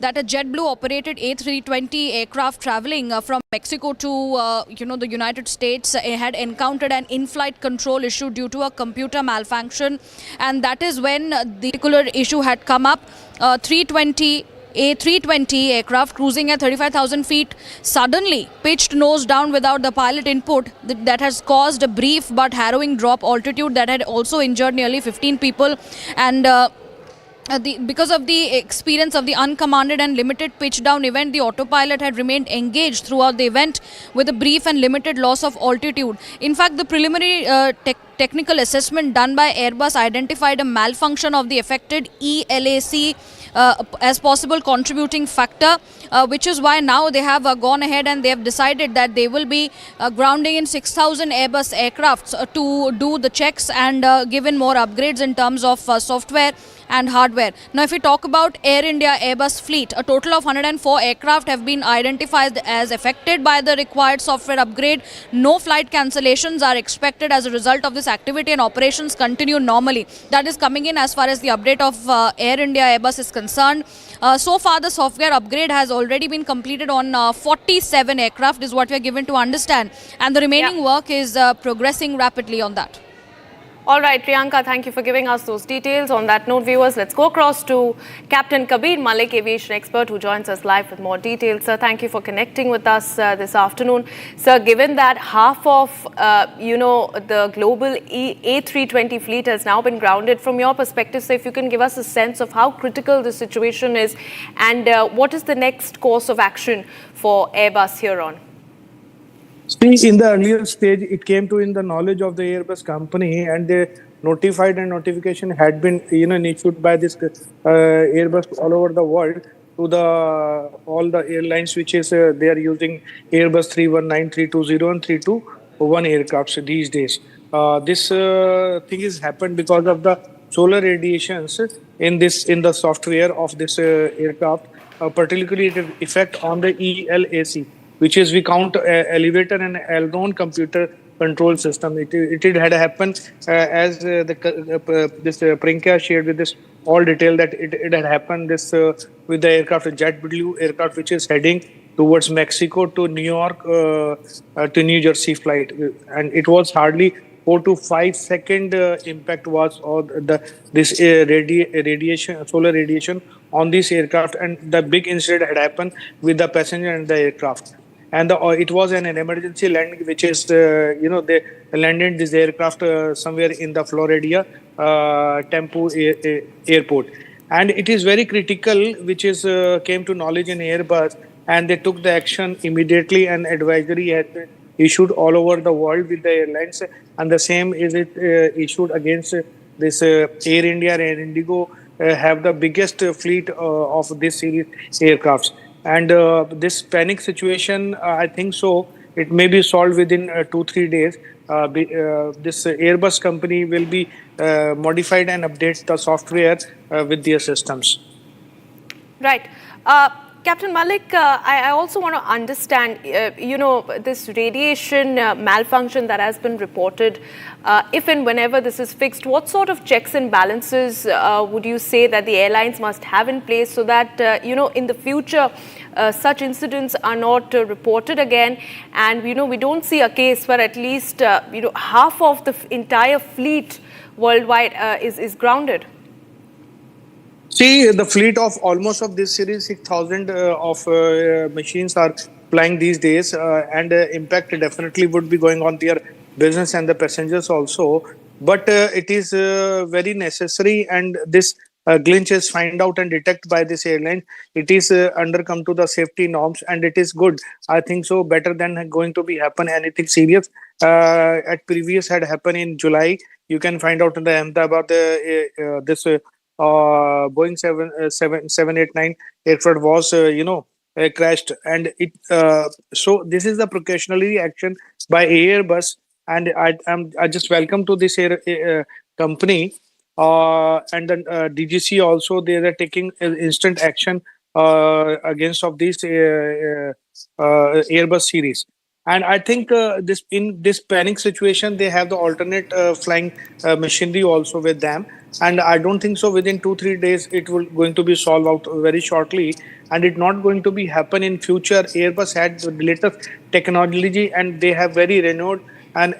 a JetBlue operated A320 aircraft traveling from Mexico to the United States had encountered an in-flight control issue due to a computer malfunction, and that is when the particular issue had come up. A320 aircraft cruising at 35,000 feet suddenly pitched nose down without the pilot input. That has caused a brief but harrowing drop altitude that had also injured nearly 15 people. And because of the experience of the uncommanded and limited pitch down event, the autopilot had remained engaged throughout the event with a brief and limited loss of altitude. In fact, the preliminary technical assessment done by Airbus identified a malfunction of the affected ELAC as possible contributing factor, which is why now they have gone ahead and they have decided that they will be grounding in 6,000 Airbus aircrafts to do the checks and give in more upgrades in terms of software and hardware. Now, if we talk about Air India Airbus fleet, a total of 104 aircraft have been identified as affected by the required software upgrade. No flight cancellations are expected as a result of this activity, and operations continue normally. That is coming in as far as the update of Air India Airbus is concerned. So far, the software upgrade has already been completed on 47 aircraft is what we are given to understand, and the remaining work is progressing rapidly on that. All right, Priyanka, thank you for giving us those details. On that note, viewers, let's go across to Captain Kabir Malik, aviation expert, who joins us live with more details. Sir, thank you for connecting with us this afternoon. Sir, given that half of, the global A320 fleet has now been grounded, from your perspective, so if you can give us a sense of how critical the situation is and what is the next course of action for Airbus here on? See, in the earlier stage, it came to in the knowledge of the Airbus company, and they notified, and notification had been issued by this Airbus all over the world to all the airlines which is they are using Airbus 319, 320 and 321 aircrafts these days. This thing has happened because of the solar radiations in the software of this aircraft, particularly effect on the ELAC, which is we count elevator and aileron computer control system. It had happened as this Priyanka shared with this all detail that it had happened this with the aircraft, JetBlue aircraft, which is heading towards Mexico to New York to New Jersey flight, and it was hardly 4 to 5 second impact was this radiation, solar radiation on this aircraft, and the big incident had happened with the passenger and the aircraft. And it was an emergency landing, which is, they landed this aircraft somewhere in the Florida Tempe airport. And it is very critical, which is came to knowledge in Airbus, and they took the action immediately, and advisory had been issued all over the world with the airlines, and the same is it issued against this Air India and Indigo have the biggest fleet of this series aircrafts. And this panic situation, I think so, it may be solved within 2-3 days. This Airbus company will be modified and update the software with their systems. Right. Captain Malik, I also want to understand, this radiation malfunction that has been reported, if and whenever this is fixed, what sort of checks and balances would you say that the airlines must have in place so that, in the future, such incidents are not reported again, and, we don't see a case where at least, half of the entire fleet worldwide is grounded? See, the fleet of almost of this series, 6,000 of machines are flying these days, and impact definitely would be going on their business and the passengers also. But it is very necessary, and this glitch is found out and detected by this airline. It is undercome to the safety norms, and it is good. I think so, better than going to be happen anything serious. At previous had happened in July. You can find out in the Ahmedabad this. Boeing 789 aircraft was, crashed, and it. So this is the precautionary action by Airbus, and I just welcome to this company, and then DGC also they are taking instant action against of these Airbus series. And I think in this panic situation, they have the alternate flying machinery also with them. And I don't think so within 2-3 days, it will going to be solved out very shortly. And it's not going to be happen in future. Airbus had the latest technology, and they have very renowned and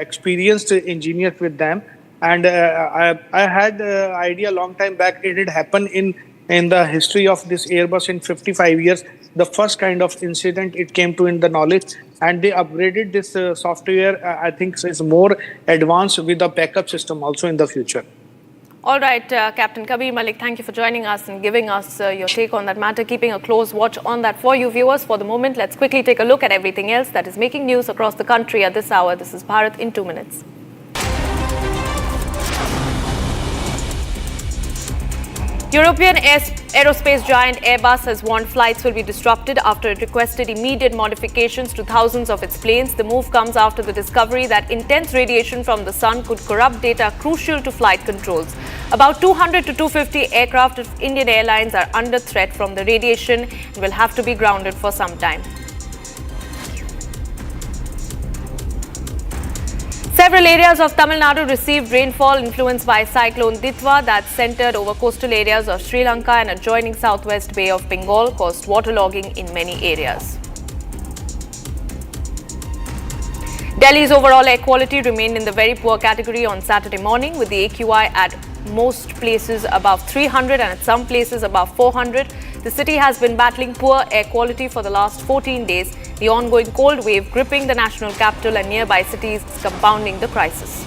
experienced engineers with them. And I had idea long time back, it had happened in the history of this Airbus in 55 years. The first kind of incident it came to in the knowledge, and they upgraded this software. I think is more advanced with the backup system also in the future. All right, Captain Kabir Malik, thank you for joining us and giving us your take on that matter, keeping a close watch on that for you viewers. For the moment, let's quickly take a look at everything else that is making news across the country at this hour. This is Bharat in 2 minutes. European aerospace giant Airbus has warned flights will be disrupted after it requested immediate modifications to thousands of its planes. The move comes after the discovery that intense radiation from the sun could corrupt data crucial to flight controls. About 200 to 250 aircraft of Indian Airlines are under threat from the radiation and will have to be grounded for some time. Several areas of Tamil Nadu received rainfall influenced by cyclone Ditwa that centered over coastal areas of Sri Lanka and adjoining southwest Bay of Bengal caused waterlogging in many areas. Delhi's overall air quality remained in the very poor category on Saturday morning, with the AQI at most places above 300 and at some places above 400. The city has been battling poor air quality for the last 14 days. The ongoing cold wave gripping the national capital and nearby cities is compounding the crisis.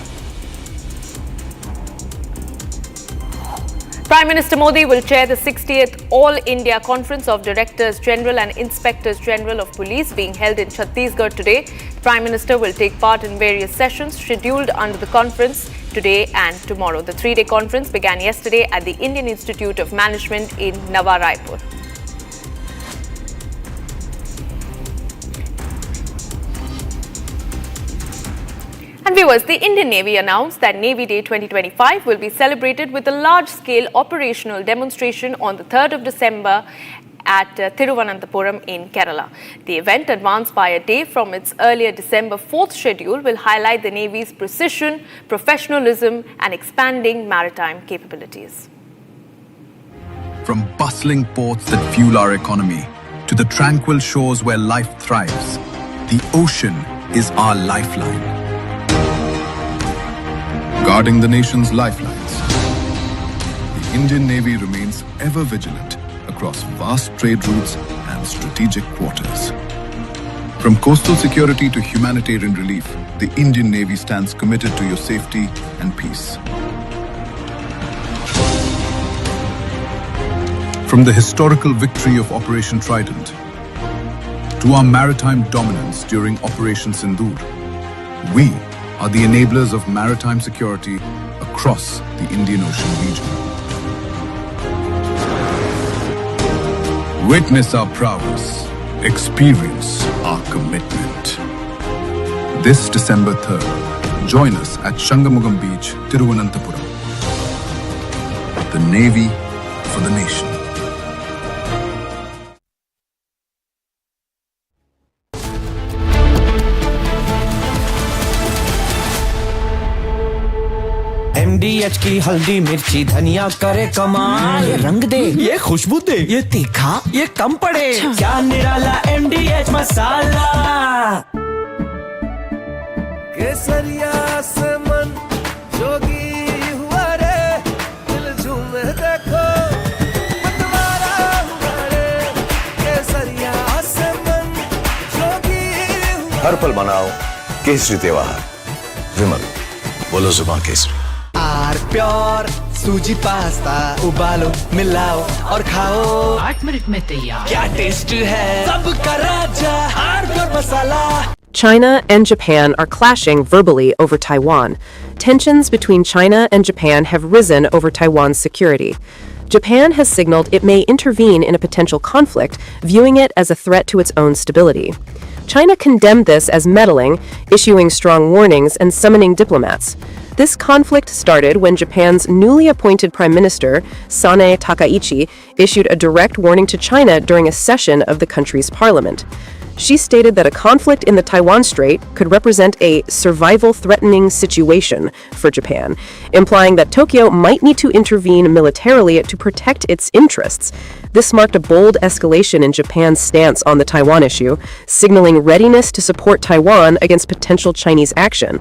Prime Minister Modi will chair the 60th All India Conference of Directors General and Inspectors General of Police being held in Chhattisgarh today. The Prime Minister will take part in various sessions scheduled under the conference today and tomorrow. The 3-day conference began yesterday at the Indian Institute of Management in Nava Raipur. And viewers, the Indian Navy announced that Navy Day 2025 will be celebrated with a large-scale operational demonstration on the 3rd of December at Thiruvananthapuram in Kerala. The event, advanced by a day from its earlier December 4th schedule, will highlight the Navy's precision, professionalism and expanding maritime capabilities. From bustling ports that fuel our economy to the tranquil shores where life thrives, the ocean is our lifeline. Guarding the nation's lifelines, the Indian Navy remains ever vigilant across vast trade routes and strategic quarters. From coastal security to humanitarian relief, the Indian Navy stands committed to your safety and peace. From the historical victory of Operation Trident to our maritime dominance during Operation Sindoor. We are the enablers of maritime security across the Indian Ocean region. Witness our prowess, experience our commitment. This December 3rd, join us at Shangamugam Beach, Tiruvananthapuram. The Navy for the nation. MDH की हल्दी मिर्ची धनिया करे कमाल, ये रंग दे, ये खुशबू दे, ये तीखा, ये कम पड़े, क्या निराला MDH मसाला। केसरिया से मन जोगी हुआ रे, दिल झूमे देखो मतवारा हुआ रे, केसरिया से मन जोगी हुआ। हर पल मनाओ केसरी त्योहार। विमल, बोलो जुबान केसरी। आर प्योर सूजी पास्ता उबालो मिलाओ और खाओ 8 मिनट में तैयार, क्या टेस्ट है सबका राजा R pure masala. China and Japan are clashing verbally over Taiwan. Tensions between China and Japan have risen over Taiwan's security. Japan has signaled it may intervene in a potential conflict, viewing it as a threat to its own stability. China condemned this as meddling, issuing strong warnings and summoning diplomats. This conflict started when Japan's newly appointed Prime Minister, Sanae Takaichi, issued a direct warning to China during a session of the country's parliament. She stated that a conflict in the Taiwan Strait could represent a survival-threatening situation for Japan, implying that Tokyo might need to intervene militarily to protect its interests. This marked a bold escalation in Japan's stance on the Taiwan issue, signaling readiness to support Taiwan against potential Chinese action.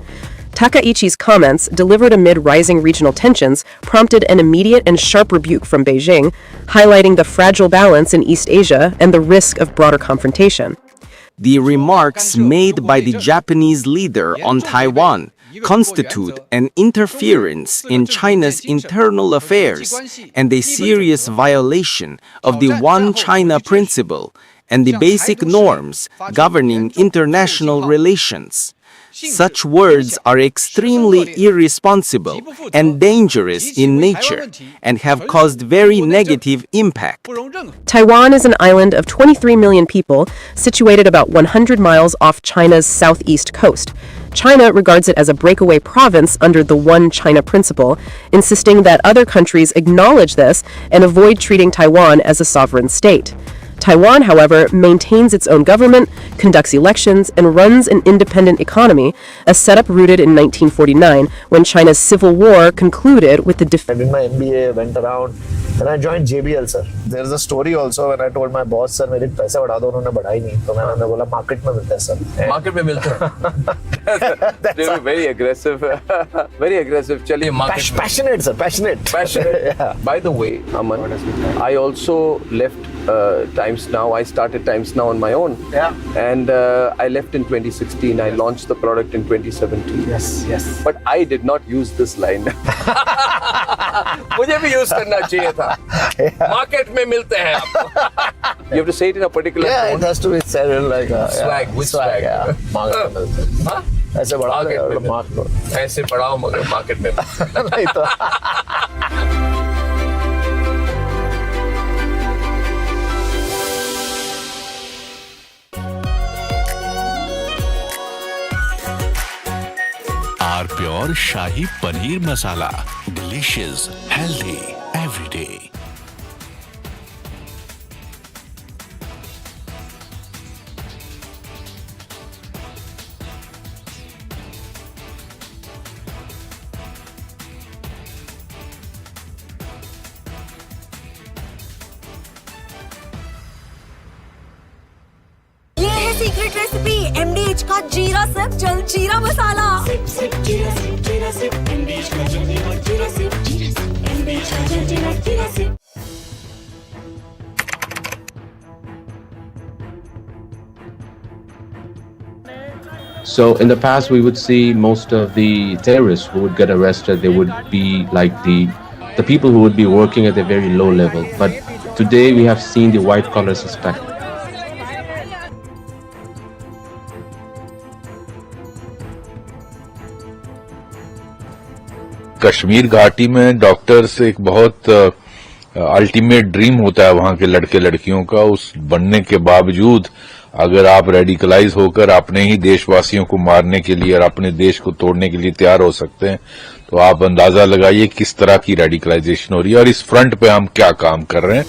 Takaichi's comments, delivered amid rising regional tensions, prompted an immediate and sharp rebuke from Beijing, highlighting the fragile balance in East Asia and the risk of broader confrontation. The remarks made by the Japanese leader on Taiwan constitute an interference in China's internal affairs and a serious violation of the One China principle and the basic norms governing international relations. Such words are extremely irresponsible and dangerous in nature and have caused very negative impact. Taiwan is an island of 23 million people, situated about 100 miles off China's southeast coast. China regards it as a breakaway province under the One China principle, insisting that other countries acknowledge this and avoid treating Taiwan as a sovereign state. Taiwan, however, maintains its own government, conducts elections, and runs an independent economy, a setup rooted in 1949 when China's civil war concluded with the I did my MBA, went around, and I joined JBL, sir. There's a story also when I told my boss, sir, मेरे पैसे बढ़ा दो, उन्होंने बढ़ाई नहीं, तो मैंने बोला मार्केट में मिलता है सर. Market में मिलता है. They were very aggressive, very aggressive. चलिए market. Passionate, sir, passionate. Passionate. Yeah. By the way, Aman, I also left Times Now. I started Times Now on my own. Yeah. And I left in 2016. I launched the product in 2017. Yes, yes. But I did not use this line. मुझे भी use करना चाहिए था. Market में मिलते हैं आप. You have to say it in a particular tone. Yeah, it has to be said like swag. Which swag? Yeah. Market में मिलते हैं. हाँ? ऐसे बढ़ाओ Market में market. ऐसे बढ़ाओ मगर market में. नहीं तो. Are pure shahi paneer masala, delicious, healthy every day. Secret recipe MDH का जीरा सिप जल जीरा मसाला. सिप सिप जीरा सिप MDH का जल जीरा सिप MDH का जल जीरा sip. So in the past, we would see most of the terrorists who would get arrested, they would be like the people who would be working at a very low level. But today we have seen the white collar suspect. Kashmir घाटी में doctors एक बहुत ultimate dream होता है वहां के लड़के लड़कियों का, उस बनने के बावजूद अगर आप रेडिकलाइज होकर अपने ही देशवासियों को मारने के लिए और अपने देश को तोड़ने के लिए तैयार हो सकते हैं, तो आप अंदाजा लगाइए किस तरह की रेडिकलाइजेशन हो रही है और इस फ्रंट पे हम क्या काम कर रहे हैं।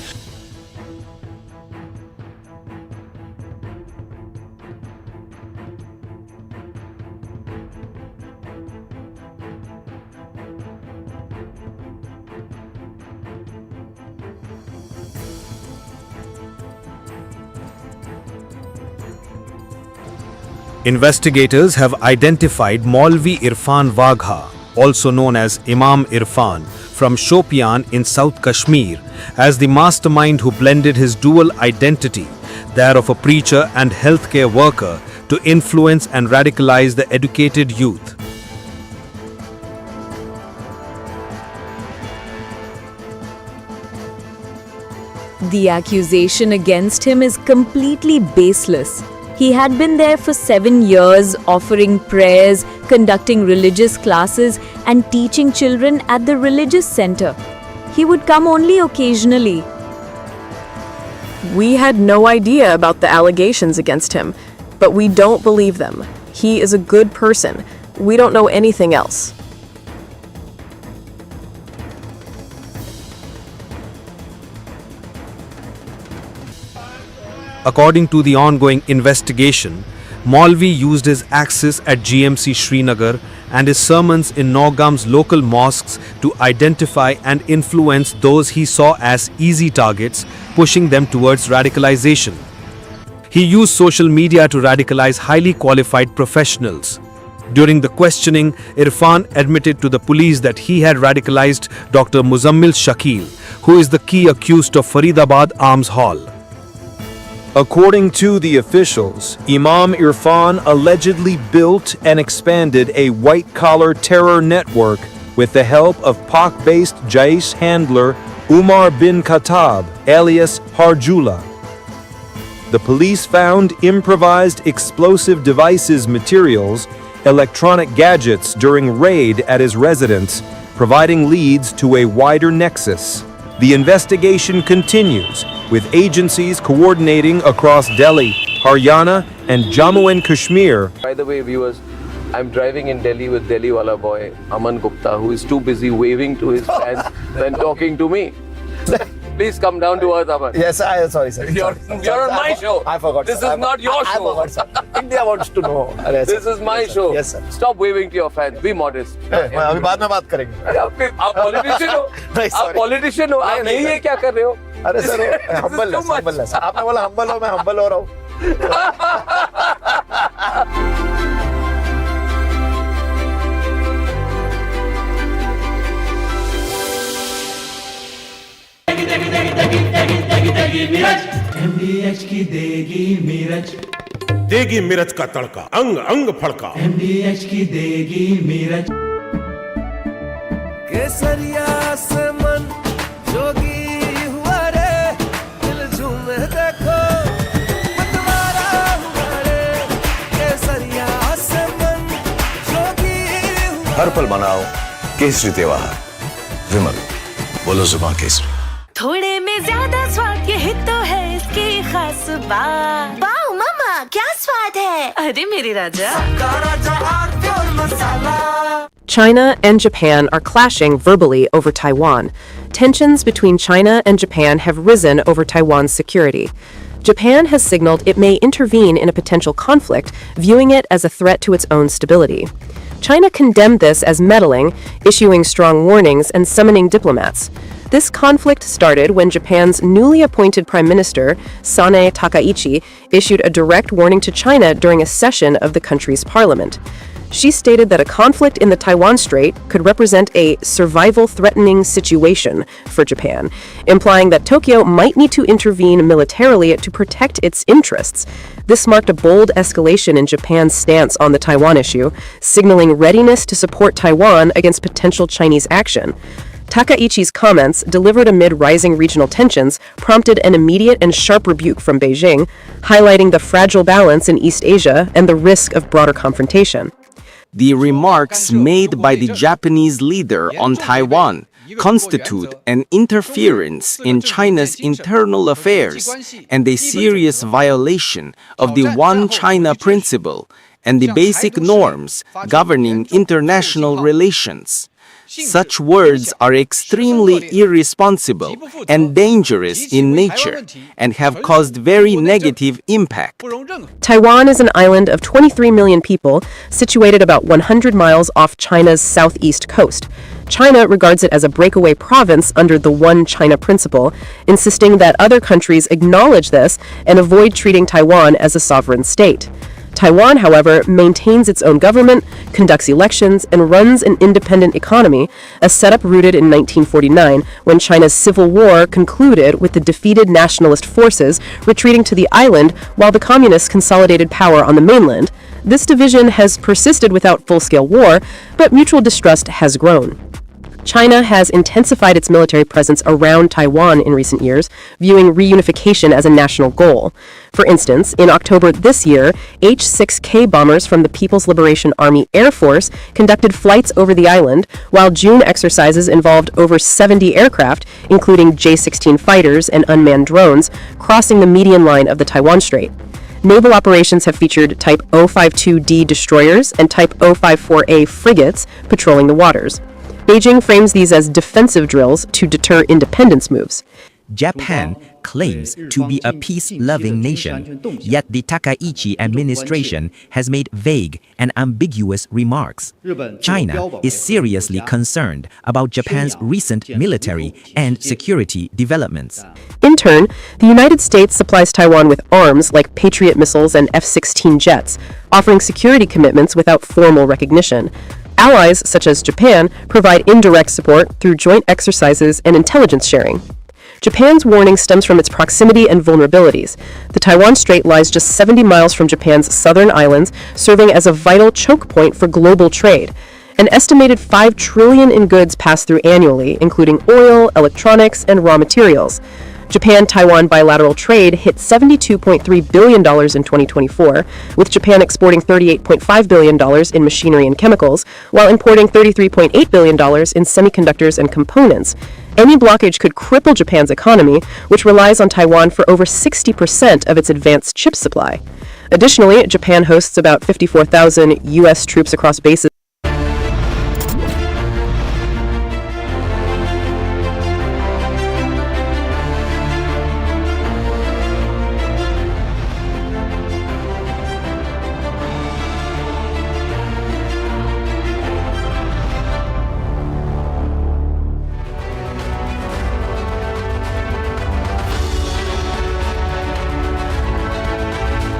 Investigators have identified Maulvi Irfan Wagha, also known as Imam Irfan, from Shopian in South Kashmir, as the mastermind who blended his dual identity, that of a preacher and healthcare worker, to influence and radicalize the educated youth. The accusation against him is completely baseless. He had been there for 7 years, offering prayers, conducting religious classes, and teaching children at the religious center. He would come only occasionally. We had no idea about the allegations against him, but we don't believe them. He is a good person. We don't know anything else. According to the ongoing investigation, Maulvi used his access at GMC Srinagar and his sermons in Naugam's local mosques to identify and influence those he saw as easy targets, pushing them towards radicalization. He used social media to radicalize highly qualified professionals. During the questioning, Irfan admitted to the police that he had radicalized Dr. Muzammil Shakil, who is the key accused of Faridabad Arms Hall. According to the officials, Imam Irfan allegedly built and expanded a white-collar terror network with the help of Pak-based Jaish handler Umar bin Khattab, alias Harjula. The police found improvised explosive devices materials, electronic gadgets during raid at his residence, providing leads to a wider nexus. The investigation continues, with agencies coordinating across Delhi, Haryana, and Jammu and Kashmir. By the way, viewers, I'm driving in Delhi with Delhi wala boy Aman Gupta, who is too busy waving to his fans than talking to me. Please come down to earth, Aman. Yes, sorry, sir. You're on my show. I forgot. This is not your show. I forgot, sir. India wants to know. This is my show. Yes, sir. Stop waving to your fans. Be modest. अभी बाद में बात करेंगे. आप politician हो. आप politician हो. आप नहीं ये क्या कर रहे हो? अरे सर, humble. आपने बोला humble हो, मैं humble हो रहा हूँ. MDH की देगी मिर्च, देगी मिर्च का तड़का, अंग अंग फड़का. MDH की देगी मिर्च. केसरिया से मन जोगी हुआ रे, दिल झूमे देखो मतवारा हुआ रे. केसरिया से मन जोगी हुआ. हर पल मनाओ केसरी त्योहार. विमल, बोलो जुबान केसरी. थोड़े में ज्यादा स्वाद, यही तो है इसकी खास बात. वाओ मामा, क्या स्वाद है. अरे मेरे राजा. China and Japan are clashing verbally over Taiwan. Tensions between China and Japan have risen over Taiwan's security. Japan has signaled it may intervene in a potential conflict, viewing it as a threat to its own stability. China condemned this as meddling, issuing strong warnings and summoning diplomats. This conflict started when Japan's newly appointed Prime Minister, Sanae Takaichi, issued a direct warning to China during a session of the country's parliament. She stated that a conflict in the Taiwan Strait could represent a survival-threatening situation for Japan, implying that Tokyo might need to intervene militarily to protect its interests. This marked a bold escalation in Japan's stance on the Taiwan issue, signaling readiness to support Taiwan against potential Chinese action. Takaichi's comments, delivered amid rising regional tensions, prompted an immediate and sharp rebuke from Beijing, highlighting the fragile balance in East Asia and the risk of broader confrontation. The remarks made by the Japanese leader on Taiwan constitute an interference in China's internal affairs and a serious violation of the One China principle and the basic norms governing international relations. Such words are extremely irresponsible and dangerous in nature and have caused very negative impact. Taiwan is an island of 23 million people situated about 100 miles off China's southeast coast. China regards it as a breakaway province under the One China principle, insisting that other countries acknowledge this and avoid treating Taiwan as a sovereign state. Taiwan, however, maintains its own government, conducts elections, and runs an independent economy, a setup rooted in 1949 when China's civil war concluded with the defeated nationalist forces retreating to the island while the communists consolidated power on the mainland. This division has persisted without full-scale war, but mutual distrust has grown. China has intensified its military presence around Taiwan in recent years, viewing reunification as a national goal. For instance, in October this year, H-6K bombers from the People's Liberation Army Air Force conducted flights over the island, while June exercises involved over 70 aircraft, including J-16 fighters and unmanned drones, crossing the median line of the Taiwan Strait. Naval operations have featured Type 052D destroyers and Type 054A frigates patrolling the waters. Beijing frames these as defensive drills to deter independence moves. Japan claims to be a peace-loving nation, yet the Takaichi administration has made vague and ambiguous remarks. China is seriously concerned about Japan's recent military and security developments. In turn, the United States supplies Taiwan with arms like Patriot missiles and F-16 jets, offering security commitments without formal recognition. Allies, such as Japan, provide indirect support through joint exercises and intelligence sharing. Japan's warning stems from its proximity and vulnerabilities. The Taiwan Strait lies just 70 miles from Japan's southern islands, serving as a vital choke point for global trade. An estimated $5 trillion in goods pass through annually, including oil, electronics, and raw materials. Japan-Taiwan bilateral trade hit $72.3 billion in 2024, with Japan exporting $38.5 billion in machinery and chemicals, while importing $33.8 billion in semiconductors and components. Any blockage could cripple Japan's economy, which relies on Taiwan for over 60% of its advanced chip supply. Additionally, Japan hosts about 54,000 U.S. troops across bases.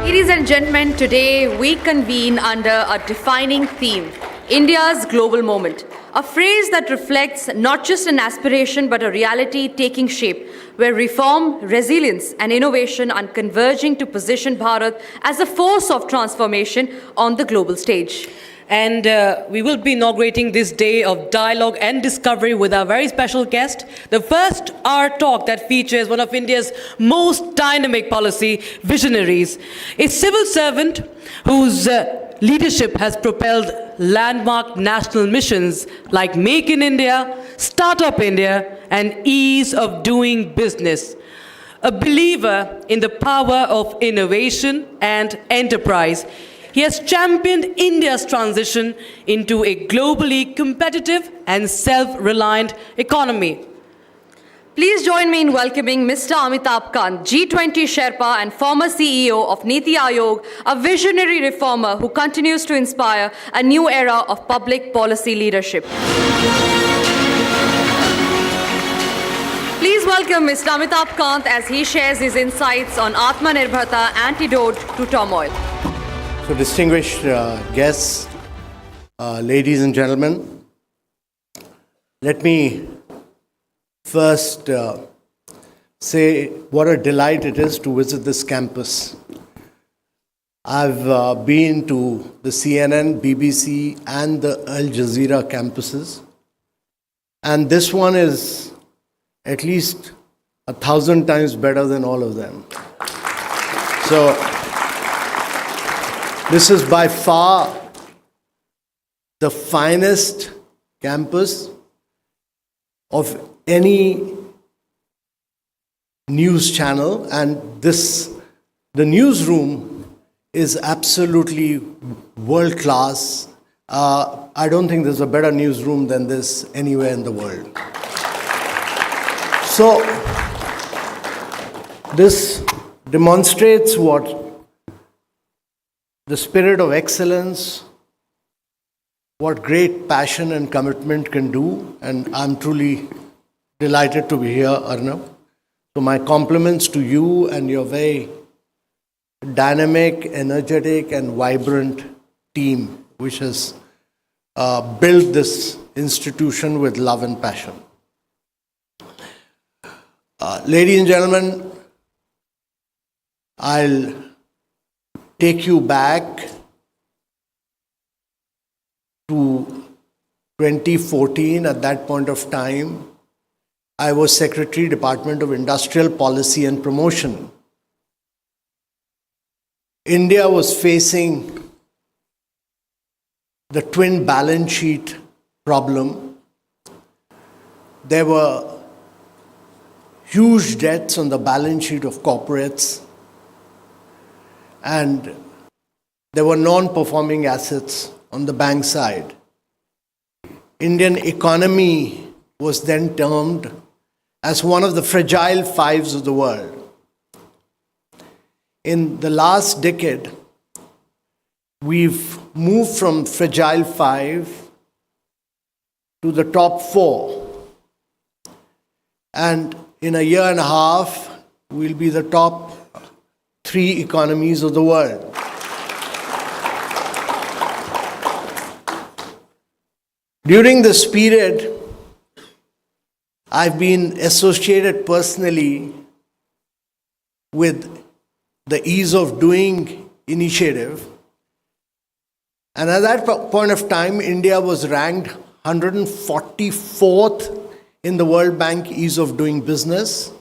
Ladies and gentlemen, today we convene under a defining theme, India's global moment. A phrase that reflects not just an aspiration but a reality taking shape, where reform, resilience and innovation are converging to position Bharat as a force of transformation on the global stage. And we will be inaugurating this day of dialogue and discovery with our very special guest. The first Our Talk that features one of India's most dynamic policy visionaries, a civil servant whose leadership has propelled landmark national missions like Make in India, Startup India, and Ease of Doing Business. A believer in the power of innovation and enterprise, he has championed India's transition into a globally competitive and self-reliant economy. Please join me in welcoming Mr. Amitabh Kant, G20 Sherpa and former CEO of Niti Aayog, a visionary reformer who continues to inspire a new era of public policy leadership. Please welcome Mr. Amitabh Kant as he shares his insights on Atmanirbharta, antidote to turmoil. So distinguished guests, ladies and gentlemen, let me first say what a delight it is to visit this campus. I've been to the CNN, BBC and the Al Jazeera campuses, and this one is at least 1,000 times better than all of them. So this is by far the finest campus of any news channel, and the newsroom is absolutely world class. I don't think there's a better newsroom than this anywhere in the world. So this demonstrates what the spirit of excellence, what great passion and commitment can do, and I'm truly delighted to be here, Arnav. So my compliments to you and your very dynamic, energetic and vibrant team which has built this institution with love and passion. Ladies and gentlemen, I'll take you back to 2014. At that point of time, I was Secretary, Department of Industrial Policy and Promotion. India was facing the twin balance sheet problem. There were huge debts on the balance sheet of corporates, and there were non-performing assets on the bank side. Indian economy was then termed as one of the fragile fives of the world. In the last decade, we've moved from fragile five to the top four. And in a year and a half, we'll be the top 3 economies of the world. During this period, I've been associated personally with the Ease of Doing initiative. And at that point of time, India was ranked 144th in the World Bank Ease of Doing Business.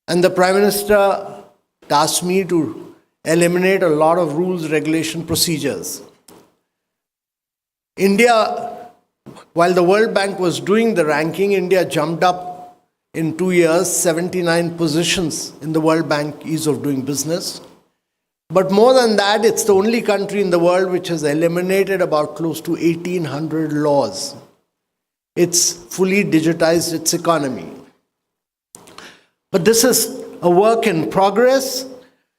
And the Prime Minister tasked me to eliminate a lot of rules, regulation, procedures. India, while the World Bank was doing the ranking, India jumped up in 2 years, 79 positions in the World Bank Ease of Doing Business. But more than that, it's the only country in the world which has eliminated about close to 1,800 laws. It's fully digitized its economy. But this is a work in progress.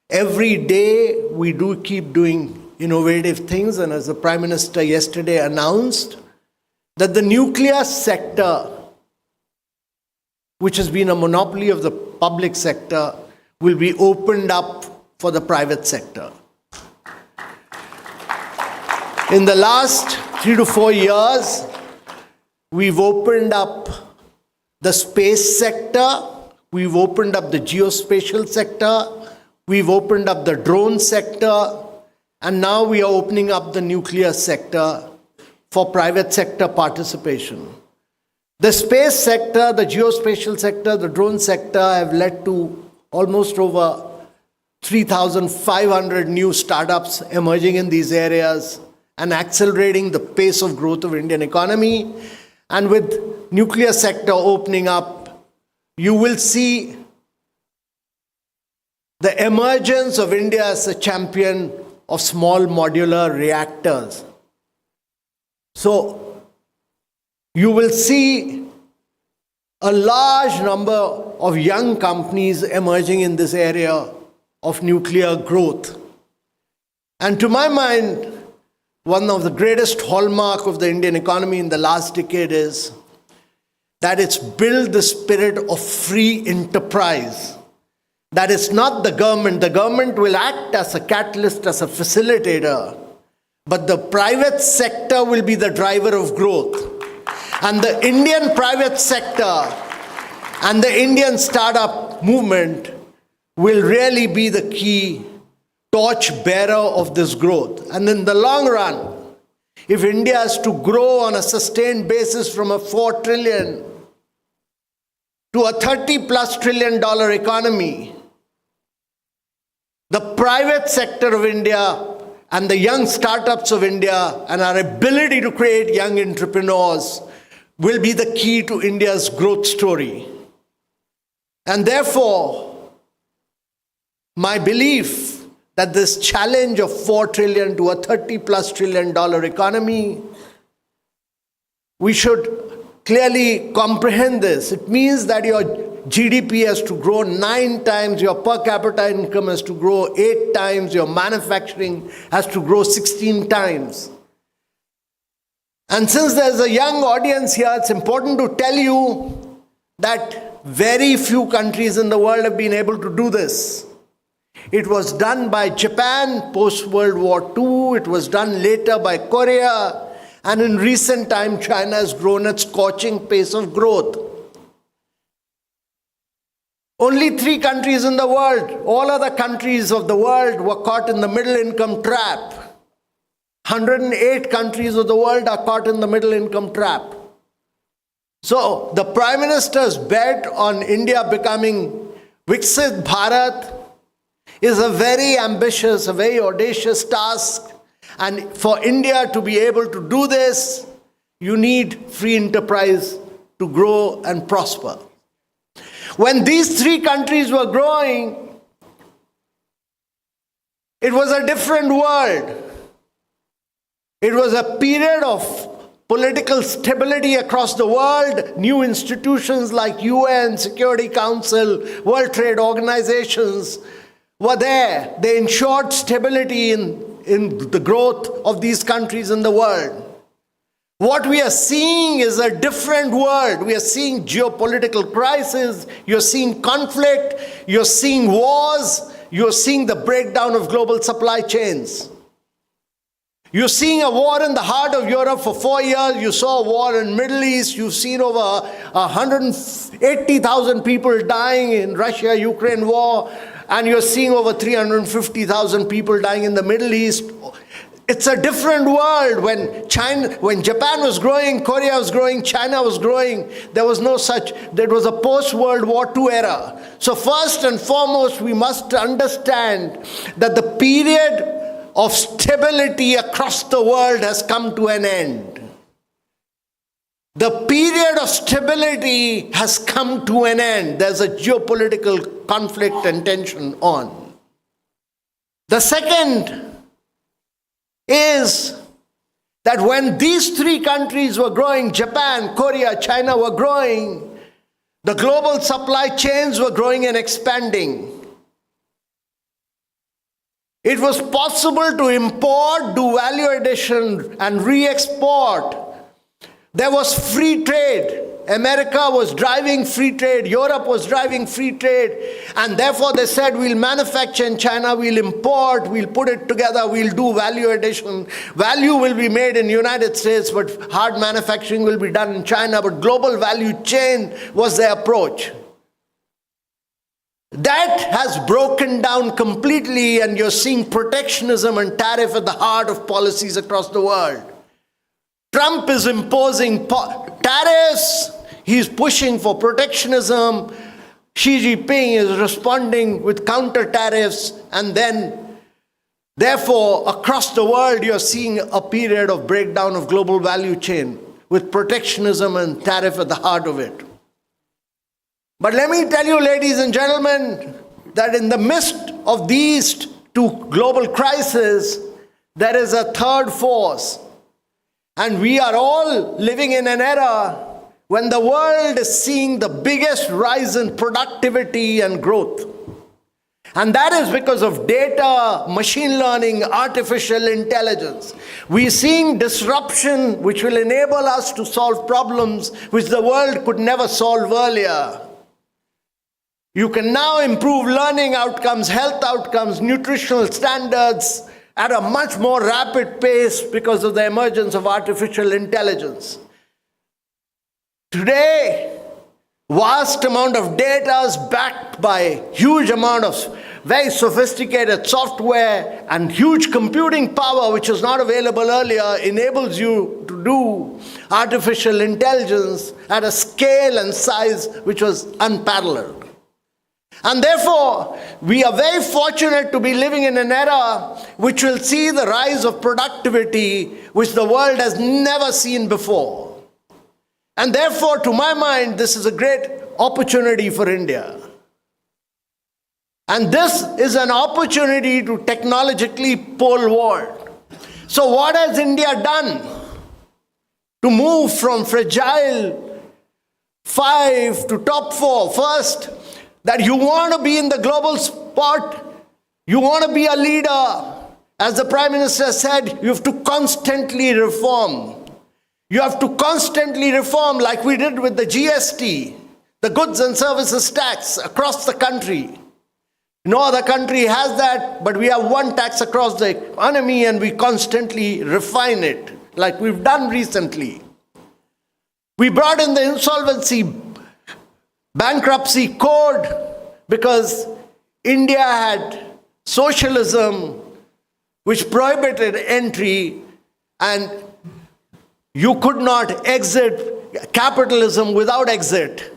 Every day we do keep doing innovative things, and as the Prime Minister yesterday announced, that the nuclear sector, which has been a monopoly of the public sector, will be opened up for the private sector. In the last 3 to 4 years, we've opened up the space sector, we've opened up the geospatial sector, we've opened up the drone sector, and now we are opening up the nuclear sector for private sector participation. The space sector, the geospatial sector, the drone sector have led to almost over 3,500 new startups emerging in these areas and accelerating the pace of growth of Indian economy. And with nuclear sector opening up, you will see the emergence of India as a champion of small modular reactors. So you will see a large number of young companies emerging in this area of nuclear growth. And to my mind, one of the greatest hallmark of the Indian economy in the last decade is that it's built the spirit of free enterprise. That it's not the government. The government will act as a catalyst, as a facilitator, but the private sector will be the driver of growth. And the Indian private sector and the Indian startup movement will really be the key torch bearer of this growth. And in the long run, if India is to grow on a sustained basis from a 4 trillion to a 30+ trillion economy, the private sector of India and the young startups of India and our ability to create young entrepreneurs will be the key to India's growth story. And therefore, my belief that this challenge of 4 trillion to a 30+ trillion dollar economy, we should clearly comprehend this. It means that your GDP has to grow 9 times, your per capita income has to grow 8 times, your manufacturing has to grow 16 times. And since there's a young audience here, it's important to tell you that very few countries in the world have been able to do this. It was done by Japan post-World War II, it was done later by Korea, and in recent time, China has grown at scorching pace of growth. Only 3 countries in the world, all other countries of the world were caught in the middle income trap. 108 countries of the world are caught in the middle income trap. So the Prime Minister's bet on India becoming Viksit Bharat is a very ambitious, a very audacious task. And for India to be able to do this, you need free enterprise to grow and prosper. When these 3 countries were growing, it was a different world. It was a period of political stability across the world. New institutions like UN, Security Council, World Trade Organizations were there. They ensured stability in the growth of these countries in the world. What we are seeing is a different world. We are seeing geopolitical crisis, you're seeing conflict, you're seeing wars, you're seeing the breakdown of global supply chains. You're seeing a war in the heart of Europe for 4 years. You saw a war in the Middle East. You've seen over 180,000 people dying in Russia-Ukraine war. And you're seeing over 350,000 people dying in the Middle East. It's a different world. When Japan was growing, Korea was growing, China was growing, there was a post-World War II era. So first and foremost, we must understand that the period of stability across the world has come to an end. The period of stability has come to an end. There's a geopolitical conflict and tension on. The second is that when these 3 countries were growing, Japan, Korea, China were growing, the global supply chains were growing and expanding. It was possible to import, do value addition, and re-export. There was free trade. America was driving free trade. Europe was driving free trade. And therefore they said, we'll manufacture in China, we'll import, we'll put it together, we'll do value addition. Value will be made in the United States, but hard manufacturing will be done in China. But global value chain was their approach. That has broken down completely, and you're seeing protectionism and tariff at the heart of policies across the world. Trump is imposing tariffs, he's pushing for protectionism, Xi Jinping is responding with counter tariffs, and then, therefore, across the world, you're seeing a period of breakdown of global value chain with protectionism and tariff at the heart of it. But let me tell you, ladies and gentlemen, that in the midst of these 2 global crises, there is a third force. And we are all living in an era when the world is seeing the biggest rise in productivity and growth. And that is because of data, machine learning, artificial intelligence. We are seeing disruption which will enable us to solve problems which the world could never solve earlier. You can now improve learning outcomes, health outcomes, nutritional standards at a much more rapid pace because of the emergence of artificial intelligence. Today, vast amount of data is backed by huge amount of very sophisticated software, and huge computing power, which was not available earlier, enables you to do artificial intelligence at a scale and size which was unparalleled. And therefore, we are very fortunate to be living in an era which will see the rise of productivity which the world has never seen before. And therefore, to my mind, this is a great opportunity for India. And this is an opportunity to technologically pole vault. So what has India done to move from fragile 5 to top 4? First, that you want to be in the global spot, you want to be a leader. As the Prime Minister said, you have to constantly reform. You have to constantly reform like we did with the GST, the goods and services tax across the country. No other country has that, but we have one tax across the economy and we constantly refine it, like we've done recently. We brought in the insolvency bankruptcy code because India had socialism which prohibited entry and you could not exit capitalism without exit.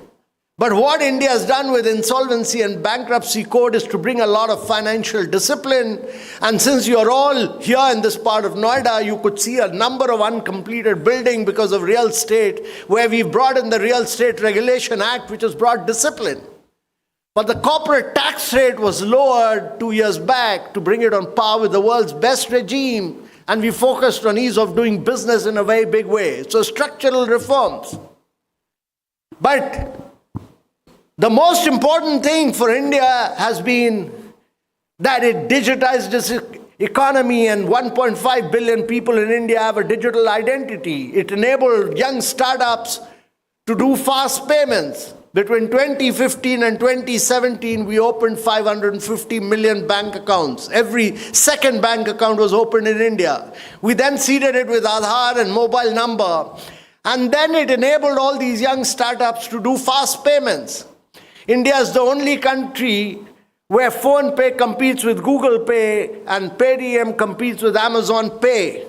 But what India has done with insolvency and bankruptcy code is to bring a lot of financial discipline. And since you're all here in this part of Noida, you could see a number of uncompleted buildings because of real estate, where we've brought in the Real Estate Regulation Act, which has brought discipline. But the corporate tax rate was lowered 2 years back to bring it on par with the world's best regime. And we focused on ease of doing business in a very big way. So structural reforms. But the most important thing for India has been that it digitized its economy, and 1.5 billion people in India have a digital identity. It enabled young startups to do fast payments. Between 2015 and 2017, we opened 550 million bank accounts. Every second bank account was opened in India. We then seeded it with Aadhaar and mobile number. And then it enabled all these young startups to do fast payments. India is the only country where PhonePe competes with Google Pay and Paytm competes with Amazon Pay.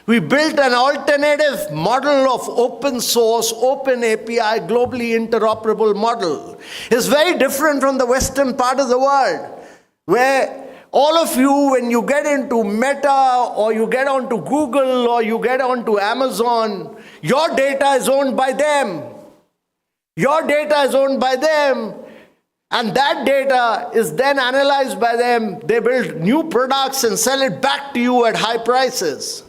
We built an alternative model of open source, open API, globally interoperable model. It's very different from the Western part of the world, where all of you, when you get into Meta or you get onto Google or you get onto Amazon, your data is owned by them. Your data is owned by them, and that data is then analyzed by them. They build new products and sell it back to you at high prices.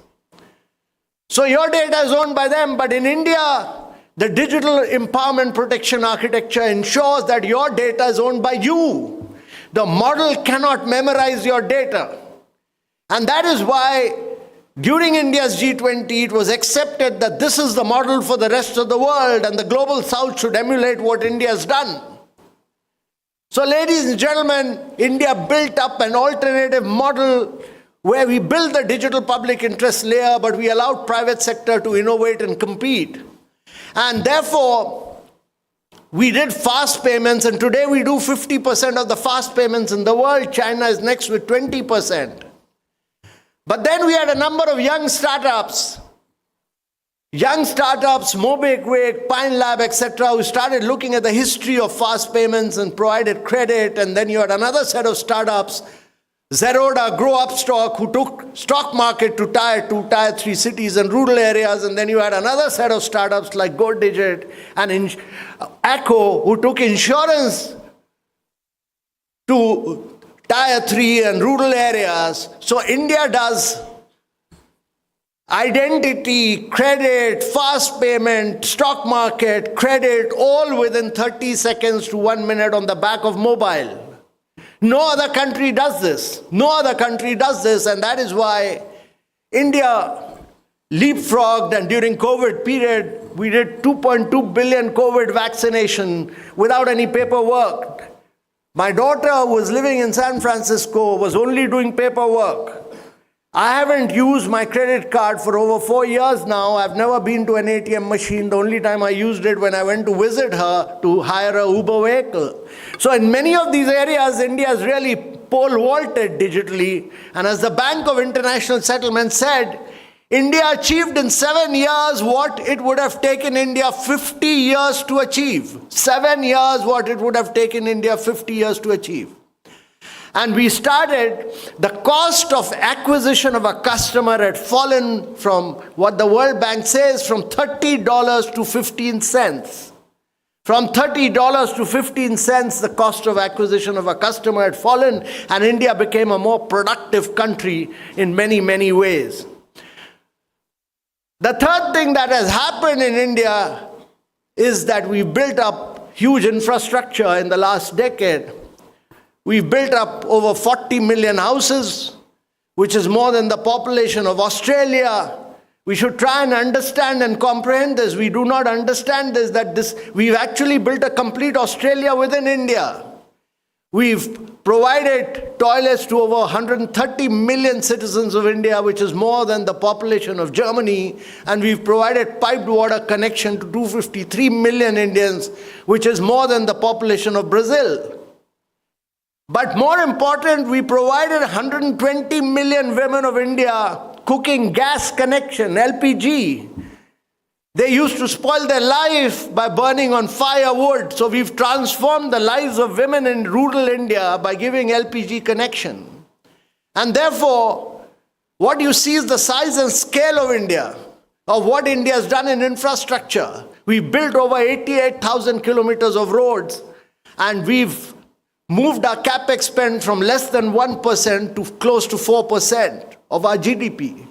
So your data is owned by them, but in India, the digital empowerment protection architecture ensures that your data is owned by you. The model cannot memorize your data. And that is why during India's G20, it was accepted that this is the model for the rest of the world and the global south should emulate what India has done. So ladies and gentlemen, India built up an alternative model where we built the digital public interest layer, but we allowed private sector to innovate and compete. And therefore, we did fast payments, and today we do 50% of the fast payments in the world. China is next with 20%. But then we had a number of young startups, Mobiquick, Pine Lab, etc., who started looking at the history of fast payments and provided credit. And then you had another set of startups, Zerodha, Grow Up Stock, who took stock market to tier 2, tier 3 cities and rural areas. And then you had another set of startups like GoDigit and Echo, who took insurance to tier 3 and rural areas. So India does identity, credit, fast payment, stock market, credit, all within 30 seconds to 1 minute on the back of mobile. No other country does this. No other country does this, and that is why India leapfrogged, and during COVID period, we did 2.2 billion COVID vaccination without any paperwork. My daughter, who was living in San Francisco, was only doing paperwork. I haven't used my credit card for over 4 years now. I've never been to an ATM machine. The only time I used it when I went to visit her to hire a Uber vehicle. So in many of these areas, India has really pole vaulted digitally. And as the Bank of International Settlements said, India achieved in 7 years what it would have taken India 50 years to achieve. 7 years what it would have taken India 50 years to achieve. And we started, the cost of acquisition of a customer had fallen from what the World Bank says from $30 to 15 cents. From $30 to 15 cents, the cost of acquisition of a customer had fallen, and India became a more productive country in many, many ways. The third thing that has happened in India is that we built up huge infrastructure in the last decade. We've built up over 40 million houses, which is more than the population of Australia. We should try and understand and comprehend this. We do not understand this, that we've actually built a complete Australia within India. We've provided toilets to over 130 million citizens of India, which is more than the population of Germany. And we've provided piped water connection to 253 million Indians, which is more than the population of Brazil. But more important, we provided 120 million women of India cooking gas connection, LPG. They used to spoil their life by burning on firewood. So we've transformed the lives of women in rural India by giving LPG connection. And therefore, what you see is the size and scale of India, of what India has done in infrastructure. We've built over 88,000 kilometers of roads, and we've moved our capex spend from less than 1% to close to 4% of our GDP.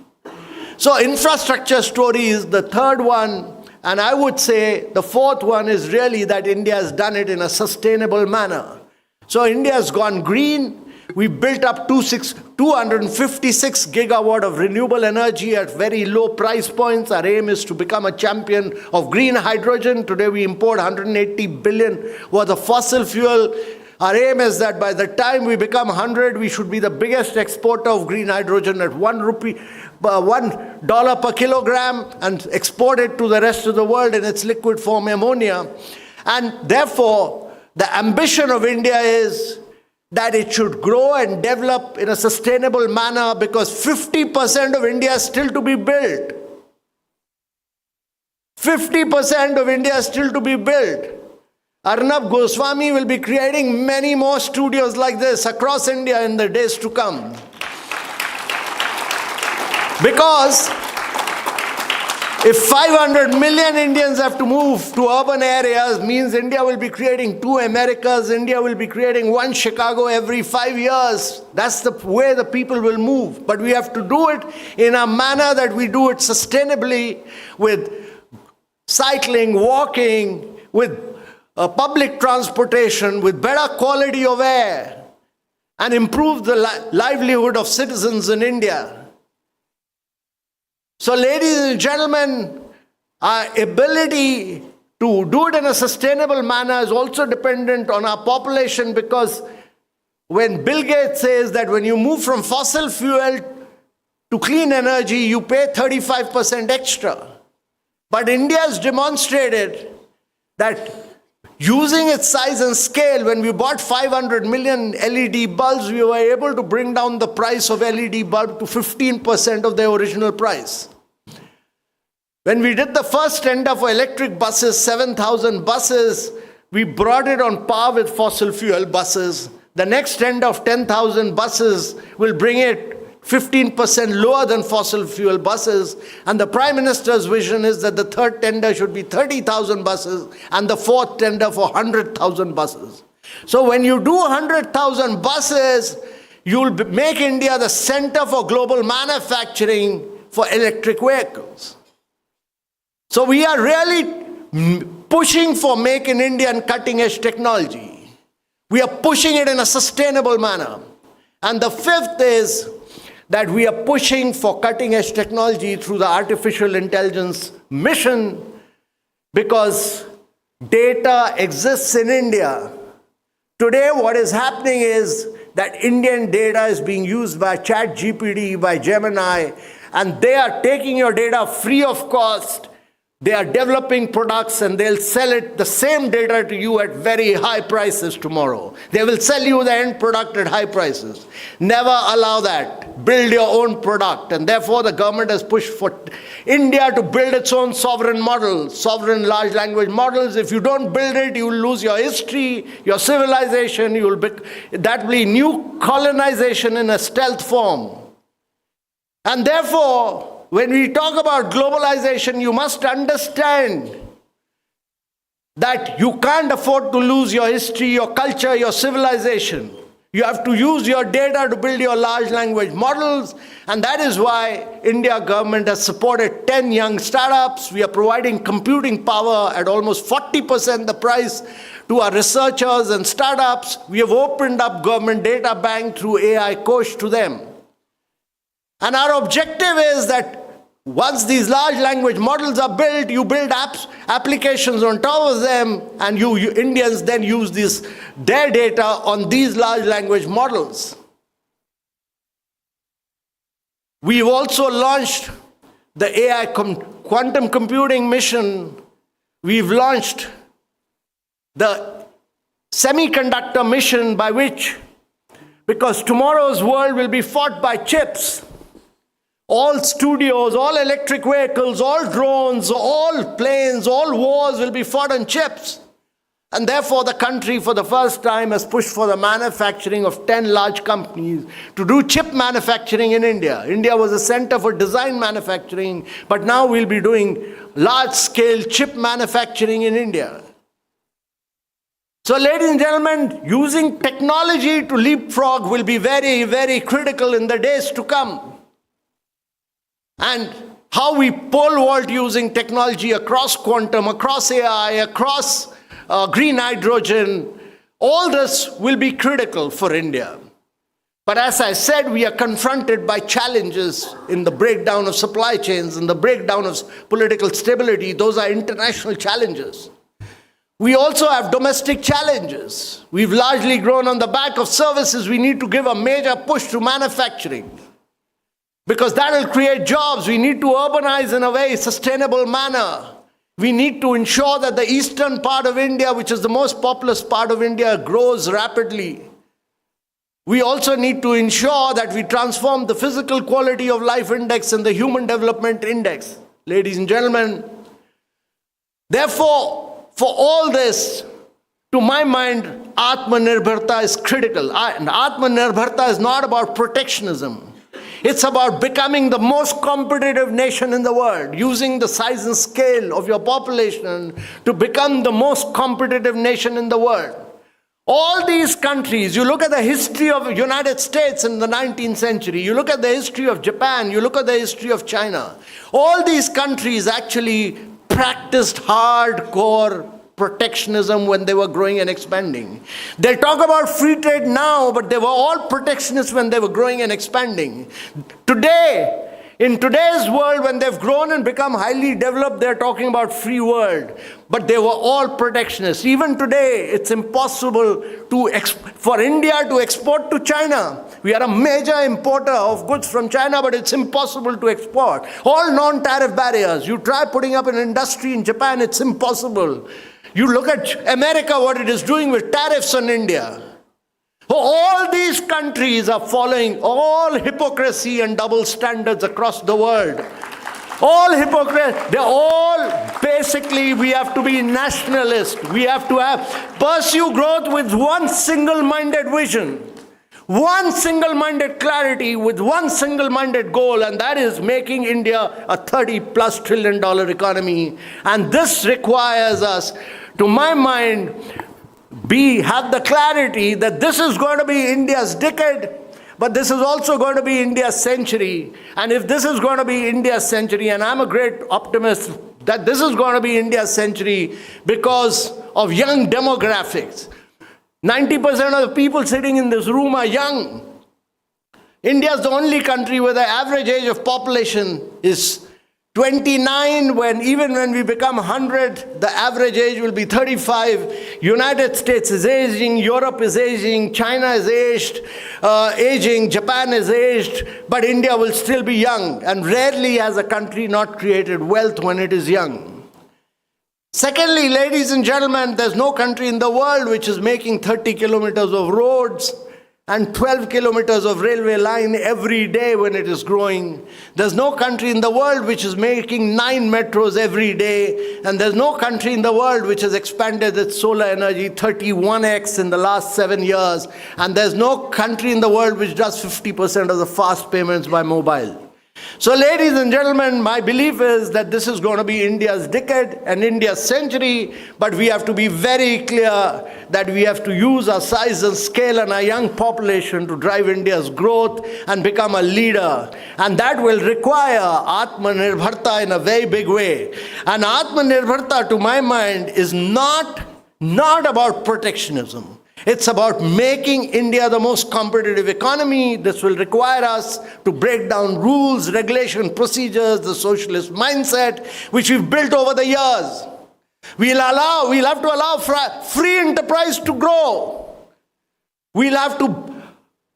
So infrastructure story is the third one, and I would say the fourth one is really that India has done it in a sustainable manner. So India has gone green. We built up 256 gigawatt of renewable energy at very low price points. Our aim is to become a champion of green hydrogen. Today we import 180 billion worth of fossil fuel. Our aim is that by the time we become 100, we should be the biggest exporter of green hydrogen at $1 per kilogram and export it to the rest of the world in its liquid form, ammonia. And therefore, the ambition of India is that it should grow and develop in a sustainable manner, because 50% of India is still to be built. 50% of India is still to be built. Arnab Goswami will be creating many more studios like this across India in the days to come. Because if 500 million Indians have to move to urban areas, means India will be creating 2 Americas, India will be creating 1 Chicago every 5 years. That's the way the people will move. But we have to do it in a manner that we do it sustainably, with cycling, walking, with public transportation, with better quality of air, and improve the livelihood of citizens in India. So ladies and gentlemen, our ability to do it in a sustainable manner is also dependent on our population, because when Bill Gates says that when you move from fossil fuel to clean energy, you pay 35% extra. But India has demonstrated that using its size and scale, when we bought 500 million LED bulbs, we were able to bring down the price of LED bulb to 15% of their original price. When we did the first tender for electric buses, 7,000 buses, we brought it on par with fossil fuel buses. The next tender of 10,000 buses will bring it 15% lower than fossil fuel buses. And the Prime Minister's vision is that the third tender should be 30,000 buses and the fourth tender for 100,000 buses. So when you do 100,000 buses, you'll make India the center for global manufacturing for electric vehicles. So we are really pushing for Make in India and cutting edge technology. We are pushing it in a sustainable manner. And the fifth is that we are pushing for cutting-edge technology through the artificial intelligence mission, because data exists in India. Today, what is happening is that Indian data is being used by ChatGPT, by Gemini, and they are taking your data free of cost, They are developing products and they'll sell it, the same data to you at very high prices tomorrow. They will sell you the end product at high prices. Never allow that. Build your own product. And therefore the government has pushed for India to build its own sovereign models, sovereign large language models. If you don't build it, you will lose your history, your civilization. That will be new colonization in a stealth form. And therefore, when we talk about globalization, you must understand that you can't afford to lose your history, your culture, your civilization. You have to use your data to build your large language models, and that is why India government has supported 10 young startups. We are providing computing power at almost 40% the price to our researchers and startups. We have opened up government data bank through AI Kosh to them. And our objective is that once these large language models are built, you build applications on top of them, and you Indians then use their data on these large language models. We've also launched the AI quantum computing mission. We've launched the semiconductor mission by which, because tomorrow's world will be fought by chips, all studios, all electric vehicles, all drones, all planes, all wars will be fought on chips. And therefore the country for the first time has pushed for the manufacturing of 10 large companies to do chip manufacturing in India. India was a center for design manufacturing, but now we'll be doing large-scale chip manufacturing in India. So ladies and gentlemen, using technology to leapfrog will be very, very critical in the days to come. And how we pole vault using technology across quantum, across AI, across green hydrogen, all this will be critical for India. But as I said, we are confronted by challenges in the breakdown of supply chains and the breakdown of political stability. Those are international challenges. We also have domestic challenges. We've largely grown on the back of services. We need to give a major push to manufacturing, because that will create jobs. We need to urbanize in a very sustainable manner. We need to ensure that the eastern part of India, which is the most populous part of India, grows rapidly. We also need to ensure that we transform the physical quality of life index and the human development index. Ladies and gentlemen, therefore, for all this, to my mind, Atmanirbharta is critical. And Atmanirbharta is not about protectionism. It's about becoming the most competitive nation in the world, using the size and scale of your population to become the most competitive nation in the world. All these countries, you look at the history of the United States in the 19th century, you look at the history of Japan, you look at the history of China. All these countries actually practiced hardcore protectionism when they were growing and expanding. They talk about free trade now, but they were all protectionists when they were growing and expanding. Today, in today's world, when they've grown and become highly developed, they're talking about free world. But they were all protectionists. Even today, it's impossible for India to export to China. We are a major importer of goods from China, but it's impossible to export. All non-tariff barriers. You try putting up an industry in Japan, it's impossible. You look at America, what it is doing with tariffs on India. All these countries are following all hypocrisy and double standards across the world. All hypocrisy. They're all basically, we have to be nationalist. We have to pursue growth with one single-minded vision, one single-minded clarity with one single-minded goal, and that is making India a $30+ trillion economy. And this requires us, to my mind, have the clarity that this is going to be India's decade, but this is also going to be India's century. And if this is going to be India's century, and I'm a great optimist that this is going to be India's century because of young demographics. 90% of the people sitting in this room are young. India is the only country where the average age of population is 29, even when we become 100, the average age will be 35. United States is aging, Europe is aging, China is aging, Japan is aged, but India will still be young. And rarely has a country not created wealth when it is young. Secondly, ladies and gentlemen, there's no country in the world which is making 30 kilometers of roads and 12 kilometers of railway line every day when it is growing. There's no country in the world which is making 9 metros every day. And there's no country in the world which has expanded its solar energy 31x in the last 7 years. And there's no country in the world which does 50% of the fast payments by mobile. So ladies and gentlemen, my belief is that this is going to be India's decade and India's century, but we have to be very clear that we have to use our size and scale and our young population to drive India's growth and become a leader. And that will require Atmanirbharta in a very big way. And Atmanirbharta, to my mind, is not about protectionism. It's about making India the most competitive economy. This will require us to break down rules, regulation, procedures, the socialist mindset, which we've built over the years. We'll have to allow free enterprise to grow. We'll have to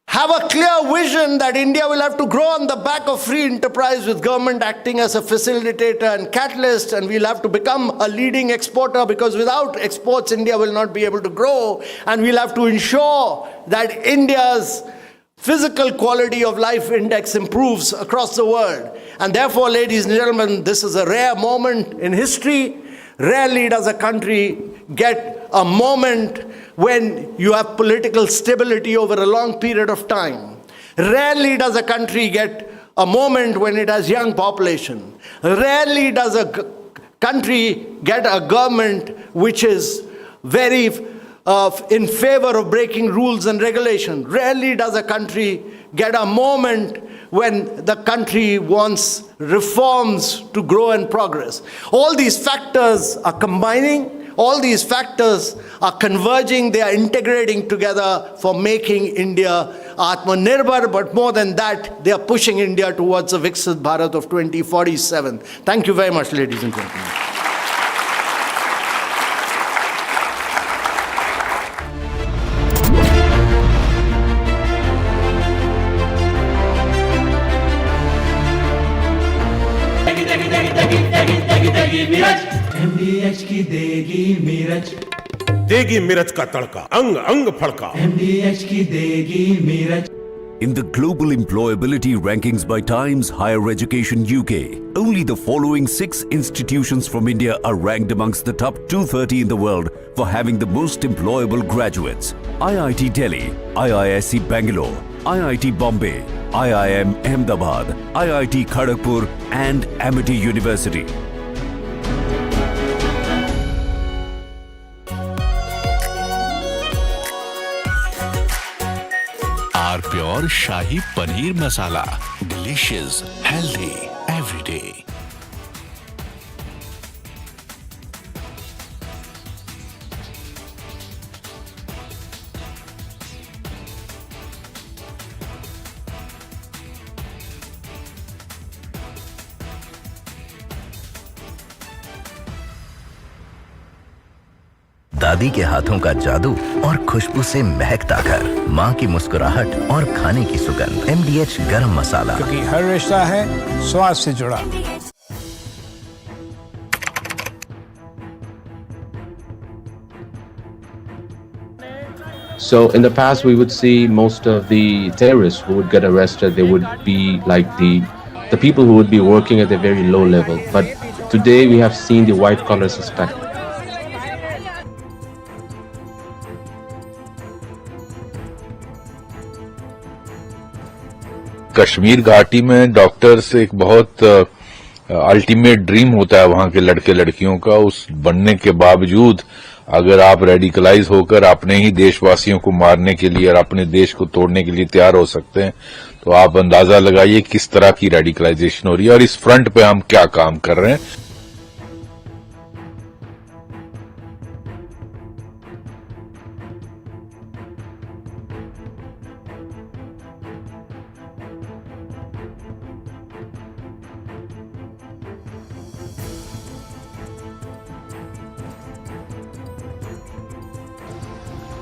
have a clear vision that India will have to grow on the back of free enterprise with government acting as a facilitator and catalyst, and we'll have to become a leading exporter because without exports, India will not be able to grow, and we'll have to ensure that India's physical quality of life index improves across the world. And therefore, ladies and gentlemen, this is a rare moment in history. Rarely does a country get a moment when you have political stability over a long period of time. Rarely does a country get a moment when it has young population. Rarely does a country get a government which is very in favor of breaking rules and regulation. Rarely does a country get a moment when the country wants reforms to grow and progress. All these factors are combining, all these factors are converging, they are integrating together for making India Atmanirbhar, but more than that, they are pushing India towards a Viksit Bharat of 2047. Thank you very much, ladies and gentlemen. MDH की देगी मीरज, देगी मिरज का तड़का, अंग अंग फड़का। MDH की देगी Miraj. In the global employability rankings by Times Higher Education UK, only the following 6 institutions from India are ranked amongst the top 230 in the world for having the most employable graduates. IIT Delhi, IISc Bangalore, IIT Bombay, IIM Ahmedabad, IIT Kharagpur and Amity University. Our pure Shahi Paneer Masala. Delicious, healthy, every day. दादी के हाथों का जादू और खुशबू से महकता घर, माँ की मुस्कुराहट और खाने की सुगंध। MDH गरम मसाला, क्योंकि हर रिश्ता है स्वाद से जुड़ा। So in the past, we would see most of the terrorists who would get arrested, they would be like the people who would be working at a very low level. But today we have seen the white collar suspect. Kashmir घाटी में doctors एक बहुत ultimate dream होता है वहां के लड़के लड़कियों का। उस बनने के बावजूद अगर आप रेडिकलाइज होकर अपने ही देशवासियों को मारने के लिए और अपने देश को तोड़ने के लिए तैयार हो सकते हैं, तो आप अंदाजा लगाइए किस तरह की रेडिकलाइजेशन हो रही है और इस फ्रंट पे हम क्या काम कर रहे हैं।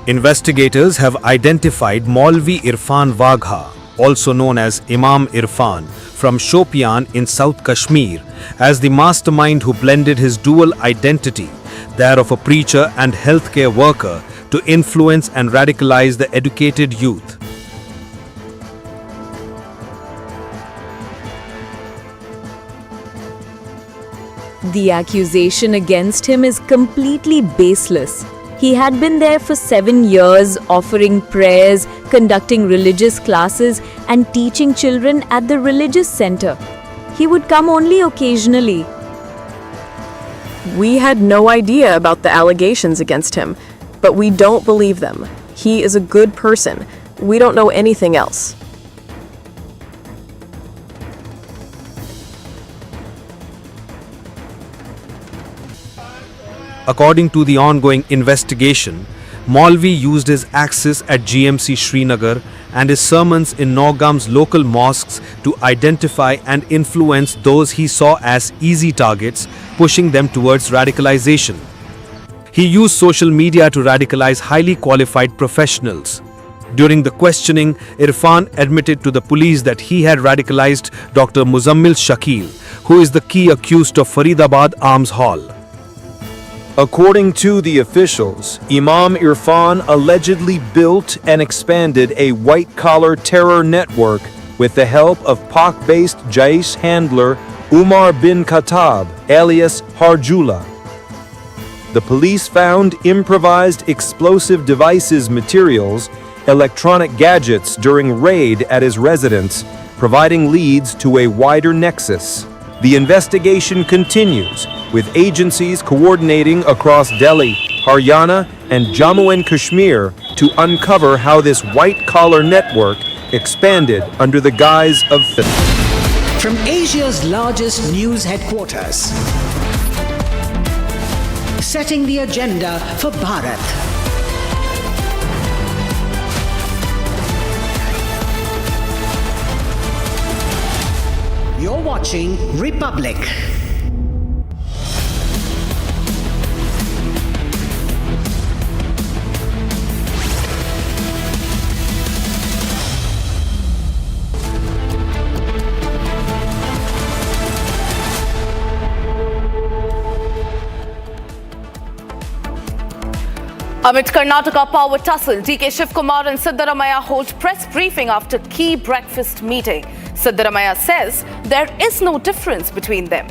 Investigators have identified Maulvi Irfan Wagha, also known as Imam Irfan, from Shopian in South Kashmir, as the mastermind who blended his dual identity that of a preacher and healthcare worker, to influence and radicalize the educated youth. The accusation against him is completely baseless. He had been there for 7 years, offering prayers, conducting religious classes, and teaching children at the religious center. He would come only occasionally. We had no idea about the allegations against him, but we don't believe them. He is a good person. We don't know anything else. According to the ongoing investigation, Maulvi used his access at GMC Srinagar and his sermons in Naugam's local mosques to identify and influence those he saw as easy targets, pushing them towards radicalization. He used social media to radicalize highly qualified professionals. During the questioning, Irfan admitted to the police that he had radicalized Dr. Muzammil Shakil, who is the key accused of Faridabad Arms Hall. According to the officials, Imam Irfan allegedly built and expanded a white-collar terror network with the help of Pak-based Jaish handler Umar bin Khattab, alias Harjula. The police found improvised explosive devices materials, electronic gadgets during raid at his residence, providing leads to a wider nexus. The investigation continues, with agencies coordinating across Delhi, Haryana, and Jammu and Kashmir to uncover how this white-collar network expanded under the guise of From Asia's largest news headquarters, setting the agenda for Bharat. You're watching Republic. Amid Karnataka power tussle, DK Shivakumar and Siddaramaiah hold press briefing after key breakfast meeting. Siddaramaiah says there is no difference between them.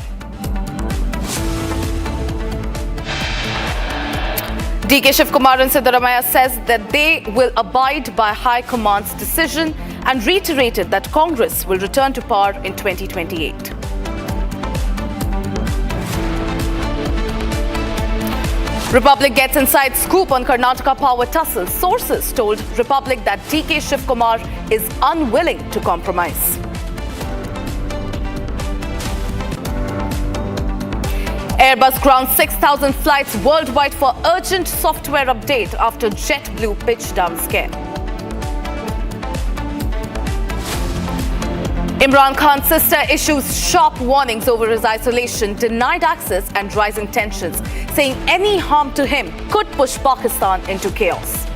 DK Shivakumar and Siddaramaiah says that they will abide by High Command's decision and reiterated that Congress will return to power in 2028. Republic gets inside scoop on Karnataka power tussle. Sources told Republic that DK Shivakumar is unwilling to compromise. Airbus grounds 6,000 flights worldwide for urgent software update after JetBlue pitch down scare. Imran Khan's sister issues sharp warnings over his isolation, denied access and rising tensions, saying any harm to him could push Pakistan into chaos.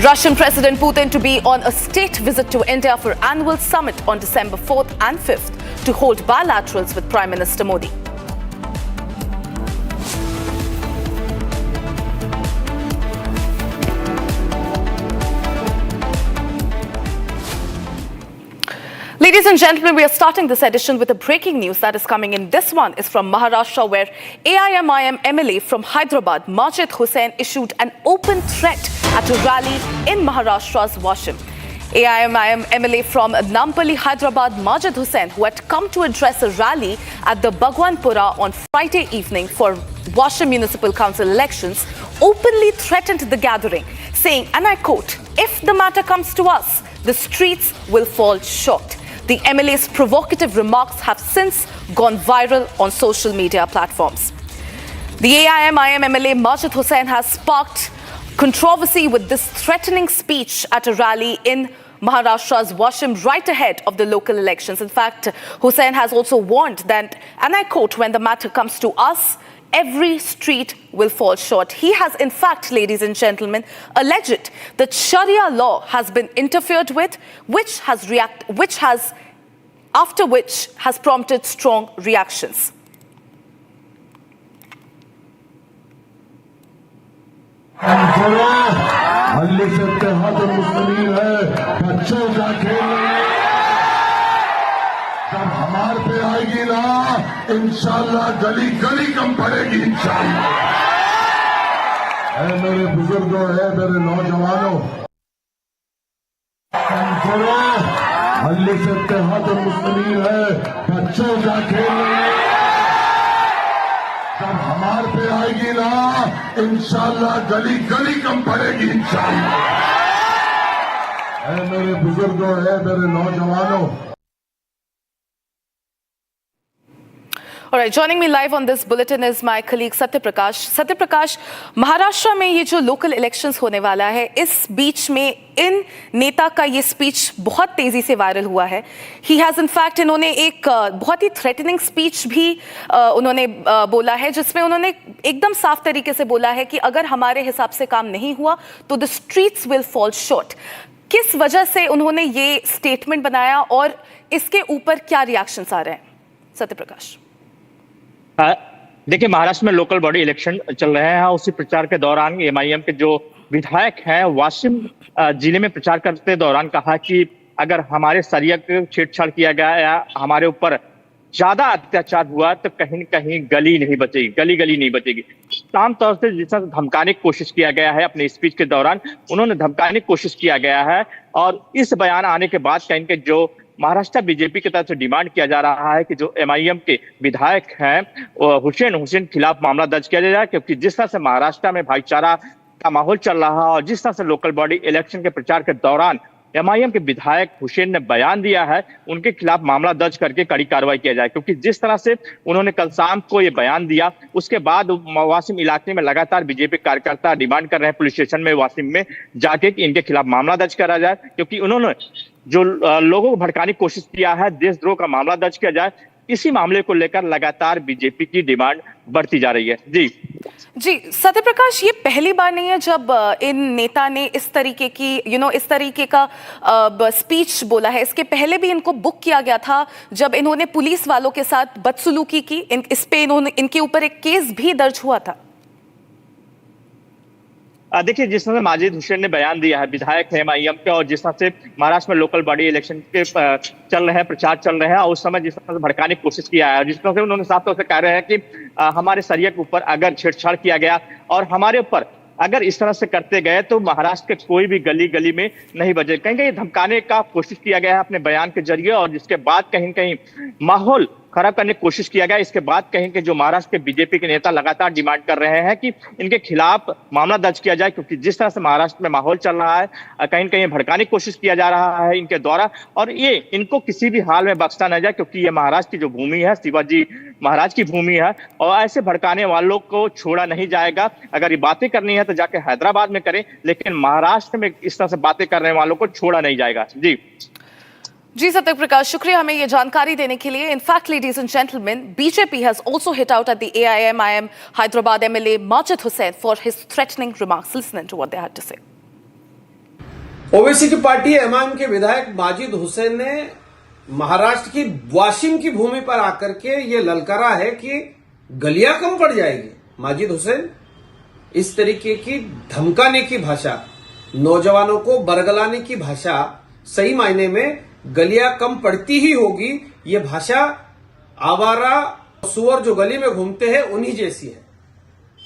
Russian President Putin to be on a state visit to India for annual summit on December 4th and 5th to hold bilaterals with Prime Minister Modi. Ladies and gentlemen, we are starting this edition with a breaking news that is coming in. This one is from Maharashtra, where AIMIM MLA from Hyderabad, Majid Hussain, issued an open threat at a rally in Maharashtra's Washim. AIMIM MLA from Nampally, Hyderabad, Majid Hussain, who had come to address a rally at the Bhagwanpura on Friday evening for Washim Municipal Council elections, openly threatened the gathering, saying, and I quote, "If the matter comes to us, the streets will fall short." The MLA's provocative remarks have since gone viral on social media platforms. The AIMIM MLA Majid Hussain has sparked controversy with this threatening speech at a rally in Maharashtra's Washim right ahead of the local elections. In fact, Hussain has also warned that, and I quote, "When the matter comes to us, every street will fall short." He has, in fact, ladies and gentlemen, alleged that Sharia law has been interfered with, after which has prompted strong reactions. जब हमारे पे आएगी ना, इंशाल्लाह गली गली कम पड़ेगी इंशाल्लाह। मेरे बुजुर्गों है, मेरे नौजवानों, मजलिस इत्तेहाद मुस्लिमीन है, बच्चों का खेल जब हमारे पे आएगी ना, इंशाल्लाह गली गली कम पड़ेगी इंशाल्लाह। मेरे बुजुर्गों है, मेरे नौजवानों। All right, joining me live on this bulletin is my colleague Satya Prakash. Satya Prakash, Maharashtra में ये जो लोकल इलेक्शंस होने वाला है, इस बीच में इन नेता का ये स्पीच बहुत तेजी से वायरल हुआ है. He has in fact, इन्होंने एक बहुत ही थ्रेटनिंग स्पीच भी उन्होंने बोला है, जिसमें उन्होंने एकदम साफ तरीके से बोला है कि अगर हमारे हिसाब से काम नहीं हुआ तो the streets will fall short. किस वजह से उन्होंने ये स्टेटमेंट बनाया और इसके ऊपर क्या रिएक्शंस आ रहे हैं? सत्य प्रकाश. देखिए, महाराष्ट्र में लोकल बॉडी इलेक्शन चल रहे हैं. उसी प्रचार के दौरान एमआईएम के जो विधायक हैं वाशिम जिले में प्रचार करते दौरान कहा कि अगर हमारे शरीयत छेड़छाड़ किया गया या हमारे ऊपर ज्यादा अत्याचार हुआ तो कहीं न कहीं गली नहीं बचेगी, गली नहीं बचेगी. आम तौर से जिस तरह धमकाने की कोशिश किया गया है अपने स्पीच के दौरान, उन्होंने धमकाने की कोशिश किया गया है. और इस बयान आने के बाद कहीं के जो महाराष्ट्र बीजेपी की तरफ से डिमांड किया जा रहा है कि जो एमआईएम के विधायक हैं हुसैन खिलाफ मामला दर्ज किया जाए, क्योंकि जिस तरह से महाराष्ट्र में भाईचारा का माहौल चल रहा है और जिस तरह से लोकल बॉडी इलेक्शन के प्रचार के दौरान एमआईएम के विधायक हुसैन ने बयान दिया है, उनके खिलाफ मामला दर्ज करके कड़ी कार्रवाई किया जाए. क्योंकि जिस तरह से उन्होंने कल शाम को ये बयान दिया, उसके बाद वाशिम इलाके में लगातार बीजेपी कार्यकर्ता डिमांड कर रहे हैं पुलिस स्टेशन में वाशिम में जाके कि इनके खिलाफ मामला दर्ज करा जाए, क्योंकि उन्होंने जो लोगों को भड़काने की कोशिश किया है, देशद्रोह का मामला दर्ज किया जाए. इसी मामले को लेकर लगातार बीजेपी की डिमांड बढ़ती जा रही है. जी सत्य प्रकाश, ये पहली बार नहीं है जब इन नेता ने इस तरीके की इस तरीके का स्पीच बोला है. इसके पहले भी इनको बुक किया गया था जब इन्होंने पुलिस वालों के साथ बदसलूकी की. इस पे इनके ऊपर एक केस भी दर्ज हुआ था. देखिए, जिस तरह से माजिद हुसैन ने बयान दिया है, विधायक है एमआईएम के, और जिस तरह से महाराष्ट्र में लोकल बॉडी इलेक्शन के चल रहे हैं, प्रचार चल रहे हैं, और उस समय जिस तरह से भड़काने की कोशिश किया है, जिस तरह से उन्होंने साफ तौर से कह रहे हैं कि हमारे शरीयत के ऊपर अगर छेड़छाड़ किया गया और हमारे ऊपर अगर इस तरह से करते गए तो महाराष्ट्र के कोई भी गली में नहीं बचे. कहीं कहीं धमकाने का कोशिश किया गया है अपने बयान के जरिए, और जिसके बाद कहीं कहीं माहौल खराब करने की कोशिश किया गया. इसके बाद कहीं के जो महाराष्ट्र के बीजेपी के नेता लगातार डिमांड कर रहे हैं कि इनके खिलाफ मामला दर्ज किया जाए, क्योंकि जिस तरह से महाराष्ट्र में माहौल चल रहा है, कहीं कहीं भड़काने की कोशिश किया जा रहा है इनके द्वारा, और ये इनको किसी भी हाल में बख्शा न जाए, क्योंकि ये महाराष्ट्र की जो भूमि है शिवाजी महाराज की भूमि है, और ऐसे भड़काने वालों को छोड़ा नहीं जाएगा. अगर ये बातें करनी है तो जाके हैदराबाद में करें, लेकिन महाराष्ट्र में इस तरह से बातें करने वालों को छोड़ा नहीं जाएगा. जी सत्य प्रकाश, शुक्रिया हमें ये जानकारी देने के लिए. In fact, ladies and gentlemen, BJP has also hit out at the AIM Hyderabad MLA Majid Hussain for his threatening remarks. Listen to what they had to say. Owaisi की पार्टी एमआईएम के विधायक माजिद हुसैन ने महाराष्ट्र की वाशिम की भूमि पर आकर के ये ललकारा है कि गलियां कम पड़ जाएगी. माजिद हुसैन इस तरीके की धमकाने की भाषा, नौजवानों को बरगलाने की भाषा, सही मायने में गलियां कम पड़ती ही होगी, ये भाषा आवारा सुअर जो गली में घूमते हैं उन्हीं जैसी है.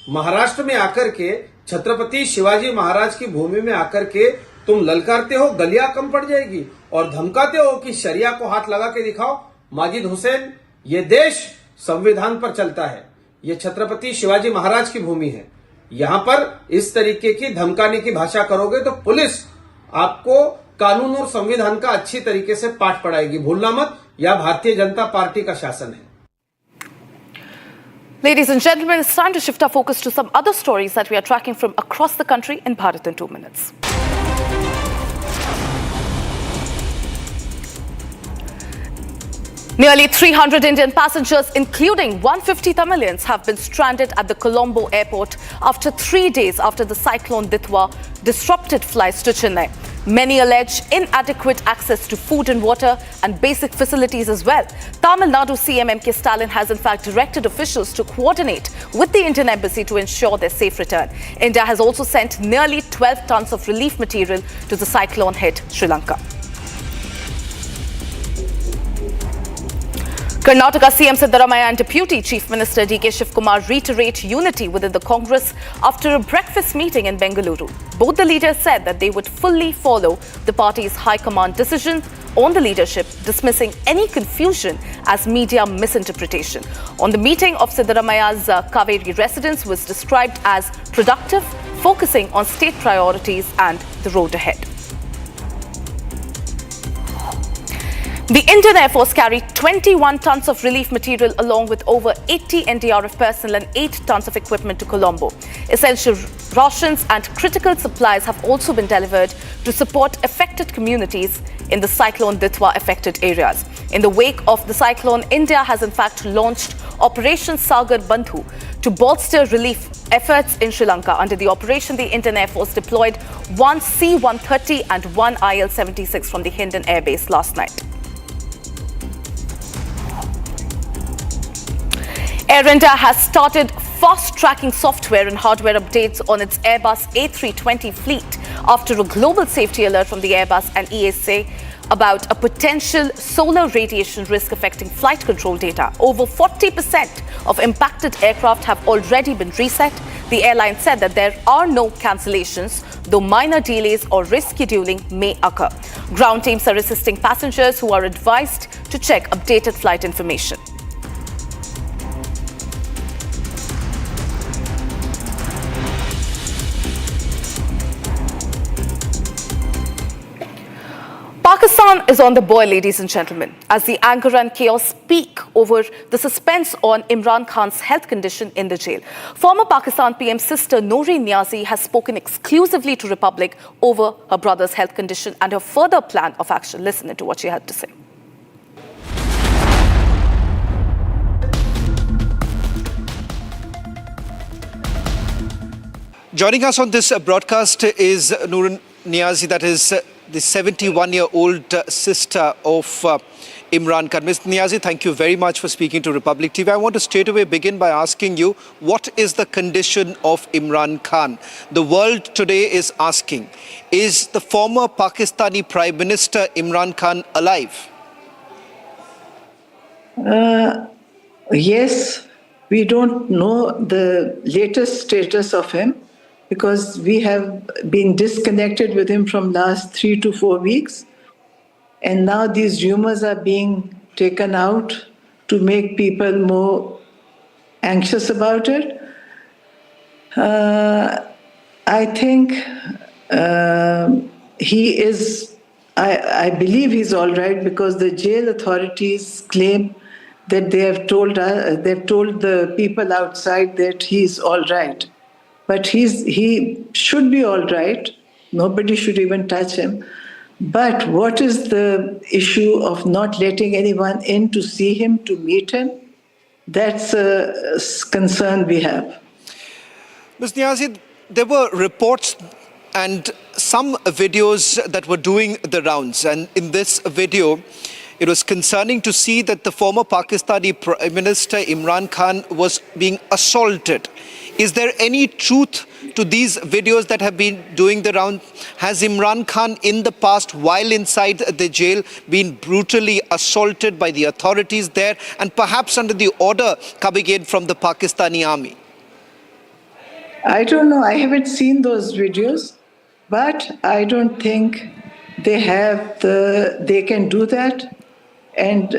महाराष्ट्र में आकर के छत्रपति शिवाजी महाराज की भूमि में आकर के तुम ललकारते हो गलियां कम पड़ जाएगी और धमकाते हो कि शरिया को हाथ लगा के दिखाओ. माजिद हुसैन, ये देश संविधान पर चलता है, ये छत्रपति शिवाजी महाराज की भूमि है. यहां पर इस तरीके की धमकाने की भाषा करोगे तो पुलिस आपको कानून और संविधान का अच्छी तरीके से पाठ पढ़ाएगी. भूलना मत, यह भारतीय जनता पार्टी का शासन है. Ladies and gentlemen, it's time to shift our focus to some other stories that we are tracking from across the country in Bharat in 2 minutes. Nearly 300 Indian passengers, including 150 Tamilians, have been stranded at the Colombo airport after 3 days after the cyclone Ditwa disrupted flights to Chennai. Many allege inadequate access to food and water and basic facilities as well. Tamil Nadu CM MK Stalin has in fact directed officials to coordinate with the Indian embassy to ensure their safe return. India has also sent nearly 12 tons of relief material to the cyclone-hit Sri Lanka. Karnataka CM Siddaramaiah and Deputy Chief Minister DK Shivakumar reiterate unity within the Congress after a breakfast meeting in Bengaluru. Both the leaders said that they would fully follow the party's high command decision on the leadership, dismissing any confusion as media misinterpretation. On the meeting of Siddaramaiah's Kaveri residence was described as productive, focusing on state priorities and the road ahead. The Indian Air Force carried 21 tons of relief material along with over 80 NDRF personnel and 8 tons of equipment to Colombo. Essential rations and critical supplies have also been delivered to support affected communities in the cyclone Ditwa affected areas. In the wake of the cyclone, India has in fact launched Operation Sagar Bandhu to bolster relief efforts in Sri Lanka. Under the operation, the Indian Air Force deployed one C-130 and one IL-76 from the Hindon Air Base last night. Air India has started fast-tracking software and hardware updates on its Airbus A320 fleet after a global safety alert from the Airbus and ESA about a potential solar radiation risk affecting flight control data. Over 40% of impacted aircraft have already been reset. The airline said that there are no cancellations, though minor delays or rescheduling may occur. Ground teams are assisting passengers who are advised to check updated flight information. Pakistan is on the boil, ladies and gentlemen, as the anger and chaos peak over the suspense on Imran Khan's health condition in the jail. Former Pakistan PM's sister Noreen Niazi has spoken exclusively to Republic over her brother's health condition and her further plan of action. Listen to what she had to say. Joining us on this broadcast is Noreen Niazi, that is the 71-year-old sister of Imran Khan. Ms. Niazi, thank you very much for speaking to Republic TV. I want to straight away begin by asking you, what is the condition of Imran Khan? The world today is asking, is the former Pakistani Prime Minister Imran Khan alive? Yes, we don't know the latest status of him, because we have been disconnected with him from last 3 to 4 weeks. And now these rumors are being taken out to make people more anxious about it. I think he is, I believe he's all right, because the jail authorities claim that they have told the people outside that he's all right. But he should be all right. Nobody should even touch him. But what is the issue of not letting anyone in to see him, to meet him? That's a concern we have. Ms. Niazi, there were reports and some videos that were doing the rounds. And in this video, it was concerning to see that the former Pakistani Prime Minister Imran Khan was being assaulted. Is there any truth to these videos that have been doing the round? Has Imran Khan in the past, while inside the jail, been brutally assaulted by the authorities there, and perhaps under the order coming in from the Pakistani army? I don't know. I haven't seen those videos, but I don't think they can do that. And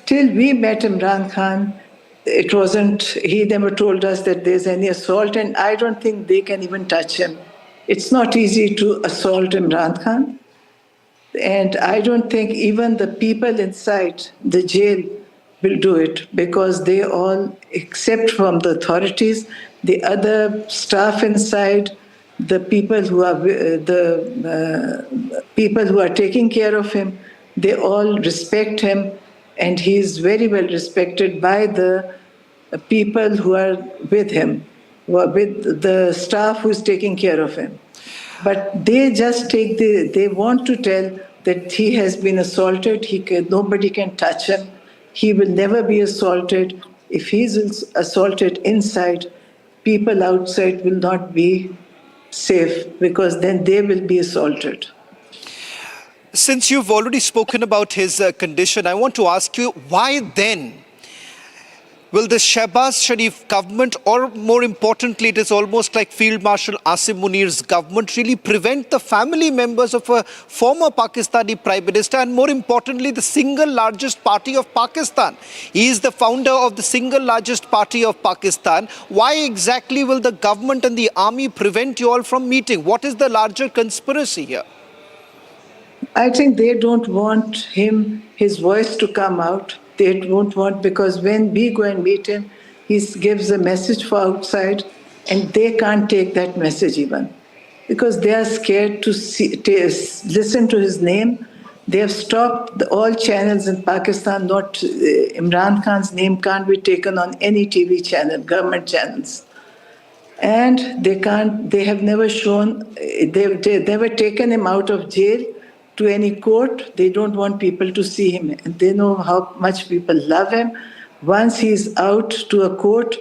till we met Imran Khan, he never told us that there's any assault, and I don't think they can even touch him. It's not easy to assault Imran Khan. And I don't think even the people inside the jail will do it, because they all, except from the authorities, the other staff inside, the people who are taking care of him, they all respect him, and he is very well respected by the people who are with him, who are with the staff who is taking care of him. But they just they want to tell that he has been assaulted, nobody can touch him, he will never be assaulted. If he's assaulted inside, people outside will not be safe because then they will be assaulted. Since you've already spoken about his condition, I want to ask you, why then will the Shehbaz Sharif government, or more importantly, it is almost like Field Marshal Asim Munir's government, really prevent the family members of a former Pakistani Prime Minister and more importantly, the single largest party of Pakistan? He is the founder of the single largest party of Pakistan. Why exactly will the government and the army prevent you all from meeting? What is the larger conspiracy here? I think they don't want his voice to come out. They don't want, because when we go and meet him, he gives a message for outside, and they can't take that message even, because they are scared to listen to his name. They have stopped all channels in Pakistan. Not Imran Khan's name can't be taken on any TV channel, government channels. And they can't. They have never shown. They've never taken him out of jail to any court. They don't want people to see him. And they know how much people love him. Once he's out to a court,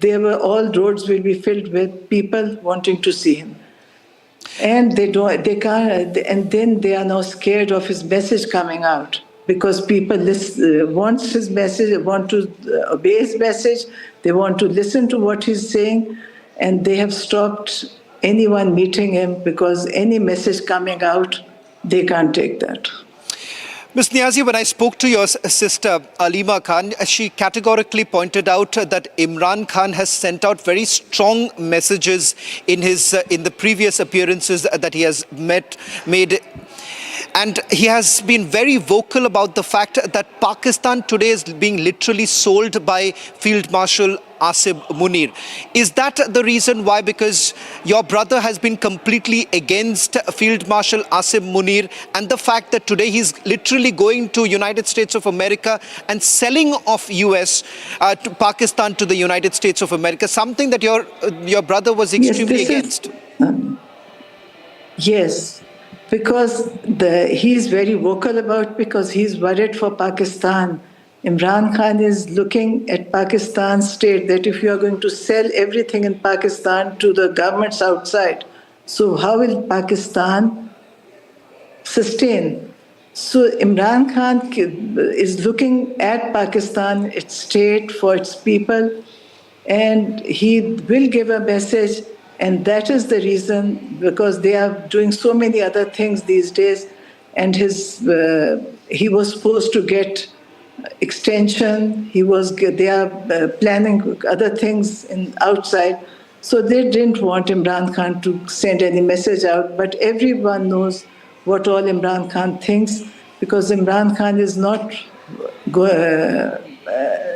all roads will be filled with people wanting to see him. And they can't, and then they are now scared of his message coming out, because people want his message, want to obey his message, they want to listen to what he's saying, and they have stopped anyone meeting him, because any message coming out, they can't take that. Ms. Niazi, when I spoke to your sister Alima Khan, she categorically pointed out that Imran Khan has sent out very strong messages in the previous appearances that he has made. And he has been very vocal about the fact that Pakistan today is being literally sold by Field Marshal Asim Munir. Is that the reason why? Because your brother has been completely against Field Marshal Asim Munir, and the fact that today he's literally going to United States of America and selling off US to Pakistan to the United States of America, something that your brother was extremely against. Yes. Because he's very vocal about, because he's worried for Pakistan. Imran Khan is looking at Pakistan's state, that if you are going to sell everything in Pakistan to the governments outside, so how will Pakistan sustain? So Imran Khan is looking at Pakistan, its state, for its people, and he will give a message. And that is the reason, because they are doing so many other things these days, and he was supposed to get extension. They are planning other things outside, so they didn't want Imran Khan to send any message out. But everyone knows what all Imran Khan thinks, because Imran Khan is not.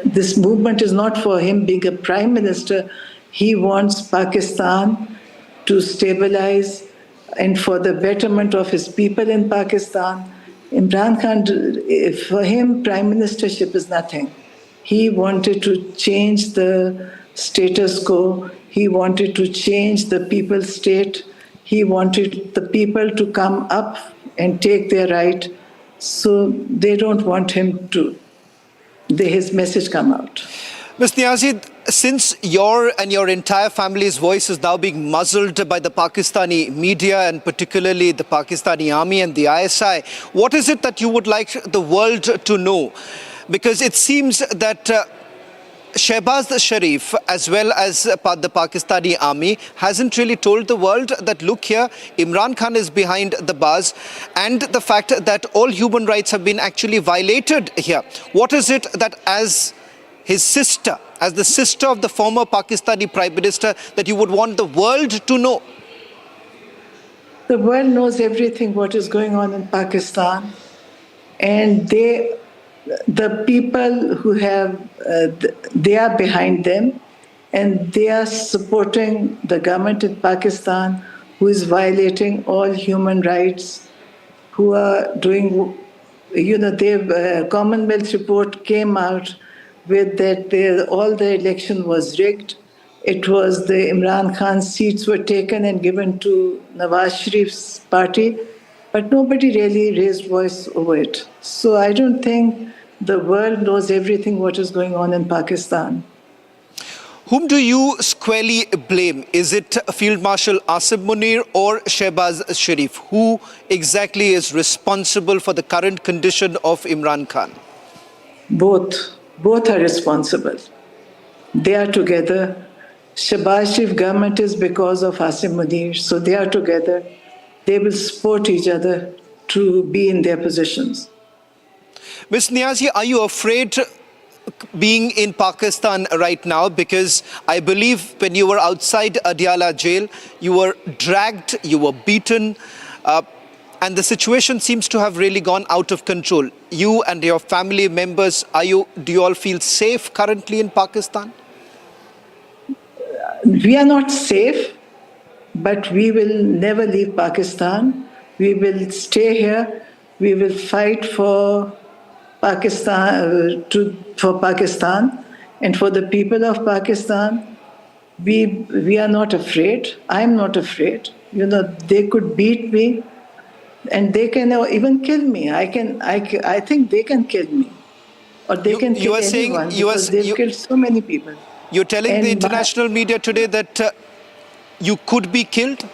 This movement is not for him being a prime minister. He wants Pakistan to stabilize and for the betterment of his people in Pakistan. Imran Khan, for him, prime ministership is nothing. He wanted to change the status quo. He wanted to change the people's state. He wanted the people to come up and take their right. So they don't want him to, his message come out. Ms. Niazi, since your and your entire family's voice is now being muzzled by the Pakistani media and particularly the Pakistani army and the ISI, what is it that you would like the world to know? Because it seems that Shehbaz Sharif, as well as the Pakistani army, hasn't really told the world that, look here, Imran Khan is behind the bars, and the fact that all human rights have been actually violated here. What is it that, as his sister, as the sister of the former Pakistani Prime Minister, that you would want the world to know? The world knows everything what is going on in Pakistan, and the people who have, they are behind them, and they are supporting the government in Pakistan, who is violating all human rights, who are doing, the Commonwealth report came out with that all the election was rigged. It was the Imran Khan seats were taken and given to Nawaz Sharif's party, but nobody really raised voice over it. So I don't think the world knows everything what is going on in Pakistan. Whom do you squarely blame? Is it Field Marshal Asim Munir or Shehbaz Sharif? Who exactly is responsible for the current condition of Imran Khan? Both are responsible. They are together. Shehbaz Sharif government is because of Asim Munir, so they are together. They will support each other to be in their positions. Ms. Niazi, are you afraid being in Pakistan right now? Because I believe when you were outside Adiala jail, you were dragged, you were beaten, and the situation seems to have really gone out of control. You and your family members, do you all feel safe currently in Pakistan? We are not safe, but we will never leave Pakistan. We will stay here. We will fight for Pakistan, for Pakistan and for the people of Pakistan. We are not afraid. I'm not afraid. You know, they could beat me, and they can even kill me. I think they can kill me, or they can kill anyone because they've killed so many people. You're telling the international media today that you could be killed?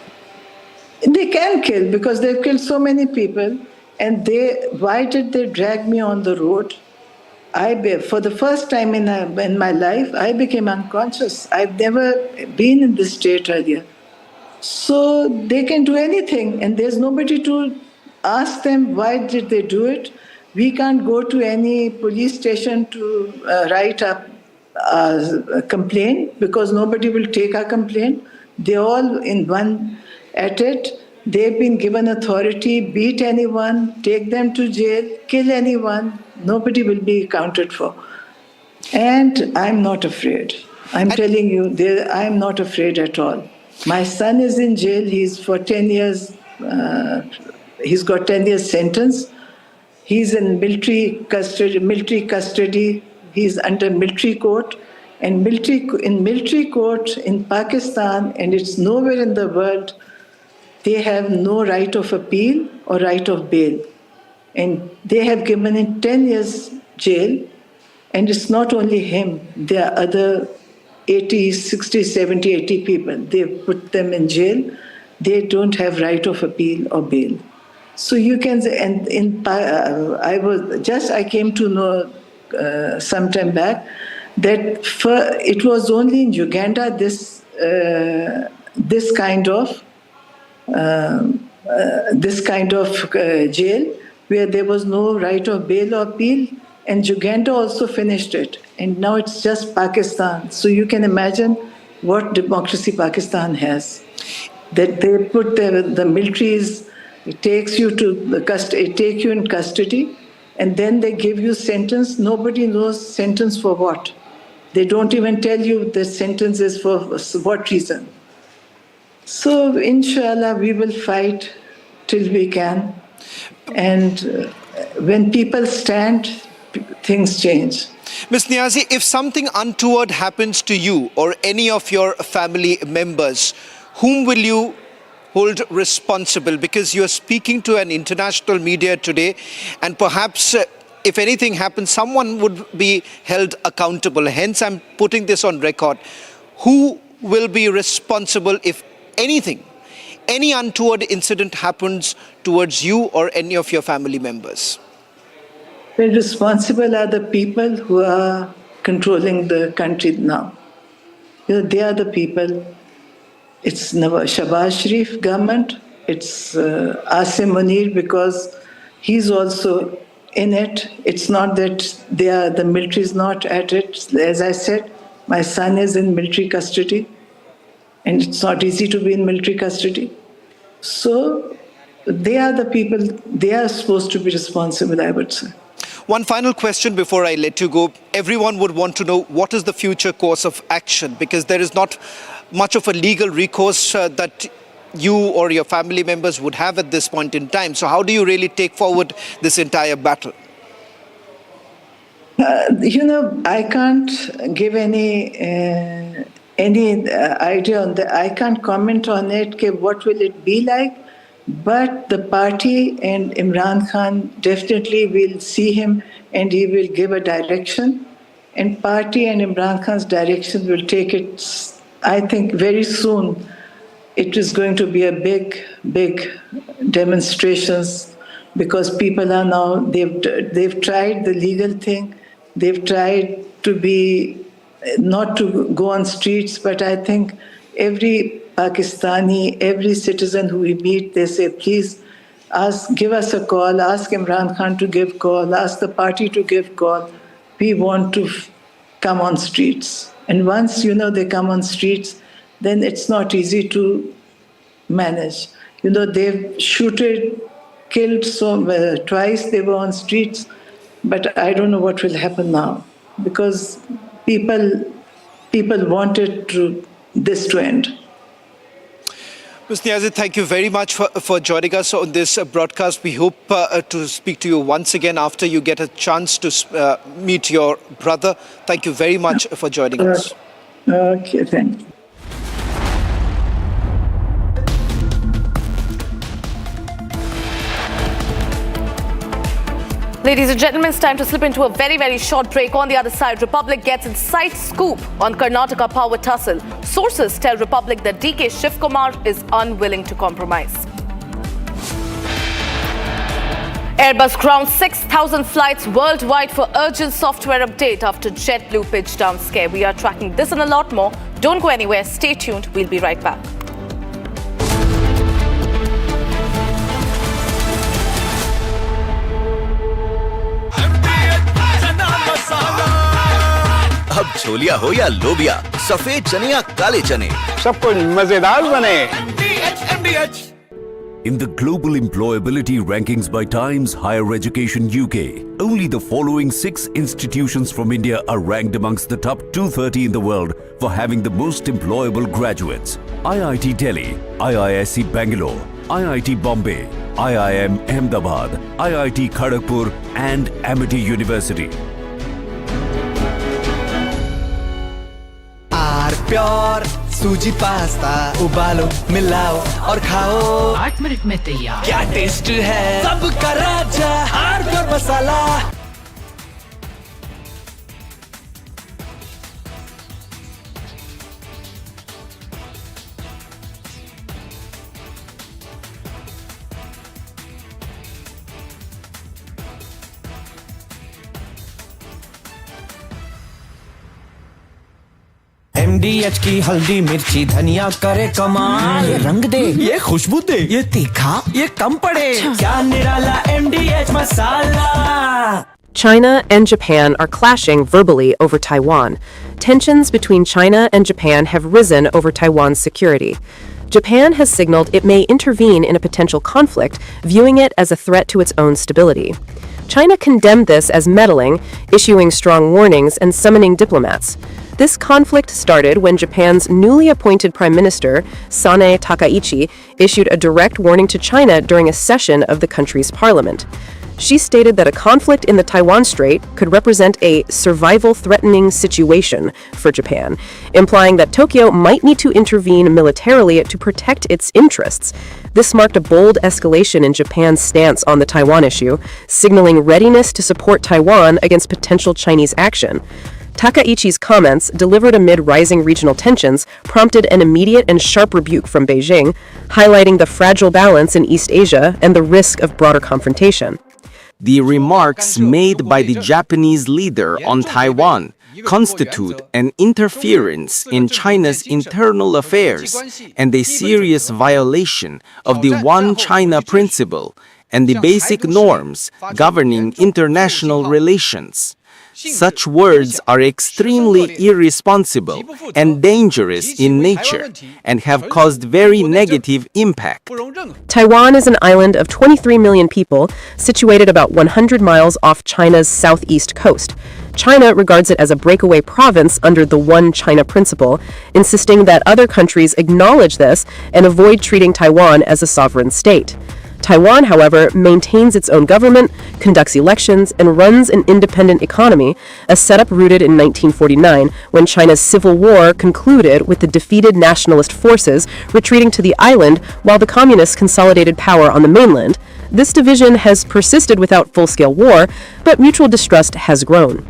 They can kill because they've killed so many people. And why did they drag me on the road? For the first time in my life, I became unconscious. I've never been in this state earlier. So they can do anything, and there's nobody to ask them why did they do it. We can't go to any police station to write up a complaint because nobody will take our complaint. They're all in one at it. They've been given authority, beat anyone, take them to jail, kill anyone. Nobody will be accounted for. And I'm not afraid. I'm telling you, I'm not afraid at all. My son is in jail. He's for 10 years. He's got 10 years sentence. He's in military custody. He's under military court. And in military court in Pakistan, and it's nowhere in the world, they have no right of appeal or right of bail. And they have given him 10 years jail. And it's not only him. There are other 80, 60, 70, 80 people. They've put them in jail. They don't have right of appeal or bail. So you can say, and I came to know some time back that it was only in Uganda this kind of jail where there was no right of bail or appeal, and Uganda also finished it, and now it's just Pakistan. So you can imagine what democracy Pakistan has. That they put the militaries, it takes you in custody, and then they give you sentence. Nobody knows sentence for what. They don't even tell you the sentence is for what reason. So, inshallah, we will fight till we can. And when people stand, things change. Ms. Niazi, if something untoward happens to you or any of your family members, whom will you hold responsible? Because you are speaking to an international media today, and perhaps if anything happens, someone would be held accountable. Hence, I'm putting this on record. Who will be responsible if any untoward incident happens towards you or any of your family members? Well, responsible are the people who are controlling the country now. They are the people. It's Shehbaz Sharif government. It's Asim Munir because he's also in it. It's not that the military is not at it. As I said, my son is in military custody. And it's not easy to be in military custody. So they are the people, they are supposed to be responsible, I would say. One final question before I let you go. Everyone would want to know what is the future course of action, because there is not much of a legal recourse that you or your family members would have at this point in time. So how do you really take forward this entire battle? I can't give any any idea on that. I can't comment on it. What will it be like? But the party and Imran Khan definitely will see him and he will give a direction. And party and Imran Khan's direction will take it, I think, very soon. It is going to be a big demonstrations because people are now, they've tried the legal thing. They've tried not to go on streets, but I think every Pakistani, every citizen who we meet, they say, please give us a call, ask Imran Khan to give call, ask the party to give call. We want to come on streets. And once, they come on streets, then it's not easy to manage. They've killed twice, they were on streets, but I don't know what will happen now because people wanted this to end. Ms. Niazid, thank you very much for joining us on this broadcast. We hope to speak to you once again after you get a chance to meet your brother. Thank you very much for joining us. Okay, thank you. Ladies and gentlemen, it's time to slip into a very short break. On the other side, Republic gets inside scoop on Karnataka power tussle. Sources tell Republic that DK Shivakumar is unwilling to compromise. Airbus grounds 6,000 flights worldwide for urgent software update after JetBlue pitched down scare. We are tracking this and a lot more. Don't go anywhere. Stay tuned. We'll be right back. अब छोलिया हो या लोबिया, सफेद चने या काले चने, सब कुछ मजेदार बने। In the global employability rankings by Times Higher Education UK, only the following 6 institutions from India are ranked amongst the top 230 in the world for having the most employable graduates. IIT Delhi, IISc Bangalore, IIT Bombay, IIM Ahmedabad, IIT Kharagpur and Amity University. Pure सूजी pasta उबालो मिलाओ और खाओ 8 minute में तैयार क्या taste है सबका राजा आर प्योर मसाला MDH की हल्दी मिर्ची धनिया करे कमाल ये रंग दे ये खुशबू दे ये तीखा ये कम पड़े क्या निराला MDH masala. China and Japan are clashing verbally over Taiwan. Tensions between China and Japan have risen over Taiwan's security. Japan has signaled it may intervene in a potential conflict, viewing it as a threat to its own stability. China condemned this as meddling, issuing strong warnings and summoning diplomats. This conflict started when Japan's newly appointed Prime Minister, Sanae Takaichi, issued a direct warning to China during a session of the country's parliament. She stated that a conflict in the Taiwan Strait could represent a survival-threatening situation for Japan, implying that Tokyo might need to intervene militarily to protect its interests. This marked a bold escalation in Japan's stance on the Taiwan issue, signaling readiness to support Taiwan against potential Chinese action. Takaichi's comments, delivered amid rising regional tensions, prompted an immediate and sharp rebuke from Beijing, highlighting the fragile balance in East Asia and the risk of broader confrontation. The remarks made by the Japanese leader on Taiwan constitute an interference in China's internal affairs and a serious violation of the One China principle and the basic norms governing international relations. Such words are extremely irresponsible and dangerous in nature and have caused very negative impact. Taiwan is an island of 23 million people, situated about 100 miles off China's southeast coast. China regards it as a breakaway province under the One China principle, insisting that other countries acknowledge this and avoid treating Taiwan as a sovereign state. Taiwan, however, maintains its own government, conducts elections, and runs an independent economy, a setup rooted in 1949 when China's civil war concluded with the defeated nationalist forces retreating to the island while the communists consolidated power on the mainland. This division has persisted without full-scale war, but mutual distrust has grown.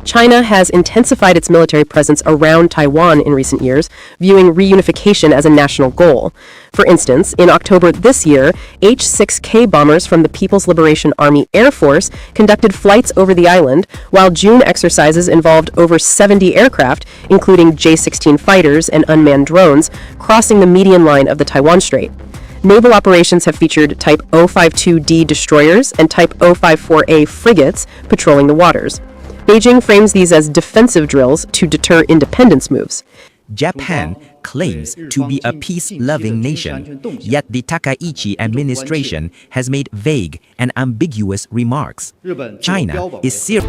China has intensified its military presence around Taiwan in recent years, viewing reunification as a national goal. For instance, in October this year, H-6K bombers from the People's Liberation Army Air Force conducted flights over the island, while June exercises involved over 70 aircraft, including J-16 fighters and unmanned drones, crossing the median line of the Taiwan Strait. Naval operations have featured Type 052D destroyers and Type 054A frigates patrolling the waters. Beijing frames these as defensive drills to deter independence moves. Japan claims to be a peace-loving nation, yet the Takaichi administration has made vague and ambiguous remarks. China is serious.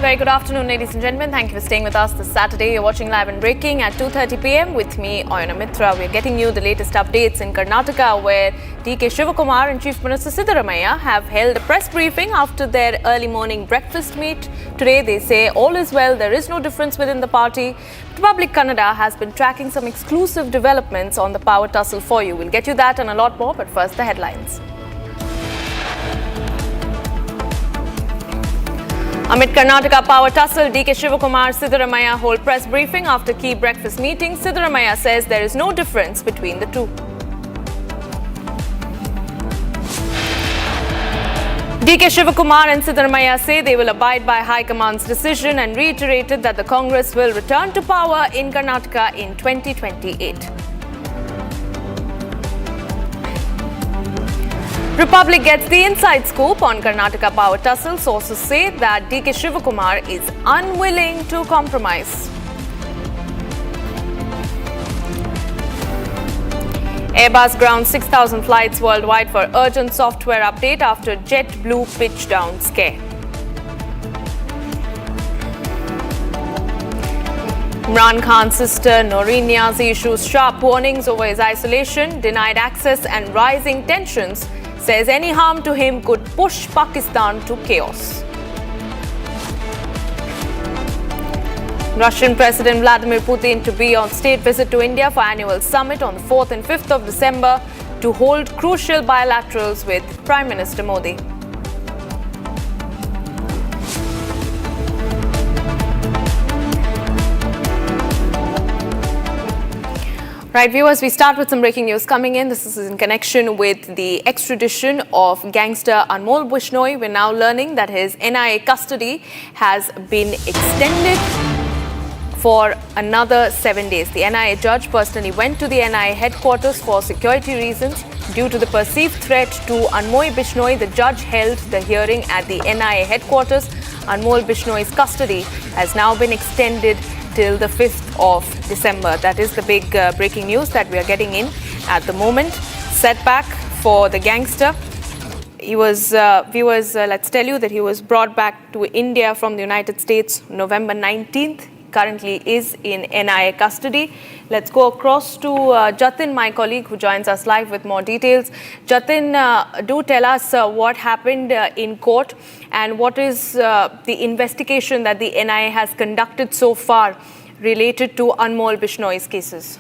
Very good afternoon, ladies and gentlemen. Thank you for staying with us this Saturday. You're watching Live and Breaking at 2:30 p.m. with me, Oyana Mitra. We're getting you the latest updates in Karnataka, where DK Shivakumar and Chief Minister Siddaramaiah have held a press briefing after their early morning breakfast meet. Today, they say all is well, there is no difference within the party. Republic Kannada has been tracking some exclusive developments on the power tussle for you. We'll get you that and a lot more, but first, the headlines. Amid Karnataka power tussle, DK Shivakumar, Siddaramaiah hold press briefing after key breakfast meetings. Siddaramaiah says there is no difference between the two. DK Shivakumar and Siddaramaiah say they will abide by High Command's decision and reiterated that the Congress will return to power in Karnataka in 2028. Republic gets the inside scoop on Karnataka power tussle. Sources say that DK Shivakumar is unwilling to compromise. Airbus grounds 6,000 flights worldwide for urgent software update after JetBlue pitch down scare. Imran Khan's sister Noreen Niazi issues sharp warnings over his isolation, denied access and rising tensions. Says any harm to him could push Pakistan to chaos. Russian President Vladimir Putin to be on state visit to India for annual summit on the 4th and 5th of December to hold crucial bilaterals with Prime Minister Modi. Right, viewers, we start with some breaking news coming in. This is in connection with the extradition of gangster Anmol Bishnoi. We're now learning that his NIA custody has been extended for another 7 days. The NIA judge personally went to the NIA headquarters for security reasons. Due to the perceived threat to Anmol Bishnoi, the judge held the hearing at the NIA headquarters. Anmol Bishnoi's custody has now been extended till the 5th of December. That is the big breaking news that we are getting in at the moment. Setback for the gangster. He was, viewers, let's tell you that he was brought back to India from the United States November 19th. Currently is in NIA custody. Let's go across to Jatin, my colleague, who joins us live with more details. Jatin, do tell us what happened in court and what is the investigation that the NIA has conducted so far related to Anmol Bishnoi's cases.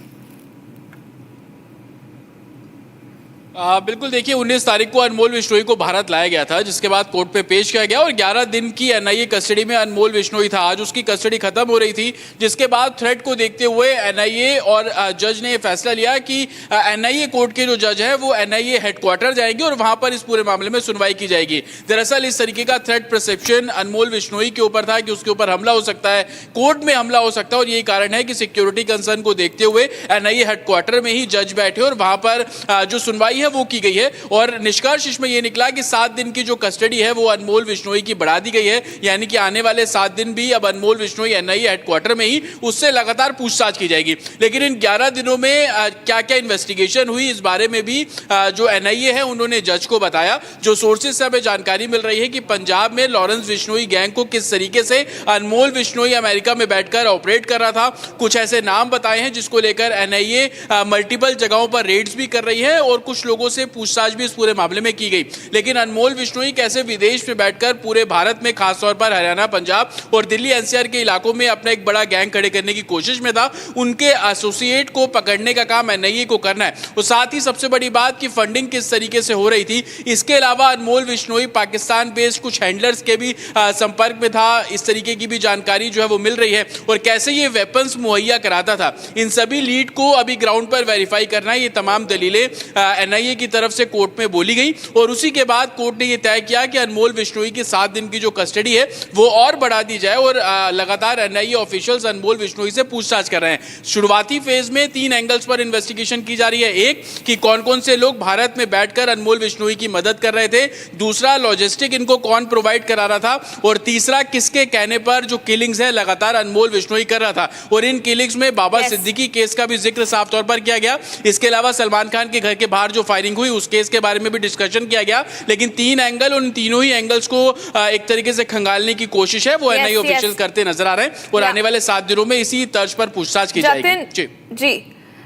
बिल्कुल देखिए 19 तारीख को अनमोल बिश्नोई को भारत लाया गया था, जिसके बाद कोर्ट पे पेश किया गया और 11 दिन की एनआईए कस्टडी में अनमोल बिश्नोई था। आज उसकी कस्टडी खत्म हो रही थी, जिसके बाद थ्रेट को देखते हुए एनआईए और जज ने ये फैसला लिया कि एनआईए कोर्ट के जो जज है वो एनआईए हेडक्वार्टर जाएंगे और वहां पर इस पूरे मामले में सुनवाई की जाएगी। दरअसल इस तरीके का थ्रेट परसेप्शन अनमोल बिश्नोई के ऊपर था कि उसके ऊपर हमला हो सकता है, कोर्ट में हमला हो सकता है और यही कारण है कि सिक्योरिटी कंसर्न को देखते हुए एनआईए हेडक्वार्टर में ही जज बैठे और वहां पर जो सुनवाई है वो की गई है और निष्कर्ष इसमें यह निकला कि 7 दिन की जो कस्टडी है वो अनमोल विश्नोई की बढ़ा दी गई है, यानी कि आने वाले 7 दिन भी अब अनमोल विश्नोई एनआईए हेडक्वार्टर में ही उससे लगातार पूछताछ की जाएगी। लेकिन इन 11 दिनों में क्या क्या इन्वेस्टिगेशन हुई इस बारे में भी जो एनआईए है उन्होंने जज को बताया। जो सोर्सेज से हमें जानकारी मिल रही है कि पंजाब में लॉरेंस विश्नोई गैंग को किस तरीके से अनमोल विश्नोई अमेरिका में बैठकर ऑपरेट कर रहा था, कुछ ऐसे नाम बताए हैं जिसको लेकर एनआईए मल्टीपल जगहों पर रेड्स भी कर रही है और कुछ लोगों से पूछताछ भी इस पूरे मामले में की गई। लेकिन अनमोल विश्नोई कैसे विदेश में बैठकर पूरे भारत में, खासतौर पर हरियाणा, पंजाब और दिल्ली एनसीआर के इलाकों में अपना एक बड़ा गैंग खड़े करने की कोशिश में था, उनके एसोसिएट को पकड़ने का काम एनआईए को करना है। और साथ ही सबसे बड़ी बात कि फंडिंग किस तरीके से हो रही थी। इसके अलावा अनमोल विश्नोई पाकिस्तान बेस्ड कुछ हैंडलर्स के भी संपर्क में था, इस तरीके की भी जानकारी जो है वो मिल रही है। और कैसे ये वेपन्स मुहैया कराता था, इन सभी लीड को अभी ग्राउंड पर वेरीफाई करना है। ये तमाम दलीलें एनआईए की तरफ से कोर्ट में बोली गई और उसी के बाद कोर्ट ने ये तय किया कि अनमोल विश्नोई की 7 दिन की जो कस्टडी है वो और बढ़ा दी जाए और लगातार एनआईए ऑफिशियल्स अनमोल विश्नोई से पूछताछ कर रहे हैं। शुरुआती फेज में 3 एंगल्स पर इन्वेस्टिगेशन की जा रही है। एक कि कौन कौन से लोग भारत में बैठकर अनमोल विश्नोई की मदद कर रहे थे, दूसरा लॉजिस्टिक इनको कौन प्रोवाइड करा रहा था और तीसरा किसके कहने पर जो किलिंग्स है लगातार अनमोल विश्नोई कर रहा था। और इन किलिंग्स में बाबा सिद्दीकी केस का भी जिक्र साफ तौर पर किया गया। इसके अलावा सलमान खान के घर के बाहर जो फायरिंग हुई उस केस के बारे में भी डिस्कशन किया गया। लेकिन 3 एंगल, उन तीनों ही एंगल्स को एक तरीके से खंगालने की कोशिश है वो एनआईए ऑफिशियल करते नजर आ रहे हैं और आने वाले 7 दिनों में इसी तर्ज पर पूछताछ की जाएगी। जी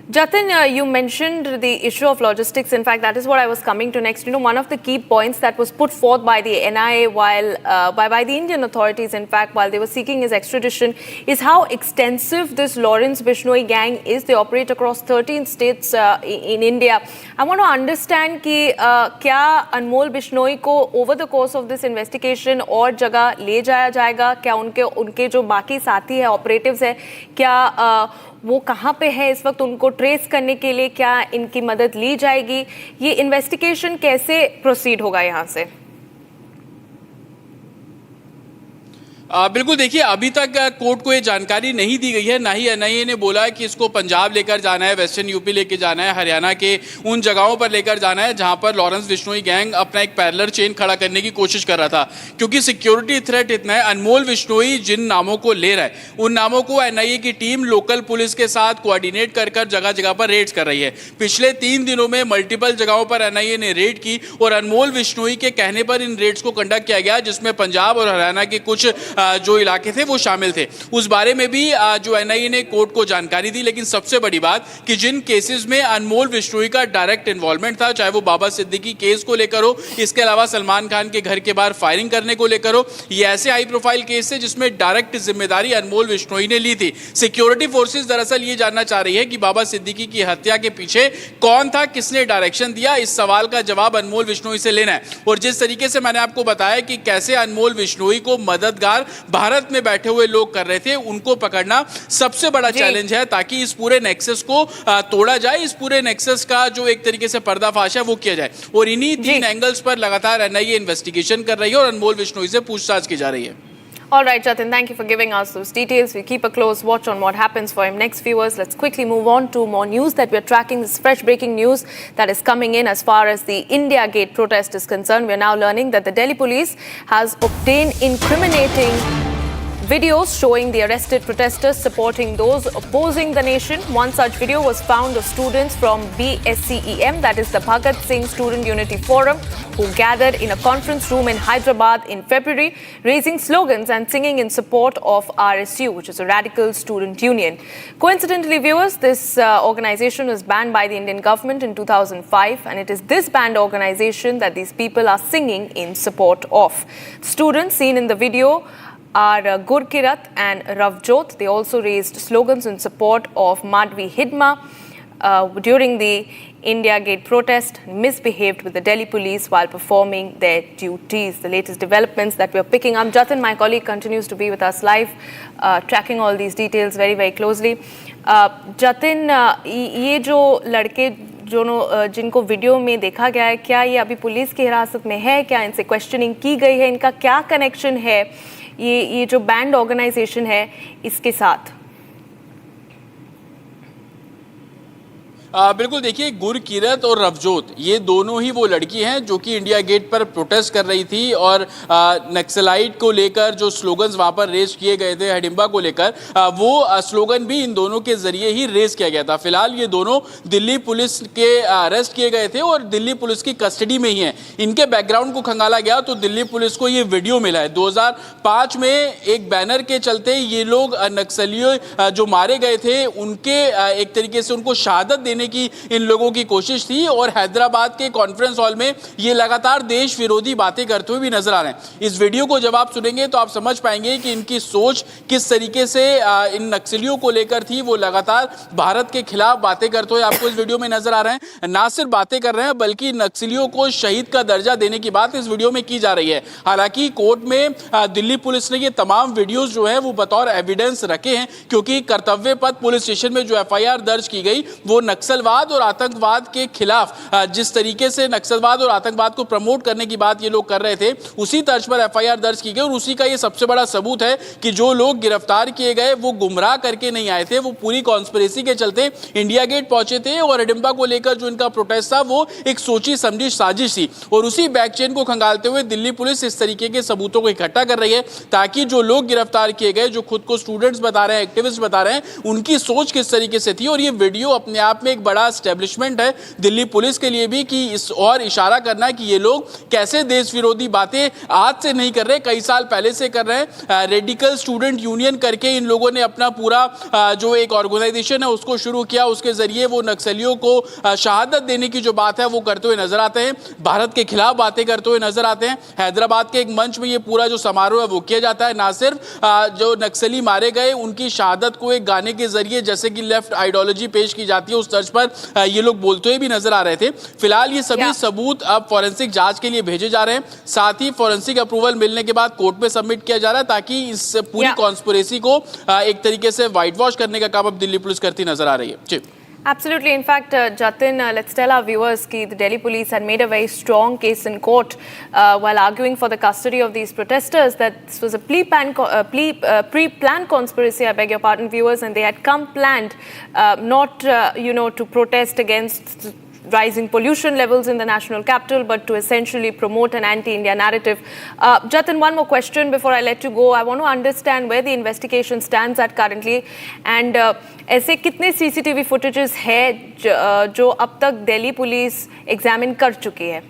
Jatin, you mentioned the issue of logistics. In fact, that is what I was coming to next. You know, one of the key points that was put forth by the NIA while by the Indian authorities, in fact, while they were seeking his extradition, is how extensive this Lawrence Bishnoi gang is. They operate across 13 states in India. I want to understand कि क्या अनमोल बिश्नोई को over the course of this investigation और जगह ले जाया जाएगा? क्या उनके जो बाकी साथी है, ऑपरेटिव्स है, क्या वो कहाँ पे है इस वक्त, उनको ट्रेस करने के लिए क्या इनकी मदद ली जाएगी? ये इन्वेस्टिगेशन कैसे प्रोसीड होगा यहाँ से? बिल्कुल, देखिए अभी तक कोर्ट को ये जानकारी नहीं दी गई है, ना ही एनआईए ने बोला है कि इसको पंजाब लेकर जाना है, वेस्टर्न यूपी लेकर जाना है, हरियाणा के उन जगहों पर लेकर जाना है जहां पर लॉरेंस बिश्नोई गैंग अपना एक पैरेलल चेन खड़ा करने की कोशिश कर रहा था। क्योंकि सिक्योरिटी थ्रेट इतना है, अनमोल बिश्नोई जिन नामों को ले रहा है उन नामों को एनआईए की टीम लोकल पुलिस के साथ कोऑर्डिनेट कर जगह जगह पर रेड्स कर रही है। पिछले 3 दिनों में मल्टीपल जगहों पर एनआईए ने रेड की और अनमोल बिश्नोई के कहने पर इन रेड्स को कंडक्ट किया गया, जिसमें पंजाब और हरियाणा के कुछ जो इलाके थे वो शामिल थे। उस बारे में भी जो एनआईए ने कोर्ट को जानकारी दी। लेकिन सबसे बड़ी बात कि जिन केसेस में अनमोल बिश्नोई का डायरेक्ट इन्वॉल्वमेंट था, चाहे वो बाबा सिद्दीकी केस को लेकर हो, इसके अलावा सलमान खान के घर के बाहर फायरिंग करने को लेकर हो, ये ऐसे हाई प्रोफाइल केस थे जिसमें डायरेक्ट जिम्मेदारी अनमोल बिश्नोई ने ली थी। सिक्योरिटी फोर्सेस दरअसल ये जानना चाह रही है कि बाबा सिद्दीकी की हत्या के पीछे कौन था, किसने डायरेक्शन दिया। इस सवाल का जवाब अनमोल बिश्नोई से लेना है। और जिस तरीके से मैंने आपको बताया कि कैसे अनमोल बिश्नोई को मददगार भारत में बैठे हुए लोग कर रहे थे, उनको पकड़ना सबसे बड़ा चैलेंज है ताकि इस पूरे नेक्सस को तोड़ा जाए, इस पूरे नेक्सस का जो एक तरीके से पर्दाफाश है वो किया जाए। और इन्हीं 3 एंगल्स पर लगातार एनआईए इन्वेस्टिगेशन कर रही है और अनमोल बिश्नोई से पूछताछ की जा रही है। All right, Jatin, thank you for giving us those details. We keep a close watch on what happens for him next, viewers. Let's quickly move on to more news that we're tracking. This fresh breaking news that is coming in as far as the India Gate protest is concerned. We're now learning that the Delhi police has obtained incriminating videos showing the arrested protesters supporting those opposing the nation. One such video was found of students from BSCEM, that is the Bhagat Singh Student Unity Forum, who gathered in a conference room in Hyderabad in February, raising slogans and singing in support of RSU, which is a radical student union. Coincidentally, viewers, this organization was banned by the Indian government in 2005, and it is this banned organization that these people are singing in support of. Students seen in the video are Gurkirat and Ravjot. They also raised slogans in support of Madhvi Hidma during the India Gate protest, misbehaved with the Delhi police while performing their duties. The latest developments that we are picking up. Jatin, my colleague, continues to be with us live, tracking all these details very, very closely. Jatin, ये जो लड़के जिनको video में देखा गया है, क्या ये अभी पुलिस की हिरासत में है? क्या इनसे क्वेश्चनिंग की गई है? इनका क्या कनेक्शन है ये जो बैंड ऑर्गेनाइजेशन है इसके साथ? बिल्कुल, देखिए गुरकीरत और रवजोत ये दोनों ही वो लड़की हैं जो कि इंडिया गेट पर प्रोटेस्ट कर रही थी और नक्सलाइट को लेकर जो स्लोगन्स वहां पर रेज किए गए थे हिडिंबा को लेकर, वो स्लोगन भी इन दोनों के जरिए ही रेज किया गया था। फिलहाल ये दोनों दिल्ली पुलिस के अरेस्ट किए गए थे और दिल्ली पुलिस की कस्टडी में ही हैं। इनके बैकग्राउंड को खंगाला गया तो दिल्ली पुलिस को ये वीडियो मिला है। 2005 में एक बैनर के चलते ये लोग नक्सलियों जो मारे गए थे उनके एक तरीके से उनको शहादत देने की इन लोगों की कोशिश थी और हैदराबाद के कॉन्फ्रेंस हॉल में ये लगातार देश विरोधी बातें करते हुए भी नजर आ रहे हैं। इस वीडियो को जब आप सुनेंगे तो आप समझ पाएंगे कि इनकी सोच किस तरीके से इन नक्सलियों को लेकर थी। वो लगातार भारत के खिलाफ बातें करते हुए आपको इस वीडियो में नजर आ रहे हैं। ना सिर्फ बातें कर रहे हैं बल्कि नक्सलियों को शहीद का दर्जा देने की बात इस वीडियो में की जा रही है। हालांकि कोर्ट में दिल्ली पुलिस ने ये तमाम वीडियोज जो है वो बतौर एविडेंस रखे हैं, क्योंकि कर्तव्य पथ पुलिस स्टेशन में जो एफआईआर दर्ज की गई वो नक्सलवाद और आतंकवाद के खिलाफ जिस तरीके से नक्सलवाद और आतंकवाद को प्रमोट करने की बात ये लोग कर रहे थे उसी तर्ज पर एफआईआर दर्ज की गई और उसी का ये सबसे बड़ा सबूत है कि जो लोग गिरफ्तार किए गए वो गुमराह करके नहीं आए थे, वो पूरी कॉन्स्पिरेसी के चलते इंडिया गेट पहुंचे थे और हिडिंबा को लेकर जो इनका प्रोटेस्ट था वो एक सोची समझी साजिश थी। और उसी बैकचेन को खंगालते हुए दिल्ली पुलिस इस तरीके के सबूतों को इकट्ठा कर रही है ताकि जो लोग गिरफ्तार किए गए, जो खुद को स्टूडेंट्स बता रहे हैं, एक्टिविस्ट बता रहे हैं, उनकी सोच किस तरीके से थी। और ये वीडियो अपने आप में एक बड़ा एस्टेब्लिशमेंट है दिल्ली पुलिस के लिए भी कि इस और इशारा करना है कि ये लोग कैसे देश विरोधी बातें आज से नहीं कर रहे, कई साल पहले से कर रहे हैं। रेडिकल स्टूडेंट यूनियन करके इन लोगों ने अपना पूरा जो एक ऑर्गेनाइजेशन है उसको शुरू किया, उसके जरिए वो नक्सलियों को शहादत देने की जो बात है वो करते हुए नजर आते हैं, भारत के खिलाफ बातें करते हुए नजर आते हैं। हैदराबाद के एक मंच में ये पूरा जो समारोह है वो किया जाता है। ना सिर्फ जो नक्सली मारे गए उनकी शहादत को एक गाने के जरिए जैसे कि लेफ्ट आइडियोलॉजी पेश की जाती है उस तर्ज पर ये लोग बोलते हुए भी नजर आ रहे थे। फिलहाल ये सभी सबूत अब फॉरेंसिक जांच के लिए भेजे जा रहे हैं, साथ ही फॉरेंसिक अप्रूवल मिलने के बाद कोर्ट में सबमिट किया जा रहा है ताकि इस पूरी कॉन्स्पिरेसी को एक तरीके से व्हाइट वॉश करने का काम अब दिल्ली पुलिस करती नजर आ रही है। जी Absolutely. In fact, Jatin, let's tell our viewers that the Delhi police had made a very strong case in court while arguing for the custody of these protesters that this was a pre-planned conspiracy, I beg your pardon, viewers, and they had come planned not, to protest against rising pollution levels in the national capital, but to essentially promote an anti-India narrative. Jatin, one more question before I let you go. I want to understand where the investigation stands at currently, and ऐसे कितने CCTV footages है जो अब तक Delhi police examine कर चुकी है?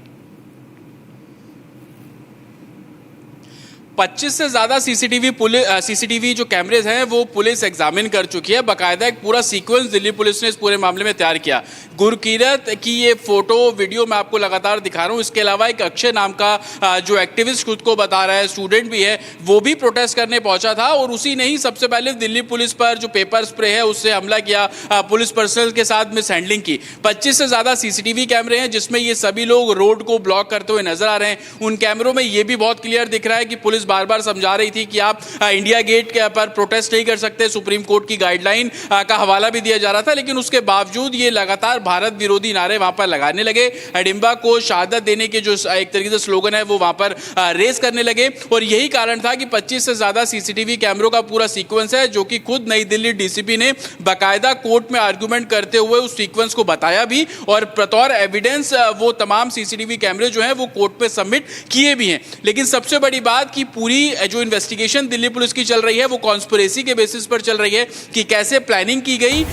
25 से ज्यादा सीसीटीवी जो कैमरेज हैं वो पुलिस एग्जामिन कर चुकी है। बाकायदा एक पूरा सीक्वेंस दिल्ली पुलिस ने इस पूरे मामले में तैयार किया। गुरकीरत की ये फोटो वीडियो मैं आपको लगातार दिखा रहा हूँ। इसके अलावा एक अक्षय नाम का जो एक्टिविस्ट खुद को बता रहा है, स्टूडेंट भी है, वो भी प्रोटेस्ट करने पहुंचा था और उसी ने ही सबसे पहले दिल्ली पुलिस पर जो पेपर स्प्रे है उससे हमला किया, पुलिस पर्सनल के साथ मिस हैंडलिंग की। 25 से ज्यादा सीसीटीवी कैमरे हैं जिसमें ये सभी लोग रोड को ब्लॉक करते हुए नजर आ रहे हैं। उन कैमरों में ये भी बहुत क्लियर दिख रहा है कि पुलिस बार बार समझा रही थी कि आप इंडिया गेट के पर प्रोटेस्ट नहीं कर सकते, सुप्रीम कोर्ट की गाइडलाइन का हवाला भी दिया जा रहा था, लेकिन उसके बावजूद ये लगातार भारत विरोधी नारे वहां पर लगाने लगे। हिडिंबा को शहादत देने के जो एक तरीके से स्लोगन है वो वहां पर रेस करने लगे और यही कारण था कि 25 से ज्यादा सीसीटीवी कैमरों का पूरा सीक्वेंस है जो कि खुद नई दिल्ली डीसीपी ने बाकायदा कोर्ट में आर्गुमेंट करते हुए उस सीक्वेंस को बताया भी और बतौर एविडेंस वो तमाम सीसीटीवी कैमरे जो हैं वो कोर्ट पे सबमिट किए भी हैं। लेकिन सबसे बड़ी बात कि पूरी जो इन्वेस्टिगेशन दिल्ली पुलिस की चल रही है वो कॉन्स्पिरेसी के बेसिस पर चल रही है कि कैसे प्लानिंग की गई।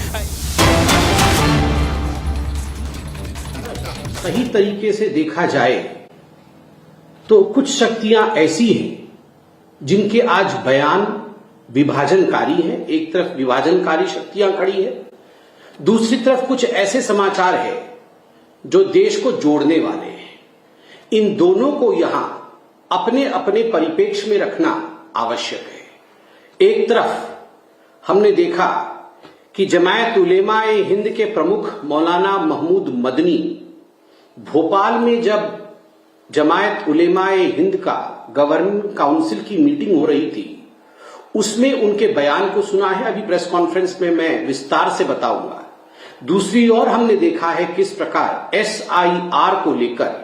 सही तरीके से देखा जाए तो कुछ शक्तियां ऐसी हैं जिनके आज बयान विभाजनकारी है। एक तरफ विभाजनकारी शक्तियां खड़ी है, दूसरी तरफ कुछ ऐसे समाचार है जो देश को जोड़ने वाले हैं। इन दोनों को यहां अपने अपने परिप्रेक्ष्य में रखना आवश्यक है। एक तरफ हमने देखा कि जमायत उलेमाए हिंद के प्रमुख मौलाना महमूद मदनी भोपाल में जब जमायत उलेमाए हिंद का गवर्निंग काउंसिल की मीटिंग हो रही थी उसमें उनके बयान को सुना है। अभी प्रेस कॉन्फ्रेंस में मैं विस्तार से बताऊंगा। दूसरी ओर हमने देखा है किस प्रकार SIR को लेकर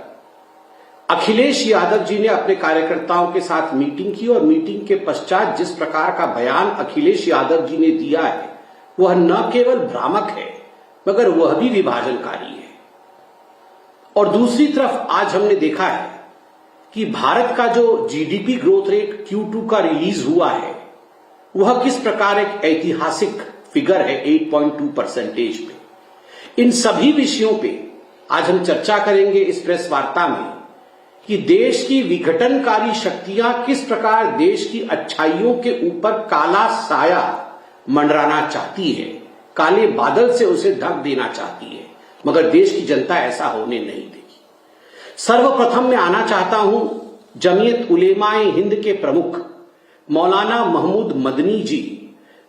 अखिलेश यादव जी ने अपने कार्यकर्ताओं के साथ मीटिंग की और मीटिंग के पश्चात जिस प्रकार का बयान अखिलेश यादव जी ने दिया है वह न केवल भ्रामक है मगर वह भी विभाजनकारी है। और दूसरी तरफ आज हमने देखा है कि भारत का जो जीडीपी ग्रोथ रेट Q2 का रिलीज हुआ है वह किस प्रकार एक ऐतिहासिक फिगर है 8.2% में। इन सभी विषयों पे आज हम चर्चा करेंगे इस प्रेस वार्ता में कि देश की विघटनकारी शक्तियां किस प्रकार देश की अच्छाइयों के ऊपर काला साया मंडराना चाहती है, काले बादल से उसे ढक देना चाहती है, मगर देश की जनता ऐसा होने नहीं देगी। सर्वप्रथम मैं आना चाहता हूं जमीयत उलेमाए हिंद के प्रमुख मौलाना महमूद मदनी जी,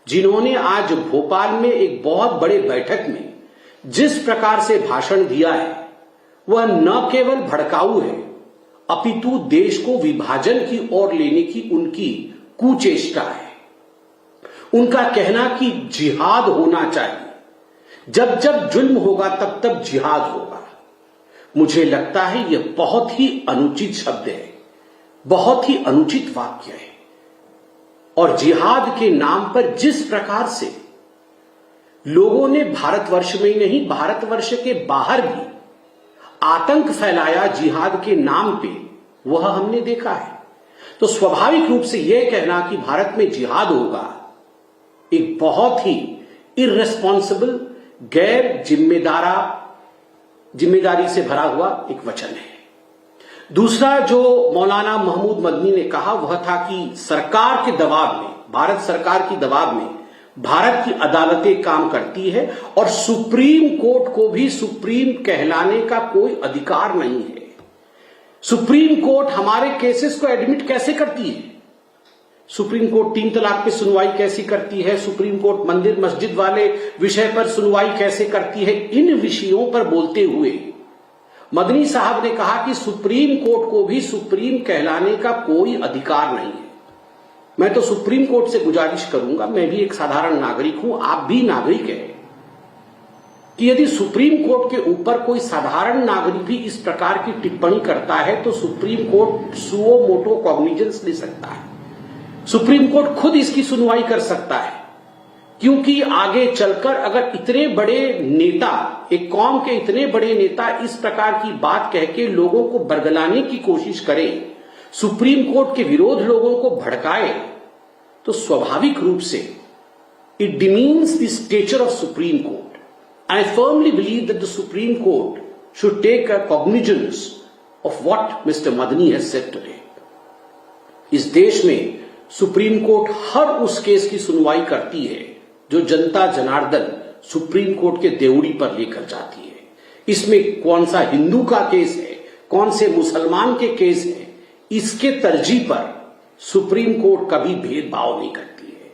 जिन्होंने आज भोपाल में एक बहुत बड़े बैठक में जिस प्रकार से भाषण दिया है वह न केवल भड़काऊ है अपितु देश को विभाजन की ओर लेने की उनकी कुचेष्टा है। उनका कहना कि जिहाद होना चाहिए, जब जब जुल्म होगा तब तब जिहाद होगा, मुझे लगता है यह बहुत ही अनुचित शब्द है, बहुत ही अनुचित वाक्य है। और जिहाद के नाम पर जिस प्रकार से लोगों ने भारतवर्ष में ही नहीं भारतवर्ष के बाहर भी आतंक फैलाया जिहाद के नाम पे, वह हमने देखा है। तो स्वाभाविक रूप से यह कहना कि भारत में जिहाद होगा एक बहुत ही इर्रेस्पॉन्सिबल, गैर जिम्मेदारी से भरा हुआ एक वचन है। दूसरा जो मौलाना महमूद मदनी ने कहा वह था कि सरकार के दबाव में, भारत सरकार की दबाव में भारत की अदालतें काम करती है और सुप्रीम कोर्ट को भी सुप्रीम कहलाने का कोई अधिकार नहीं है। सुप्रीम कोर्ट हमारे केसेस को एडमिट कैसे करती है? सुप्रीम कोर्ट 3 तलाक पे सुनवाई कैसी करती है? सुप्रीम कोर्ट मंदिर मस्जिद वाले विषय पर सुनवाई कैसे करती है? इन विषयों पर बोलते हुए मदनी साहब ने कहा कि सुप्रीम कोर्ट को भी सुप्रीम कहलाने का कोई अधिकार नहीं है। मैं तो सुप्रीम कोर्ट से गुजारिश करूंगा, मैं भी एक साधारण नागरिक हूं, आप भी नागरिक हैं, कि यदि सुप्रीम कोर्ट के ऊपर कोई साधारण नागरिक भी इस प्रकार की टिप्पणी करता है तो supreme court suo motu cognizance ले सकता है। सुप्रीम कोर्ट खुद इसकी सुनवाई कर सकता है, क्योंकि आगे चलकर अगर इतने बड़े नेता, एक कौम के इतने बड़े नेता इस प्रकार की बात कह के लोगों को बरगलाने की कोशिश करें, सुप्रीम कोर्ट के विरोध लोगों को भड़काए, तो स्वाभाविक रूप से it demeans the stature of supreme court. I firmly believe that the supreme court should take a cognizance of what mister Madani has said today. इस देश में सुप्रीम कोर्ट हर उस केस की सुनवाई करती है जो जनता जनार्दन सुप्रीम कोर्ट के देवड़ी पर लेकर जाती है। इसमें कौन सा हिंदू का केस है, कौन से मुसलमान के केस है, इसके तरजीह पर सुप्रीम कोर्ट कभी भेदभाव नहीं करती है।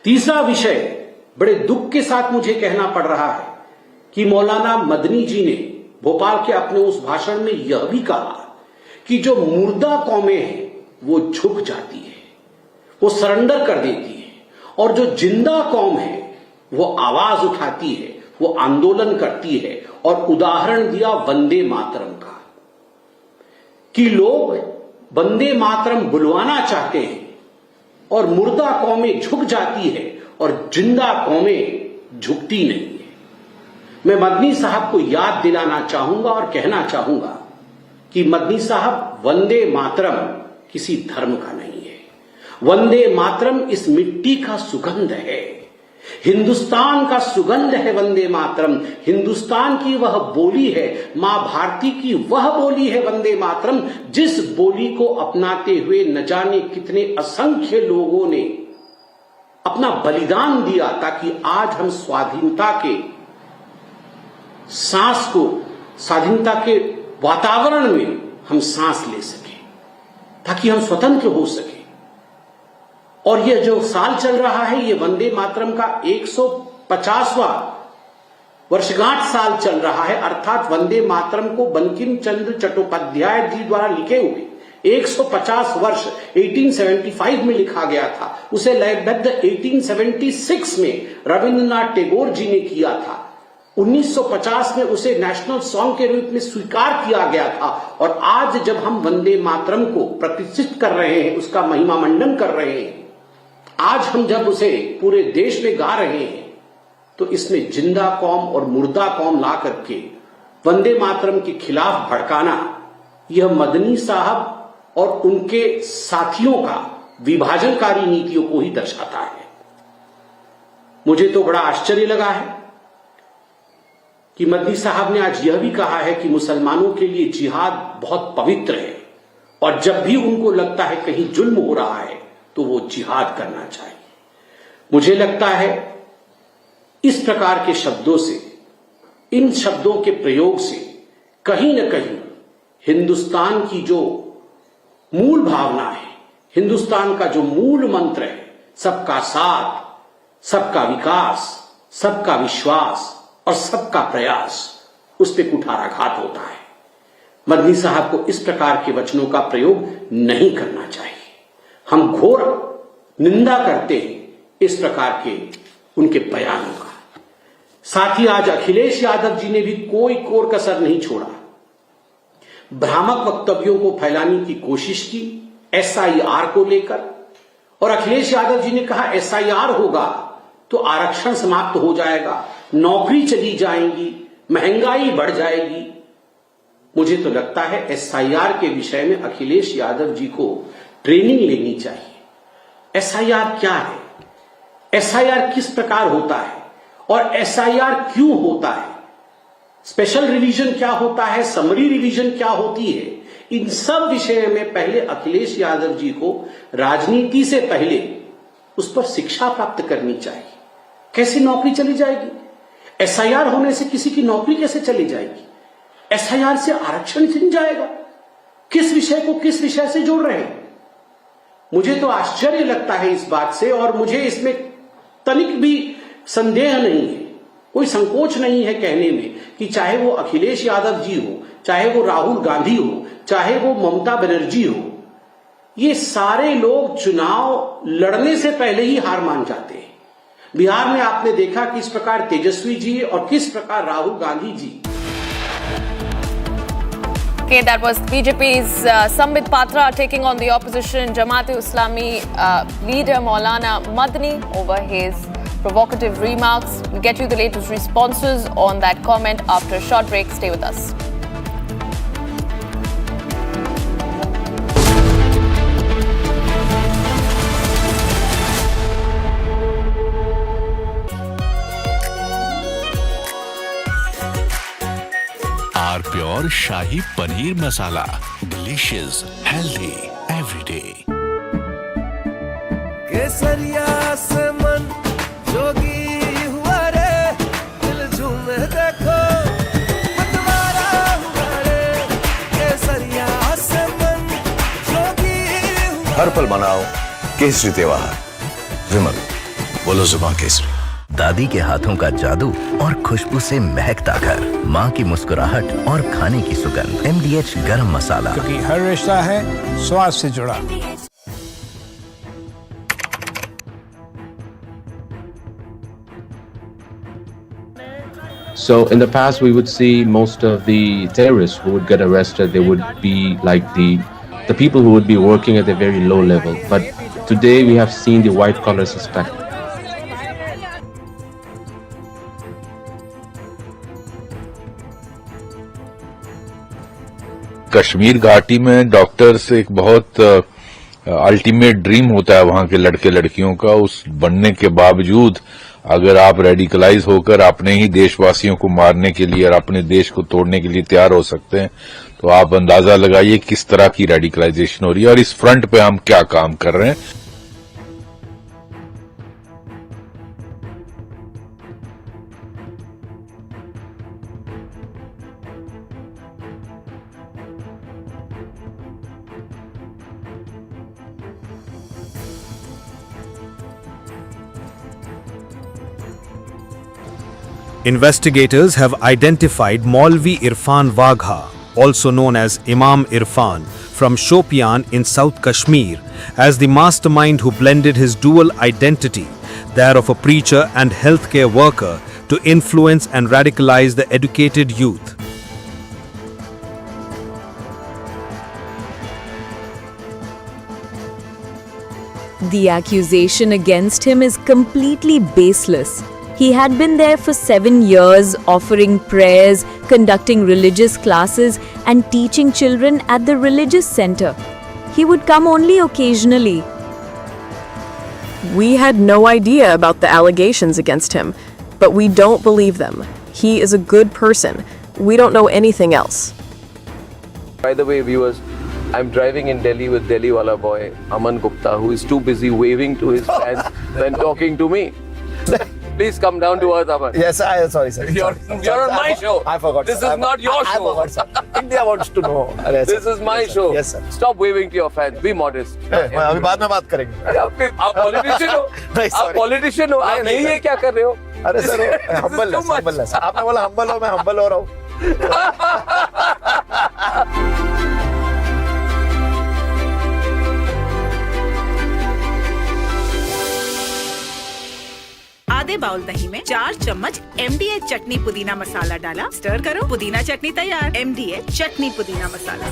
तीसरा विषय, बड़े दुख के साथ मुझे कहना पड़ रहा है कि मौलाना मदनी जी ने भोपाल के अपने उस भाषण में यह भी कहा कि जो मुर्दा कौमें हैं वो झुक जाती है, वो सरेंडर कर देती है, और जो जिंदा कौम है वो आवाज उठाती है, वो आंदोलन करती है। और उदाहरण दिया वंदे मातरम का, कि लोग वंदे मातरम बुलवाना चाहते हैं और मुर्दा कौमें झुक जाती है और जिंदा कौमें झुकती नहीं है। मैं मदनी साहब को याद दिलाना चाहूंगा और कहना चाहूंगा कि मदनी साहब, वंदे मातरम किसी धर्म का नहीं है। वंदे मातरम इस मिट्टी का सुगंध है, हिंदुस्तान का सुगंध है वंदे मातरम। हिंदुस्तान की वह बोली है, मां भारती की वह बोली है वंदे मातरम, जिस बोली को अपनाते हुए न जाने कितने असंख्य लोगों ने अपना बलिदान दिया ताकि आज हम स्वाधीनता के सांस को, स्वाधीनता के वातावरण में हम सांस ले सके, ताकि हम स्वतंत्र हो सके। और यह जो साल चल रहा है, ये वंदे मातरम का 150वां वर्षगांठ साल चल रहा है। अर्थात वंदे मातरम को बंकिम चंद्र चट्टोपाध्याय जी द्वारा लिखे हुए 150 वर्ष 1875 में लिखा गया था, उसे लयबद्ध 1876 में रविंद्रनाथ टैगोर जी ने किया था। 1950 में उसे नेशनल सॉन्ग के रूप में स्वीकार किया गया था। और आज जब हम वंदे मातरम को प्रतिष्ठित कर रहे हैं, उसका महिमा मंडन कर रहे हैं, आज हम जब उसे पूरे देश में गा रहे हैं, तो इसमें जिंदा कौम और मुर्दा कौम ला करके वंदे मातरम के खिलाफ भड़काना, यह मदनी साहब और उनके साथियों का विभाजनकारी नीतियों को ही दर्शाता है। मुझे तो बड़ा आश्चर्य लगा है कि मदनी साहब ने आज यह भी कहा है कि मुसलमानों के लिए जिहाद बहुत पवित्र है और जब भी उनको लगता है कहीं जुल्म हो रहा है तो वो जिहाद करना चाहिए। मुझे लगता है इस प्रकार के शब्दों से, इन शब्दों के प्रयोग से कहीं न कहीं हिंदुस्तान की जो मूल भावना है, हिंदुस्तान का जो मूल मंत्र है, सबका साथ, सबका विकास, सबका विश्वास और सबका प्रयास, उस पर कुठाराघात होता है। मदनी साहब को इस प्रकार के वचनों का प्रयोग नहीं करना चाहिए। हम घोर निंदा करते हैं इस प्रकार के उनके बयानों का। साथ ही आज अखिलेश यादव जी ने भी कोई कोर कसर नहीं छोड़ा। भ्रामक वक्तव्यों को फैलाने की कोशिश की एसआईआर को लेकर, और अखिलेश यादव जी ने कहा एसआईआर होगा तो आरक्षण समाप्त हो जाएगा, नौकरी चली जाएंगी, महंगाई बढ़ जाएगी। मुझे तो लगता है एसआईआर के विषय में अखिलेश यादव जी को ट्रेनिंग लेनी चाहिए। एसआईआर क्या है, एसआईआर किस प्रकार होता है और एसआईआर क्यों होता है, स्पेशल रिवीजन क्या होता है, समरी रिवीजन क्या होती है, इन सब विषय में पहले अखिलेश यादव जी को राजनीति से पहले उस पर शिक्षा प्राप्त करनी चाहिए। कैसी नौकरी चली जाएगी? एसआईआर होने से किसी की नौकरी कैसे चली जाएगी? एसआईआर से आरक्षण छिन जाएगा? किस विषय को किस विषय से जोड़ रहे हैं? मुझे तो आश्चर्य लगता है इस बात से, और मुझे इसमें तनिक भी संदेह नहीं है, कोई संकोच नहीं है कहने में कि चाहे वो अखिलेश यादव जी हो, चाहे वो राहुल गांधी हो, चाहे वो ममता बनर्जी हो, ये सारे लोग चुनाव लड़ने से पहले ही हार मान जाते हैं। बिहार में आपने देखा किस प्रकार तेजस्वी जी और किस प्रकार Rahul Gandhi ji. Okay, that was BJP's Sambit Patra taking on the opposition Jamaat-e-Islami leader Maulana Madni over his provocative remarks. We'll get you the latest responses on that comment after a short break. Stay with us. Pure shahi paneer masala, delicious, healthy everyday. केसरिया से मन जोगी हुआ रे, दिल झूमे देखो मतवारा हुआ रे। केसरिया से मन जोगी हुआ। हर पल मनाओ केसरी त्योहार। विमल, बोलो जुबान केसरी। दादी के हाथों का जादू और खुशबू से महकता घर, माँ की मुस्कुराहट और खाने की सुगंध। MDH गरम मसाला, क्योंकि हर रिश्ता है स्वाद से जुड़ा। So in the past we would see most of the terrorists who would get arrested, they would be like the people who would be working at a very low level. But today we have seen the white collar suspect. Kashmir घाटी में doctors एक बहुत ultimate dream होता है वहां के लड़के लड़कियों का। उस बनने के बावजूद अगर आप रेडिकलाइज होकर अपने ही देशवासियों को मारने के लिए और अपने देश को तोड़ने के लिए तैयार हो सकते हैं, तो आप अंदाजा लगाइए किस तरह की रेडिकलाइजेशन हो रही है और इस फ्रंट पे हम क्या काम कर रहे हैं। Investigators have identified Maulvi Irfan Wagha, also known as Imam Irfan, from Shopian in South Kashmir, as the mastermind who blended his dual identity, that of a preacher and healthcare worker, to influence and radicalize the educated youth. The accusation against him is completely baseless. He had been there for 7 years, offering prayers, conducting religious classes, and teaching children at the religious center. He would come only occasionally. We had no idea about the allegations against him, but we don't believe them. He is a good person. We don't know anything else. By the way, viewers, I'm driving in Delhi with Delhi wala boy Aman Gupta, who is too busy waving to his fans than talking to me. Please come down to earth, Aman. Yes, sorry, sir. You're on my show. I forgot. This is not your show. I forgot, sir. India wants to know. This is my show. Yes, sir. Stop waving to your fans. Be modest. अभी बाद में बात करेंगे. आप politician हो. आप politician हो. आप नहीं ये क्या कर रहे हो? अरे सर, humble है. आपने बोला humble हो, मैं humble हो रहा हूँ. आधे बाउल दही में 4 चम्मच MDH चटनी पुदीना मसाला डाला, स्टर करो, पुदीना चटनी तैयार। MDH चटनी पुदीना मसाला।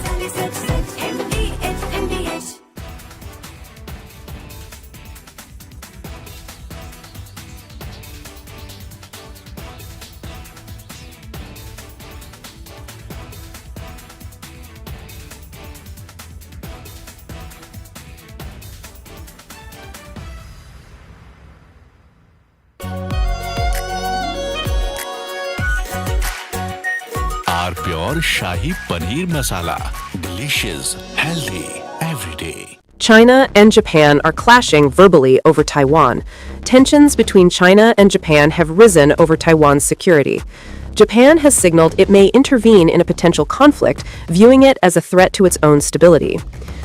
Our pure Shahi Paneer Masala. Delicious, healthy, every day. China and Japan are clashing verbally over Taiwan. Tensions between China and Japan have risen over Taiwan's security. Japan has signaled it may intervene in a potential conflict, viewing it as a threat to its own stability.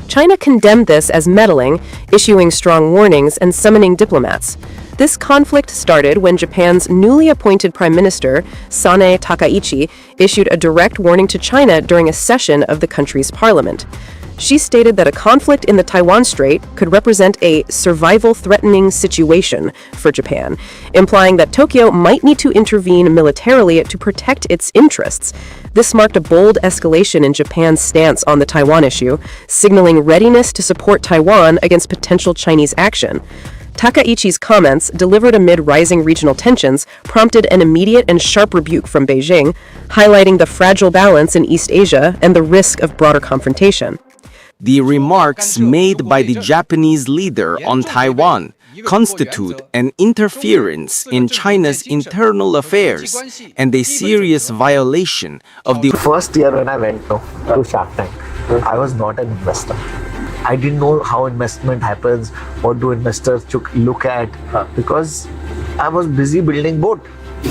China condemned this as meddling, issuing strong warnings and summoning diplomats. This conflict started when Japan's newly appointed Prime Minister, Sanae Takaichi, issued a direct warning to China during a session of the country's parliament. She stated that a conflict in the Taiwan Strait could represent a survival-threatening situation for Japan, implying that Tokyo might need to intervene militarily to protect its interests. This marked a bold escalation in Japan's stance on the Taiwan issue, signaling readiness to support Taiwan against potential Chinese action. Takaichi's comments, delivered amid rising regional tensions, prompted an immediate and sharp rebuke from Beijing, highlighting the fragile balance in East Asia and the risk of broader confrontation. The remarks made by the Japanese leader on Taiwan constitute an interference in China's internal affairs and a serious violation of the First year when I went to Shark Tank, I was not an investor. I didn't know how investment happens, what do investors look at, because I was busy building boat.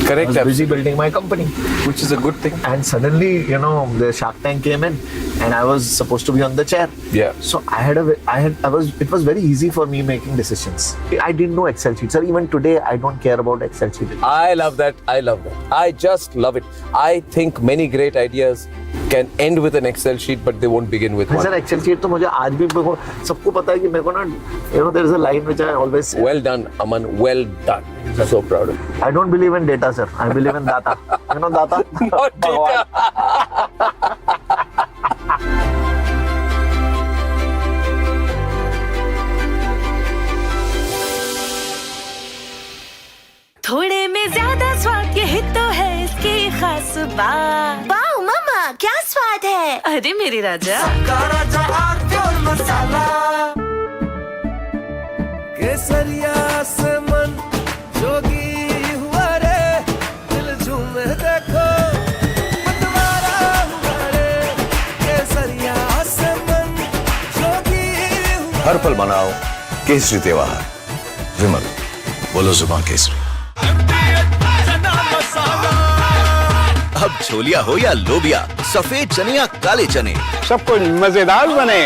Correct. I was busy building my company, which is a good thing. And suddenly, the Shark Tank came in, and I was supposed to be on the chair. Yeah. So it was very easy for me making decisions. I didn't know Excel sheets. Sir, even today, I don't care about Excel sheets. I love that. I just love it. I think many great ideas can end with an Excel sheet, but they won't begin with one. Sir, Excel sheet तो मुझे आज भी सबको पता है कि मेरे को ना, there is a line which I always say. Well done, Aman. Well done. So proud of you. I don't believe in data, sir. I believe in data. You know data? Not data. थोड़े में ज्यादा स्वाद यही तो है इसकी खास बात। वाओ मामा, क्या स्वाद है? अरे मेरे राजा, मसाला केसरिया से मन जोगी हुआ रे, दिल झूमे देखो मतवारा हुआ रे, केसरिया से मन जोगी हुआ। हर पल मनाओ केसरी त्योहार। विमल, बोलो जुबान केसरी। अब छोलिया हो या लोबिया, सफेद चने या काले चने, सब कुछ मजेदार बने।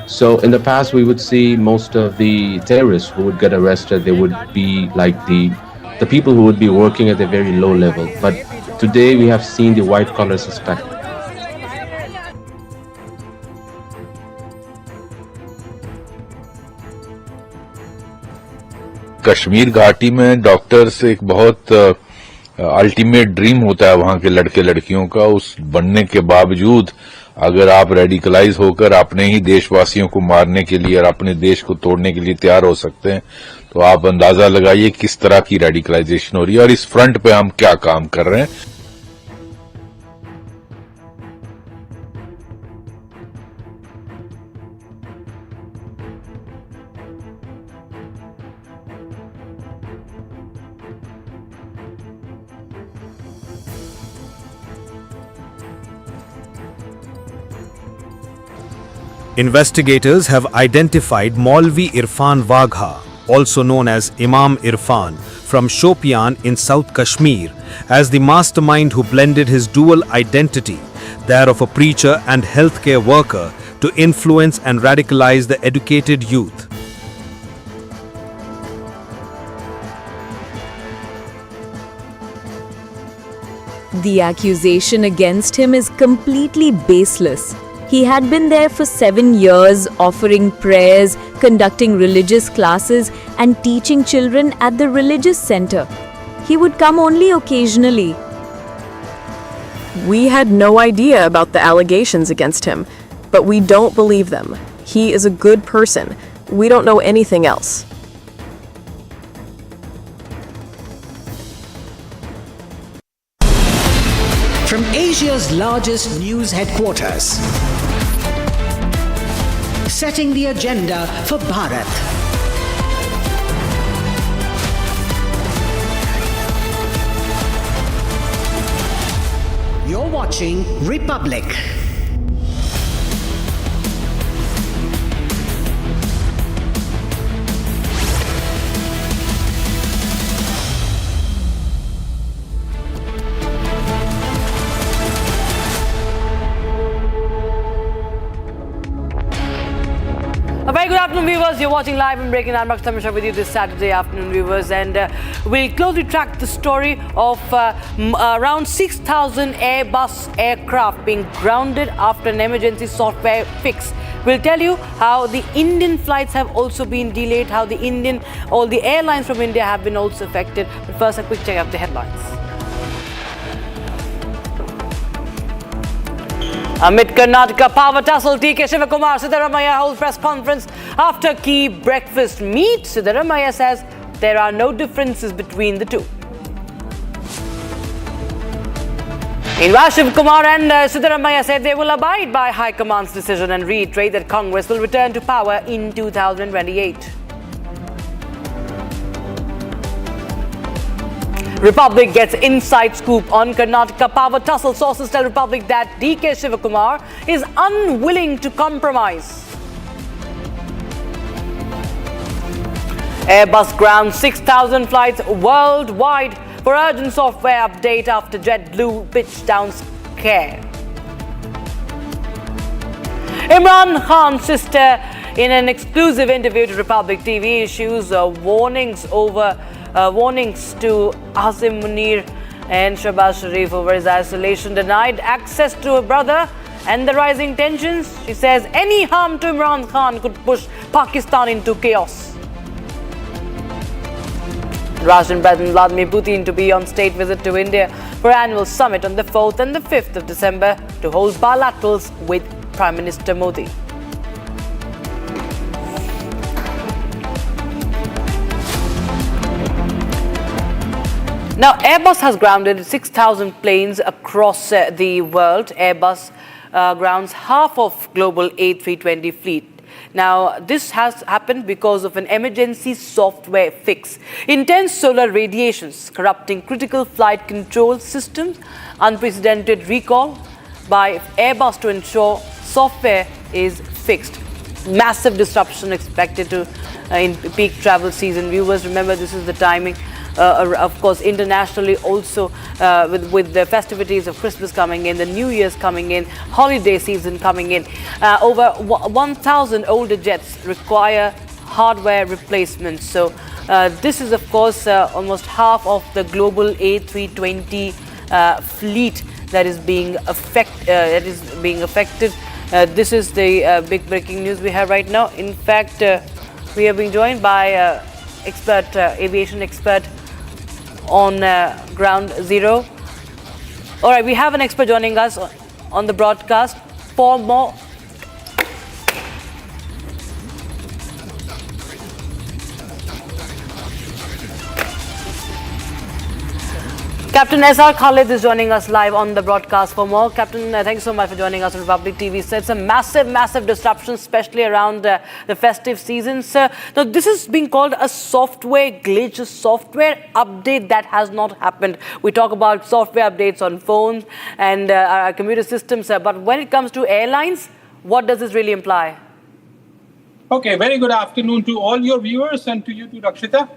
So in the past, we would see most of the terrorists who would get arrested, they would be like the people who would be working at a very low level. But today we have seen the white-collar suspect. Kashmir घाटी में doctors एक बहुत ultimate dream होता है वहां के लड़के लड़कियों का, उस बनने के बावजूद अगर आप रेडिकलाइज होकर अपने ही देशवासियों को मारने के लिए और अपने देश को तोड़ने के लिए तैयार हो सकते हैं, तो आप अंदाजा लगाइए किस तरह की रेडिकलाइजेशन हो रही है और इस फ्रंट पे हम क्या काम कर रहे हैं. Investigators have identified Maulvi Irfan Wagha, also known as Imam Irfan, from Shopian in South Kashmir, as the mastermind who blended his dual identity, that of a preacher and healthcare worker, to influence and radicalize the educated youth. The accusation against him is completely baseless. He had been there for 7 years, offering prayers, conducting religious classes, and teaching children at the religious center. He would come only occasionally. We had no idea about the allegations against him, but we don't believe them. He is a good person. We don't know anything else. From Asia's largest news headquarters, setting the agenda for Bharat. You're watching Republic. A very good afternoon, viewers. You're watching live and breaking landmarks. Tamisha with you this Saturday afternoon, viewers, and we'll closely track the story of around 6,000 Airbus aircraft being grounded after an emergency software fix. We'll tell you how the Indian flights have also been delayed, how all the airlines from India have been also affected. But first, a quick check of the headlines. Amid Karnataka power tussle, DK Shivakumar, Siddaramaiah holds press conference after key breakfast meet. Siddaramaiah says there are no differences between the two. Meanwhile, Shivakumar and Siddaramaiah said they will abide by High Command's decision and reiterate that Congress will return to power in 2028. Republic gets inside scoop on Karnataka power tussle. Sources tell Republic that DK Shivakumar is unwilling to compromise. Airbus grounds 6,000 flights worldwide for urgent software update after JetBlue pitched down scare. Imran Khan's sister, in an exclusive interview to Republic TV, issues warnings to Asim Munir and Shahbaz Sharif over his isolation, denied access to her brother and the rising tensions. She says any harm to Imran Khan could push Pakistan into chaos. Russian President Vladimir Putin to be on state visit to India for annual summit on the 4th and the 5th of December to hold bilaterals with Prime Minister Modi. Now, Airbus has grounded 6,000 planes across the world. Airbus grounds half of global A320 fleet. Now, this has happened because of an emergency software fix. Intense solar radiations corrupting critical flight control systems, unprecedented recall by Airbus to ensure software is fixed. Massive disruption expected in peak travel season. Viewers, remember this is the timing. Of course, internationally also with the festivities of Christmas coming in, the New Year's coming in, holiday season coming in. Over 1,000 older jets require hardware replacements. So this is, of course, almost half of the global A320 fleet that is being affected. This is the big breaking news we have right now. In fact, we are being joined by aviation expert on ground zero. All right, we have an expert joining us on the broadcast. for more. Captain S.R. Khalid is joining us live on the broadcast for more. Captain, thanks so much for joining us on Republic TV. So it's a massive disruption, especially around the festive season. So now this is being called a software glitch, a software update that has not happened. We talk about software updates on phones and our computer systems, but when it comes to airlines, what does this really imply? Okay, very good afternoon to all your viewers and to you too, Rakshita.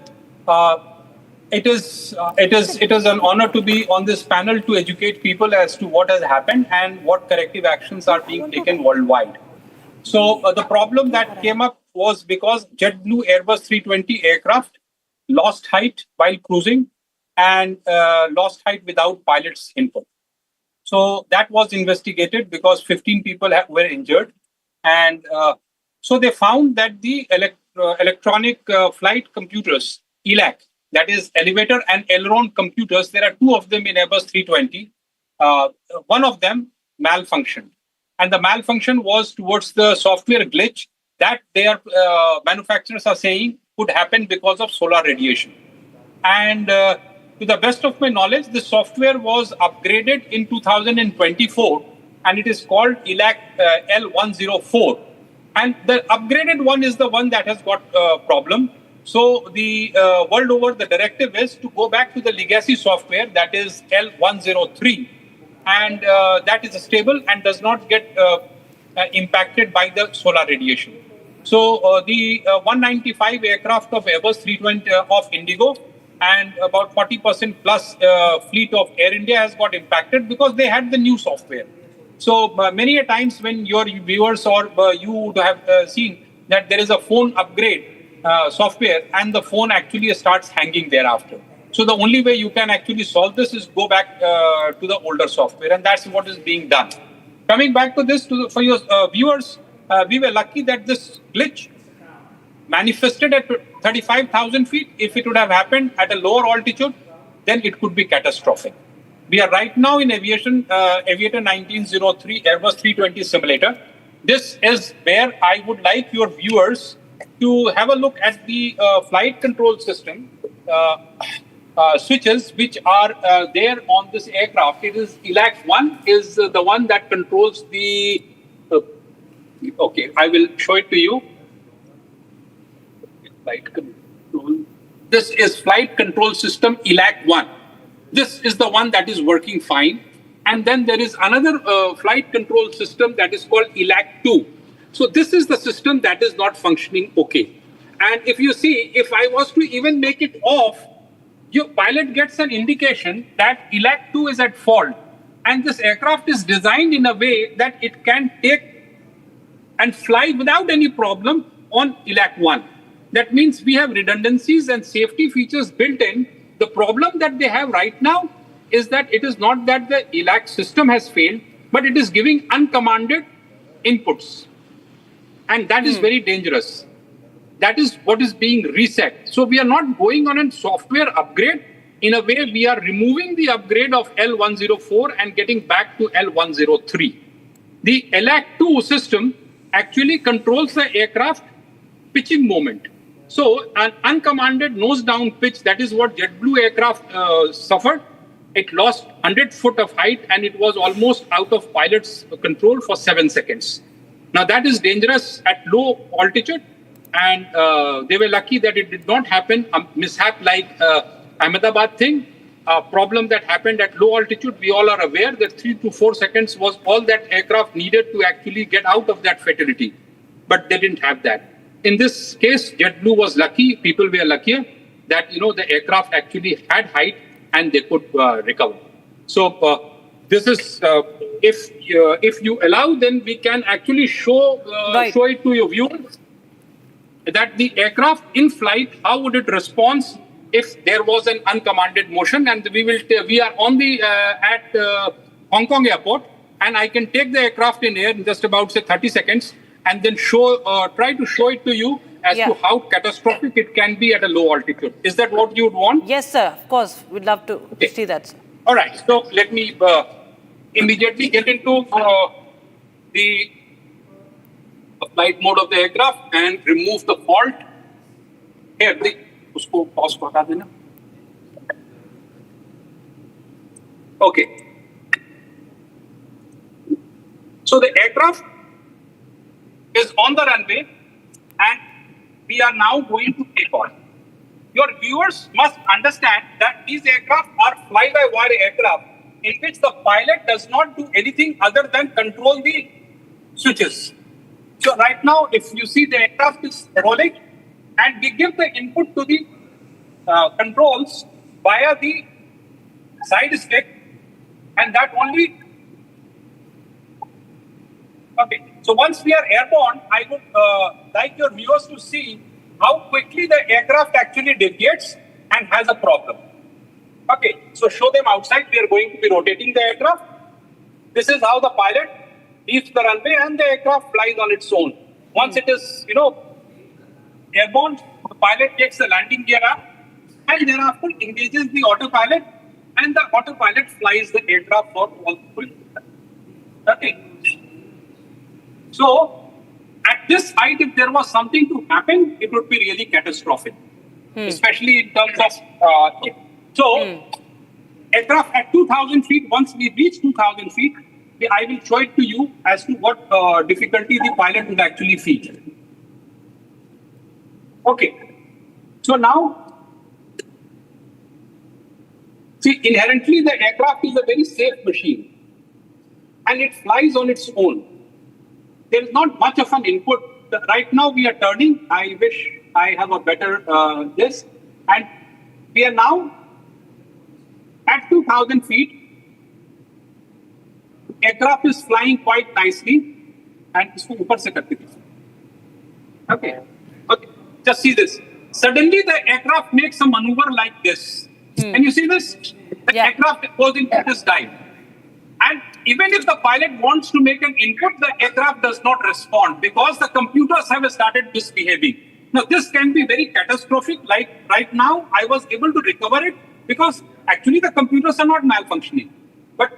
It is an honor to be on this panel to educate people as to what has happened and what corrective actions are being taken worldwide. So the problem that came up was because JetBlue Airbus 320 aircraft lost height while cruising and lost height without pilot's input. So that was investigated because 15 people were injured, and so they found that the electronic flight computers, ELAC, that is elevator and aileron computers, there are two of them in Airbus 320. One of them malfunctioned. And the malfunction was towards the software glitch that their manufacturers are saying could happen because of solar radiation. And to the best of my knowledge, the software was upgraded in 2024, and it is called ELAC L104. And the upgraded one is the one that has got a problem. So the world over, the directive is to go back to the legacy software, that is L103, and that is stable and does not get impacted by the solar radiation. So the 195 aircraft of Airbus 320 of Indigo and about 40% plus fleet of Air India has got impacted because they had the new software. So many a times when your viewers or you would have seen that there is a phone upgrade software and the phone actually starts hanging thereafter. So the only way you can actually solve this is go back to the older software, and that's what is being done. Coming back to this, for your viewers, we were lucky that this glitch manifested at 35,000 feet. If it would have happened at a lower altitude, then it could be catastrophic. We are right now in Aviation, Aviator 1903 Airbus 320 simulator. This is where I would like your viewers to have a look at the flight control system switches which are there on this aircraft. It is ELAC 1 is the one that controls the... okay, I will show it to you. Flight control. This is flight control system ELAC 1. This is the one that is working fine. And then there is another flight control system that is called ELAC 2. So this is the system that is not functioning okay. And if you see, if I was to even make it off, your pilot gets an indication that ELAC 2 is at fault. And this aircraft is designed in a way that it can take and fly without any problem on ELAC 1. That means we have redundancies and safety features built in. The problem that they have right now is that it is not that the ELAC system has failed, but it is giving uncommanded inputs. And that is very dangerous. That is what is being reset. So we are not going on a software upgrade. In a way, we are removing the upgrade of L104 and getting back to L103. The ELAC2 system actually controls the aircraft pitching moment. So an uncommanded nose-down pitch, that is what JetBlue aircraft suffered. It lost 100 foot of height and it was almost out of pilot's control for 7 seconds. Now that is dangerous at low altitude, and they were lucky that it did not happen. A mishap like Ahmedabad thing, a problem that happened at low altitude, we all are aware that 3 to 4 seconds was all that aircraft needed to actually get out of that fatality. But they didn't have that. In this case, JetBlue was lucky, people were luckier that, the aircraft actually had height and they could recover. So this is, if you allow, then we can actually show it to your viewers that the aircraft in flight, how would it respond if there was an uncommanded motion. And we are on the at Hong Kong airport, and I can take the aircraft in air in just about, say, 30 seconds and then try to show it to you as to how catastrophic it can be at a low altitude. Is that what you would want? Yes, sir. Of course. We'd love to see that, sir. All right. So let me immediately get into the flight mode of the aircraft and remove the fault. Here, usko pause ko hata dena. Okay. So the aircraft is on the runway and we are now going to take off. Your viewers must understand that these aircraft are fly-by-wire aircraft in which the pilot does not do anything other than control the switches. So right now, if you see the aircraft is rolling and we give the input to the controls via the side stick, and that only. Okay, so once we are airborne, I would like your viewers to see how quickly the aircraft actually deviates and has a problem. Okay, so show them outside. We are going to be rotating the aircraft. This is how the pilot leaves the runway and the aircraft flies on its own. Once it is, airborne, the pilot takes the landing gear up and thereafter engages the autopilot, and the autopilot flies the aircraft for all the full. Okay. So, at this height, if there was something to happen, it would be really catastrophic, especially in terms of. Aircraft at 2,000 feet, once we reach 2,000 feet, I will show it to you as to what difficulty the pilot would actually feel. Okay. So now, see, inherently the aircraft is a very safe machine and it flies on its own. There is not much of an input. Right now we are turning. I wish I have a better this. And we are now at 2,000 feet. Aircraft is flying quite nicely. And isko upar se karte hain. Okay. Just see this. Suddenly the aircraft makes a maneuver like this. And you see this? The aircraft goes into this dive. And even if the pilot wants to make an input, the aircraft does not respond because the computers have started misbehaving. Now, this can be very catastrophic. Like right now, I was able to recover it because actually the computers are not malfunctioning. But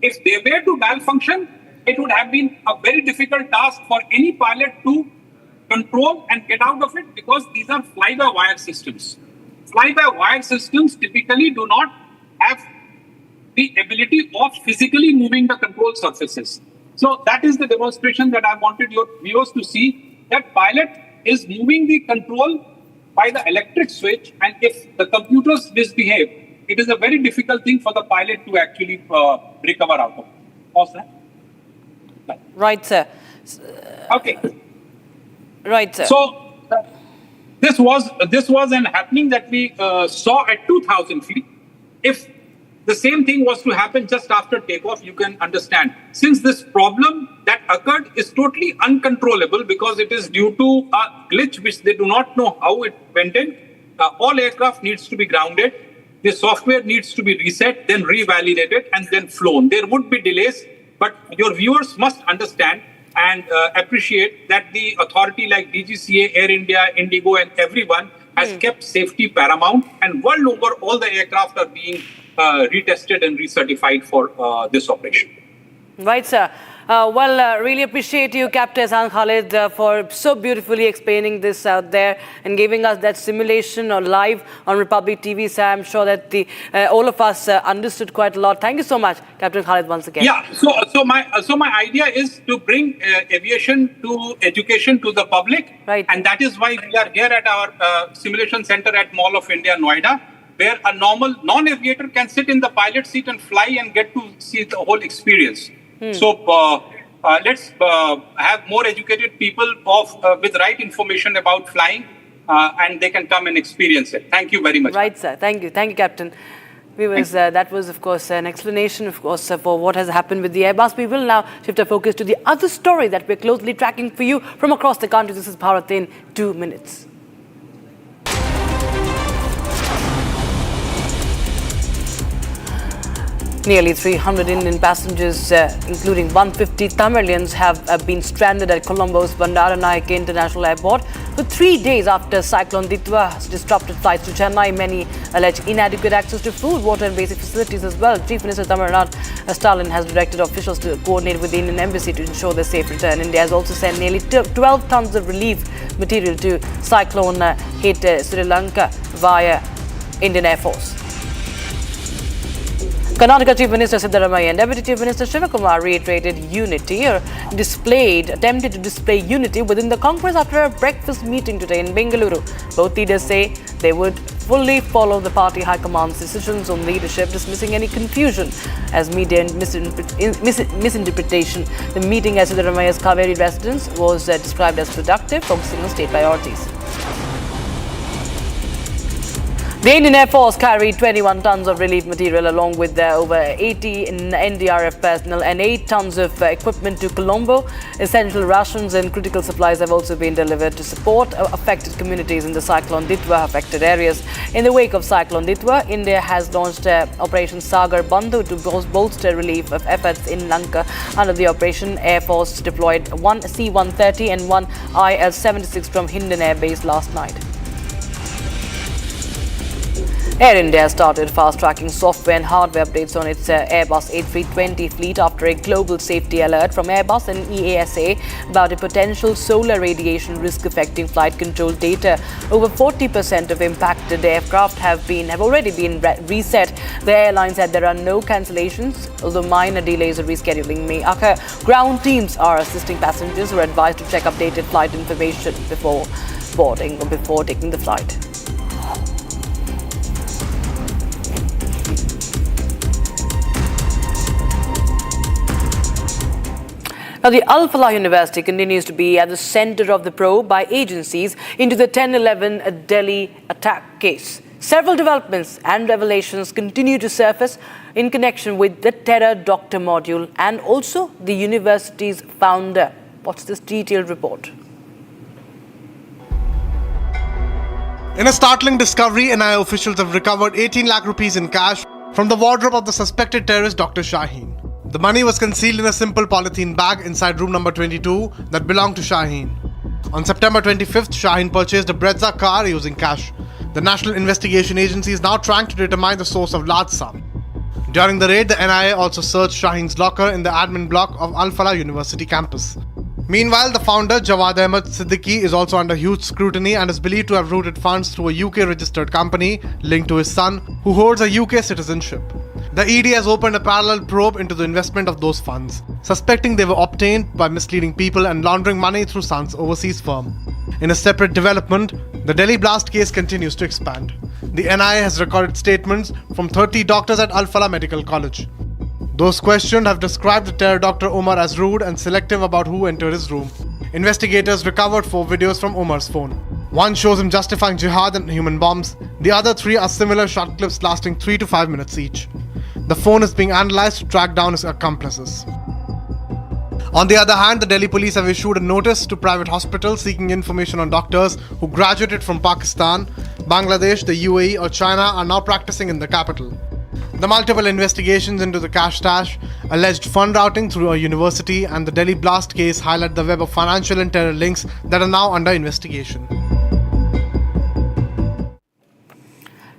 if they were to malfunction, it would have been a very difficult task for any pilot to control and get out of it because these are fly-by-wire systems. Fly-by-wire systems typically do not have the ability of physically moving the control surfaces. So that is the demonstration that I wanted your viewers to see, that pilot is moving the control by the electric switch, and if the computers misbehave, it is a very difficult thing for the pilot to actually recover out of. Pause that. Right, sir. Okay. Right, sir. So this was an happening that we saw at 2,000 feet. If the same thing was to happen just after takeoff, you can understand. Since this problem that occurred is totally uncontrollable because it is due to a glitch which they do not know how it went in, all aircraft needs to be grounded. The software needs to be reset, then revalidated, and then flown. There would be delays, but your viewers must understand and appreciate that the authority like DGCA, Air India, Indigo, and everyone has kept safety paramount, and world over, all the aircraft are being retested and recertified for this operation. Right, sir. Really appreciate you, Captain Ehsan Khalid, for so beautifully explaining this out there and giving us that simulation or live on Republic TV. So I'm sure that all of us understood quite a lot. Thank you so much, Captain Khalid, once again. Yeah. So my idea is to bring aviation to education to the public, right? And that is why we are here at our simulation center at Mall of India, Noida, where a normal non-aviator can sit in the pilot seat and fly and get to see the whole experience. So let's have more educated people with right information about flying, and they can come and experience it. Thank you very much. Right, sir. Thank you, Captain. That was, of course, an explanation, of course, for what has happened with the Airbus. We will now shift our focus to the other story that we're closely tracking for you from across the country. This is Bharat in 2 minutes. Nearly 300 Indian passengers, including 150 Tamilians, have been stranded at Colombo's Bandaranaike International Airport for 3 days after Cyclone Ditwa disrupted flights to Chennai. Many allege inadequate access to food, water and basic facilities as well. Chief Minister Tamil Nadu Stalin has directed officials to coordinate with the Indian Embassy to ensure their safe return. India has also sent nearly 12 tons of relief material to cyclone-hit Sri Lanka via Indian Air Force. Karnataka Chief Minister Siddaramaiah and Deputy Chief Minister Shivakumar reiterated unity or attempted to display unity within the Congress after a breakfast meeting today in Bengaluru. Both leaders say they would fully follow the party high command's decisions on leadership, dismissing any confusion as media misinterpretation. The meeting at Siddaramaiah's Kaveri residence was described as productive, focusing on state priorities. The Indian Air Force carried 21 tons of relief material along with over 80 NDRF personnel and 8 tons of equipment to Colombo. Essential rations and critical supplies have also been delivered to support affected communities in the Cyclone Ditwa affected areas. In the wake of Cyclone Ditwa, India has launched Operation Sagar Bandhu to bolster relief of efforts in Lanka. Under the operation, Air Force deployed one C-130 and one IL-76 from Hindon Air Base last night. Air India started fast-tracking software and hardware updates on its Airbus A320 fleet after a global safety alert from Airbus and EASA about a potential solar radiation risk affecting flight control data. Over 40% of impacted aircraft have already been reset. The airline said there are no cancellations, although minor delays or rescheduling may occur. Ground teams are assisting passengers who are advised to check updated flight information before boarding or before taking the flight. Now, the Al-Falah University continues to be at the center of the probe by agencies into the 10/11 Delhi attack case. Several developments and revelations continue to surface in connection with the Terror Doctor module and also the university's founder. What's this detailed report? In a startling discovery, NIA officials have recovered 18 lakh rupees in cash from the wardrobe of the suspected terrorist Dr. Shaheen. The money was concealed in a simple polythene bag inside room number 22 that belonged to Shaheen. On September 25th, Shaheen purchased a Brezza car using cash. The National Investigation Agency is now trying to determine the source of large sum. During the raid, the NIA also searched Shaheen's locker in the admin block of Al-Falah University campus. Meanwhile, the founder, Jawad Ahmed Siddiqui, is also under huge scrutiny and is believed to have routed funds through a UK-registered company linked to his son, who holds a UK citizenship. The ED has opened a parallel probe into the investment of those funds, suspecting they were obtained by misleading people and laundering money through son's overseas firm. In a separate development, the Delhi blast case continues to expand. The NIA has recorded statements from 30 doctors at Al-Falah Medical College. Those questioned have described the terror Dr. Omar as rude and selective about who entered his room. Investigators recovered 4 videos from Omar's phone. One shows him justifying jihad and human bombs. The other 3 are similar short clips lasting 3 to 5 minutes each. The phone is being analyzed to track down his accomplices. On the other hand, the Delhi police have issued a notice to private hospitals seeking information on doctors who graduated from Pakistan, Bangladesh, the UAE or China are now practicing in the capital. The multiple investigations into the cash stash, alleged fund routing through a university and the Delhi blast case highlight the web of financial and terror links that are now under investigation.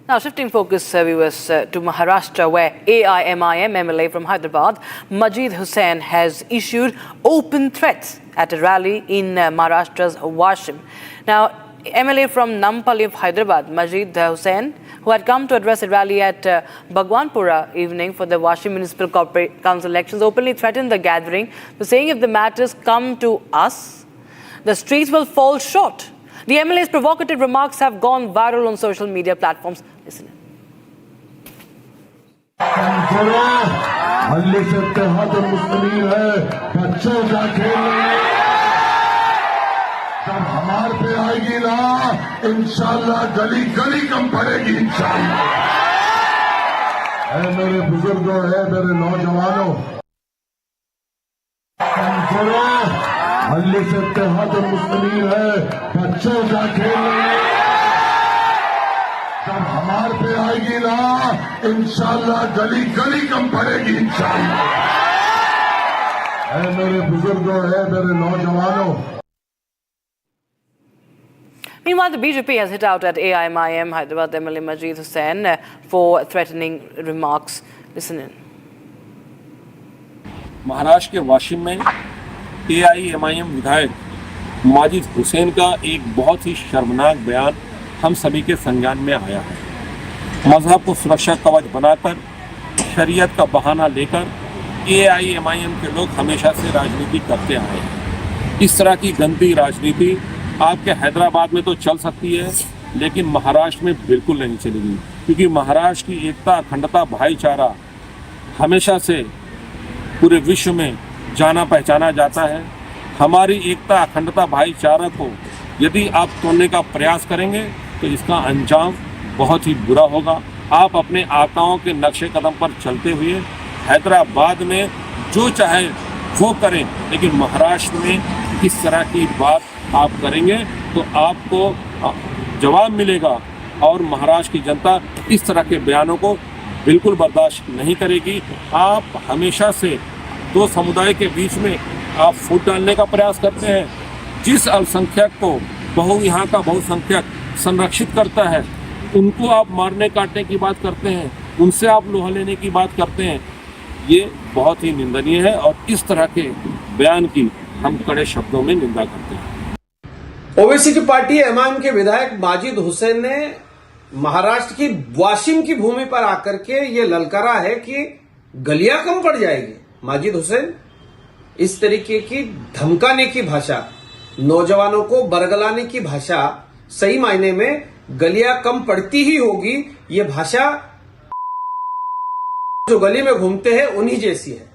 Now, shifting focus, viewers, to Maharashtra, where AIMIM MLA from Hyderabad, Majid Hussain, has issued open threats at a rally in Maharashtra's Washim. Now, MLA from Nampally of Hyderabad, Majid Hussain, who had come to address a rally at Bhagwanpura evening for the Washim Municipal Council elections, openly threatened the gathering, saying if the matters come to us, the streets will fall short. The MLA's provocative remarks have gone viral on social media platforms. Listen. जब हमार पे आएगी ना, इंशाल्लाह गली गली कम पड़ेगी इंशाल्लाह। है मेरे बुजुर्गों, है मेरे नौजवानों, हल्ले से इत्तेहाद मुस्लिमीन है, बच्चों का खेल जब हमारे पे आएगी ना, इंशाल्लाह गली गली कम पड़ेगी इंशाल्लाह। है मेरे बुजुर्गों, है मेरे नौजवानों। Meanwhile, the BJP has hit out at AIMIM Hyderabad MLA Majid Hussain for threatening remarks. Listen in. Maharashtra के वाशिम में AIMIM विधायक माजिद हुसैन का एक बहुत ही शर्मनाक बयान हम सभी के संज्ञान में आया है। मजहब को सुरक्षा कवच बनाकर, शरीयत का बहाना लेकर AIMIM के लोग हमेशा से राजनीति करते आए हैं। इस तरह की गंदी राजनीति आपके हैदराबाद में तो चल सकती है, लेकिन महाराष्ट्र में बिल्कुल नहीं चलेगी, क्योंकि महाराष्ट्र की एकता, अखंडता, भाईचारा हमेशा से पूरे विश्व में जाना पहचाना जाता है। हमारी एकता, अखंडता, भाईचारा को यदि आप तोड़ने का प्रयास करेंगे तो इसका अंजाम बहुत ही बुरा होगा। आप अपने आकाओं के नक्शे कदम पर चलते हुए हैदराबाद में जो चाहे वो करें, लेकिन महाराष्ट्र में इस तरह की बात आप करेंगे तो आपको जवाब मिलेगा और महाराष्ट्र की जनता इस तरह के बयानों को बिल्कुल बर्दाश्त नहीं करेगी। आप हमेशा से दो समुदाय के बीच में आप फूट डालने का प्रयास करते हैं। जिस अल्पसंख्यक को यहाँ का बहुसंख्यक संरक्षित करता है, उनको आप मारने काटने की बात करते हैं, उनसे आप लोहा लेने की बात करते हैं। ये बहुत ही निंदनीय है और इस तरह के बयान की हम कड़े शब्दों में निंदा करते हैं। ओवैसी की पार्टी एमआईएम के विधायक माजिद हुसैन ने महाराष्ट्र की वाशिम की भूमि पर आकर के ये ललकारा है कि गलियां कम पड़ जाएगी। माजिद हुसैन, इस तरीके की धमकाने की भाषा, नौजवानों को बरगलाने की भाषा, सही मायने में गलियां कम पड़ती ही होगी, ये भाषा जो गली में घूमते हैं उन्हीं जैसी है।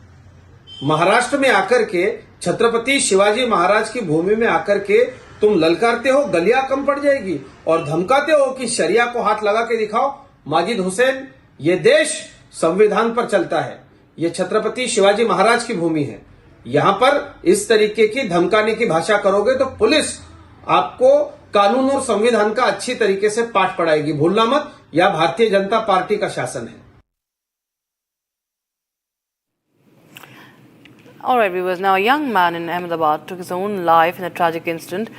महाराष्ट्र में आकर के, छत्रपति शिवाजी महाराज की भूमि में आकर के तुम ललकारते हो गलियां कम पड़ जाएगी और धमकाते हो कि शरिया को हाथ लगा के दिखाओ। माजिद हुसैन, ये देश संविधान पर चलता है, ये छत्रपति शिवाजी महाराज की भूमि है। यहां पर इस तरीके की धमकाने की भाषा करोगे तो पुलिस आपको कानून और संविधान का अच्छी तरीके से पाठ पढ़ाएगी। भूलना मत, यह भारतीय जनता पार्टी का शासन है। All right, viewers. Now, a young man in Ahmedabad took his own life in a tragic incident